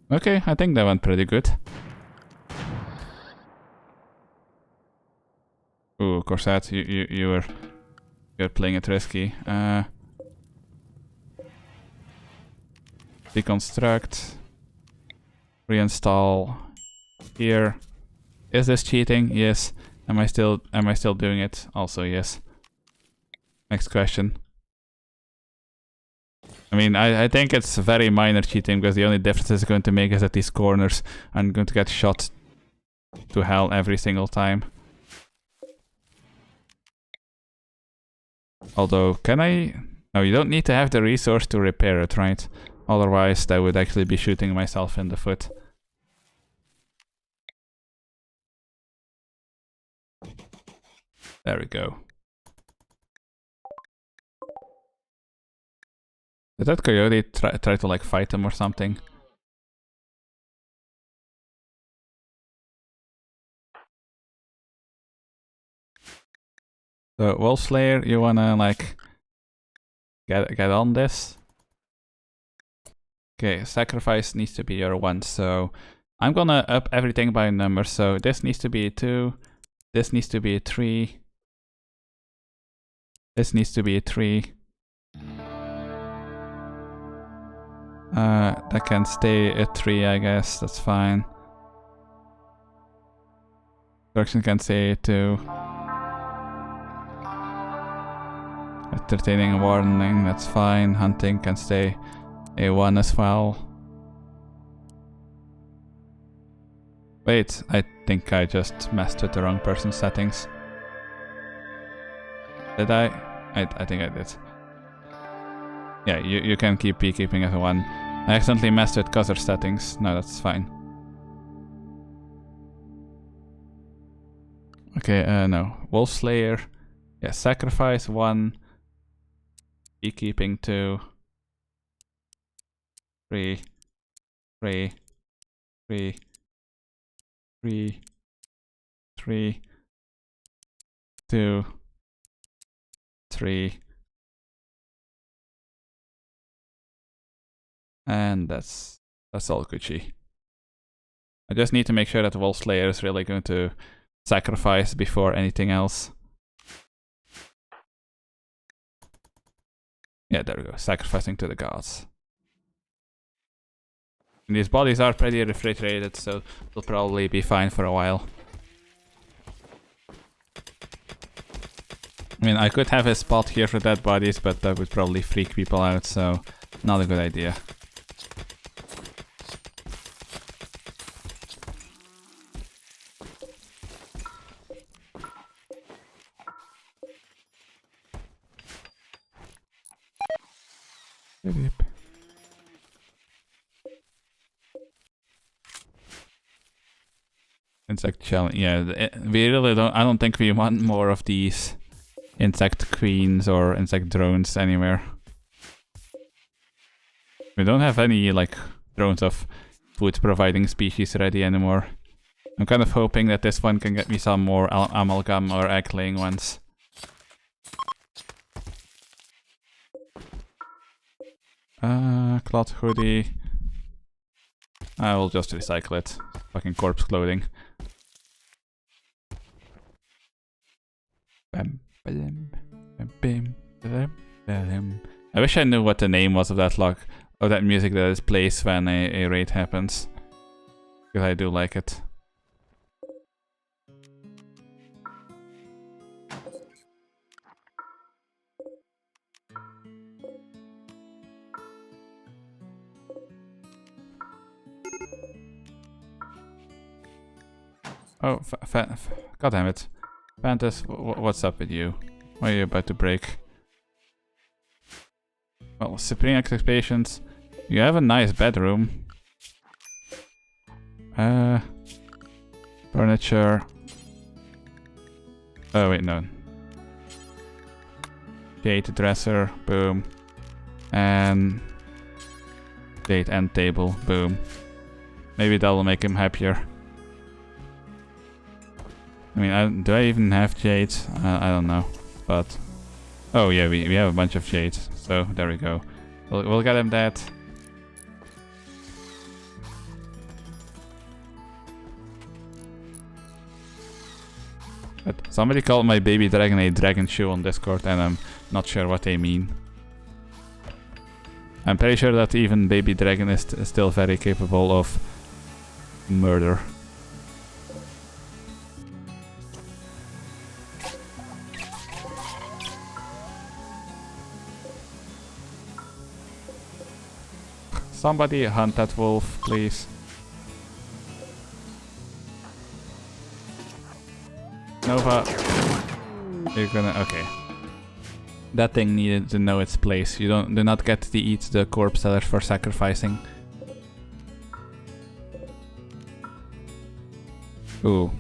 Okay, I think that went pretty good. Ooh, Corset, you're playing it risky. Deconstruct. Reinstall. Here. Is this cheating? Yes. Am I still doing it? Also yes. Next question. I mean, I think it's very minor cheating because the only difference it's going to make is that these corners are going to get shot to hell every single time. Although, can I... No, you don't need to have the resource to repair it, right? Otherwise, that would actually be shooting myself in the foot. There we go. Did that coyote try to like fight him or something? So, Wolf Slayer, you wanna like get on this? Okay, sacrifice needs to be your 1, so I'm gonna up everything by a number. So this needs to be a 2, this needs to be a 3, this needs to be a 3. That can stay at 3, I guess, that's fine. Destruction can stay at 2. Entertaining warning, that's fine. Hunting can stay a 1 as well. Wait, I think I just messed with the wrong person's settings. Did I? I think I did. Yeah, you can keep beekeeping as a 1. I accidentally messed with Cutter settings. No, that's fine. Okay, no. Wolf Slayer. Yeah, sacrifice 1. Beekeeping 2. 3. 3. 3. 3. 3. 2. 3. And that's all Gucci. I just need to make sure that the Wolf Slayer is really going to sacrifice before anything else. Yeah, there we go. Sacrificing to the gods. And these bodies are pretty refrigerated, so they'll probably be fine for a while. I mean, I could have a spot here for dead bodies, but that would probably freak people out, so not a good idea. Insect challenge. Yeah, we really don't. I don't think we want more of these insect queens or insect drones anywhere. We don't have any like drones of food providing species ready anymore. I'm kind of hoping that this one can get me some more amalgam or egg laying ones. Cloth hoodie. I will just recycle it. Fucking corpse clothing. I wish I knew what the name was of that that music that is played when a raid happens. Because I do like it. Oh, god damn it. Fantas, what's up with you? Why are you about to break? Well, supreme expectations. You have a nice bedroom. Furniture. Oh wait, no. Jade dresser, boom. And jade end table, boom. Maybe that'll make him happier. I mean, do I even have jades? I don't know, but... Oh yeah, we have a bunch of jades, so there we go. We'll get him that. But somebody called my baby dragon a dragon shoe on Discord, and I'm not sure what they mean. I'm pretty sure that even baby dragon is still very capable of murder. Somebody hunt that wolf, please. Nova, you're gonna... okay. That thing needed to know its place. You do not get to eat the corpse seller for sacrificing. Ooh.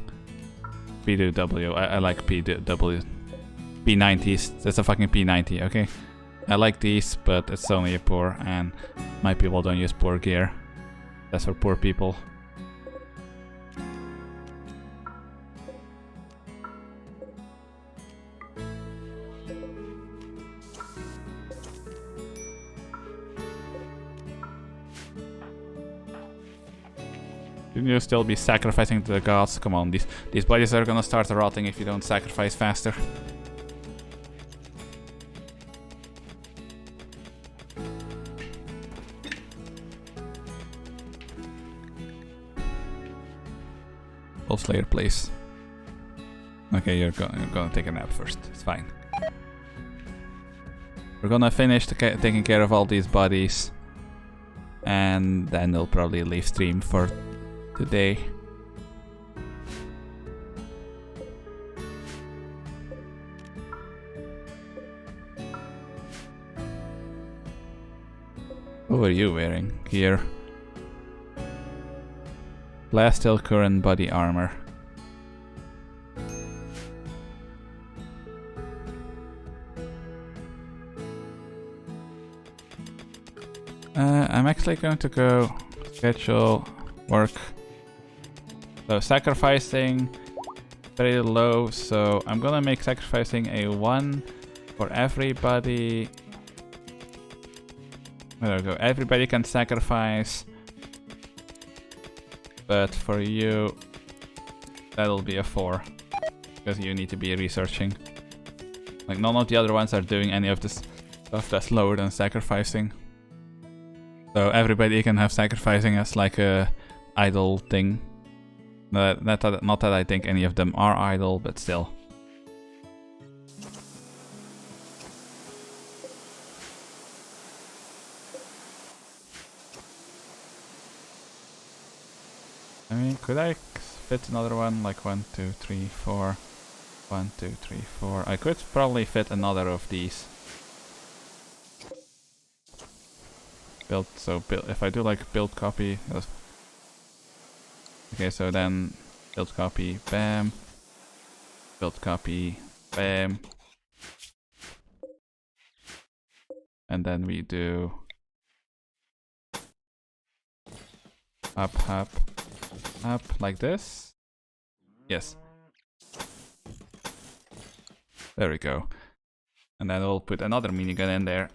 P2W. I like P2W. P90s. That's a fucking P90, okay? I like these, but it's only a poor, and my people don't use poor gear. That's for poor people. Shouldn't you still be sacrificing to the gods? Come on, these bodies are gonna start rotting if you don't sacrifice faster. Slayer, please. Okay, you're gonna take a nap first. It's fine. We're gonna finish taking care of all these bodies, and then we'll probably leave stream for today. What are you wearing here? Blast Hill current body armor. I'm actually going to go schedule work. So sacrificing very low, so I'm gonna make sacrificing a 1 for everybody. There we go. Everybody can sacrifice. But for you, that'll be a 4. Because you need to be researching. Like, none of the other ones are doing any of this stuff that's lower than sacrificing. So everybody can have sacrificing as like a idle thing. Not that I think any of them are idle, but still. I mean, could I fit another one? Like 1, 2, 3, 4. 1, 2, 3, 4. I could probably fit another of these. Build, so build, if I do like build copy. Okay, so then build copy, bam. Build copy, bam. And then we do up, up. Up like this. Yes. There we go. And then we'll put another minigun in there.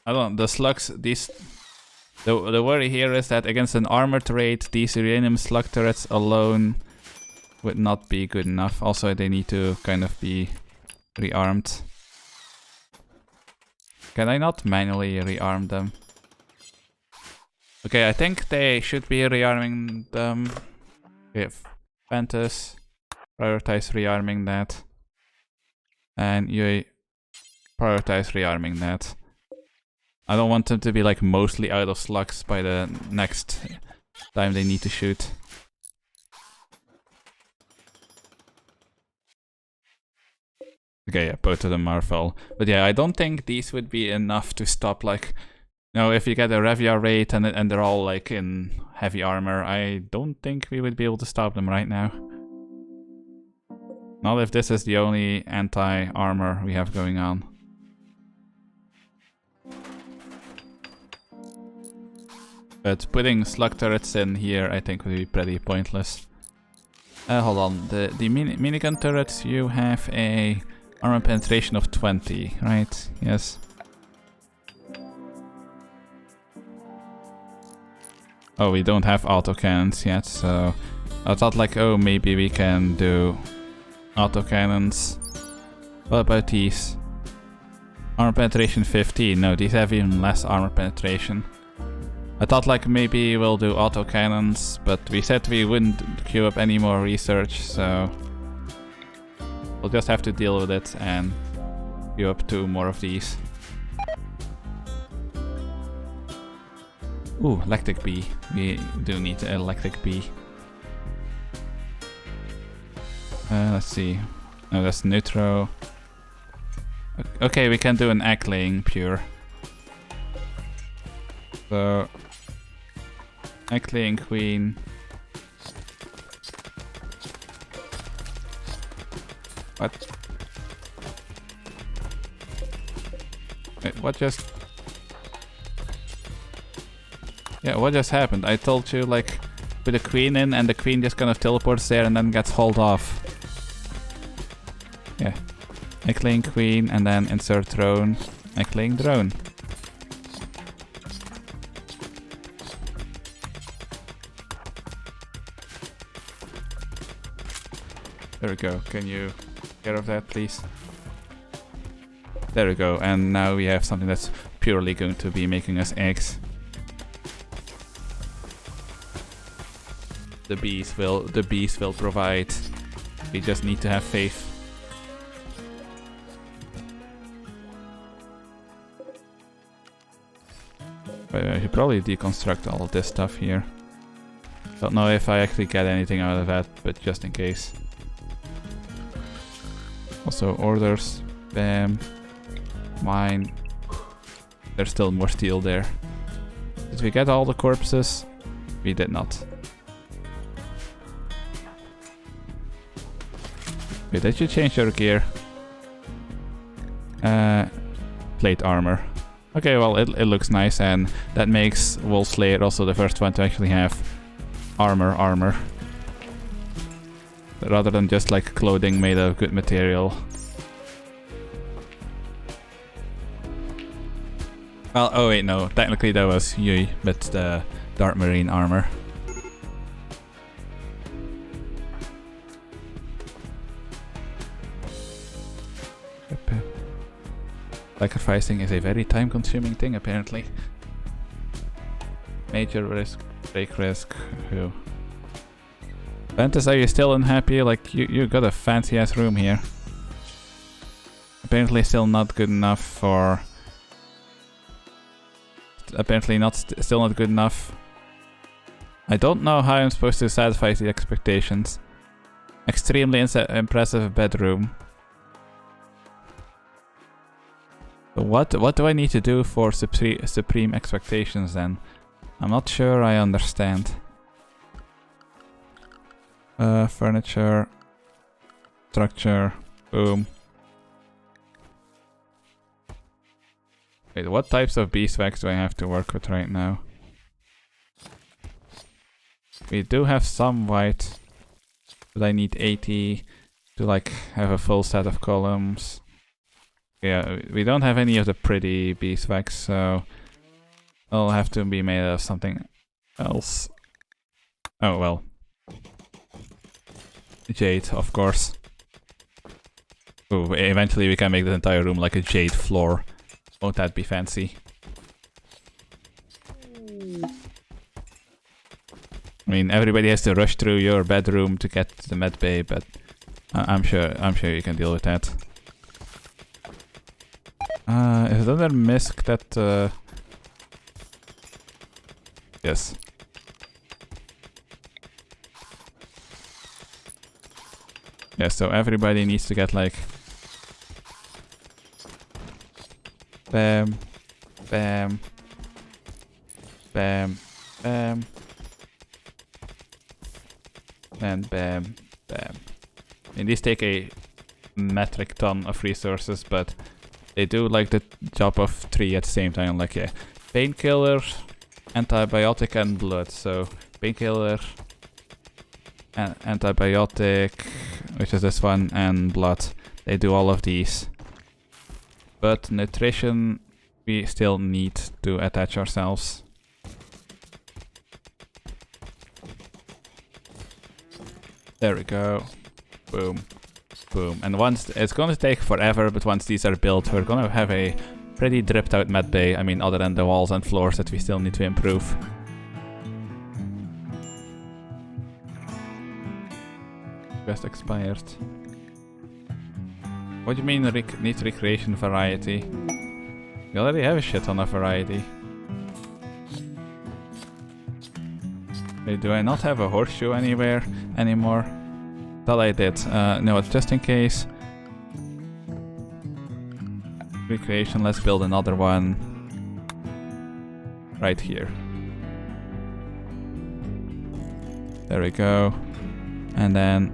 I don't know, the slugs, these... The worry here is that against an armored raid, these uranium slug turrets alone would not be good enough. Also, they need to kind of be rearmed. Can I not manually rearm them? Okay, I think they should be rearming them. If Ventus, prioritize rearming that. And you prioritize rearming that. I don't want them to be like mostly out of slugs by the next time they need to shoot. Okay, yeah, both of them are full. But yeah, I don't think these would be enough to stop like... No, if you get a Revia raid and they're all like in heavy armor, I don't think we would be able to stop them right now. Not if this is the only anti-armor we have going on. But putting slug turrets in here I think would be pretty pointless. Hold on. The minigun turrets, you have a armor penetration of 20, right? Yes. Oh, we don't have autocannons yet, so I thought like, oh, maybe we can do autocannons. What about these? Armor penetration 15. No, these have even less armor penetration. I thought like maybe we'll do autocannons, but we said we wouldn't queue up any more research, so we'll just have to deal with it and queue up 2 more of these. Ooh, lactic bee. We do need a lactic bee. Let's see. No, that's neutral. Okay, we can do an egg laying pure. So, egg laying queen. What? Wait, what just? Yeah, what just happened? I told you like put a queen in and the queen just kind of teleports there and then gets hauled off. Yeah. Egg laying queen and then insert drone. Egg laying drone. There we go. Can you take care of that, please? There we go. And now we have something that's purely going to be making us eggs. The bees will provide. We just need to have faith. I should probably deconstruct all of this stuff here. Don't know if I actually get anything out of that, but just in case. Also orders. Bam. Mine. There's still more steel there. Did we get all the corpses? We did not. Wait, did you change your gear? Plate armor. Okay, well, it looks nice, and that makes Wolf Slayer also the first one to actually have armor. Rather than just like clothing made of good material. Well, oh wait, no, technically that was Yui, but the Dark Marine armor. Sacrificing is a very time-consuming thing, apparently. Major risk, break risk. Who? Ventus, are you still unhappy? Like you got a fancy-ass room here. Apparently, still not good enough for. Apparently, still not good enough. I don't know how I'm supposed to satisfy the expectations. Extremely impressive bedroom. What do I need to do for supreme expectations then? I'm not sure I understand. Furniture. Structure. Boom. Wait, what types of beeswax do I have to work with right now? We do have some white, but I need 80 to like have a full set of columns. Yeah, we don't have any of the pretty beeswax, so it'll have to be made of something else. Oh well. Jade, of course. Ooh, eventually we can make the entire room like a jade floor. Won't that be fancy? I mean, everybody has to rush through your bedroom to get to the med bay, but I'm sure you can deal with that. Is there a misc that yes. Yeah, so everybody needs to get like bam, bam, bam, bam, and bam, bam. And these take a metric ton of resources, but they do like the job of 3 at the same time, like yeah, painkiller, antibiotic and blood. So painkiller, antibiotic, which is this one, and blood. They do all of these. But nutrition, we still need to attach ourselves. There we go. Boom. Boom. And once, it's gonna take forever, but once these are built, we're gonna have a pretty dripped out med bay. I mean, other than the walls and floors that we still need to improve. Quest expired. What do you mean need recreation variety? We already have a shit ton of variety. Wait, do I not have a horseshoe anywhere anymore? Thought I did. No, just in case. Recreation, let's build another one. Right here. There we go. And then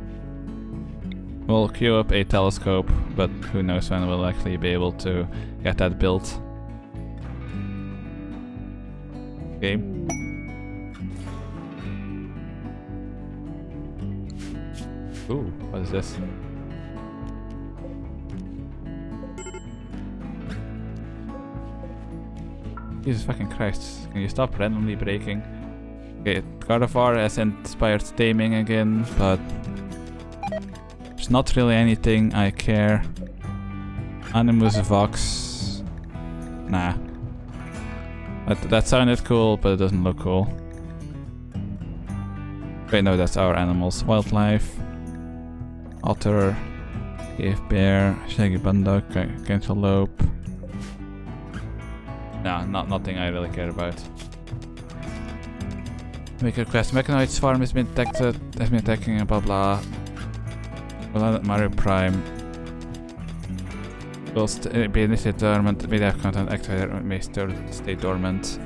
we'll queue up a telescope, but who knows when we'll actually be able to get that built. Okay. Ooh, what is this? Jesus fucking Christ, can you stop randomly breaking? Okay, Gardevoir has inspired taming again, but there's not really anything I care. Animus Vox. Nah. That sounded cool, but it doesn't look cool. Wait, no, that's our animals. Wildlife. Otter. Cave bear. Shaggy Bundock. Cantaloupe. Nah, nothing I really care about. Make a request. Mechanoid's farm has been attacking and blah blah. Well, Mario Prime. Will be initiated dormant. Media content activated. May still stay dormant.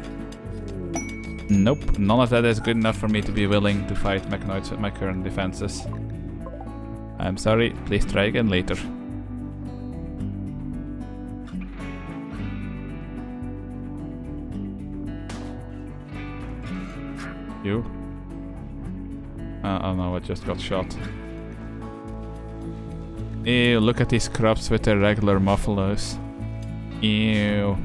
Nope, none of that is good enough for me to be willing to fight mechanoids with my current defenses. I'm sorry, please try again later. You? Oh no, I just got shot. Ew, look at these crops with their regular muffalos. Ew.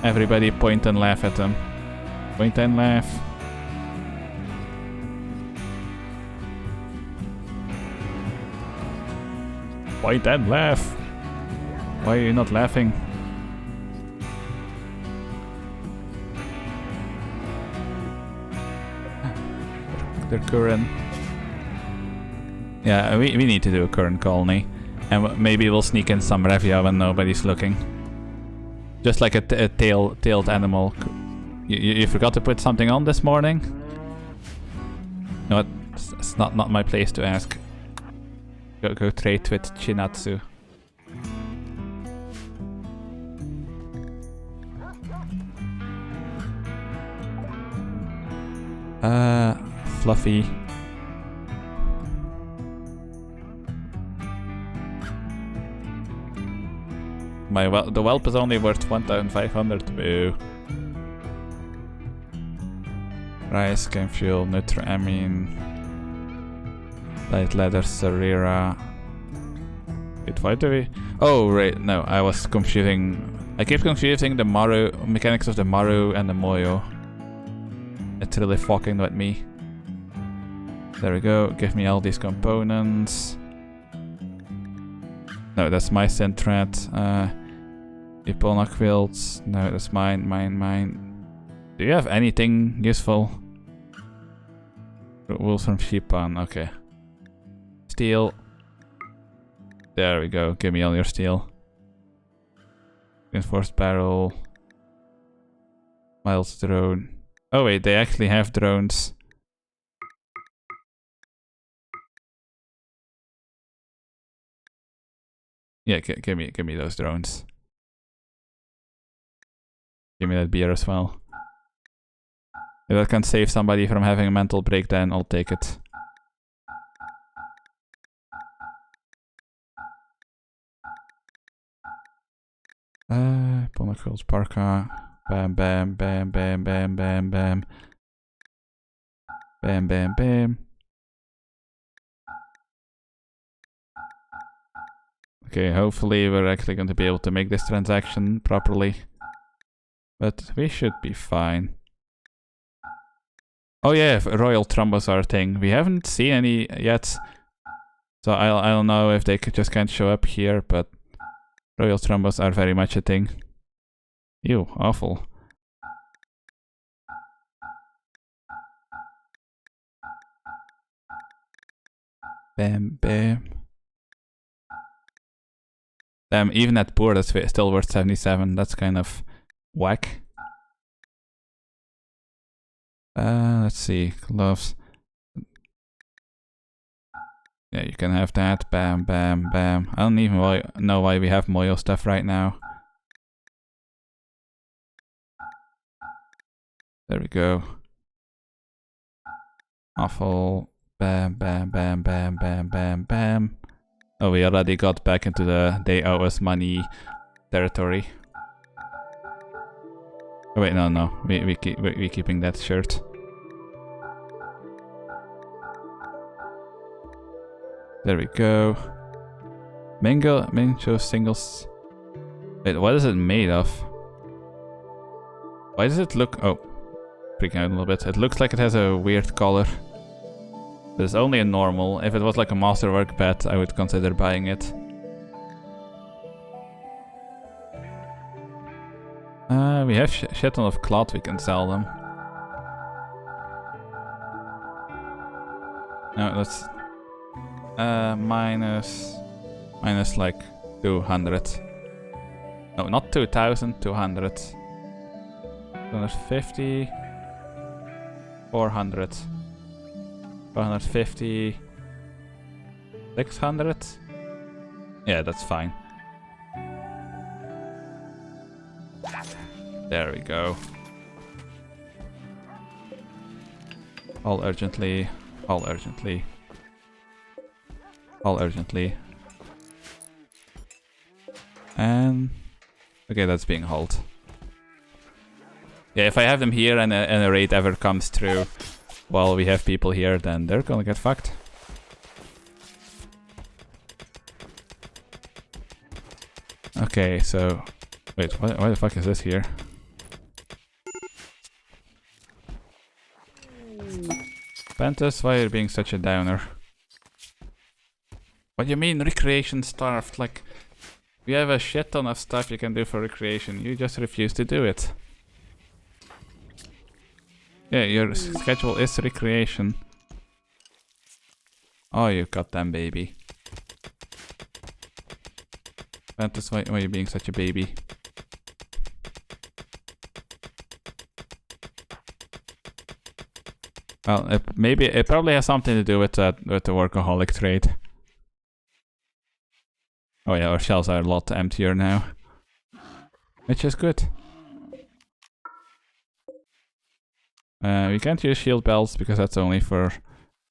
Everybody point and laugh at them. Point and laugh. Point and laugh. Why are you not laughing? They're current. Yeah, we need to do a current colony. And maybe we'll sneak in some Revia when nobody's looking. Just like a tailed animal. You forgot to put something on this morning? No, it's not my place to ask. Go trade with Chinatsu. Fluffy. The whelp is only worth 1,500. Boo. Rice, game fuel, nitramine, light leather, Serira. Wait, why do we? Oh, right. No, I was confusing. I keep confusing the Maru mechanics of the Maru and the Moyo. It's really fucking with me. There we go. Give me all these components. No, that's my Sentret. Epona quilts. No, that's mine. Do you have anything useful? Wool from Sheepan. Okay. Steel. There we go. Give me all your steel. Reinforced barrel. Miles drone. Oh wait, they actually have drones. Yeah, give me those drones. Give me that beer as well. If that can save somebody from having a mental breakdown, I'll take it. Ponacles, Parka. Bam, bam, bam, bam, bam, bam, bam. Bam, bam, bam. Okay, hopefully we're actually going to be able to make this transaction properly. But we should be fine. Oh yeah, royal trombos are a thing. We haven't seen any yet. So I don't know if they just can't show up here, but royal trombos are very much a thing. Ew, awful. Bam, bam. Damn, even at poor, that's still worth 77. That's kind of whack. Let's see, gloves. Yeah, you can have that. Bam, bam, bam. I don't even know why we have Moyo stuff right now. There we go. Awful. Bam, bam, bam, bam, bam, bam, bam. Oh, we already got back into the they owe us money territory. Oh, wait, no. We're keeping that shirt. There we go. Mango singles. Wait, what is it made of? Why does it look... Oh, freaking out a little bit. It looks like it has a weird color. But it's only a normal. If it was like a masterwork pet, I would consider buying it. We have shit ton of cloth, we can sell them. No, let's... minus like 200. No, not 2,000, 200. 250. 400. 450. 600. Yeah, that's fine. There we go. All urgently. All urgently. All urgently. And... okay, that's being hauled. Yeah, if I have them here and a raid ever comes through while we have people here, then they're gonna get fucked. Okay, so... wait, why the fuck is this here? Pantas, why are you being such a downer? What do you mean recreation starved? Like, we have a shit ton of stuff you can do for recreation. You just refuse to do it. Yeah, your schedule is recreation. Oh, you goddamn baby. Pantas, why are you being such a baby? Well, it probably has something to do with the workaholic trait. Oh yeah, our shelves are a lot emptier now, which is good. We can't use shield belts because that's only for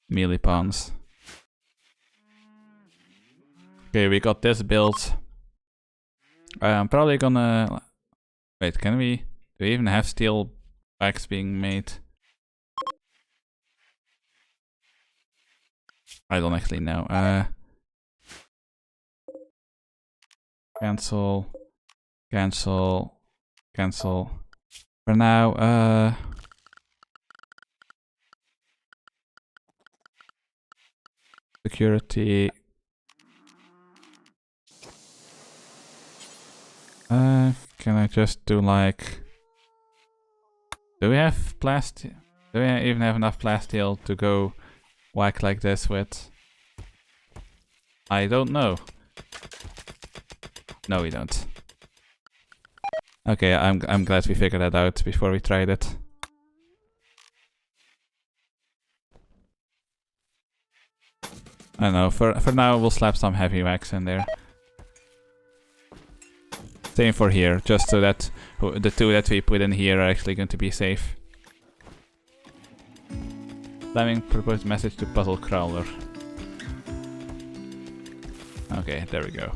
melee pawns. Okay, we got this built. I'm probably gonna... wait, can we... do we even have steel packs being made? I don't actually know. Cancel. Cancel. Cancel. For now, security. Can I just do like... do we have plastic? Do we even have enough plasteel to go whack like this with? I don't know. No, we don't. Okay, I'm glad we figured that out before we tried it. I don't know, for now we'll slap some heavy wax in there. Same for here, just so that the two that we put in here are actually going to be safe. Slamming proposed message to puzzle crawler. Okay, there we go.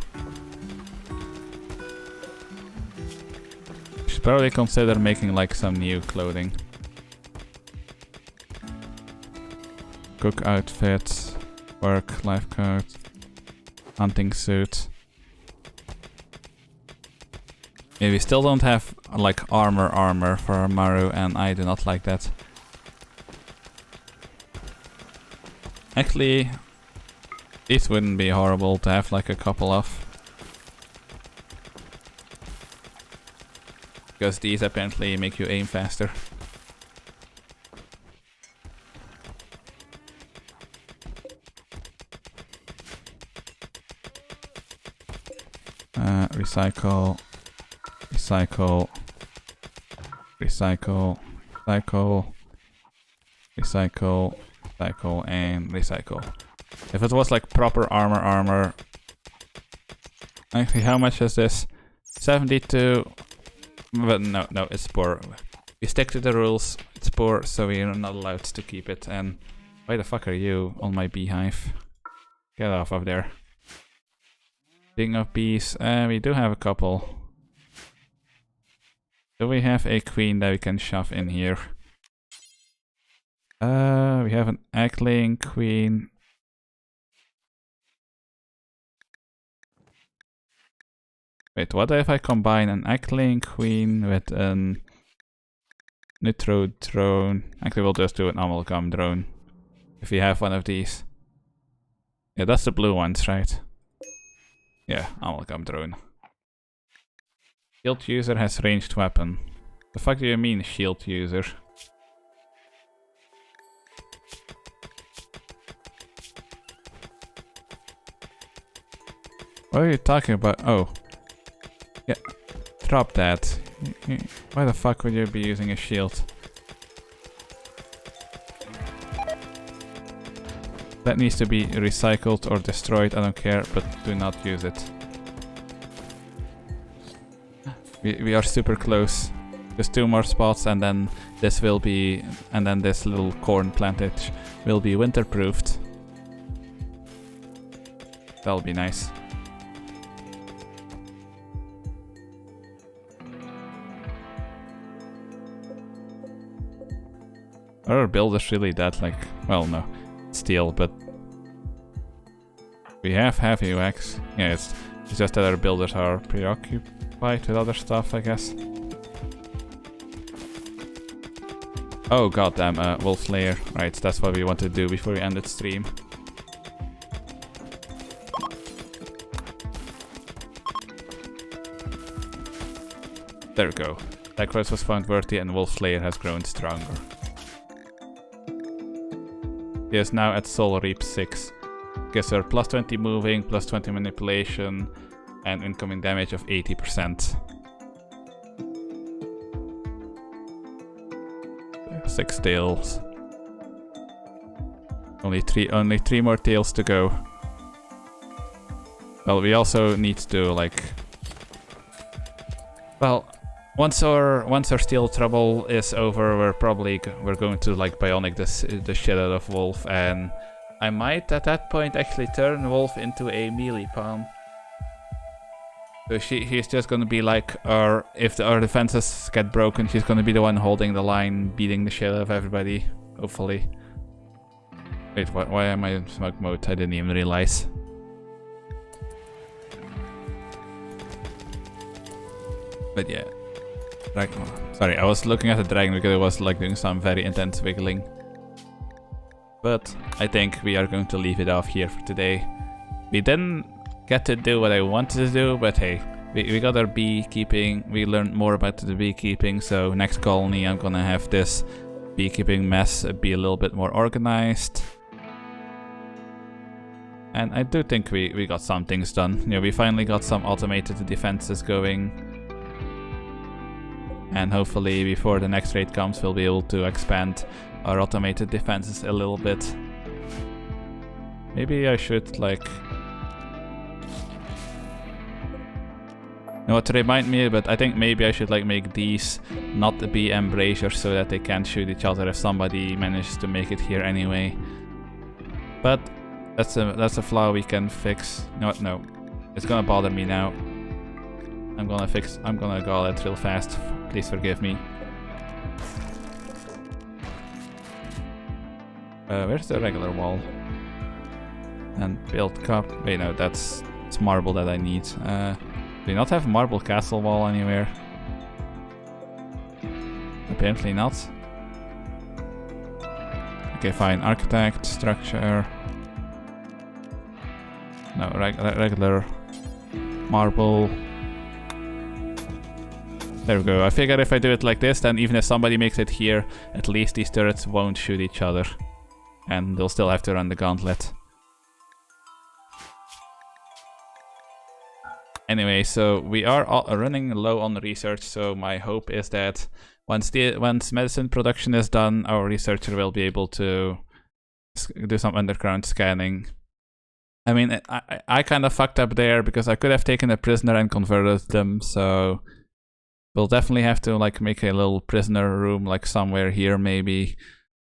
Should probably consider making like some new clothing. Cook outfits, work, life coat, hunting suit. Yeah, we still don't have like armor for Maru, and I do not like that. Actually, these wouldn't be horrible to have like a couple of. Because these apparently make you aim faster. Recycle, recycle, recycle, recycle, recycle, recycle, and recycle. If it was like proper armor. Actually, how much is this? 72. But no, it's poor. We stick to the rules. It's poor, so we're not allowed to keep it. And why the fuck are you on my beehive? Get off of there. Speaking of bees, we do have a couple. Do we have a queen that we can shove in here? We have an egg-laying queen. Wait, what if I combine an egg-laying queen with an neutral drone? Actually, we'll just do an amalgam drone. If we have one of these. Yeah, that's the blue ones, right? Yeah, amalgam drone. Shield user has ranged weapon. The fuck do you mean, shield user? What are you talking about? Oh. Yeah, drop that. Why the fuck would you be using a shield? That needs to be recycled or destroyed, I don't care, but do not use it. We are super close. Just 2 more spots and then this will be... and then this little corn plantage will be winter-proofed. That'll be nice. Are our builders really that like... well, no. Steel, but... we have heavy wax. Yeah, it's just that our builders are preoccupied with other stuff, I guess. Oh goddamn, wolf lair. Right, that's what we want to do before we end the stream. There we go. That quest was found worthy and wolf lair has grown stronger. He is now at Soul Reap 6. Gives her plus 20 moving, plus 20 manipulation, and incoming damage of 80%. 6 tails. Only three more tails to go. Well, we also need to like... well, once our steel trouble is over, we're going to like bionic the shit out of Wolf, and I might at that point actually turn Wolf into a melee pawn. So he's just gonna be like if our defenses get broken, she's gonna be the one holding the line, beating the shit out of everybody, hopefully. Wait, why am I in smoke mode? I didn't even realize. But yeah. Sorry, I was looking at the dragon because it was like doing some very intense wiggling. But I think we are going to leave it off here for today. We didn't get to do what I wanted to do, but hey, we got our beekeeping, we learned more about the beekeeping, so next colony I'm gonna have this beekeeping mess be a little bit more organized. And I do think we got some things done. You know, we finally got some automated defenses going. And hopefully before the next raid comes we'll be able to expand our automated defenses a little bit. Maybe I should like... you know what to remind me, but I think maybe I should like make these not be embrasures so that they can't shoot each other if somebody manages to make it here anyway. But that's a flaw we can fix. No, it's gonna bother me now. I'm gonna go it real fast. Please forgive me. Where's the regular wall? And build cup. Wait, no, it's marble that I need. Do you not have marble castle wall anywhere? Apparently not. Okay, fine. Architect, structure. No, regular marble. There we go. I figured if I do it like this, then even if somebody makes it here, at least these turrets won't shoot each other. And they'll still have to run the gauntlet. Anyway, so we are running low on research, so my hope is that once medicine production is done, our researcher will be able to do some underground scanning. I mean, I kind of fucked up there because I could have taken a prisoner and converted them, so we'll definitely have to like make a little prisoner room like somewhere here maybe,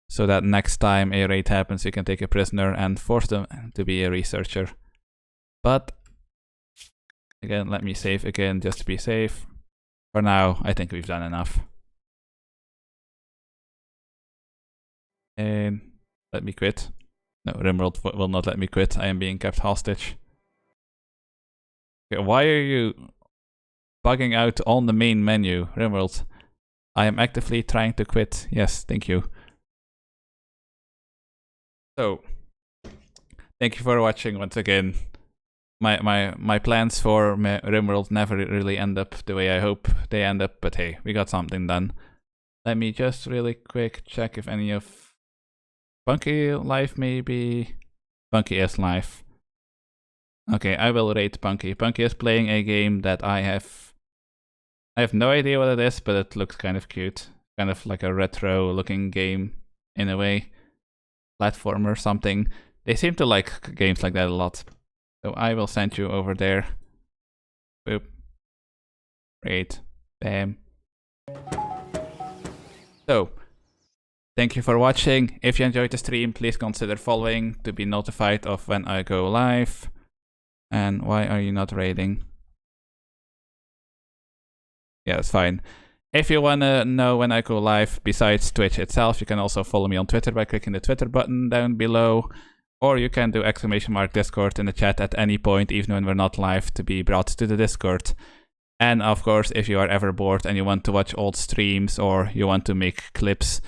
so that next time a raid happens we can take a prisoner and force them to be a researcher. But again, let me save again just to be safe. For now, I think we've done enough. And let me quit. No, RimWorld will not let me quit. I am being kept hostage. Okay, why are you bugging out on the main menu, RimWorld? I am actively trying to quit. Yes, thank you. So, thank you for watching once again. My plans for RimWorld never really end up the way I hope they end up, but hey, we got something done. Let me just really quick check if any of Bunky live maybe. Bunky is live. Okay, I will rate Bunky. Bunky is playing a game that I have no idea what it is, but it looks kind of cute. Kind of like a retro looking game in a way. Platformer or something. They seem to like games like that a lot. So I will send you over there. Boop. Great. Bam. So, thank you for watching. If you enjoyed the stream, please consider following to be notified of when I go live. And why are you not raiding? Yeah, it's fine. If you wanna know when I go live, besides Twitch itself, you can also follow me on Twitter by clicking the Twitter button down below. Or you can do !Discord in the chat at any point, even when we're not live, to be brought to the Discord. And of course, if you are ever bored and you want to watch old streams or you want to make clips,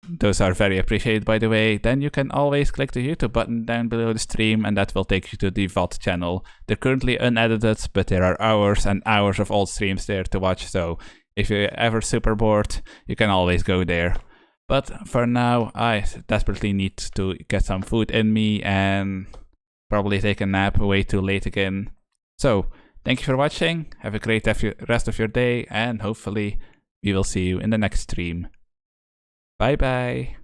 those are very appreciated by the way, then you can always click the YouTube button down below the stream and that will take you to the VOD channel. They're currently unedited, but there are hours and hours of old streams there to watch, so if you're ever super bored, you can always go there. But for now, I desperately need to get some food in me and probably take a nap way too late again. So, thank you for watching, have a great rest of your day, and hopefully we will see you in the next stream. Bye bye!